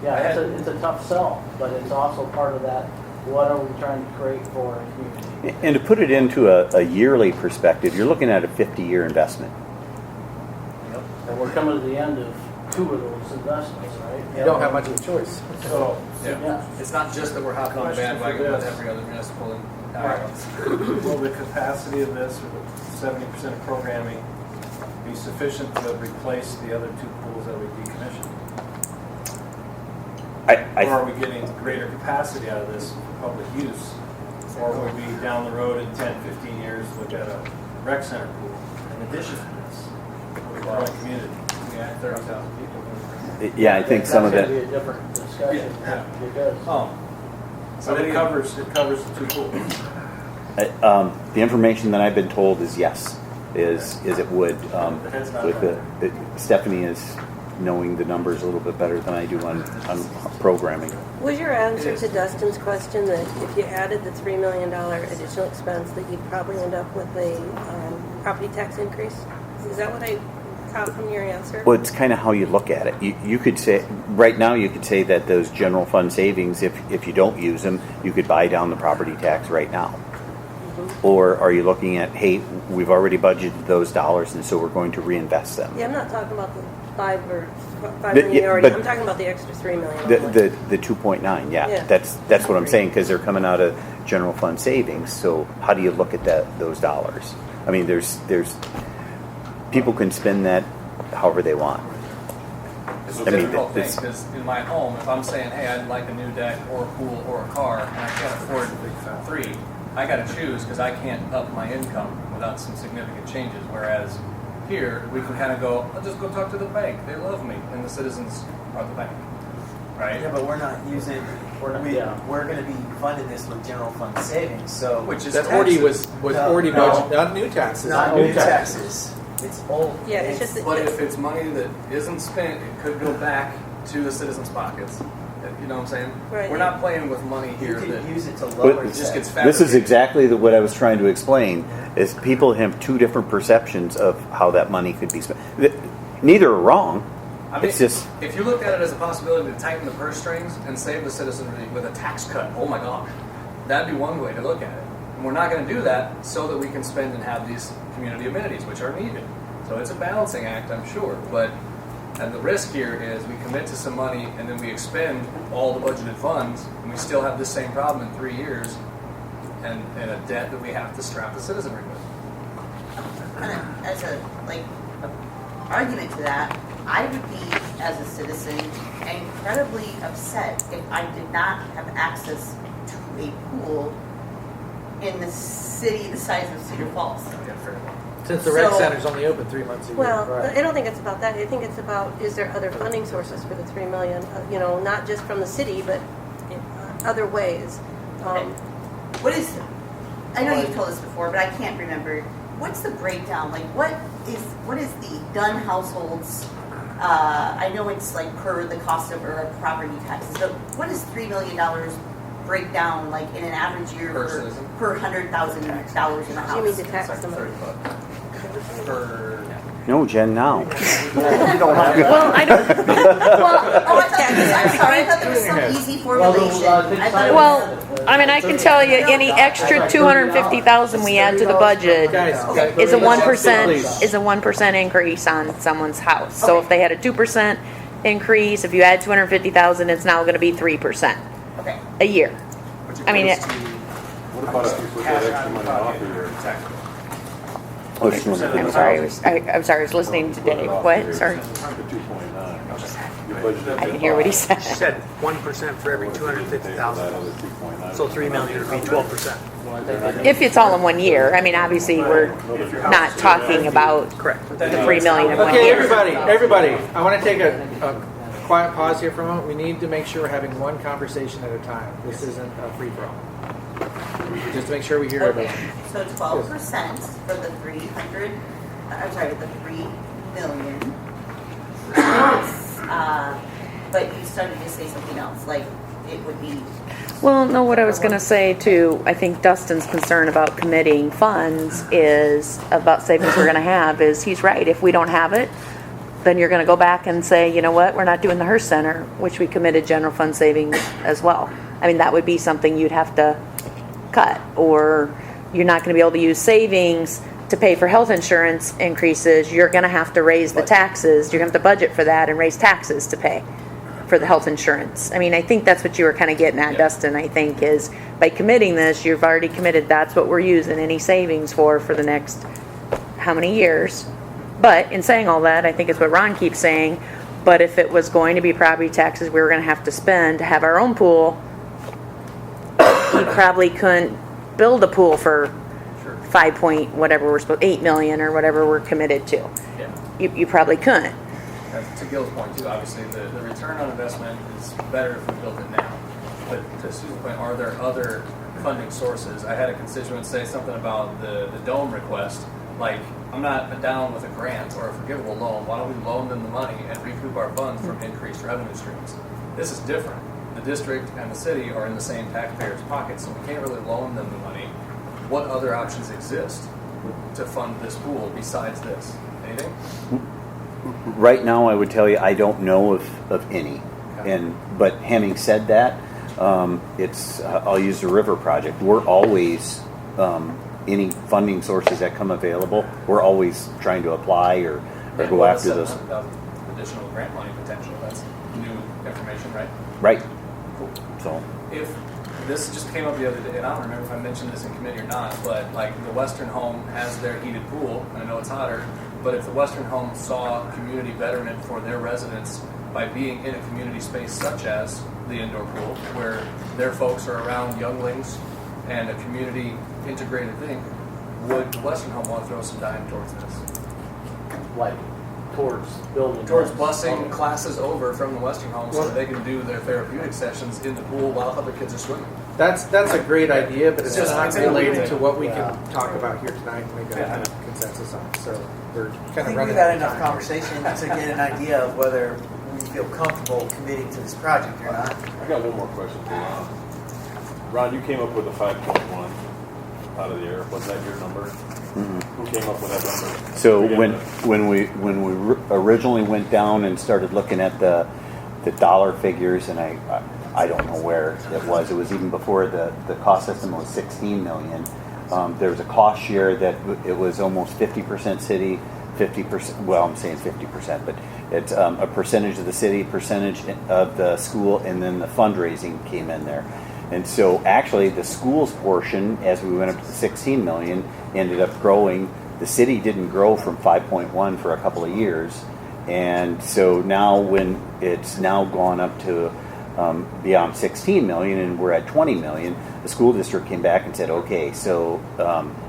yeah, it's a tough sell, but it's also part of that, what are we trying to create for our community? And to put it into a yearly perspective, you're looking at a 50-year investment. Yep. And we're coming to the end of 2 of those investments, right? You don't have much of a choice. So, yeah. It's not just that we're hopping on the bandwagon with every other municipal in Will the capacity of this, or the 70% of programming, be sufficient to replace the other 2 pools that we decommissioned? Or are we getting greater capacity out of this for public use? Or will we down the road in 10, 15 years look at a rec center pool in addition to this for the growing community? Yeah, 30,000 people. Yeah, I think some of that. That's going to be a different discussion. Yeah. Because So it covers the 2 pools. The information that I've been told is yes, is it would. With Stephanie is knowing the numbers a little bit better than I do on programming. Was your answer to Dustin's question that if you added the $3 million additional expense, that you'd probably end up with a property tax increase? Is that what I caught from your answer? Well, it's kind of how you look at it. You could say, right now, you could say that those general fund savings, if you don't use them, you could buy down the property tax right now. Mm-hmm. Or are you looking at, hey, we've already budgeted those dollars, and so we're going to reinvest them? Yeah, I'm not talking about the $5 million already. I'm talking about the extra $3 million. The 2.9, yeah. That's what I'm saying, because they're coming out of general fund savings. So how do you look at those dollars? I mean, there's people can spend that however they want. It's a difficult thing, because in my home, if I'm saying, hey, I'd like a new deck or a pool or a car, and I can't afford 3, I got to choose because I can't up my income without some significant changes. Whereas here, we can kind of go, I'll just go talk to the bank. They love me, and the citizens are the bank, right? Yeah, but we're not using. We're going to be funding this with general fund savings. So which is that already was already budgeted, not new taxes. Not new taxes. It's old. Yeah, it's just. But if it's money that isn't spent, it could go back to the citizens' pockets. You know what I'm saying? Right. We're not playing with money here. You can that use it to lower. It just gets This fabricated. is exactly what I was trying to explain. Is people have 2 different perceptions of how that money could be spent. Neither are wrong. I mean, It's just if you looked at it as a possibility to tighten the purse strings and save the citizenry with a tax cut, oh my gosh, that'd be one way to look at it. And we're not going to do that so that we can spend and have these community amenities, which are needed. So it's a balancing act, I'm sure. And the risk here is we commit to some money and then we expend all the budgeted funds and we still have this same problem in 3 years and a debt that we have to strap the citizenry with. As a argument to that, I would be, as a citizen, incredibly upset if I did not have access to a pool in the city the size of Cedar Falls. Since the rec center's only open 3 months a year. Well, I don't think it's about that. I think it's about, is there other funding sources for the $3 million? Not just from the city, but in other ways. What is? I know you've told us before, but I can't remember. What's the breakdown? Like, what is the Dunn households? I know it's like per the cost of our property taxes, but what is $3 million break down, like in an average year Per for, citizen? per $100,000 in a house? You mean to tax It's like somebody? $30 per. No, Jen, now. Well, I don't. Oh, I thought, I'm sorry, I thought there was some easy formulation. I thought it was. Well, I mean, I can tell you, any extra 250,000 we add to the budget is a 1% increase on someone's house. So if they had a 2% increase, if you add 250,000, it's now going to be 3% Okay. a year. I mean, What about if you put that extra money off of your tax bill? I'm sorry. I'm sorry. I was listening to Dave. What? Sorry. The 2.9. Your budget. I didn't hear what he said. She said 1% for every 250,000. Other 2.9. So 3 million would be 12%. If it's all in one year, I mean, obviously we're not talking about Correct. the 3 million in one Okay, year. everybody, I want to take a quiet pause here for a moment. We need to make sure we're having one conversation at a time. This isn't a free-for-all. Just to make sure we hear Okay, everything. so 12% for the 300, I'm sorry, the 3 million. But you started to say something else, like it would be. Well, no, what I was going to say too, I think Dustin's concern about committing funds is about savings we're going to have is he's right. If we don't have it, then you're going to go back and say, you know what, we're not doing the Hearst Center, which we committed general fund savings as well. I mean, that would be something you'd have to cut, or you're not going to be able to use savings to pay for health insurance increases. You're going to have to raise the taxes. You're going to have to budget for that and raise taxes to pay for the health insurance. I mean, I think that's what you were kind of getting at, Dustin, I think, is by committing this, you've already committed that's what we're using any savings for the next how many years. But in saying all that, I think it's what Ron keeps saying, but if it was going to be property taxes we were going to have to spend to have our own pool, you probably couldn't build a pool for 5 point whatever we're supposed 8 million or whatever we're committed to. Yeah. You probably couldn't. To Gil's point too, obviously the return on investment is better if we build it now. But to Susan's point, are there other funding sources? I had a constituent say something about the dome request. Like, I'm not down with a grant or a forgivable loan. Why don't we loan them the money and recoup our funds from increased revenue streams? This is different. The district and the city are in the same taxpayers' pockets, so we can't really loan them the money. What other options exist to fund this pool besides this? Anything? Right now, I would tell you I don't know of any. Okay. But having said that, I'll use the river project. We're always any funding sources that come available. We're always trying to apply or go after those. Additional grant money potential. That's new information, right? Right. Cool. So If this just came up the other day, and I don't remember if I mentioned this in committee or not, but like the Western Home has their heated pool, and I know it's hotter, but if the Western Home saw community betterment for their residents by being in a community space such as the indoor pool, where their folks are around younglings and a community integrated thing, would the Western Home want to throw some dime towards this? Like towards building. Towards busing classes over from the Western Home so that they can do their therapeutic sessions in the pool while other kids are swimming. That's a great idea, but it's Just not related to what we Yeah. can talk about here tonight and make a consensus on. So we're I kind of think running we've had out of enough time. conversation to get an idea of whether we feel comfortable committing to this project or not. I got one more question for Ron. Ron, you came up with a 5.1 out of the air. Was that your number? mm-hmm. Who came up with that number? So Forget when we originally went down and started looking at the dollar figures, and I don't know where it was. It was even before the cost estimate was 16 million. There was a cost share that it was almost 50% city, 50%. Well, I'm saying 50%, but it's a percentage of the city, percentage of the school, and then the fundraising came in there. And so actually the school's portion, as we went up to the 16 million, ended up growing. The city didn't grow from 5.1 for a couple of years. And so now when it's now gone up to beyond 16 million and we're at 20 million, the school district came back and said, okay, so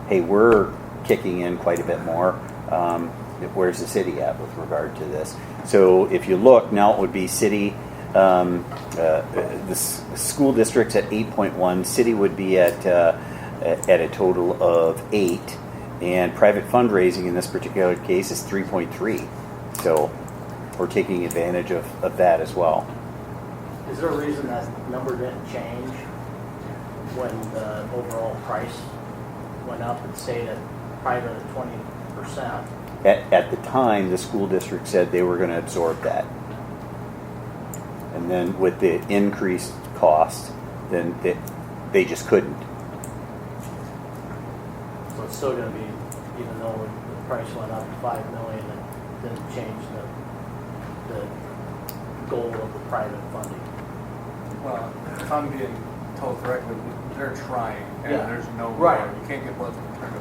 hey, we're kicking in quite a bit more. Where's the city at with regard to this? So if you look, now it would be city, the school district's at 8.1, city would be at a total of 8, and private fundraising in this particular case is 3.3. So we're taking advantage of that as well. Is there a reason that number didn't change when the overall price went up and stayed at private at 20%. At the time, the school district said they were going to absorb that. And then with the increased cost, then they just couldn't. So it's still going to be, even though the price went up to $5 million, it didn't change the goal of the private funding. Well, if I'm being told correctly, they're trying, and Yeah. there's no Right. more. You can't get both in return.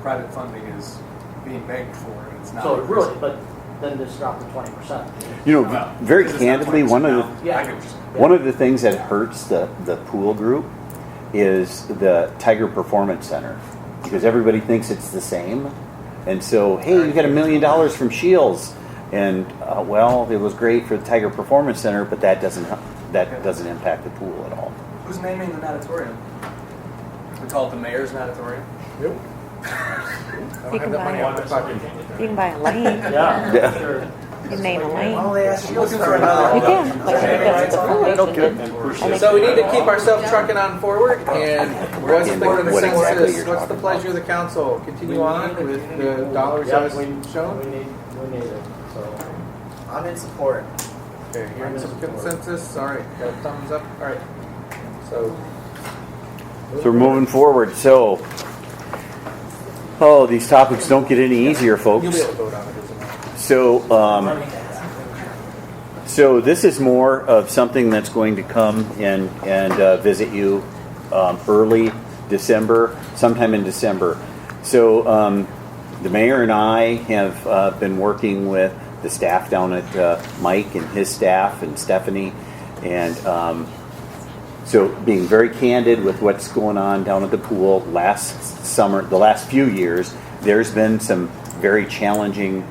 Private funding is being begged for, and it's not. So it really, but then just drop to 20%. You know, very Because it's not candidly, 20% one of now. Yeah. I get what you're saying. one of the things that hurts the pool group is the Tiger Performance Center, because everybody thinks it's the same, and so hey, you got $1 million from Shields, and well, it was great for the Tiger Performance Center, but that doesn't impact the pool at all. Who's naming the natatorium? We call it the mayor's natatorium. Nope. I You don't have can that money buy on my pocket. You can buy a lane. Yeah, sure. You can name a lane. Well, they asked you Looking for for another. You can. Like I think that's what the foundation did. So we need to keep ourselves trucking on forward, and what's the What exactly consensus? you're What's the talking pleasure of the council? Continue on with the dollars Yep, as we shown? need it, so. I'm in support. Okay, hearing some consensus, all right, got a thumbs up, all right. So. So we're moving forward. So, these topics don't get any easier, folks. You'll be able to vote on it, doesn't matter. So this is more of something that's going to come and visit you early December, sometime in December. So the mayor and I have been working with the staff down at Mike and his staff and Stephanie, and so being very candid with what's going on down at the pool. Last summer, the last few years, there's been some very challenging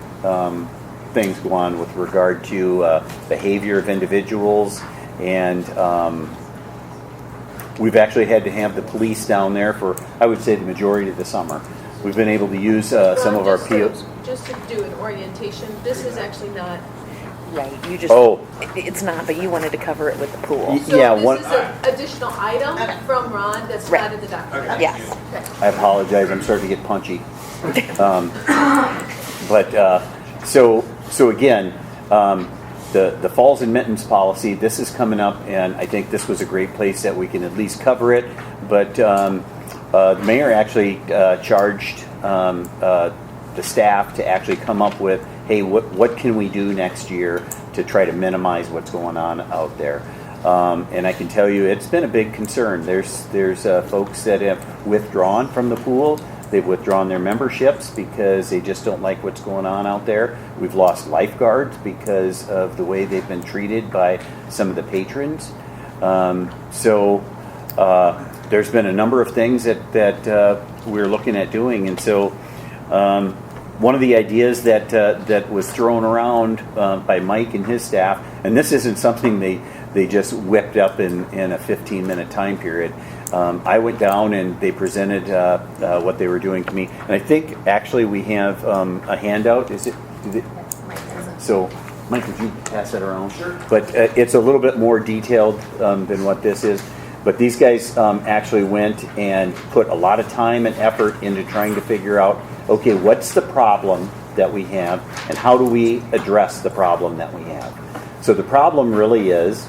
things go on with regard to behavior of individuals, and we've actually had to have the police down there for, I would say, the majority of the summer. We've been able to use some of our POs. Just to do an orientation, this is actually not. Right. You just. It's not, but you wanted to cover it with the pool. So Yeah, this one- is an additional item from Ron that's Right. not in the document. Yes. I apologize. I'm starting to get punchy. So again, the falls and mittens policy. This is coming up, and I think this was a great place that we can at least cover it. But the mayor actually charged the staff to actually come up with, hey, what can we do next year to try to minimize what's going on out there? And I can tell you, it's been a big concern. There's folks that have withdrawn from the pool. They've withdrawn their memberships because they just don't like what's going on out there. We've lost lifeguards because of the way they've been treated by some of the patrons. There's been a number of things that we're looking at doing. And so one of the ideas that was thrown around by Mike and his staff, and this isn't something they just whipped up in a 15-minute time period. I went down and they presented what they were doing to me. And I think actually we have a handout. Is it? So, Mike, would you pass that around? Sure. But it's a little bit more detailed than what this is. But these guys actually went and put a lot of time and effort into trying to figure out, okay, what's the problem that we have and how do we address the problem that we have? So the problem really is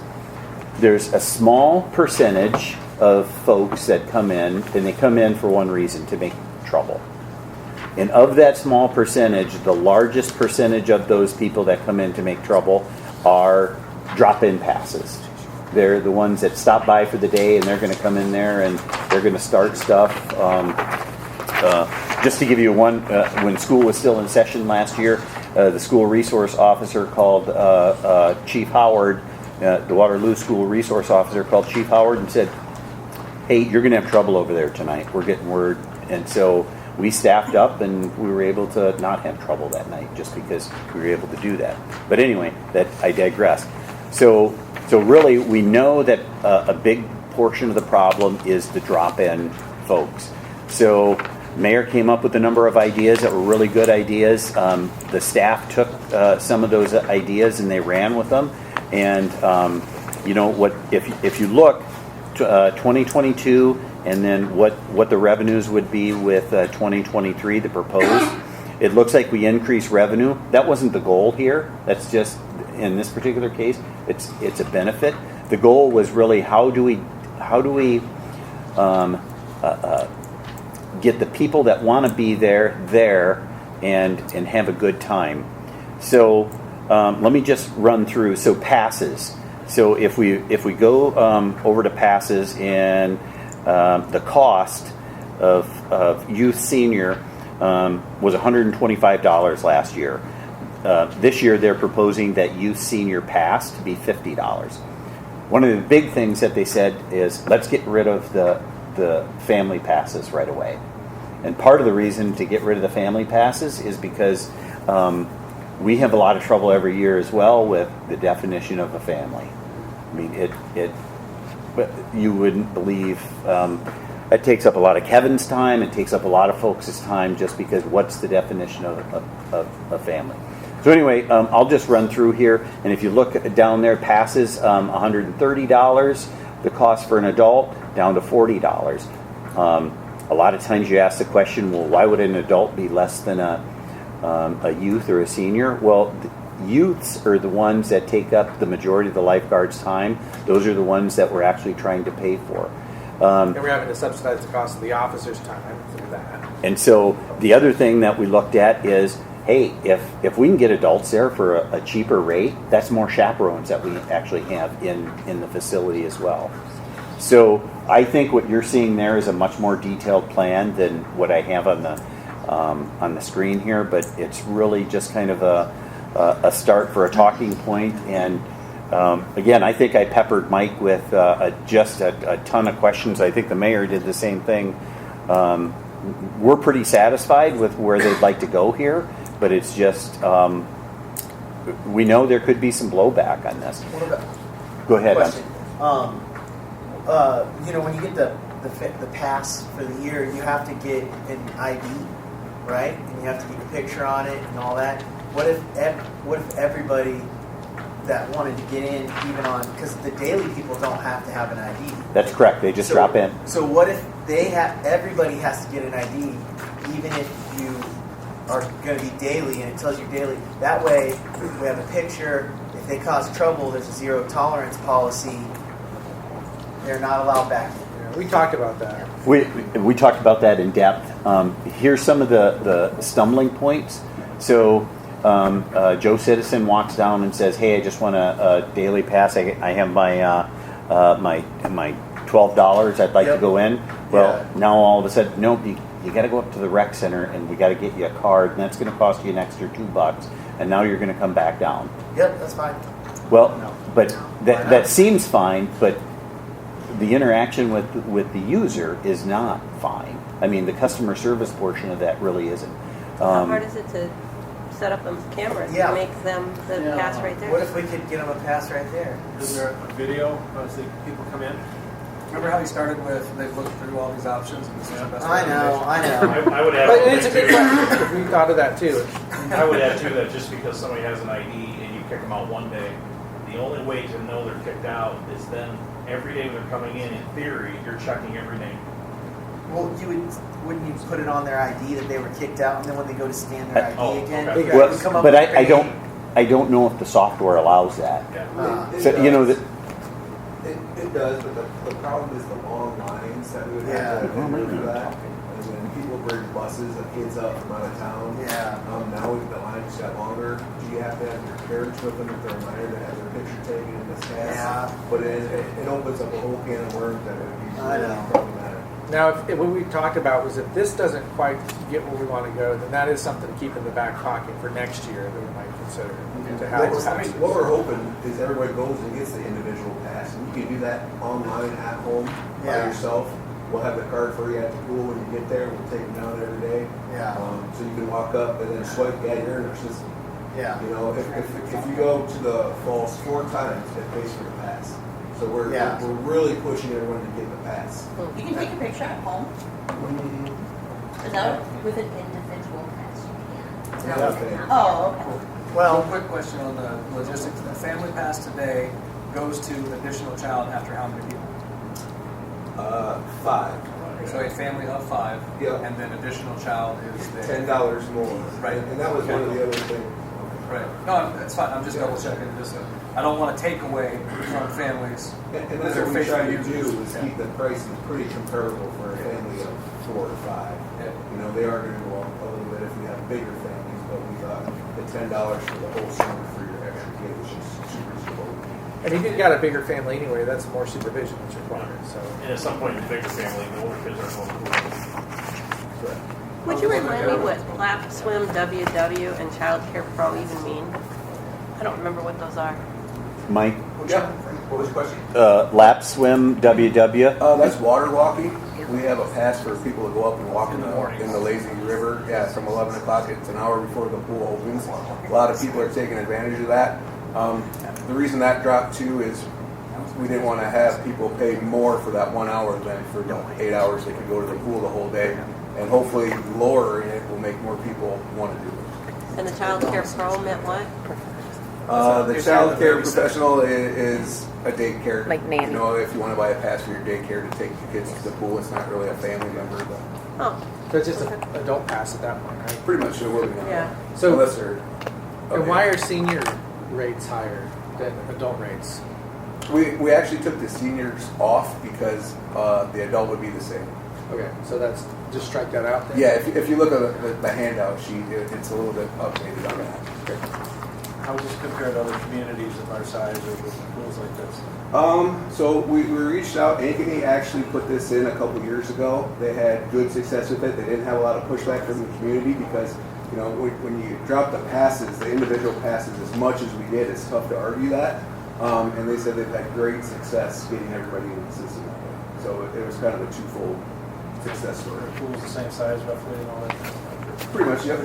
there's a small percentage of folks that come in, and they come in for one reason, to make trouble. And of that small percentage, the largest percentage of those people that come in to make trouble are drop-in passes. They're the ones that stop by for the day, and they're going to come in there and they're going to start stuff. Just to give you one, when school was still in session last year, the school resource officer called Chief Howard, the Waterloo school resource officer called Chief Howard and said, hey, you're going to have trouble over there tonight. We're getting word. And so we staffed up and we were able to not have trouble that night just because we were able to do that. But anyway, I digress. So really, we know that a big portion of the problem is the drop-in folks. So Mayor came up with a number of ideas that were really good ideas. The staff took some of those ideas and they ran with them. And you know what? If you look, 2022, and then what the revenues would be with 2023, the proposed. It looks like we increase revenue. That wasn't the goal here. That's just, in this particular case, it's a benefit. The goal was really how do we get the people that want to be there and have a good time. So let me just run through. So passes. So if we go over to passes, and the cost of youth senior was $125 last year. This year they're proposing that youth senior pass to be $50. One of the big things that they said is, let's get rid of the family passes right away. And part of the reason to get rid of the family passes is because we have a lot of trouble every year as well with the definition of a family. I mean, but you wouldn't believe, it takes up a lot of Kevin's time, it takes up a lot of folks' time, just because what's the definition of a family. So anyway, I'll just run through here, and if you look down there, passes $130, the cost for an adult down to $40. A lot of times you ask the question, well, why would an adult be less than a youth or a senior? Well, youths are the ones that take up the majority of the lifeguard's time. Those are the ones that we're actually trying to pay for. And we're having to subsidize the cost of the officer's time through that. And so the other thing that we looked at is, hey, if we can get adults there for a cheaper rate, that's more chaperones that we actually have in the facility as well. So I think what you're seeing there is a much more detailed plan than what I have on the screen here, but it's really just kind of a start for a talking point. And again, I think I peppered Mike with just a ton of questions. I think the mayor did the same thing. We're pretty satisfied with where they'd like to go here, but it's just we know there could be some blowback on this. What about? Go ahead. Question. When you get the pass for the year, you have to get an ID, right? And you have to get a picture on it and all that. What if everybody that wanted to get in, even on, because the daily people don't have to have an ID. That's correct. They just drop in. So what if everybody has to get an ID, even if you are going to be daily and it tells you daily. That way, we have a picture. If they cause trouble, there's a zero tolerance policy. They're not allowed back in. We talked about that. We talked about that in depth. Here's some of the stumbling points. So Joe Citizen walks down and says, "Hey, I just want a daily pass. I have my my $12. I'd like to go in." Well, now all of a sudden, nope. You got to go up to the rec center, and we got to get you a card, and that's going to cost you an extra $2. And now you're going to come back down. Yep, that's fine. Well, but that seems fine, but the interaction with the user is not fine. I mean, the customer service portion of that really isn't. How hard is it to set up those cameras to make them the pass right there? What if we could get them a pass right there? Is there a video as the people come in? Remember how he started with, they've looked through all these options and this is the best I know. I would add. But it's a good question. We thought of that too. I would add too that just because somebody has an ID and you kick them out one day, the only way to know they're kicked out is then every day when they're coming in theory, you're checking every name. Well, wouldn't you put it on their ID that they were kicked out, and then when they go to scan their ID again, okay. they would come up But with their I name? don't know if the software allows that. Yeah. So It does, but the problem is the long lines that we would have to do that. And when people bring buses of kids up from out of town, now the lines got longer. Do you have to have your parents with them if they're minor to have their picture taken in this pass? Yeah. But it opens up a whole can of worms that would be really problematic. Now, what we talked about was if this doesn't quite get where we want to go, then that is something to keep in the back pocket for next year that we might consider to have passes. What we're hoping is everybody goes and gets the individual pass. And you can do that online at home by yourself. We'll have the card for you at the pool when you get there. We'll take them down every day. Yeah. So you can walk up and then swipe, you're in our system. Yeah. You know, if you go to the falls 4 times, it pays for the pass. So we're really pushing everyone to get the pass. You can take a picture at home. Is that with an individual pass? You can. Oh, okay. Well, quick question on the logistics. The family pass today goes to additional child after how many people? 5. So a family of 5, Yeah. and then additional child is the $10 more. Right. And that was one of the other things. Right. No, that's fine. I'm just double checking. I don't want to take away from families. And that's what we try to do is keep the prices pretty comparable for a family of 4 to 5. Yeah. You know, they are going to go up a little bit if we have bigger families, but we thought the $10 for the whole summer for your extra kid was just super reasonable. And if you've got a bigger family anyway, that's more supervision that's required. So. And at some point, the bigger family, the older kids are going to Correct. Would you remind me what Lap, Swim, WW, and Child Care Pro even mean? I don't remember what those are. Mike, Yeah. What was the question? lap swim, WW. That's water walking. We have a pass for people to go up and walk in the lazy river. Yeah, from 11 o'clock. It's an hour before the pool opens. A lot of people are taking advantage of that. The reason that dropped too is we didn't want to have people pay more for that 1 hour than for the 8 hours they could go to the pool the whole day. And hopefully lowering it will make more people want to do it. And the Child Care Pro meant what? The child care professional is a daycare. Like nanny. You know, if you want to buy a pass for your daycare to take your kids to the pool, it's not really a family member, but Oh. So it's just an adult pass at that point, right? pretty much it will be. Yeah. So- unless they're And why are senior rates higher than adult rates? we actually took the seniors off because the adult would be the same. Okay, so that's just strike that out then? Yeah, if you look at the handout sheet, it's a little bit updated on that. How does this compare to other communities of our size or with pools like this? So we reached out. Ankeny actually put this in a couple years ago. They had good success with it. They didn't have a lot of pushback from the community because, you know, when you drop the passes, the individual passes, as much as we did, it's tough to argue that. And they said they've had great success getting everybody in the system that way. So it was kind of a twofold success story. Are pools the same size roughly and all that? Pretty much, yep.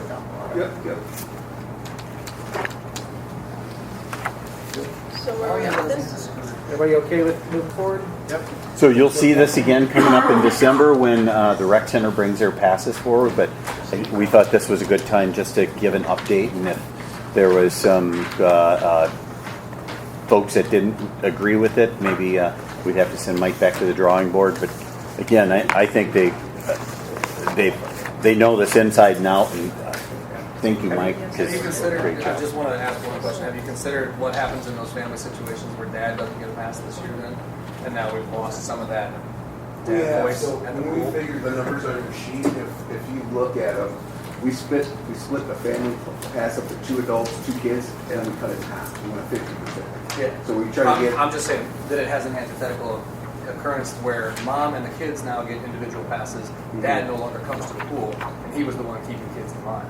Yep. So where are we at with this? Everybody okay with moving forward? Yep. So you'll see this again coming up in December when the rec center brings their passes forward. But we thought this was a good time just to give an update, and if there was some folks that didn't agree with it, maybe we'd have to send Mike back to the drawing board. But again, I think they know this inside and out. And thank you, Mike. Have you considered, I just wanted to ask one question. Have you considered what happens in those family situations where dad doesn't get a pass this year then? And now we've lost some of that dad voice So at the when we pool? figured the numbers on your sheet, if you look at them, we split the family pass up to 2 adults, 2 kids, and we cut it in half. We went 50%. Yeah. So we try to get. I'm just saying that it has an antithetical occurrence where mom and the kids now get individual passes. Dad no longer comes to the pool, and he was the one keeping kids in line.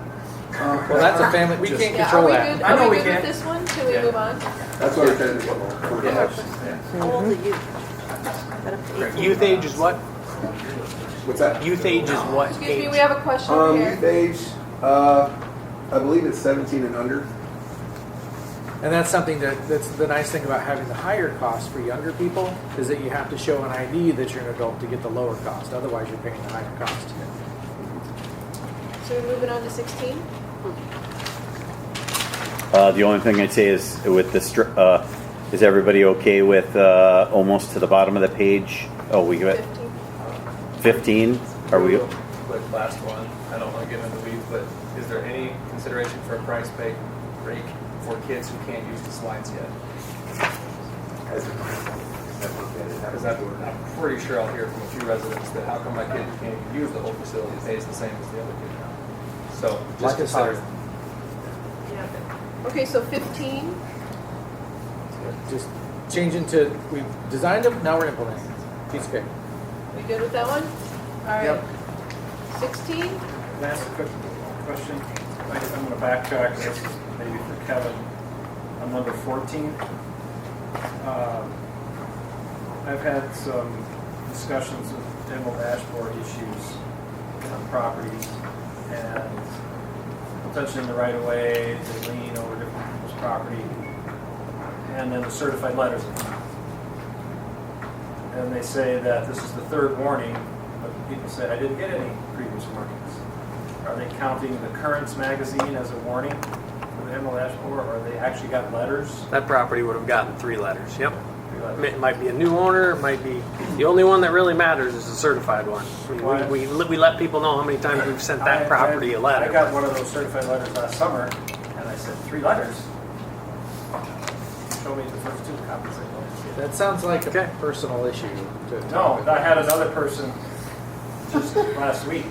Well, that's a family, we can't Yeah, control are we that. good? I know Are we we good can't. with this one? Can we move on? That's what we're trying to do. How old are you? Got up to 18. Youth age is what? What's that? Youth age is what Excuse me, age? we have a question over Youth here. age, I believe it's 17 and under. And that's something that's the nice thing about having the higher cost for younger people is that you have to show an ID that you're an adult to get the lower cost. Otherwise, you're paying the higher cost. So we're moving on to 16? The only thing I'd say is with this, is everybody okay with almost to the bottom of the page? Oh, we got 15? 15. Are we? Quick last one. I don't want to get into the weeds, but is there any consideration for a price break for kids who can't use the slides yet? Because I'm pretty sure I'll hear from a few residents that how come my kid who can't even use the whole facility pays the same as the other kid now? So just Like it's consider. Yeah. Okay, so 15? Just changing to, we've designed them, now we're implementing. Piece of cake. We good with that one? All right. Yep. 16? Can I ask a quick question? I'm going to backtrack this, maybe for Kevin. On number 14, I've had some discussions with demo dashboard issues on properties and potentially in the right of way, they lean over different people's property, and then the certified letters have come out. And they say that this is the third warning, but people say, I didn't get any previous warnings. Are they counting the Currents magazine as a warning for the demo dashboard, or they actually got letters? That property would have gotten 3 letters. Yep. It might be a new owner, it might be, the only one that really matters is a certified one. I mean, we let people know how many times we've sent that property a letter. I got one of those certified letters last summer, and I said, 3 letters? Show me the first 2 copies. That sounds like a personal issue. No, I had another person just last week,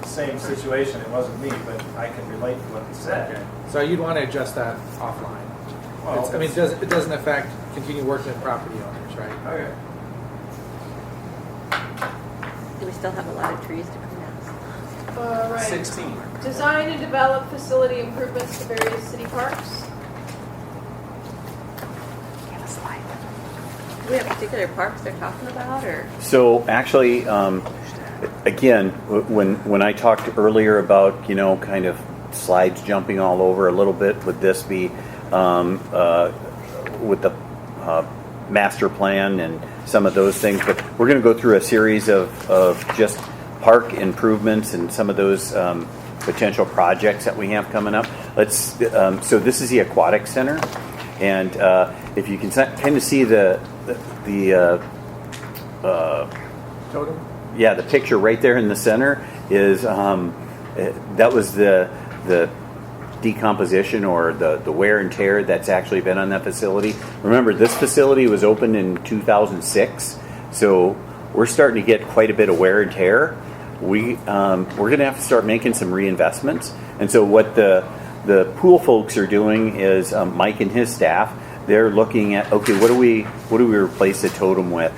same situation, it wasn't me, but I can relate to what he said. So you'd want to adjust that offline. Well, I mean, it doesn't affect continue working with property owners, right? Okay. Do we still have a lot of trees to come down? All right. 16. Design and develop facility improvements to various city parks. Do we have particular parks they're talking about, or? So actually, again, when I talked earlier about, you know, kind of slides jumping all over a little bit, would this be with the master plan and some of those things? But we're going to go through a series of just park improvements and some of those potential projects that we have coming up. So this is the aquatic center, and if you can kind of see the Totem? yeah, the picture right there in the center is that was the decomposition or the wear and tear that's actually been on that facility. Remember, this facility was opened in 2006, so we're starting to get quite a bit of wear and tear. We're going to have to start making some reinvestments, and so what the pool folks are doing is Mike and his staff. They're looking at, okay, what do we replace the totem with?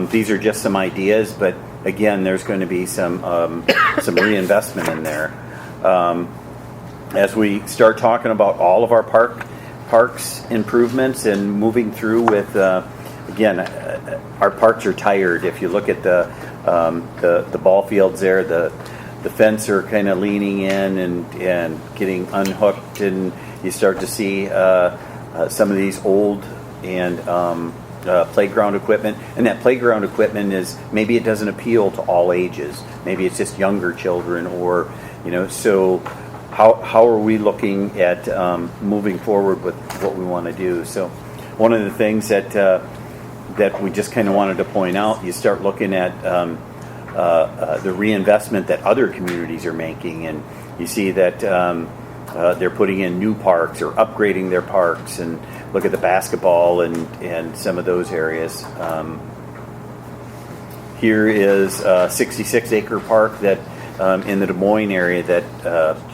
These are just some ideas, but again, there's going to be some reinvestment in there. As we start talking about all of our parks improvements and moving through with, again, our parks are tired. If you look at the ball fields there, the fence are kind of leaning in and getting unhooked, and you start to see some of these old and playground equipment, and that playground equipment is maybe it doesn't appeal to all ages. Maybe it's just younger children, or so how are we looking at moving forward with what we want to do? So one of the things that we just kind of wanted to point out, you start looking at the reinvestment that other communities are making, and you see that they're putting in new parks or upgrading their parks, and look at the basketball and some of those areas. Here is a 66-acre park that in the Des Moines area that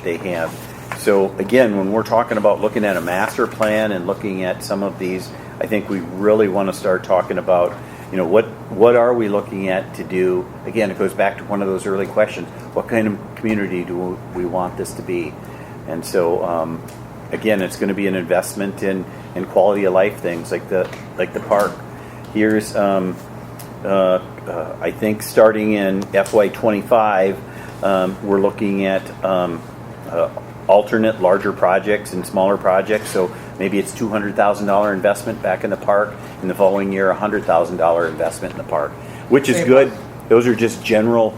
they have. So again, when we're talking about looking at a master plan and looking at some of these, I think we really want to start talking about, what are we looking at to do? Again, it goes back to one of those early questions. What kind of community do we want this to be? And so, again, it's going to be an investment in quality of life things like the park. Here's, I think, starting in FY25, we're looking at alternate larger projects and smaller projects. So maybe it's $200,000 investment back in the park, and the following year $100,000 investment in the park, which is good. Those are just general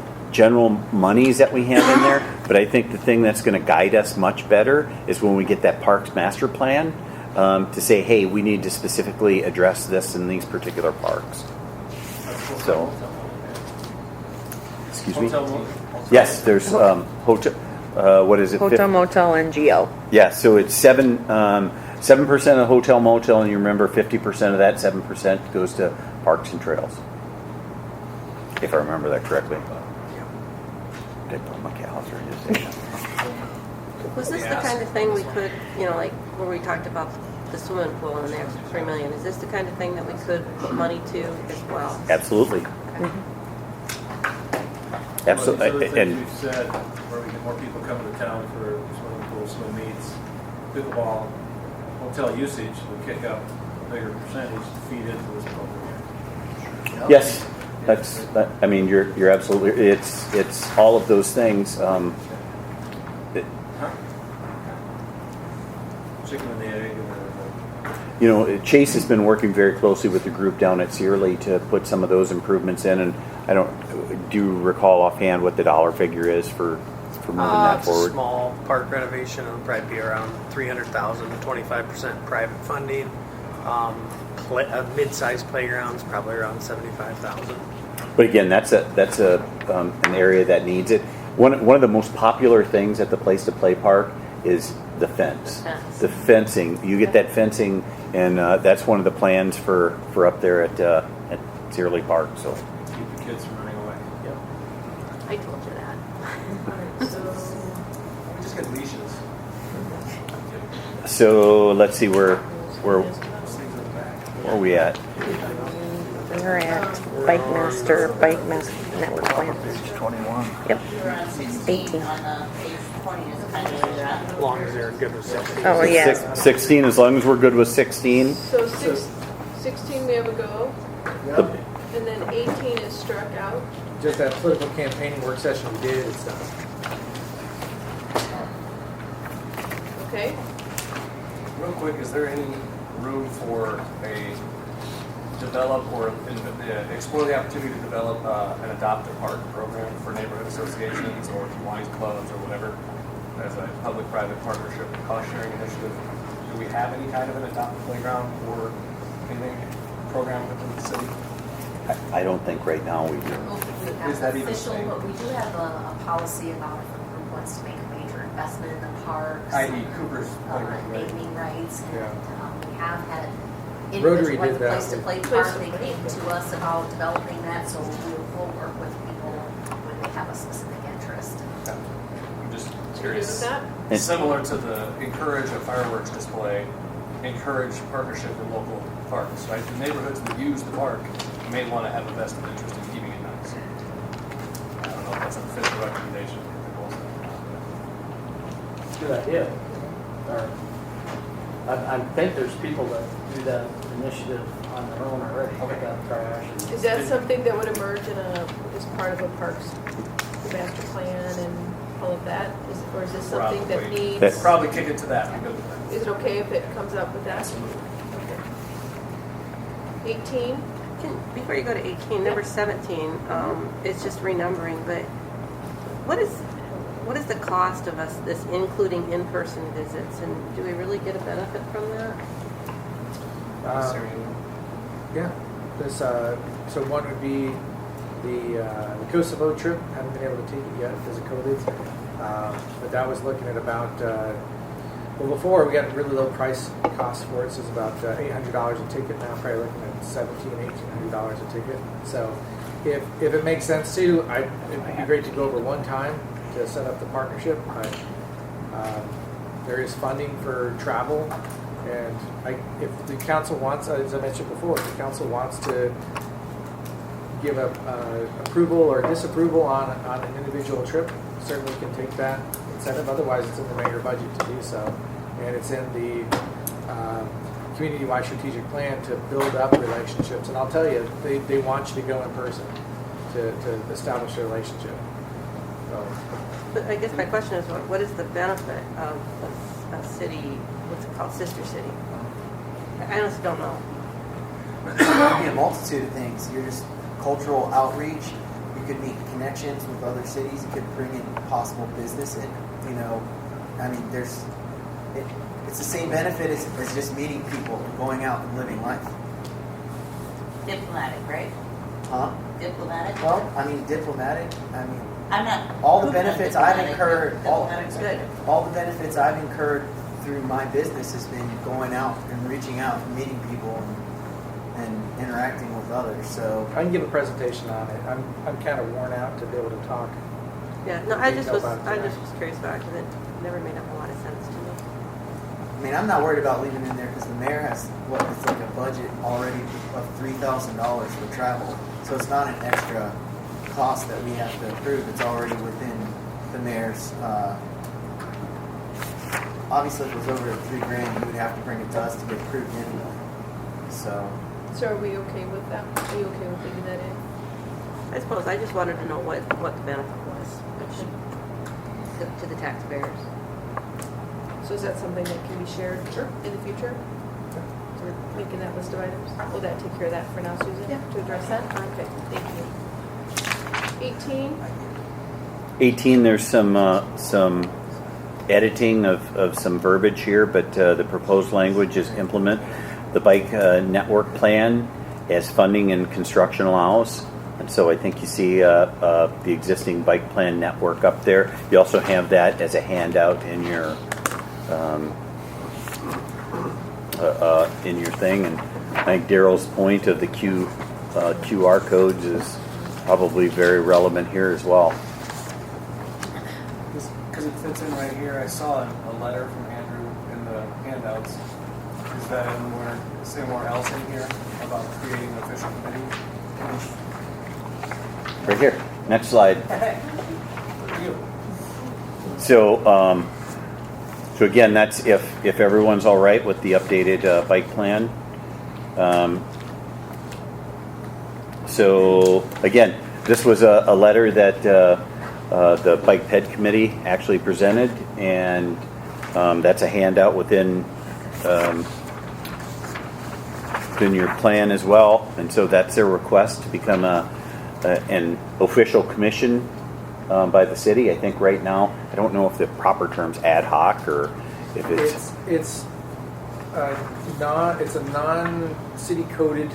monies that we have in there, but I think the thing that's going to guide us much better is when we get that parks master plan to say, hey, we need to specifically address this in these particular parks. So, excuse me. Yes, there's hotel. What is it? Hotel, motel, and GO. Yeah, so it's 7% of hotel, motel, and you remember 50% of that 7% goes to parks and trails, if I remember that correctly. Did put my calendar in this. Was this the kind of thing we could, like where we talked about the swimming pool and the extra $3 million? Is this the kind of thing that we could put money to as well? Absolutely. Absolutely. Well, And you said where we get more people coming to town for swimming pools, swim meets, pickleball, hotel usage would kick up a bigger percentage to feed into this program. yes, I mean, you're absolutely. It's all of those things. Chicken and the egg. Chase has been working very closely with the group down at Searly to put some of those improvements in, and do you recall offhand what the dollar figure is for moving that It's forward? a small park renovation. It'll probably be around $300,000, 25% private funding. Mid-sized playgrounds, probably around 75,000. But again, that's an area that needs it. One of the most popular things at the Place to Play Park is the fence. The fencing. You get that fencing, and that's one of the plans for up there at Cedar Lake Park. So Keep the kids from running away. yep. I told you that. Alright, so We just get leashes. So let's see where Those things in the back. are we at? We're at Bike Master Network Plan. Page 21. Yep. We're on 16 18. on the page 20 is kind of where you're at. As long as they're good with 16. Oh, yeah. 16. As long as we're good with 16. So 16 we have a go, The- and then 18 is struck out. Just that political campaigning work session we did, it's done. Okay. Real quick, is there any room for a develop or explore the opportunity to develop an adopt a park program for neighborhood associations or Kiwanis clubs or whatever as a public-private partnership and cost-sharing initiative? Do we have any kind of an adopt a playground or anything program within the city? I don't think right now we do. We Is have that even official, safe? but we do have a policy about if a group wants to make a major investment in the parks. I.e. Cooper's playground, right? Naming rights, and Yeah. we have had Rotary individuals like did the that Place to with- Play Place Park, to they Play. came to us about developing that, so we'll work with people when they have a specific interest. I'm just You good curious. with that? And- Similar to the encourage a fireworks display, encourage partnership with local parks, right? The neighborhoods that use the park may want to have a vested interest in keeping it nice. I don't know if that's an official recommendation. Good idea. Or, I think there's people that do that initiative on their own already, pick up trash. And Is that something that would emerge as part of a parks master plan and all of that? Or is this something that Probably. needs? That- Probably kick it to that. I'm good with that. Is it okay if it comes up with that? Okay. 18. Before you go to 18, number 17, it's just renumbering, but what is the cost of us, this including in-person visits, and do we really get a benefit from that? Yeah, this, so one would be the Kosovo trip. Haven't been able to take it yet because of COVID. But that was looking at about, well, before we got really low price cost for it, so it's about $800 a ticket now, probably looking at $1,700, $1,800 a ticket. So if it makes sense to, it'd be great to go over one time to set up the partnership. But there is funding for travel. And if the council wants, as I mentioned before, if the council wants to give a approval or disapproval on an individual trip, certainly can take that incentive. Otherwise, it's in the mayor budget to do so, and it's in the community-wide strategic plan to build up relationships. And I'll tell you, they want you to go in person to establish a relationship. So, But I guess my question is, what is the benefit of a city, what's it called, sister city? I honestly don't know. It could be a multitude of things. You're just cultural outreach. You could make connections with other cities. You could bring in possible business. And I mean, it's the same benefit as just meeting people and going out and living life. Diplomatic, right? Huh? Diplomatic? Well, I mean, diplomatic. I mean, I'm not. all the proving benefits I've diplomatic, incurred, but diplomatic's good. all the benefits I've incurred through my business has been going out and reaching out and meeting people and interacting with others. So I can give a presentation on it. I'm kind of worn out to be able to talk. Yeah, no, I just was About it. curious about it because it never made up a lot of sense to me. I mean, I'm not worried about leaving in there because the mayor has it's like a budget already of $3,000 for travel. So it's not an extra cost that we have to approve. It's already within the mayor's. Obviously, if it was over $3,000, you would have to bring it to us to get approved anyway. So Are we okay with that? Are you okay with leaving that in? I suppose I just wanted to know what the benefit was to the taxpayers. So is that something that can be shared in the future? We're making that list of items. Will that take care of that for now, Susan? Yeah. To address that? Okay, thank you. 18. 18, there's some editing of some verbiage here, but the proposed language is implement. the bike network plan as funding and construction allows. And so I think you see the existing bike plan network up there. You also have that as a handout in your thing. And I think Daryl's point of the QR codes is probably very relevant here as well. Because it fits in right here, I saw a letter from Andrew in the handouts. Is that somewhere else in here about creating an official committee? Right here. Next slide. So, so again, that's if everyone's all right with the updated bike plan. So again, this was a letter that the Bike Ped Committee actually presented, and that's a handout within your plan as well. And so that's their request to become an official commission by the city. I think right now, I don't know if the proper term's ad hoc or if it's a non-city coded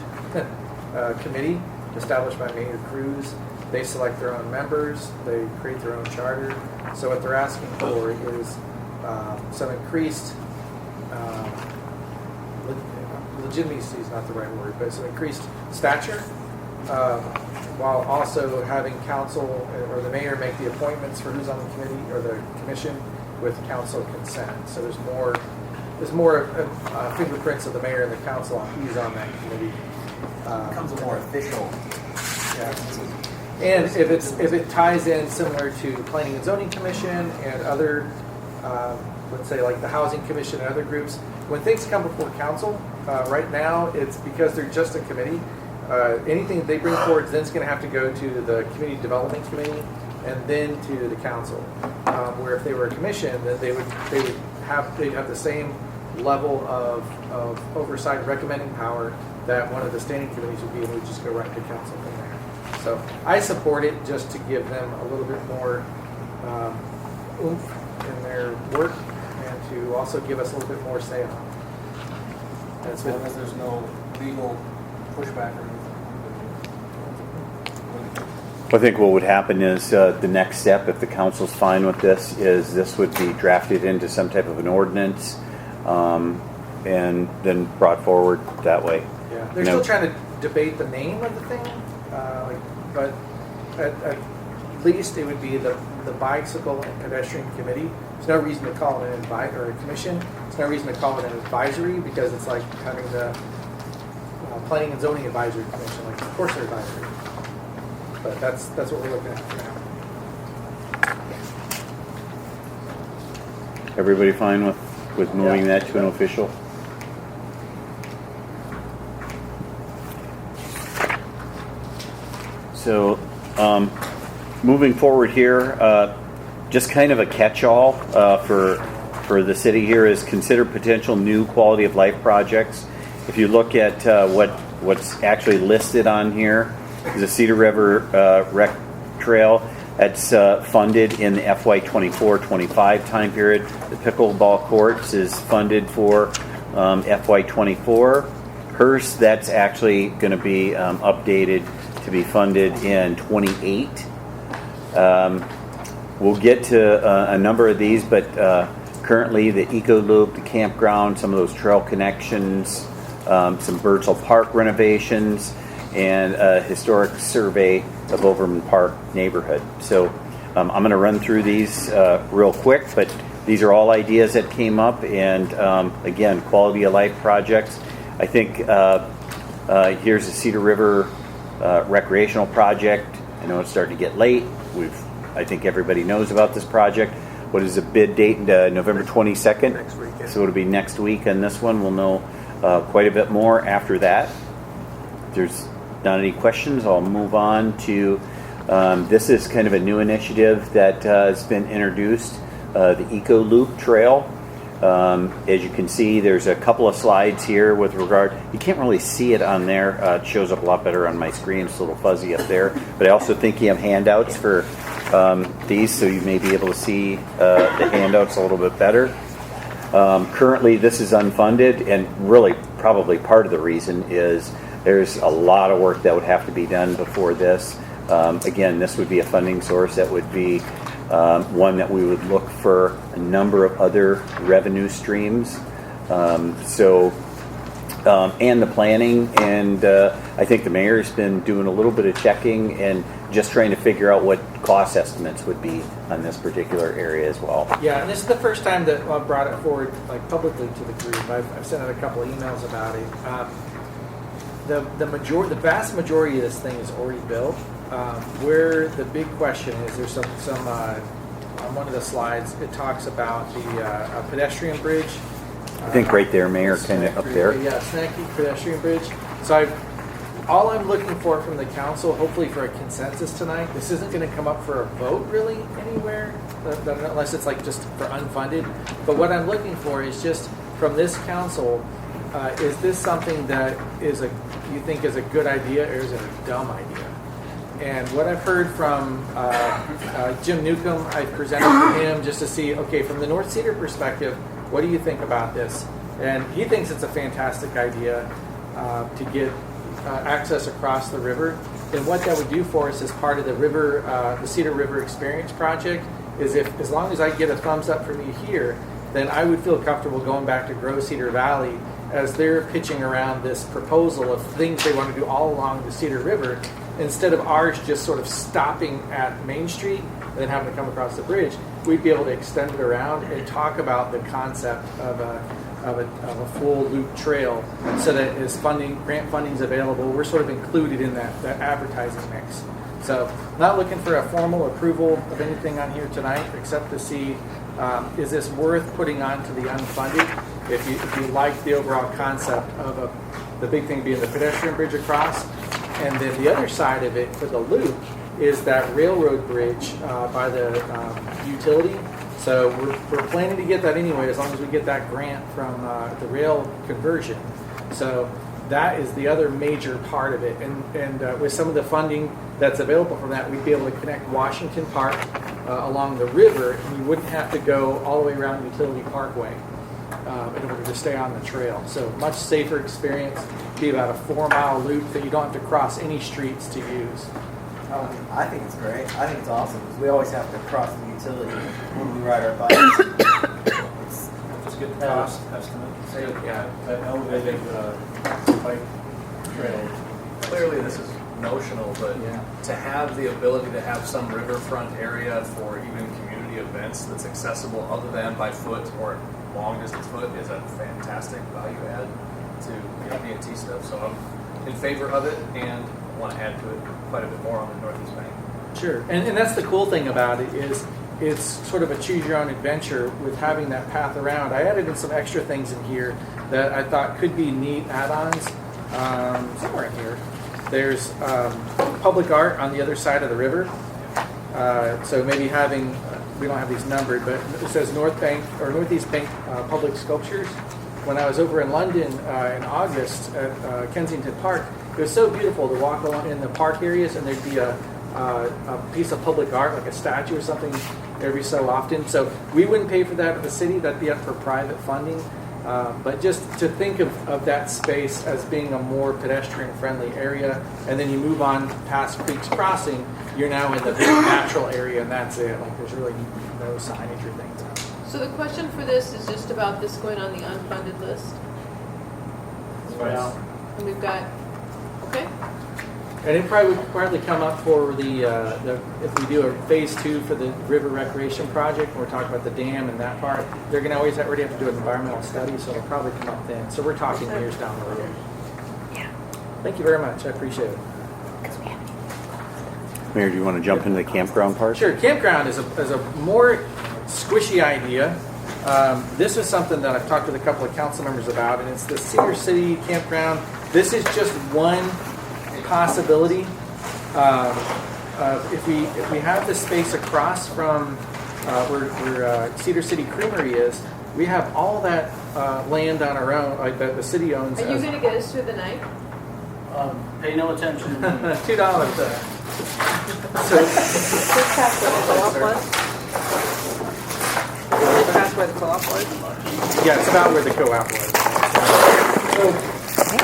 committee established by Mayor Cruz. They select their own members. They create their own charter. So what they're asking for is some increased legitimacy is not the right word, but some increased stature, while also having council or the mayor make the appointments for who's on the committee or the commission with council consent. So there's more fingerprints of the mayor and the council on who's on that committee. Becomes a more official. Yeah. And if it ties in similar to the Planning and Zoning Commission and other, let's say like the Housing Commission and other groups, when things come before council, right now it's because they're just a committee. Anything that they bring forward then is going to have to go to the Community Development Committee and then to the council. Where if they were a commission, then they'd have the same level of oversight and recommending power that one of the standing committees would be, and would just go right to council from there. So I support it just to give them a little bit more oomph in their work and to also give us a little bit more say on it. As long as there's no legal pushback or anything. I think what would happen is the next step, if the council's fine with this, is this would be drafted into some type of an ordinance and then brought forward that way. Yeah, they're still trying to debate the name of the thing, but at least it would be the Bicycle and Pedestrian Committee. There's no reason to call it an a commission. There's no reason to call it an advisory because it's like having the Planning and Zoning Advisory Commission. Like, of course they're advisory, but that's what we're looking at for now. Everybody fine with moving that to an official? So, moving forward here, just kind of a catch-all for the city here is consider potential new quality of life projects. If you look at what's actually listed on here, is the Cedar River Rec Trail. That's funded in the FY 24-25 time period. The pickleball courts is funded for FY 24. Hearst, that's actually going to be updated to be funded in 28. We'll get to a number of these, but currently the Eco Loop, the campground, some of those trail connections, some Birdsall Park renovations, and a historic survey of Overman Park neighborhood. So I'm going to run through these real quick, but these are all ideas that came up, and again, quality of life projects. I think here's the Cedar River recreational project. I know it's starting to get late. I think everybody knows about this project. What is the bid date? November 22nd. Next week. Yeah. So it'll be next week on this one. We'll know quite a bit more after that. If there's not any questions, I'll move on to this is kind of a new initiative that has been introduced, the Eco Loop Trail. As you can see, there's a couple of slides here with regard. You can't really see it on there. It shows up a lot better on my screen. It's a little fuzzy up there. But I also think you have handouts for these, so you may be able to see the handouts a little bit better. Currently, this is unfunded, and really probably part of the reason is there's a lot of work that would have to be done before this. Again, this would be a funding source that would be one that we would look for a number of other revenue streams. And the planning, and I think the mayor's been doing a little bit of checking and just trying to figure out what cost estimates would be on this particular area as well. Yeah, and this is the first time that I brought it forward like publicly to the group. I've sent out a couple of emails about it. The vast majority of this thing is already built. Where the big question is, there's some on one of the slides, it talks about the pedestrian bridge. I think right there, Mayor, kind of up there. Yeah, Snacky pedestrian bridge. So all I'm looking for from the council, hopefully for a consensus tonight, this isn't going to come up for a vote really anywhere, unless it's like just for unfunded. But what I'm looking for is just from this council, is this something that you think is a good idea, or is it a dumb idea? And what I've heard from Jim Newcomb, I've presented to him just to see, okay, from the North Cedar perspective, what do you think about this? And he thinks it's a fantastic idea to get access across the river. And what that would do for us as part of the river, the Cedar River Experience Project, is as long as I get a thumbs up from you here, then I would feel comfortable going back to Grow Cedar Valley as they're pitching around this proposal of things they want to do all along the Cedar River, instead of ours just sort of stopping at Main Street and then having to come across the bridge. We'd be able to extend it around and talk about the concept of a full loop trail, so that as grant funding's available, we're sort of included in that advertising mix. So not looking for a formal approval of anything on here tonight, except to see is this worth putting on to the unfunded? If you like the overall concept of the big thing being the pedestrian bridge across, and then the other side of it for the loop is that railroad bridge by the utility. So we're planning to get that anyway, as long as we get that grant from the rail conversion. So that is the other major part of it. And with some of the funding that's available from that, we'd be able to connect Washington Park along the river, and you wouldn't have to go all the way around Utility Parkway in order to stay on the trail. So much safer experience. Be about a 4-mile loop that you don't have to cross any streets to use. I think it's great. I think it's awesome because we always have to cross the utility when we ride our bikes. Just get the cost estimate. Yeah. That elevated bike trail. Clearly, this is notional, but to have the ability to have some riverfront area for even community events that's accessible other than by foot or long distance foot is a fantastic value add to B&T stuff. So I'm in favor of it and want to add to it quite a bit more on the Northeast Bank. Sure, and that's the cool thing about it is it's sort of a choose your own adventure with having that path around. I added in some extra things in here that I thought could be neat add-ons. Somewhere in here, there's public art on the other side of the river. So maybe having, we don't have these numbered, but it says North Bank or Northeast Bank public sculptures. When I was over in London in August at Kensington Park, it was so beautiful to walk along in the park areas, and there'd be a piece of public art, like a statue or something, every so often. So we wouldn't pay for that at the city. That'd be up for private funding. But just to think of that space as being a more pedestrian-friendly area, and then you move on past Creek's Crossing, you're now in the big natural area, and that's it. Like there's really no signage or things. So the question for this is just about this going on the unfunded list. And we've got, okay. And it probably would come up for the if we do a phase 2 for the river recreation project, and we're talking about the dam and that part, they're going to already have to do an environmental study, so it'll probably come up then. So we're talking years down the road. Yeah. Thank you very much. I appreciate it. Mayor, do you want to jump into the campground part? Sure. Campground is a more squishy idea. This is something that I've talked with a couple of council members about, and it's the Cedar City campground. This is just one possibility. If we have the space across from where Cedar City Creamery is, we have all that land on our own, like that the city owns. Are you going to get us through the night? Pay no attention. $2. So, That's where the co-op was? yeah, it's about where the co-op was. So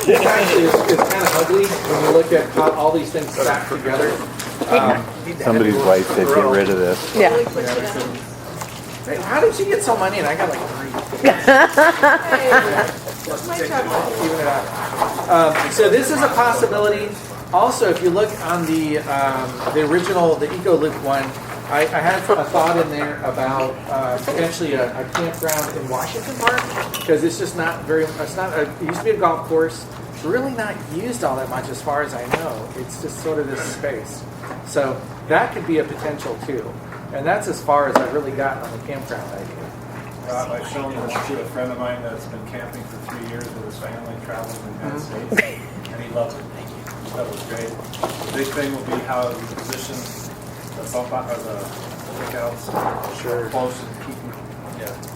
this actually is kind of ugly when you look at how all these things stack together. Somebody's wife said, get rid of this. Yeah. Hey, how did she get so many? And I got like 3. Even it out. So this is a possibility. Also, if you look on the original, the Eco Loop one, I had a thought in there about potentially a campground in Washington Park, because it's just not very. It used to be a golf course. It's really not used all that much, as far as I know. It's just sort of this space. So that could be a potential too, and that's as far as I've really gotten on the campground idea. I've shown this to a friend of mine that's been camping for 3 years with his family, traveling in the United States, and he loves it. That was great. The big thing will be how you position the bump out or the lookouts close and keep them.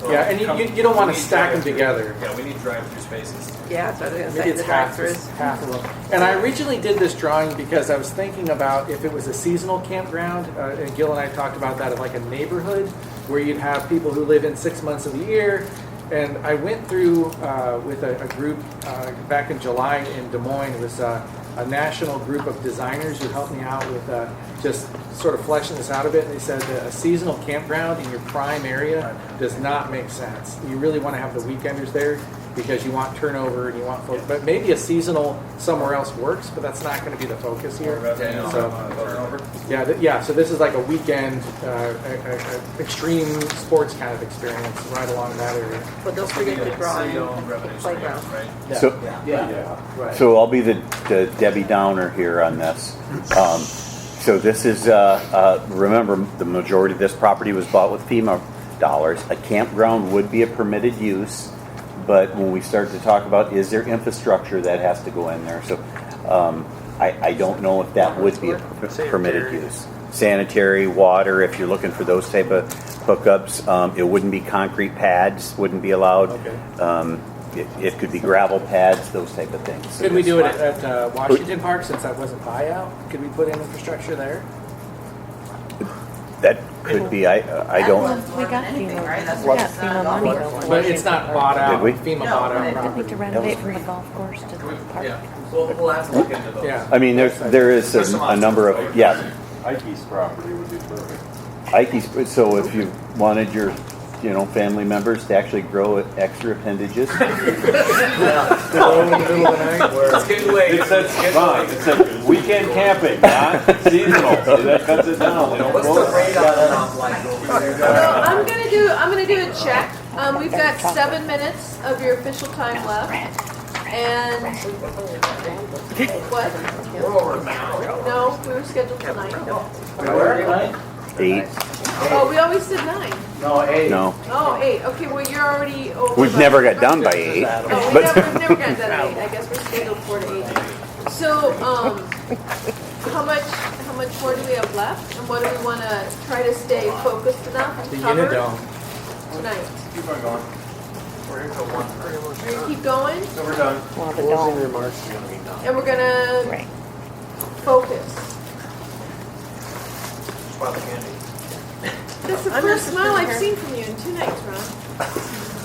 Yeah, and you don't want to stack them together. Yeah, we need drive-through spaces. Yeah, that's what I was going to Maybe say. it's The half of them. And I originally did this drawing because I was thinking about if it was a seasonal campground, and Gil and I talked about that, of like a neighborhood where you'd have people who live in 6 months of the year. And I went through with a group back in July in Des Moines. It was a national group of designers who helped me out with just sort of fleshing this out a bit. And they said that a seasonal campground in your prime area does not make sense. You really want to have the weekenders there because you want turnover and you want folks. But maybe a seasonal somewhere else works, but that's not going to be the focus here. So this is like a weekend extreme sports kind of experience right along that area. But don't forget the drawing, playground. So I'll be the Debbie Downer here on this. So this is, remember, the majority of this property was bought with FEMA dollars. A campground would be a permitted use, but when we start to talk about, is there infrastructure that has to go in there? So I don't know if that would be a permitted use. Sanitary, water, if you're looking for those type of hookups, it wouldn't be concrete pads, wouldn't be allowed. It could be gravel pads, those type of things. Could we do it at Washington Park, since that wasn't buyout? Could we put in infrastructure there? That could be. I don't. We got FEMA money. But it's not bought out. Did we? FEMA bought out I think property. to renovate from the golf course to the park. Yeah, we'll have to look into those. Yeah. I mean, there is a number of Ike's property would be perfect. Ike's. So if you wanted your family members to actually grow extra appendages. It's getting late. It says fine. It says weekend camping, not seasonal. So that cuts it down. What's the rate on that? I'm gonna do a check. We've got 7 minutes of your official time left. And what? No, we were scheduled for 9. Where? 8. Oh, we always said 9. No, 8. No, Oh, 8. Okay, well you're already over. we've never got done by 8. Oh, But we've never gotten done at 8. I guess we're scheduled 4 to 8. So, how much more do we have left? And what do we want to try to stay focused enough The and cover Unidome. tonight? Keep on going. We're here till 1. We're gonna keep going, So we're done. Well, the dome. and we're gonna Right. focus. Spot the candy. That's the first smile I've seen from you in 2 nights, Ron.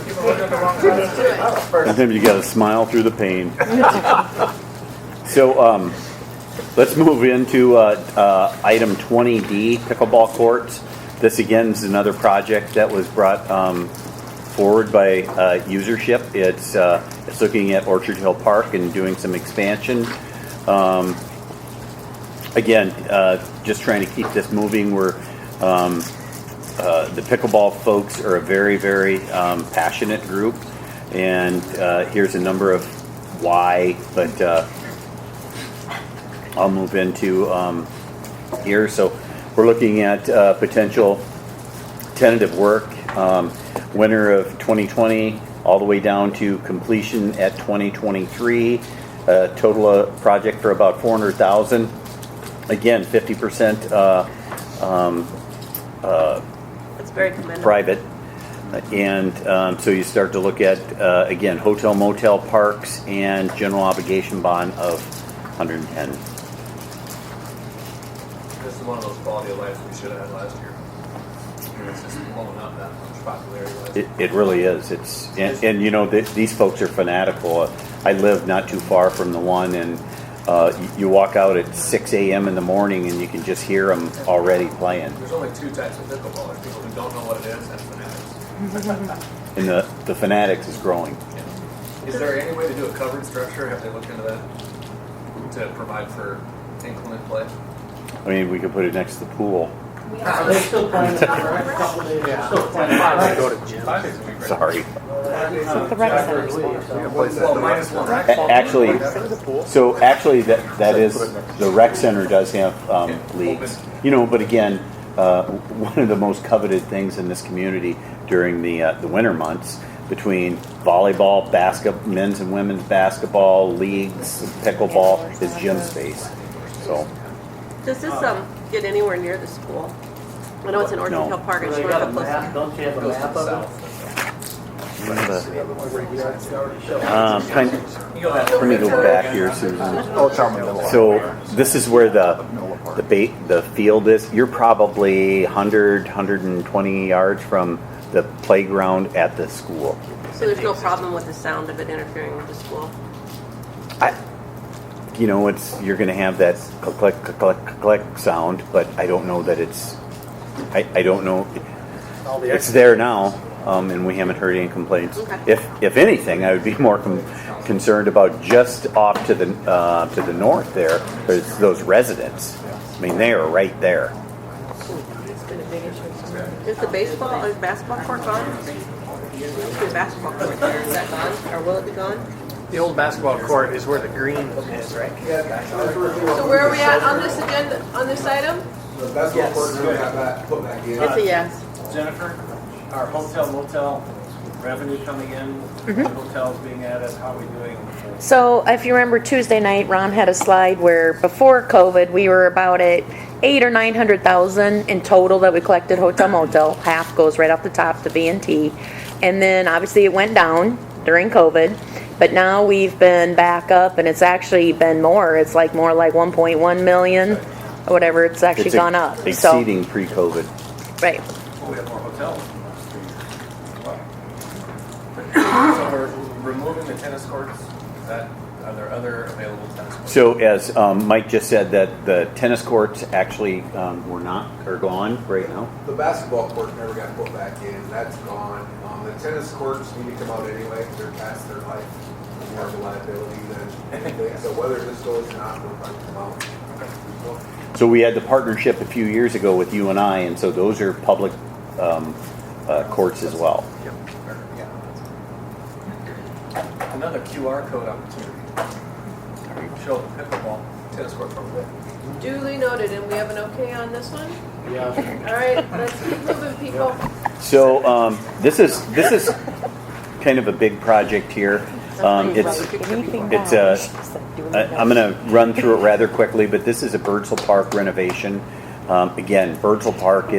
Keep looking at the wrong Let's do it. sometimes you got to smile through the pain. So let's move into item 20D, pickleball courts. This again is another project that was brought forward by usership. It's looking at Orchard Hill Park and doing some expansion. Again, just trying to keep this moving. We're the pickleball folks are a very, very passionate group, and here's a number of why, but I'll move into here. So we're looking at potential tentative work, winter of 2020 all the way down to completion at 2023. Total project for about $400,000. Again, 50% It's very commendable. private. And so you start to look at, again, hotel, motel, parks, and general obligation bond of 110. This is one of those quality of lives we should have had last year. here, it's just blowing up that much popularity. It really is. And you know, these folks are fanatical. I live not too far from the one, and you walk out at 6 a.m. in the morning and you can just hear them already playing. There's only two types of pickleball. There's people who don't know what it is and fanatics. And the fanatics is growing. Is there any way to do a covered structure? Have they looked into that to provide for inclement play? I mean, we could put it next to the pool. Are they still playing for the next couple of days? They're still playing 5 days. Go to gym. 5 days a week, right? Sorry. The rec center's Well, minus one rec. Actually, so actually that is, the rec center does have leagues. You know, but again, one of the most coveted things in this community during the winter months, between volleyball, basketball, men's and women's basketball, leagues, pickleball, is gym space. So, Does this get anywhere near the school? I know it's in Orchard No. Hill Park. I just They want got to a close. map, don't you have a Goes to map the of it? south. Let me go back here, Susan. Oh, it's on the middle. So this is where the field is. You're probably 120 yards from the playground at the school. So there's no problem with the sound of it interfering with the school? You know, you're going to have that click, click, click, click sound, but I don't know that it's. I don't know. It's there now, and we haven't heard any complaints. Okay. If anything, I would be more concerned about just off to the north there. There's those residents. I mean, they are right there. It's been a big issue. Is the basketball court gone? The basketball court, is that gone, or will it be gone? The old basketball court is where the green is, right? So where are we at on this agenda, on this item? The basketball court, we got that put back in. It's a yes. Jennifer, our hotel motel revenue coming in, hotels being added, how are we doing? So if you remember Tuesday night, Ron had a slide where before COVID, we were about at 800,000 or 900,000 in total that we collected hotel motel. Half goes right off the top to B&T. And then obviously it went down during COVID. But now we've been back up, and it's actually been more. It's like more like 1.1 million or whatever. It's actually gone up. Exceeding pre-COVID. Right. Well, we have more hotels. So we're removing the tennis courts. Are there other available tennis courts? So as Mike just said, that the tennis courts actually are gone right now. The basketball court never got put back in. That's gone. The tennis courts need to come out anyway because they're past their life. More of a liability than anything. So whether this goes or not, we'll probably come out. So we had the partnership a few years ago with you and I, and so those are public courts as well. Another QR code opportunity. Show the pickleball tennis court program. Duly noted, and we have an okay on this one? Yeah. All right, let's keep moving, people. So this is kind of a big project here. I'm going to run through it rather quickly, but this is a Birdsville Park renovation. Again, Birdsville Park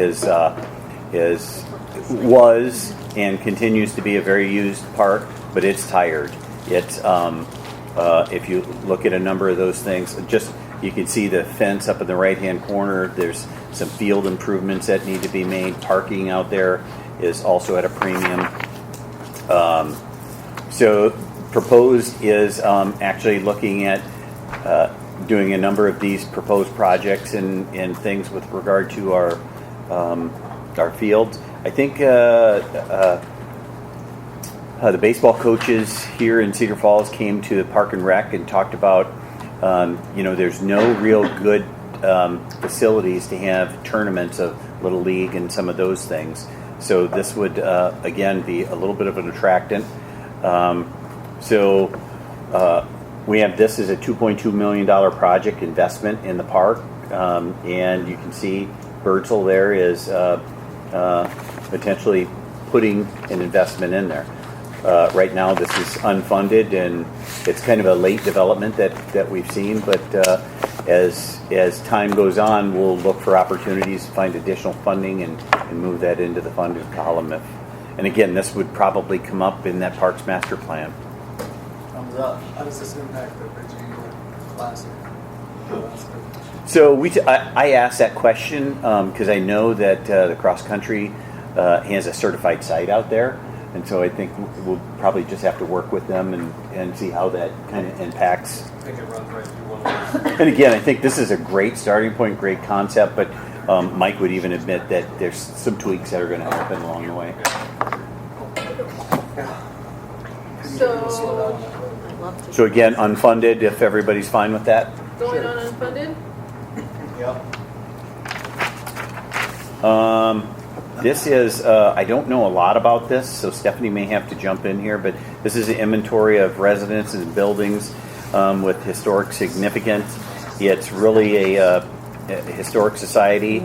was and continues to be a very used park, but it's tired. It's if you look at a number of those things, just you can see the fence up in the right-hand corner. There's some field improvements that need to be made. Parking out there is also at a premium. So proposed is actually looking at doing a number of these proposed projects and things with regard to our fields. I think the baseball coaches here in Cedar Falls came to Park and Rec and talked about there's no real good facilities to have tournaments of Little League and some of those things. So this would again be a little bit of an attractant. We have this as a $2.2 million project investment in the park, and you can see Birdsville there is potentially putting an investment in there. Right now this is unfunded, and it's kind of a late development that we've seen, but as time goes on, we'll look for opportunities to find additional funding and move that into the funded column. And again, this would probably come up in that Parks Master Plan. Thumbs up. How does this impact the Bridge Eagle Classic? So I asked that question because I know that the cross country has a certified site out there, and so I think we'll probably just have to work with them and see how that kind of impacts. I think it runs right through one of those. And again, I think this is a great starting point, great concept, but Mike would even admit that there's some tweaks that are going to happen along the way. So again, unfunded, if everybody's fine with that. Going on unfunded? This is, I don't know a lot about this, so Stephanie may have to jump in here, but this is an inventory of residences and buildings with historic significance. It's really a historic society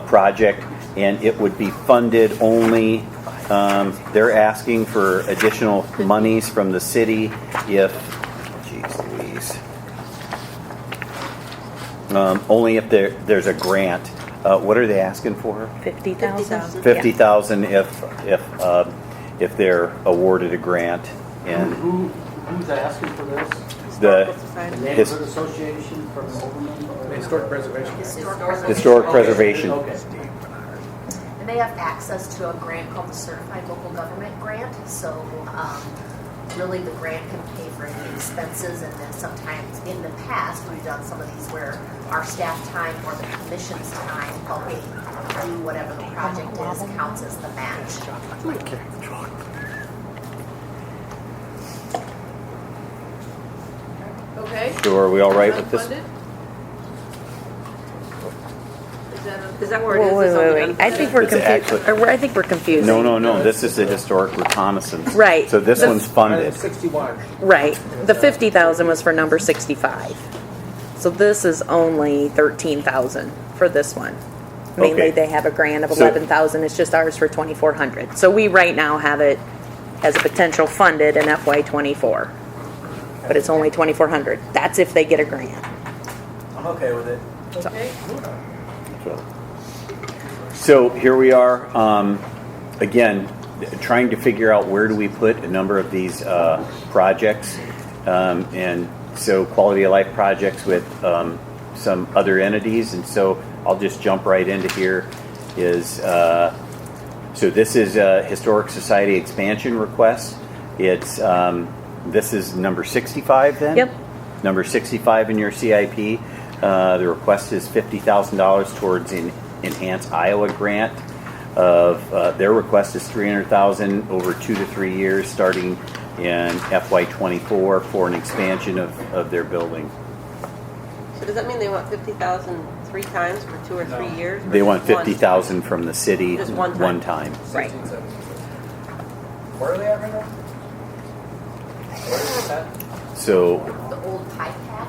project, and it would be funded only, they're asking for additional monies from the city if, geez Louise, only if there's a grant. What are they asking for? 50,000. 50,000 if they're awarded a grant. And Who's asking for this? the Neighborhood Association from Overland? Or Historic preservation. historic preservation. Okay. And they have access to a grant called the Certified Local Government Grant. So really the grant can pay for any expenses, and then sometimes in the past we've done some of these where our staff time or the commission's time helping do whatever the project is counts as the match. Okay. So are we all right with this? Unfunded? Is that where it is? It's on the Wait. I think we're It's confused. actually- I think we're confusing. No. This is the historic reconnaissance. Right. So this one's funded. 61. Right. The 50,000 was for number 65. So this is only 13,000 for this one. Mainly Okay. they have a grant of So- 11,000. It's just ours for 2,400. So we right now have it as a potential funded in FY24. But it's only 2,400. That's if they get a grant. I'm okay with it. Okay. So here we are, again, trying to figure out where do we put a number of these projects. And so quality of life projects with some other entities. And so I'll just jump right into here is, so this is a Historic Society expansion request. It's, this is number 65 then? Yep. Number 65 in your CIP. The request is $50,000 towards an Enhance Iowa grant. Their request is $300,000 over 2 to 3 years, starting in FY24 for an expansion of their building. So does that mean they want 50,000 3 times for 2 or 3 years? They want versus one? 50,000 from the city Just one time. Right. Where are they at right now? Where is that? So The old pipe pack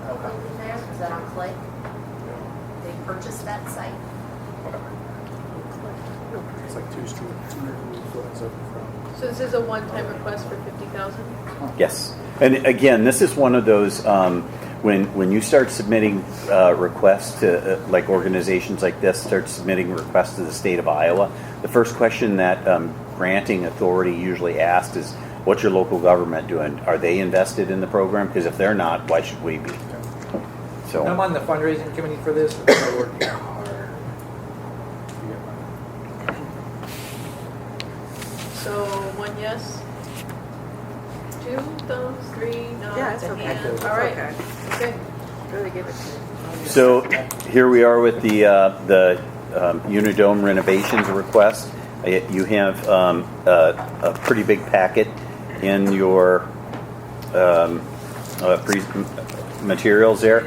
building there, is that on Clay? They purchased that site. It's like 2 streets. So this is a one-time request for 50,000? yes, and again, this is one of those when you start submitting requests to like organizations like this start submitting requests to the state of Iowa. The first question that granting authority usually asks is, "What's your local government doing? Are they invested in the program? Because if they're not, why should we be?" So I'm on the fundraising committee for this. I work hard. So 1 yes? 2 thumbs, 3 nods, Yeah, it's a okay. hand. It's All right. okay. Okay. Really give it to me. So here we are with the Unidome renovations request. You have a pretty big packet in your materials there.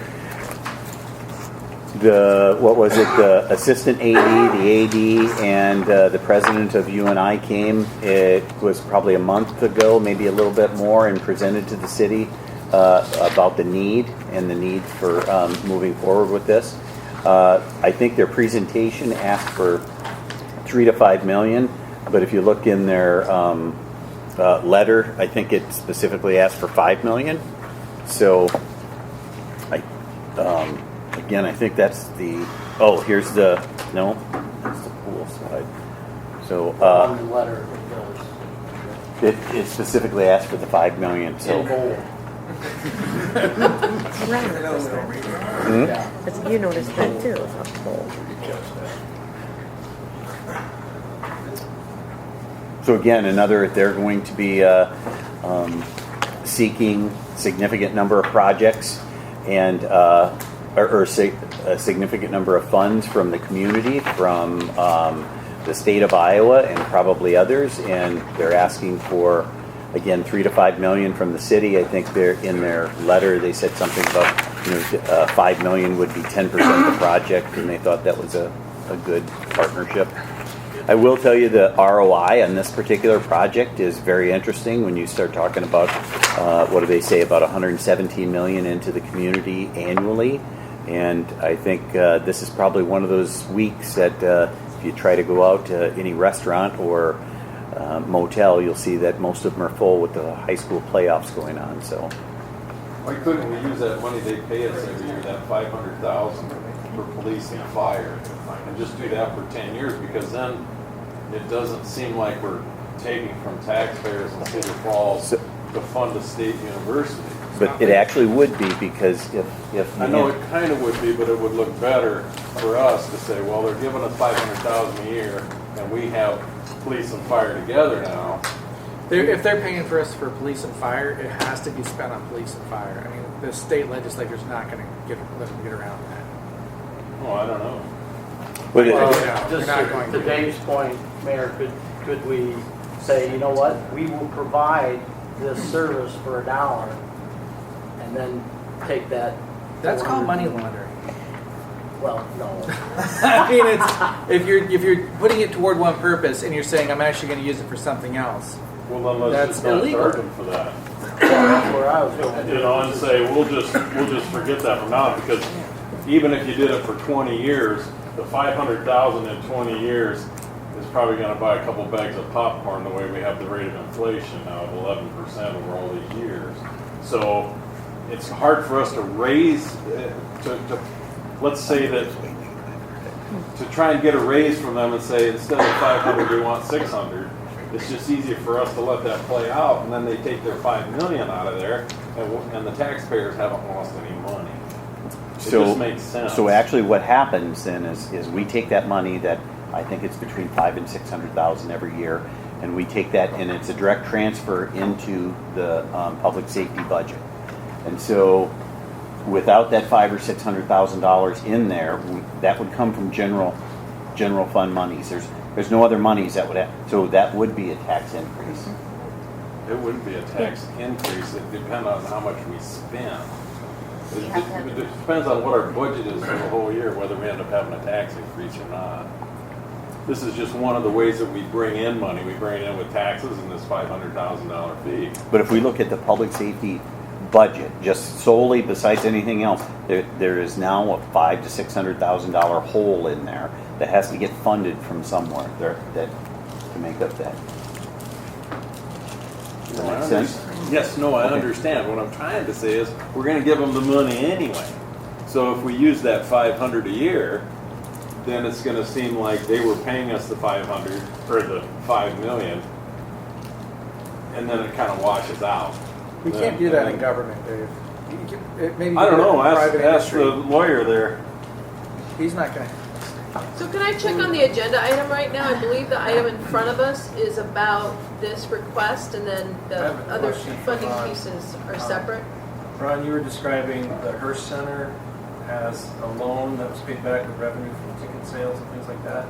The assistant AD, the AD, and the president of UNI came. It was probably a month ago, maybe a little bit more, and presented to the city about the need for moving forward with this. I think their presentation asked for 3 to 5 million, but if you look in their letter, I think it specifically asked for 5 million. So, again, I think that's the. Oh, here's the that's the pool slide. So On the letter, it goes. it specifically asked for the 5 million. So In bold. It's round. It's, you noticed that too. It's a pole. So again, they're going to be seeking significant number of projects and a significant number of funds from the community, from the state of Iowa, and probably others. And they're asking for, again, $3 to $5 million from the city. I think they're in their letter. They said something about $5 million would be 10% of the project, and they thought that was a good partnership. I will tell you the ROI on this particular project is very interesting when you start talking about, what do they say, about $117 million into the community annually. And I think this is probably one of those weeks that if you try to go out to any restaurant or motel, you'll see that most of them are full with the high school playoffs going on. So Why couldn't we use that money they pay us every year, that $500,000 for police and fire, and just do that for 10 years? Because then it doesn't seem like we're taking from taxpayers in Cedar Falls to fund a state university. but it actually would be, because if I know it kind of would be, but it would look better for us to say, well, they're giving us $500,000 a year, and we have police and fire together now. If they're paying for us for police and fire, it has to be spent on police and fire. I mean, the state legislature's not going to let them get around that. Oh, I don't know. But Well, Well, yeah, just they're not going to to. Dave's point, Mayor, could we say, you know what, we will provide this service for $1, and then take that. That's called money laundering. Well, no. I mean, it's if you're putting it toward one purpose and you're saying I'm actually going to use it for something else. Well, then let's That's just not illegal. charge them for that. That's where I was going. You know, and say, we'll just forget that from now on, because even if you did it for 20 years, the $500,000 in 20 years is probably going to buy a couple bags of popcorn the way we have the rate of inflation now of 11% over all these years. So it's hard for us to raise, let's say that, to try and get a raise from them and say, instead of 500, we want 600. It's just easier for us to let that play out, and then they take their $5 million out of there, and the taxpayers haven't lost any money. It just makes sense. So actually what happens then is we take that money that I think it's between $500,000 and $600,000 every year, and we take that, and it's a direct transfer into the public safety budget. And so without that $500,000 or $600,000 in there, that would come from general fund monies. There's no other monies that would so that would be a tax increase. It wouldn't be a tax increase. It depends on how much we spend. It depends on what our budget is for the whole year, whether we end up having a tax increase or not. This is just one of the ways that we bring in money. We bring it in with taxes and this $500,000 fee. But if we look at the public safety budget, just solely besides anything else, there is now a $500,000 to $600,000 hole in there that has to get funded from somewhere that to make up that. Does that make sense? Yes, no, I Okay. understand. What I'm trying to say is we're going to give them the money anyway. So if we use that $500,000 a year, then it's going to seem like they were paying us the $500,000 or the $5 million, and then it kind of washes out. We can't do that in government, Dave. Maybe I don't know. private Ask the industry. lawyer there. He's not going to. So can I check on the agenda item right now? I believe the item in front of us is about this request, and then I the have a other question for funding Ron. pieces are separate. Ron, you were describing the Hearst Center as a loan that was paid back with revenue from ticket sales and things like that.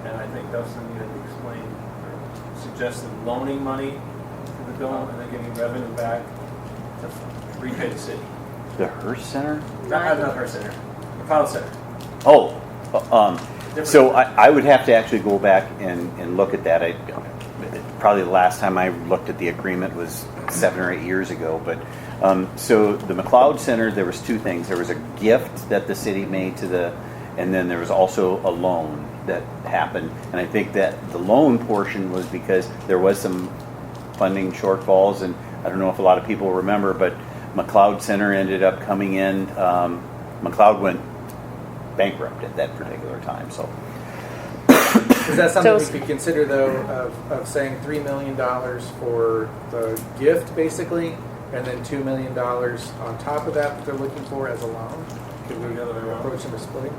And I think Dustin, you had explained or suggested loaning money to the dome and then getting revenue back to repay the city. The Hearst Center? Not Hearst Center, the Pound Center. Oh, so I would have to actually go back and look at that. Probably the last time I looked at the agreement was 7 or 8 years ago. But so the McLeod Center, there was two things. There was a gift that the city made and then there was also a loan that happened. And I think that the loan portion was because there was some funding shortfalls, and I don't know if a lot of people remember, but McLeod Center ended up coming in. McLeod went bankrupt at that particular time. So Is that something we could consider, though, of saying $3 million for the gift, basically, and then $2 million on top of that they're looking for as a loan. Could we The other way around. approach them as splitting?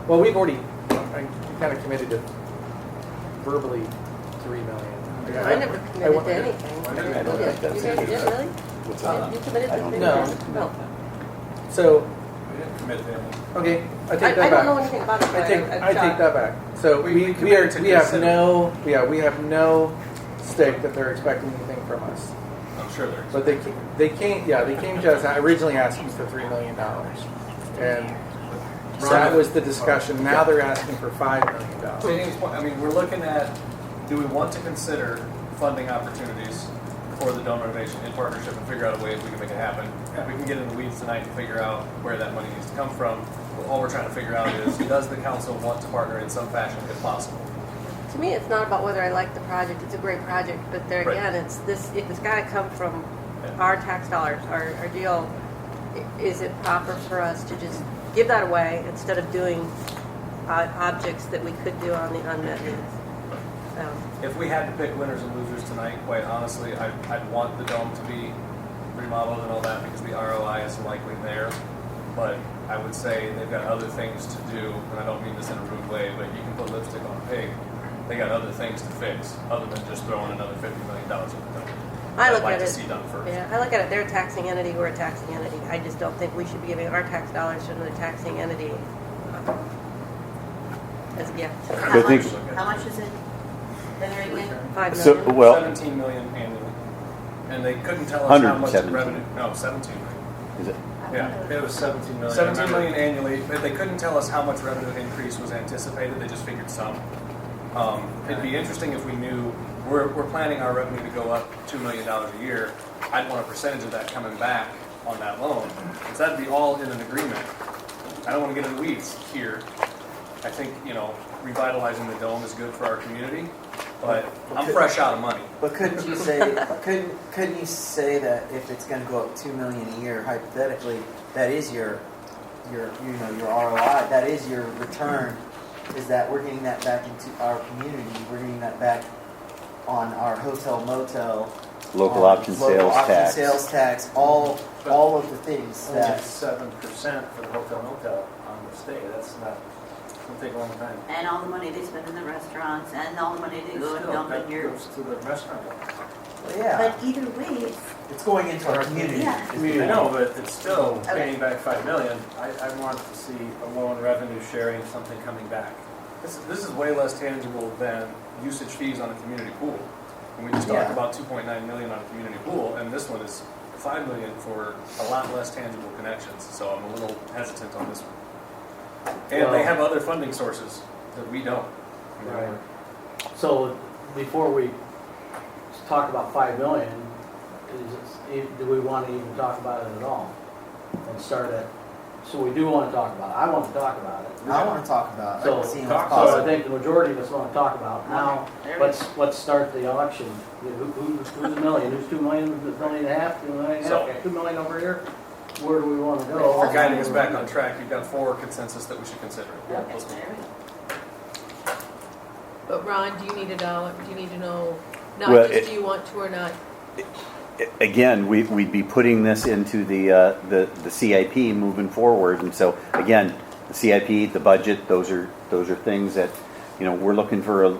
Well, we've already kind of committed to verbally $3 million. I never committed to anything. I You never did, did. you guys did, really? What's that? You committed to $3 million? No. No. So, We didn't commit to anything. okay, I take I that back. don't know anything about it, but I take that back. So We we committed to have consider. we have no stake that they're expecting anything from us. I'm sure they're. But they came to us originally asking for $3 million, and that was the discussion. Now they're asking for $5 million. To Amy's point, I mean, we're looking at, do we want to consider funding opportunities for the dome renovation in partnership and figure out a way if we can make it happen? If we can get in the weeds tonight and figure out where that money needs to come from, all we're trying to figure out is, does the council want to partner in some fashion if possible? To me, it's not about whether I like the project. It's a great project, but there Right. again, it's got to come from our tax dollars, our deal. Is it proper for us to just give that away instead of doing objects that we could do on the unmet needs? If we had to pick winners and losers tonight, quite honestly, I'd want the dome to be remodeled and all that because the ROI is likely there. But I would say they've got other things to do, and I don't mean this in a rude way, but you can put lipstick on a pig. They got other things to fix other than just throwing another $50 million at the dome. I look I'd like at to it. see done first. Yeah, I look at it. They're a taxing entity. We're a taxing entity. I just don't think we should be giving our tax dollars to another taxing entity as a gift. How I think- much, how much is it? There again? $5 So, million. well, 17 million annually, and they couldn't tell us how much 117. revenue. No, 17 million. is it? Yeah, It was 17 million. 17 million annually, but they couldn't tell us how much revenue increase was anticipated. They just figured some. It'd be interesting if we knew we're planning our revenue to go up $2 million a year. I'd want a percentage of that coming back on that loan, because that'd be all in an agreement. I don't want to get in the weeds here. I think, revitalizing the dome is good for our community, but I'm fresh out of money. But couldn't you say that if it's going to go up $2 million a year, hypothetically, that is your ROI, that is your return, is that we're getting that back into our community, we're getting that back on our hotel motel, Local option sales tax. all of the things Only that 7% for the hotel motel on the stay. That's not, it'll take a long time. And all the money they spend in the restaurants, and all the money they go and Still, dump that in your. goes to the restaurant. well, yeah, But either way, it's going into our community. Yeah. I mean, I know, but it's still Okay. paying back $5 million. I want to see a loan revenue sharing, something coming back. This is way less tangible than usage fees on a community pool. And we just talked Yeah. about 2.9 million on a community pool, and this one is 5 million for a lot less tangible connections. So I'm a little hesitant on this one. And they have other funding sources that we don't. Right. So before we talk about 5 million, do we want to even talk about it at all? And start at, so we do want to talk about it. I want to talk about it. I want to talk about So, seeing so what's I possible. think the majority of us want to talk about it. Now, there we let's start the election. Who's a million? Who's 2 million? $1.5 million? $2 million? So- Okay, 2 million over here. Where do we want to go? For guiding us back on track, you've got 4 consensus that we should consider. Yeah. Okay, there we go. But Ron, do you need do you need to know, not Well, just do you want to or not? Again, we'd be putting this into the CIP moving forward, and so again, the CIP, the budget, those are things that we're looking for. A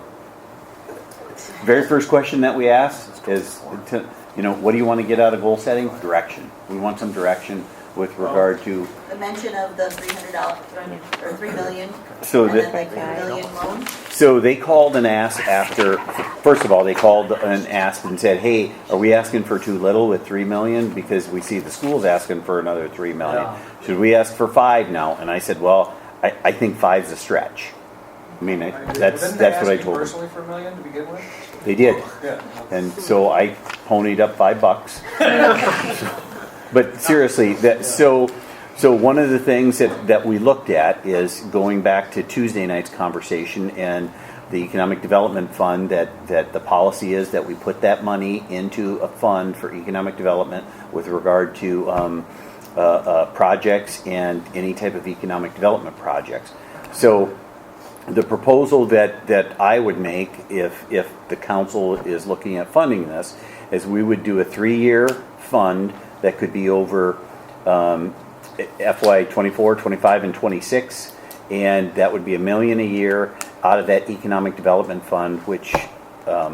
very first question that we ask is, what do you want to get out of goal setting? Direction. We want some direction with regard to. The mention of the $300 or $3 million, So and that- then the $3 million loan. So they called and asked after, first of all, they called and asked and said, hey, are we asking for too little with $3 million? Because we see the school's asking for another $3 million. Yeah. Should we ask for 5 now? And I said, well, I think 5's a stretch. I mean, that's what I told them. Personally for $1 million to begin with? They did. Yeah. And so I ponied up $5. But seriously, so one of the things that we looked at is going back to Tuesday night's conversation and the Economic Development Fund, that the policy is that we put that money into a fund for economic development with regard to projects and any type of economic development projects. So the proposal that I would make if the council is looking at funding this is we would do a 3-year fund that could be over FY 24, 25, and 26, and that would be $1 million a year out of that economic development fund, which if I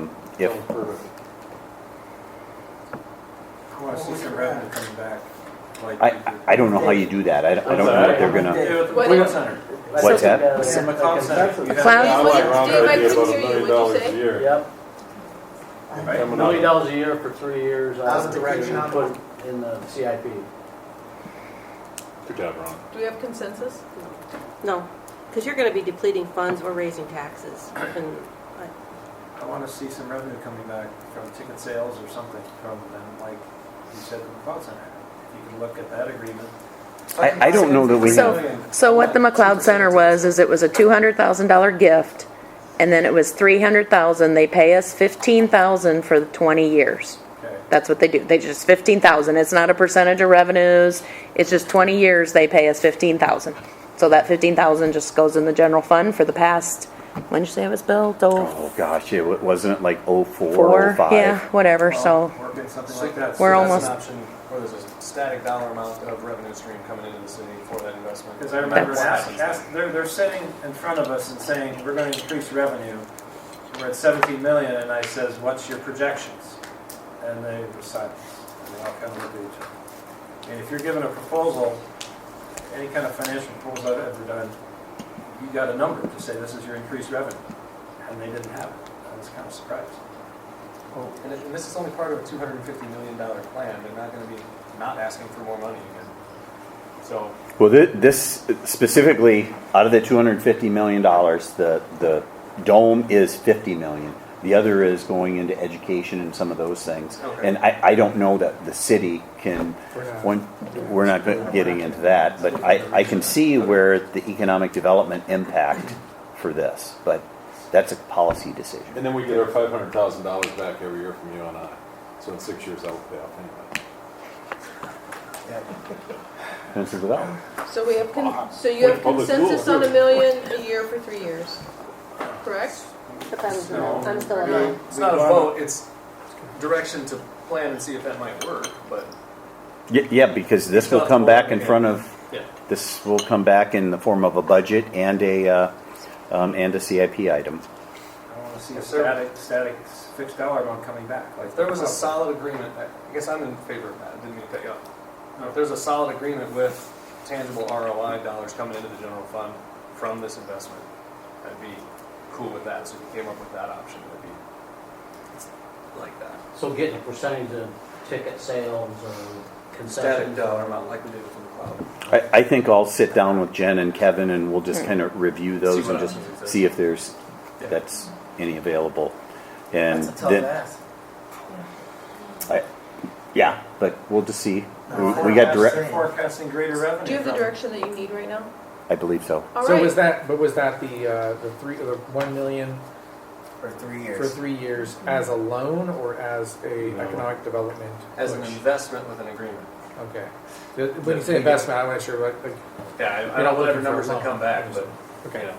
want to see some revenue coming back. I don't know how you do that. I don't know what they're gonna. Yeah, with the McLeod Center. What's that? With the McLeod Center. You have- Cloud- I like Ron's Dave, I idea couldn't about hear you. $1 million What'd you a say? year. Yep. Right? $1 million a year for 3 years. How's the direction on Put in the CIP. Good job, Ron. Do we have consensus? No, because you're going to be depleting funds or raising taxes. And I want to see some revenue coming back from ticket sales or something from them, like you said, the McLeod Center. If you can look at that agreement. I don't know that we have. So what the McLeod Center was, is it was a $200,000 gift, and then it was $300,000. They pay us $15,000 for the 20 years. Okay. That's what they do. They just $15,000. It's not a percentage of revenues. It's just 20 years. They pay us $15,000. So that $15,000 just goes in the general fund for the past. When did you say it was built? Oh gosh, it wasn't it like 04 four, or 05? yeah, whatever. Well, So We're getting something like that. We're So almost- that's an option where there's a static dollar amount of revenue stream coming into the city for that investment. Because I remember That's- they're sitting in front of us and saying, we're going to increase revenue. We're at 17 million, and I says, what's your projections? And they were silent. And they all kind of looked at each other. And if you're given a proposal, any kind of financial proposal I've ever done, you got a number to say this is your increased revenue. And they didn't have it. I was kind of surprised. And this is only part of a $250 million plan. They're not going to be not asking for more money again. So Well, this specifically out of the $250 million, the dome is $50 million. The other is going into education and some of those things. Okay. And I don't know that the city can. We're not getting into that, but I can see where the economic development impact for this, but that's a policy decision. And then we get our $500,000 back every year from you and I. So in 6 years, that will pay off anyway. Answer to that one. So we have, so you have Public consensus school. on $1 million a year for 3 years, correct? but I'm No. still a no. it's not a vote. It's direction to plan and see if that might work. But Yeah, because this will come back in front of. yeah. This will come back in the form of a budget and a CIP item. I want to see a Yes, sir. static fixed dollar amount coming back. Like If there was a solid agreement, I guess I'm in favor of that. I didn't mean to cut you off. Now, if there's a solid agreement with tangible ROI dollars coming into the general fund from this investment, I'd be cool with that. So if you came up with that option, I'd be like that. So getting a percentage of ticket sales or concessions. Static dollar amount like we did with the cloud. I think I'll sit down with Jen and Kevin and we'll just kind of review those See and what just options exist. see if there's Yeah. that's any available. And That's a tough then, ask. yeah, but we'll just see. No, We got I'm direct. saying. forecasting greater revenue. Do you have the from- direction that you need right now? I believe so. All So right. was that the 1 million For 3 for years. 3 years as a loan or as a economic development? As an push? investment with an agreement. Okay. When you say investment, I'm not sure what. Yeah, I You're don't not know whatever looking for a numbers that loan. come back, but Okay. you know,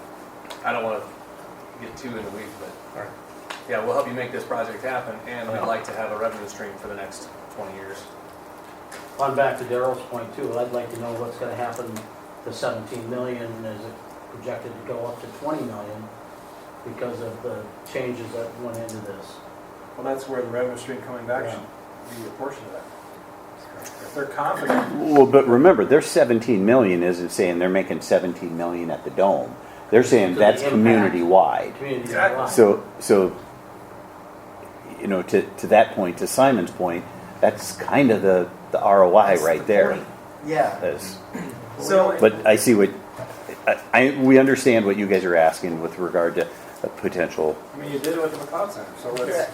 I don't want to get too in the weeds, but All right. yeah, we'll help you make this project happen, and we'd like to have a revenue stream for the next 20 years. On back to Daryl's point too, I'd like to know what's gonna happen to 17 million, is it projected to go up to 20 million because of the changes that went into this? Well, that's where the revenue stream coming back Yeah. should be a portion of that. If they're confident, Well, but remember, their 17 million isn't saying they're making 17 million at the dome. They're saying To the that's impact. community wide. Community Exactly. wide. So you know, to that point, to Simon's point, that's kind of the ROI That's right the there. point. Yeah. Is- So, But I see what we understand what you guys are asking with regard to a potential. I mean, you did it with the McLeod Center, so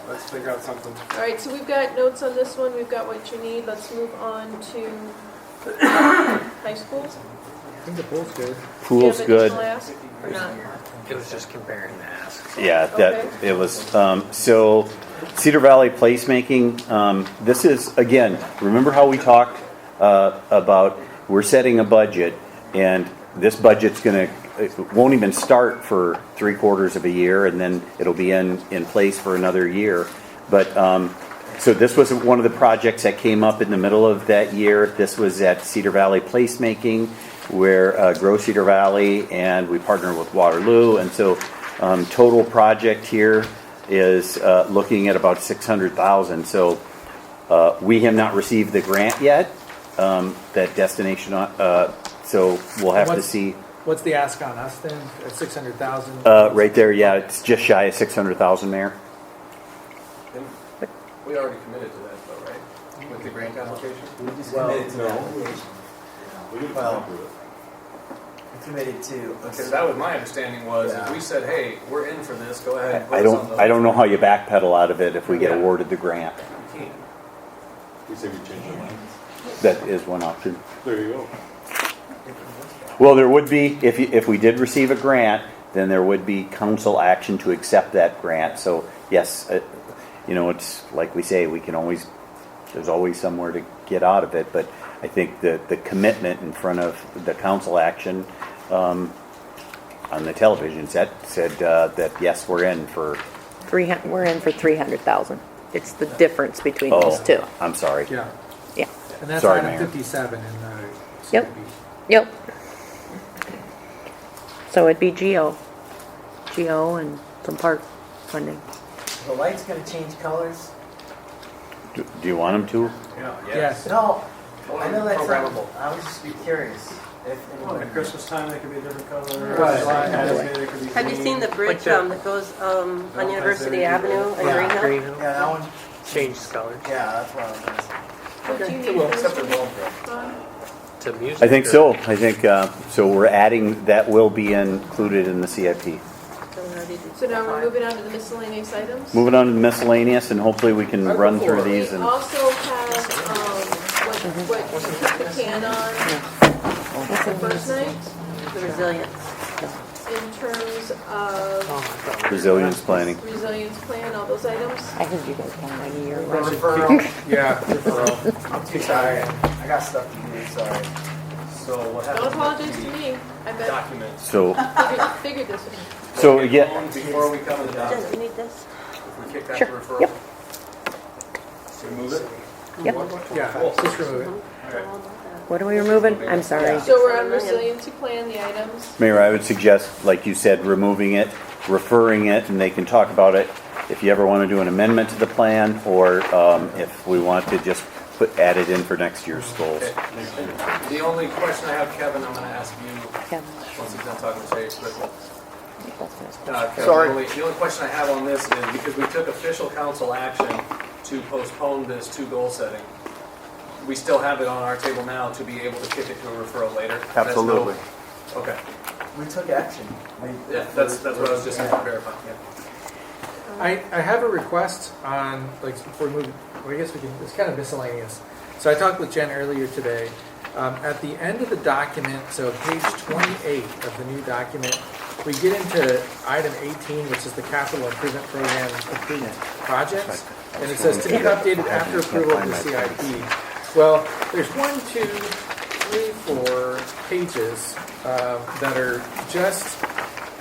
let's figure out something. All right, so we've got notes on this one. We've got what you need. Let's move on to high school. I think the pool's good. Pool's Do you good. have additional ask or not? It was just comparing the asks. Yeah, that Okay. it was. So Cedar Valley placemaking. This is again. Remember how we talked about we're setting a budget, and this budget's going to it won't even start for 3/4 of a year, and then it'll be in place for another year. But so this was one of the projects that came up in the middle of that year. This was at Cedar Valley Placemaking, where Grow Cedar Valley, and we partnered with Waterloo, and so total project here is looking at about $600,000. So we have not received the grant yet, that destination. So we'll have to see. What's the ask on us then? At 600,000. Right there, yeah, it's just shy of 600,000, Mayor. We already committed to that though, right? With the grant application? We just committed to the application. We didn't Well, do it. we committed to. Because that was my understanding was, if we said, hey, we're in for this, go ahead. and put I us on the- don't know how you backpedal out of it if we get awarded the grant. You can't. We say we change our minds. That is one option. There you go. Well, there would be, if we did receive a grant, then there would be council action to accept that grant. So yes, it's like we say, there's always somewhere to get out of it. But I think the commitment in front of the council action on the television set said that yes, we're in for. We're in for 300,000. It's the difference between those two. I'm sorry. Yeah. Yeah. And that's Sorry, item Mayor. 57 in the Yep. CIP. Yep. So it'd be GO and some park funding. The light's gonna change colors? Do you want them to? Yeah, Yes. No, I know that's, Programmable. I was just curious. If Well, at Christmas time, they could be a different color. Right. July, Saturday, they could be Have you green. seen the bridge that goes on University Valentine's Day. Avenue in Green Hill? Yeah, that one, Change colors yeah, that's what I was gonna say. What do you Okay, need well, for except this for one, Bones Ron? to music. I think or- so. I think so. We're adding that will be included in the CIP. So we already did So now we're 5. moving on to the miscellaneous items. Moving on to the miscellaneous, and hopefully we can run through We these. And also have, what you kicked the can on the first night, The resilience. in terms of resilience planning. resilience plan, all those items. I heard you guys want a year. Referral, Yeah, referral. I'm too tired. I got stuff to do, sorry. So what happens? Don't apologize to me. I bet, Documents. So figured this one. so again, Before we come to the Jen, document, do you need this? if we kick that Sure. to referral. Yep. Remove it? Yep. Yeah, just remove it. What are we removing? I'm sorry. So we're on resiliency plan, the items. Mayor, I would suggest, like you said, removing it, referring it, and they can talk about it if you ever want to do an amendment to the plan, or if we want to just add it in for next year's goals. The only question I have, Kevin, I'm gonna ask you, Kevin. once he's done talking to Chase, but Kevin, Sorry. the only question I have on this is because we took official council action to postpone this to goal setting. We still have it on our table now to be able to kick it to a referral later. That's no- Absolutely. Okay, We took action. yeah, that's what I was just verifying, yeah. I have a request on, like, before we move, well, I guess we can, it's kind of miscellaneous. So I talked with Jen earlier today. At the end of the document, so page 28 of the new document, we get into item 18, which is the capital improvement program improvement projects. And it says to be updated after approval of the CIP. Well, there's 1, 2, 3, 4 pages that are just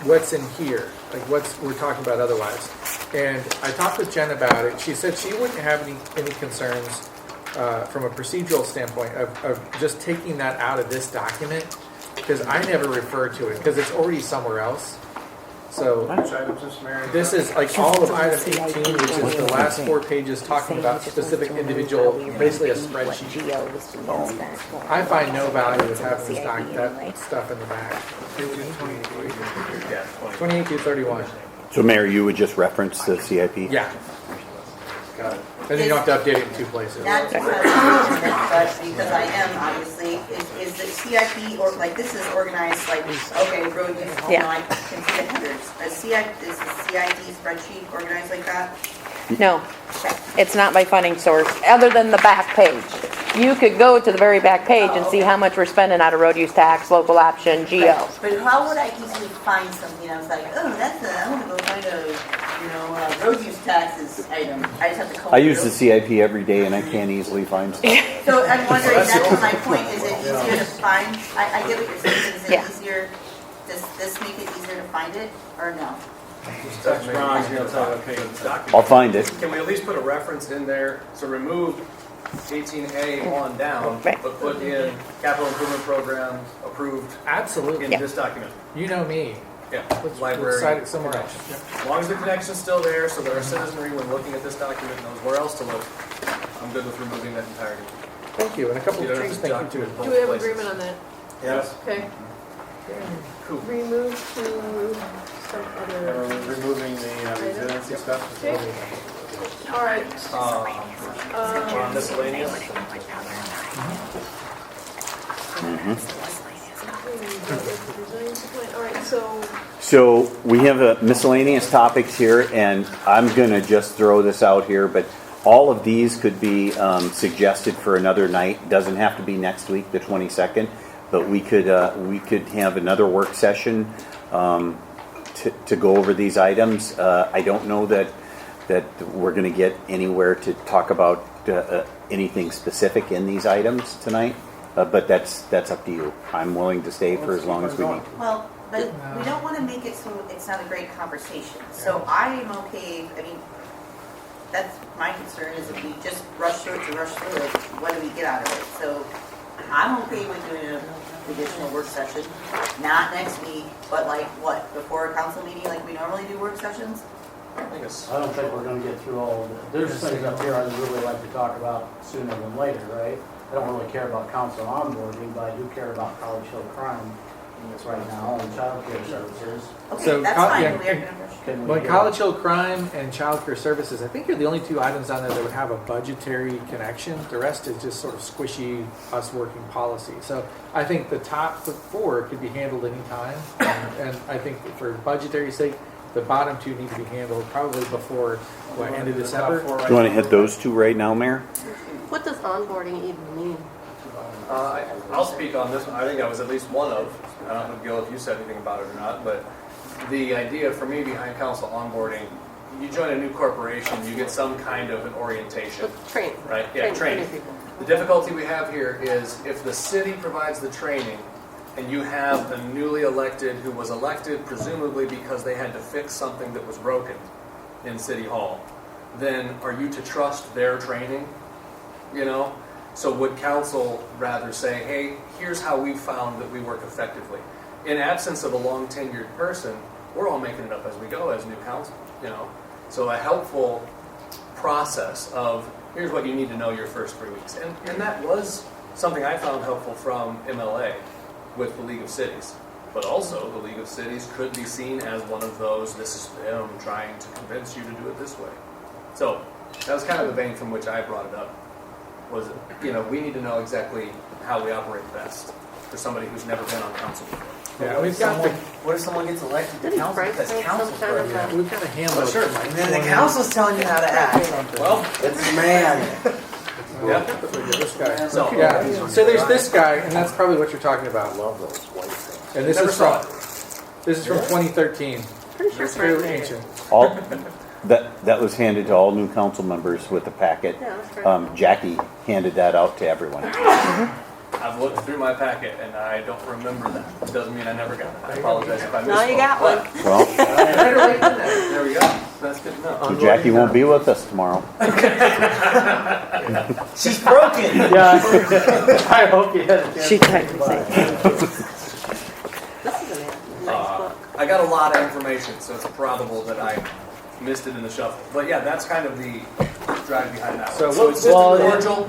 what's in here, like what's we're talking about otherwise. And I talked with Jen about it. She said she wouldn't have any concerns from a procedural standpoint of just taking that out of this document, because I never referred to it because it's already somewhere else. So Which items is Mary? this is like all of item 18, which is the last 4 pages talking about specific individual, basically a spreadsheet. I find no value in having this that stuff in the back. 28 through 31. So Mayor, you would just reference the CIP? Yeah. Got it. And then you don't have to update it in 2 places. Not to but because I am obviously, is the CIP or like this is organized like, okay, road use, Yeah. I can see the headers. Is the CIP spreadsheet organized like that? No, it's not by funding source, other than the back page. You could go to the very back page and see how much we're spending out of road use tax, local option, GO. But how would I easily find something? I was like, oh, I'm gonna go find a road use taxes item. I just have to call. I use the CIP every day, and I can't easily find stuff. So I'm wondering, that's my point, is it easier to find? I get what you're saying, is it Yeah. easier to this make it easier to find it, or no? Just text Ron, he'll tell you, okay, it's documented. I'll find it. Can we at least put a reference in there, so remove 18A on down, Right. but put in capital improvement program approved Absolutely. in this document? You know me. Yeah, Let's library. cite it somewhere else. As long as the connection's still there, so that our citizenry, when looking at this document, knows where else to look, I'm good with removing that entirety. Thank you, and a couple You of don't trees, have to thank you too. document Do we have both places. agreement on that? Yes. Okay. Cool. Remove to some other. Removing the resiliency stuff. Okay. All right. On miscellaneous. Resiliency plan. All right. So So we have a miscellaneous topics here, and I'm going to just throw this out here, but all of these could be suggested for another night. Doesn't have to be next week, the 22nd, but we could have another work session to go over these items. I don't know that we're going to get anywhere to talk about anything specific in these items tonight, but that's up to you. I'm willing to stay for as long as we need. Well, but we don't want to make it so it's not a great conversation. So I am okay, I mean, that's my concern is if we just rush through it to rush through it, what do we get out of it? So I'm okay with doing an additional work session, not next week, but like what, before a council meeting like we normally do work sessions? I think it's, I don't think we're gonna get through all of it. There's things up here I'd really like to talk about sooner than later, right? I don't really care about council onboarding, but I do care about College Hill crime right now and child care services. Okay, So, that's co- fine. yeah, We are gonna rush. Can we Well, get- College Hill Crime and Child Care Services, I think are the only two items on there that would have a budgetary connection. The rest is just sort of squishy, us working policy. So I think the top four could be handled anytime. And I think for budgetary sake, the bottom two need to be handled probably before, end of December. Do you want to hit those two right now, Mayor? What does onboarding even mean? I'll speak on this one. I think I was at least one of, I don't know, Gil, if you said anything about it or not, but the idea for me behind council onboarding, you join a new corporation, you get some kind of an orientation. Training. Right, yeah, training. people. The difficulty we have here is if the city provides the training and you have a newly elected who was elected presumably because they had to fix something that was broken in City Hall, then are you to trust their training? You know? So would council rather say, hey, here's how we found that we work effectively? In absence of a long tenured person, we're all making it up as we go as new council, you know? So a helpful process of here's what you need to know your first 3 weeks. And that was something I found helpful from MLA with the League of Cities. But also the League of Cities could be seen as one of those, this is them trying to convince you to do it this way. So that was kind of the vein from which I brought it up. Was, you know, we need to know exactly how we operate best for somebody who's never been on council before. Yeah, we've got the, What if someone gets elected to Didn't council Frank because say council's some kind of broken? we've got a handbook. Oh, sure. And then the council's telling you how to act. Well, It's man. yeah. This guy. So- Yeah. So there's this guy, and that's probably what you're talking about. Love those white things. And this Never is saw from 2013. Pretty sure It's Frank fairly made it. ancient. All that was handed to all new council members with the packet. Yeah, that's right. Jackie handed that out to everyone. I've looked through my packet and I don't remember that. It doesn't mean I never got it. I apologize if I missed Now you got one. Well, There we go. That's good to know. so Jackie won't be with us tomorrow. She's broken. Yeah, I hope you had a chance. She tried to say. This is a nice book. I got a lot of information, so it's probable that I missed it in the shuffle. But yeah, that's kind of the drive behind that So one. So what- it's just well,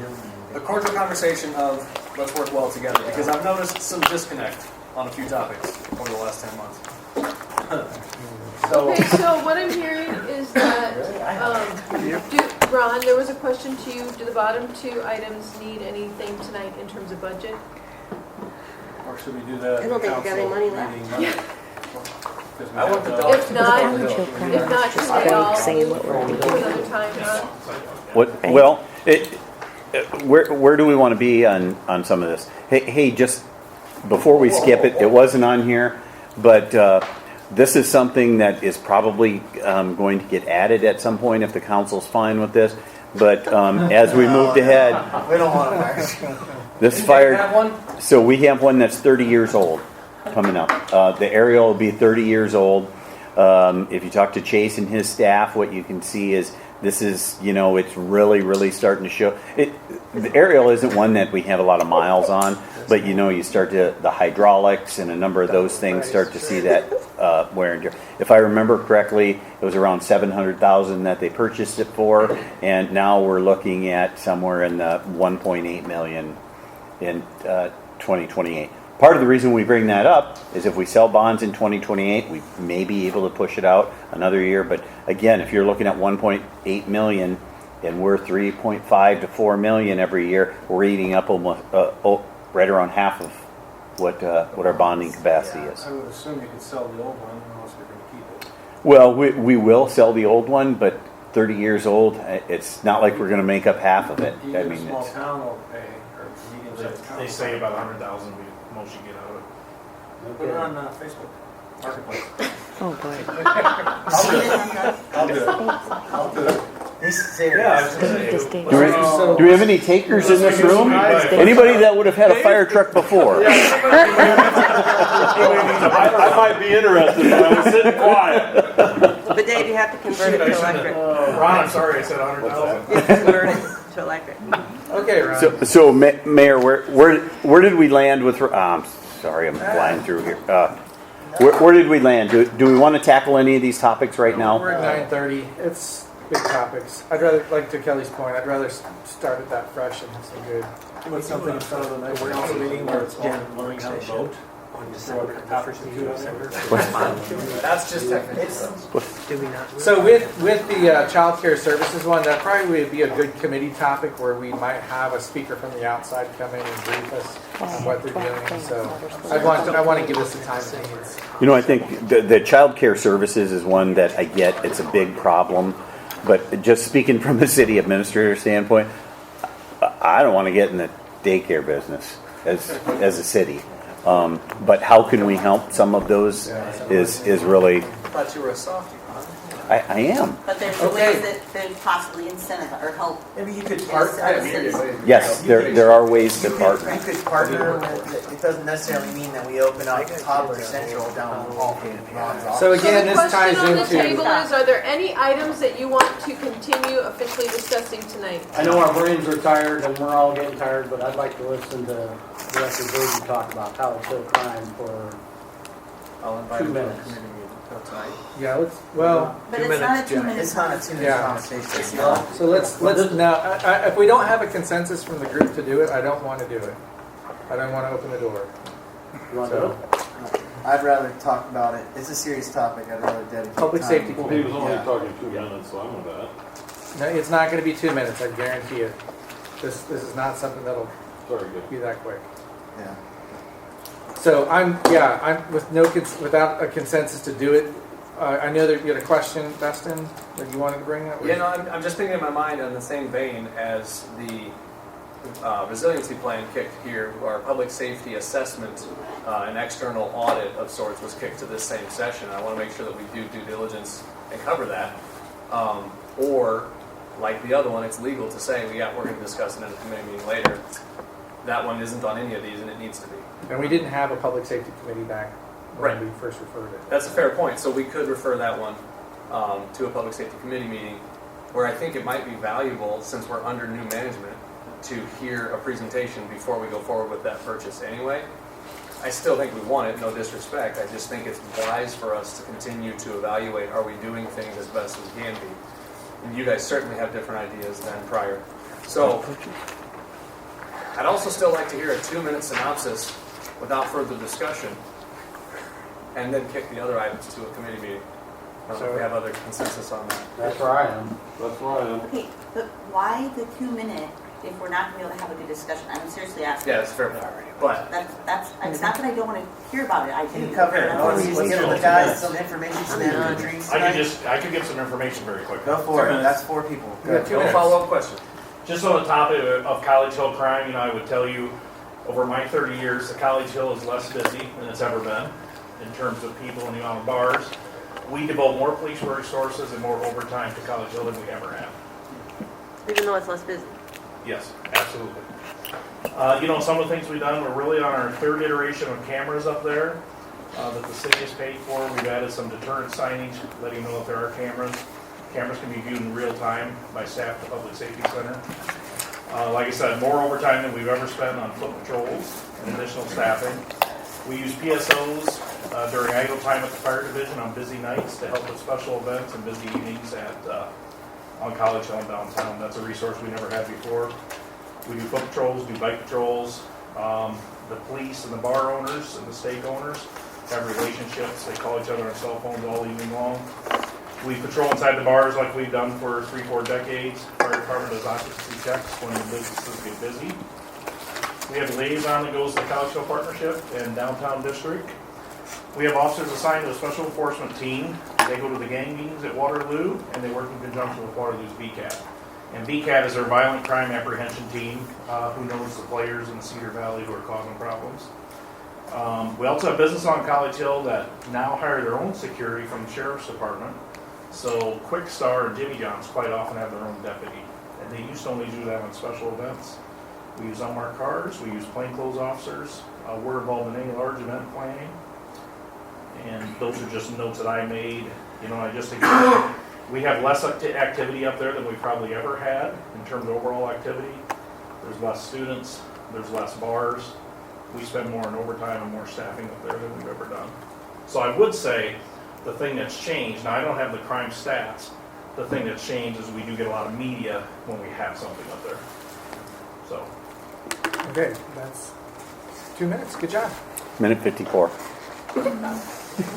a cordial conversation of let's work well together, because I've noticed some disconnect on a few topics over the last 10 months. Okay, so what I'm hearing is that, Ron, there was a question to you, do the bottom two items need anything tonight in terms of budget? Or should we do that? I don't think we got any money left. meeting Monday? I want the dog. If not, can they all Saying what we're do another time, Ron? What? Well, where do we want to be on some of this? Hey, just before we skip it, it wasn't on here, but this is something that is probably going to get added at some point if the council's fine with this. But as we moved ahead, We don't want to. this Did you fire. have one? So we have one that's 30 years old. coming up. The aerial will be 30 years old. If you talk to Chase and his staff, what you can see is this is, it's really starting to show. The aerial isn't one that we have a lot of miles on, but you start to, the hydraulics and a number of those things start to see that wear and tear. If I remember correctly, it was around $700,000 that they purchased it for, and now we're looking at somewhere in the $1.8 million in 2028. Part of the reason we bring that up is if we sell bonds in 2028, we may be able to push it out another year. But again, if you're looking at 1.8 million and we're 3.5 to 4 million every year, we're eating up almost right around half of what our bonding capacity is. I would assume you could sell the old one unless you're going to keep it. Well, we will sell the old one, but 30 years old, it's not like we're going to make up half of it. Do you get a small town will pay, or medium-sized town? They say about 100,000 most you get out of it. Put it on Facebook Marketplace. Oh boy. I'll do it. I'll do it. Do we have any takers in this room? Anybody that would have had a fire truck before? I might be interested, but I was sitting quiet. But Dave, you have to convert it to electric. Ron, I'm sorry, I said 100,000. You have to convert it to electric. Okay, Ron. So Mayor, where did we land with? Sorry, I'm flying through here. Where did we land? Do we want to tackle any of these topics right now? We're at 9:30. It's big topics. I'd rather, like to Kelly's point, I'd rather start it that fresh and have some good. Put something in front of the next council meeting where it's all learning how to vote. That's just technical. So with the child care services one, that probably would be a good committee topic where we might have a speaker from the outside come in and brief us on what they're doing. So I want to give us the time it needs. I think the child care services is one that I get. It's a big problem. But just speaking from the city administrator standpoint, I don't want to get in the daycare business as a city. But how can we help some of those is really. I thought you were a softie. I am. But there's ways that there's possibly incentive or help. Maybe you could partner. Yes, there are ways to partner. You could partner with, it doesn't necessarily mean that we open up Toddler Central down the hall from Ron's office. So again, this ties the question on the into. table is, are there any items that you want to continue officially discussing tonight? I know our brains are tired and we're all getting tired, but I'd like to listen to Director Burton talk about College Hill crime for I'll invite 2 him to a minutes. committee meeting tonight. Yeah, let's. Well. But it's not a 2 minute. It's not a 2 minute Yeah. conversation. So let's now. If we don't have a consensus from the group to do it, I don't want to do it. I don't want to open the door. You want to do it? I'd rather talk about it. It's a serious topic. I'd rather dedicate Public time. safety. Well, he was only talking 2 minutes, so I'm with that. No, it's not going to be 2 minutes. I guarantee it. This is not something that'll Sorry, good. be that quick. Yeah. So I'm with without a consensus to do it. I know that you had a question, Dustin, that you wanted to bring up. Yeah, no, I'm just thinking in my mind on the same vein as the resiliency plan kicked here, our public safety assessment, an external audit of sorts was kicked to this same session. I want to make sure that we do due diligence and cover that. Or, like the other one, it's legal to say, we're going to discuss it in a committee meeting later. That one isn't on any of these, and it needs to be. And we didn't have a public safety committee back when we first referred it. That's a fair point. So we could refer that one to a public safety committee meeting, where I think it might be valuable, since we're under new management, to hear a presentation before we go forward with that purchase anyway. I still think we want it, no disrespect. I just think it's wise for us to continue to evaluate, are we doing things as best as we can be? And you guys certainly have different ideas than prior. So I'd also still like to hear a 2-minute synopsis without further discussion, and then kick the other items to a committee meeting. I don't know if we have other consensus on that. That's where I am. That's where I am. Okay, but why the 2 minute if we're not going to be able to have a good discussion? I'm seriously asking. Yeah, that's fair. But that's it's not that I don't want to hear about it. I do. Can you cover it? That's Can you give the guys some information so they have drinks I tonight? could give some information very quick. Go for it. That's 4 people. no follow-up question. Just on the topic of College Hill crime, I would tell you, over my 30 years, the College Hill is less busy than it's ever been in terms of people and the amount of bars. We devote more police resources and more overtime to College Hill than we ever have. Even though it's less busy. Yes, absolutely. Some of the things we've done, we're really on our 3rd iteration of cameras up there. that the city has paid for. We've added some deterrent signage, letting you know if there are cameras. Cameras can be viewed in real time by staff at the Public Safety Center. Like I said, more overtime than we've ever spent on foot patrols and additional staffing. We use PSOs during idle time at the fire division on busy nights to help with special events and busy evenings on College Hill and downtown. That's a resource we never had before. We do foot patrols, do bike patrols. The police and the bar owners and the stake owners have relationships. They call each other on cell phones all evening long. We patrol inside the bars like we've done for 3-4 decades. Fire department does occupancy checks when the businesses get busy. We have a liaison that goes to the College Hill Partnership and Downtown District. We have officers assigned to a special enforcement team. They go to the gang meetings at Waterloo, and they work in conjunction with Waterloo's BCAT. And BCAT is our violent crime apprehension team who knows the players in the Cedar Valley who are causing problems. We also have business on College Hill that now hire their own security from the Sheriff's Department. So Quick Star and Jimmy John's quite often have their own deputy. And they used to only do that on special events. We use unmarked cars, we use plainclothes officers. We're involved in any large event planning. And those are just notes that I made. You know, we have less activity up there than we probably ever had in terms of overall activity. There's less students, there's less bars. We spend more on overtime and more staffing up there than we've ever done. So I would say the thing that's changed, now I don't have the crime stats, the thing that's changed is we do get a lot of media when we have something up there. So. Okay, that's 2 minutes. Good job. Minute 54.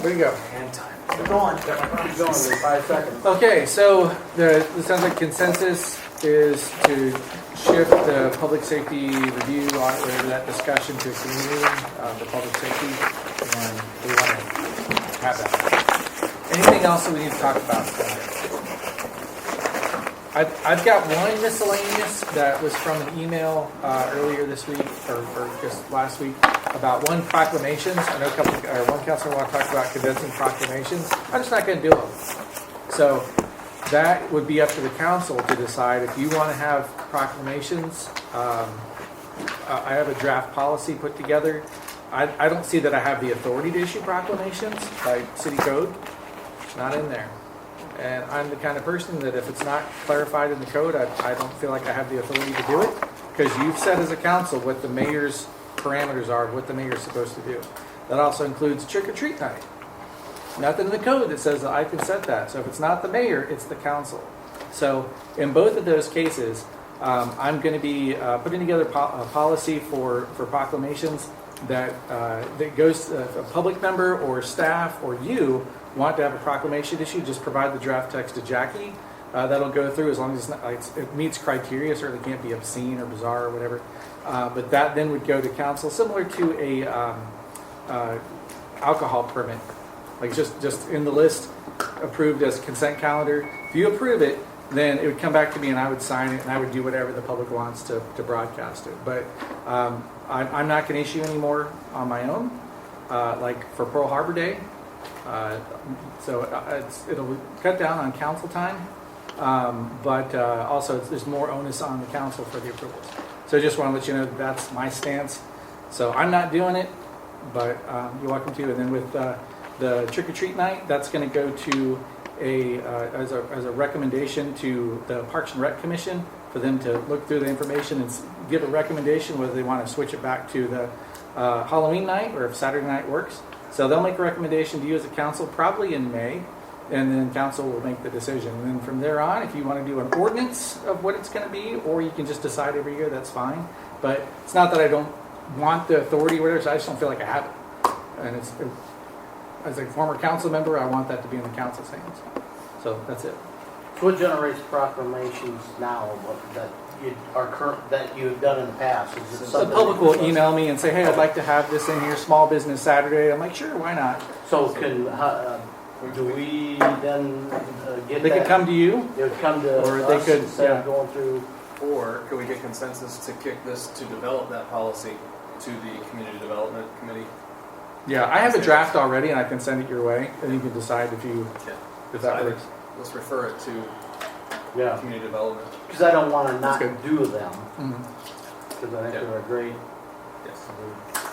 Way to go. And time. Keep going. Keep going. There's 5 seconds. Okay, so it sounds like consensus is to shift the public safety review or that discussion to a committee meeting, the public safety, and we want to have that. Anything else that we need to talk about tonight? I've got one miscellaneous that was from an email earlier this week, or just last week, about one proclamations. I know one councilor want to talk about condensing proclamations. I'm just not going to do them. So that would be up to the council to decide if you want to have proclamations. I have a draft policy put together. I don't see that I have the authority to issue proclamations by city code. It's not in there. And I'm the kind of person that if it's not clarified in the code, I don't feel like I have the authority to do it, because you've said as a council what the mayor's parameters are, what the mayor's supposed to do. That also includes trick-or-treat night. Nothing in the code that says that I can set that. So if it's not the mayor, it's the council. So in both of those cases, I'm going to be putting together a policy for proclamations that goes a public member or staff or you want to have a proclamation issued, just provide the draft text to Jackie. That'll go through as long as it meets criteria. Certainly can't be obscene or bizarre or whatever. But that then would go to council, similar to a alcohol permit. Like just in the list, approved as consent calendar. If you approve it, then it would come back to me and I would sign it and I would do whatever the public wants to broadcast it. But I'm not going to issue any more on my own, like for Pearl Harbor Day. So it'll cut down on council time, but also there's more onus on the council for the approvals. So I just want to let you know that that's my stance. So I'm not doing it, but you're welcome to. And then with the trick-or-treat night, that's going to go to as a recommendation to the Parks and Rec Commission for them to look through the information and give a recommendation whether they want to switch it back to the Halloween night or if Saturday night works. So they'll make a recommendation to you as a council probably in May, and then council will make the decision. And then from there on, if you want to do an ordinance of what it's going to be, or you can just decide every year, that's fine. But it's not that I don't want the authority or whatever, so I just don't feel like I have it. And as a former council member, I want that to be in the council's hands. So that's it. So what generates proclamations now that you have done in the past? Is it So the public will email me and say, hey, I'd like to have this in here, Small Business Saturday. I'm like, sure, why not? So do we then get They that? could come to you. They would come to or us they could, instead of going through. Or could we get consensus to kick this, to develop that policy to the Community Development Committee? Yeah, I have a draft already, and I can send it your way, and you can decide if that works. Let's refer it to Community Development. Because I don't want to not good. do them. Mm-hmm. Because I think they're a great. Yes.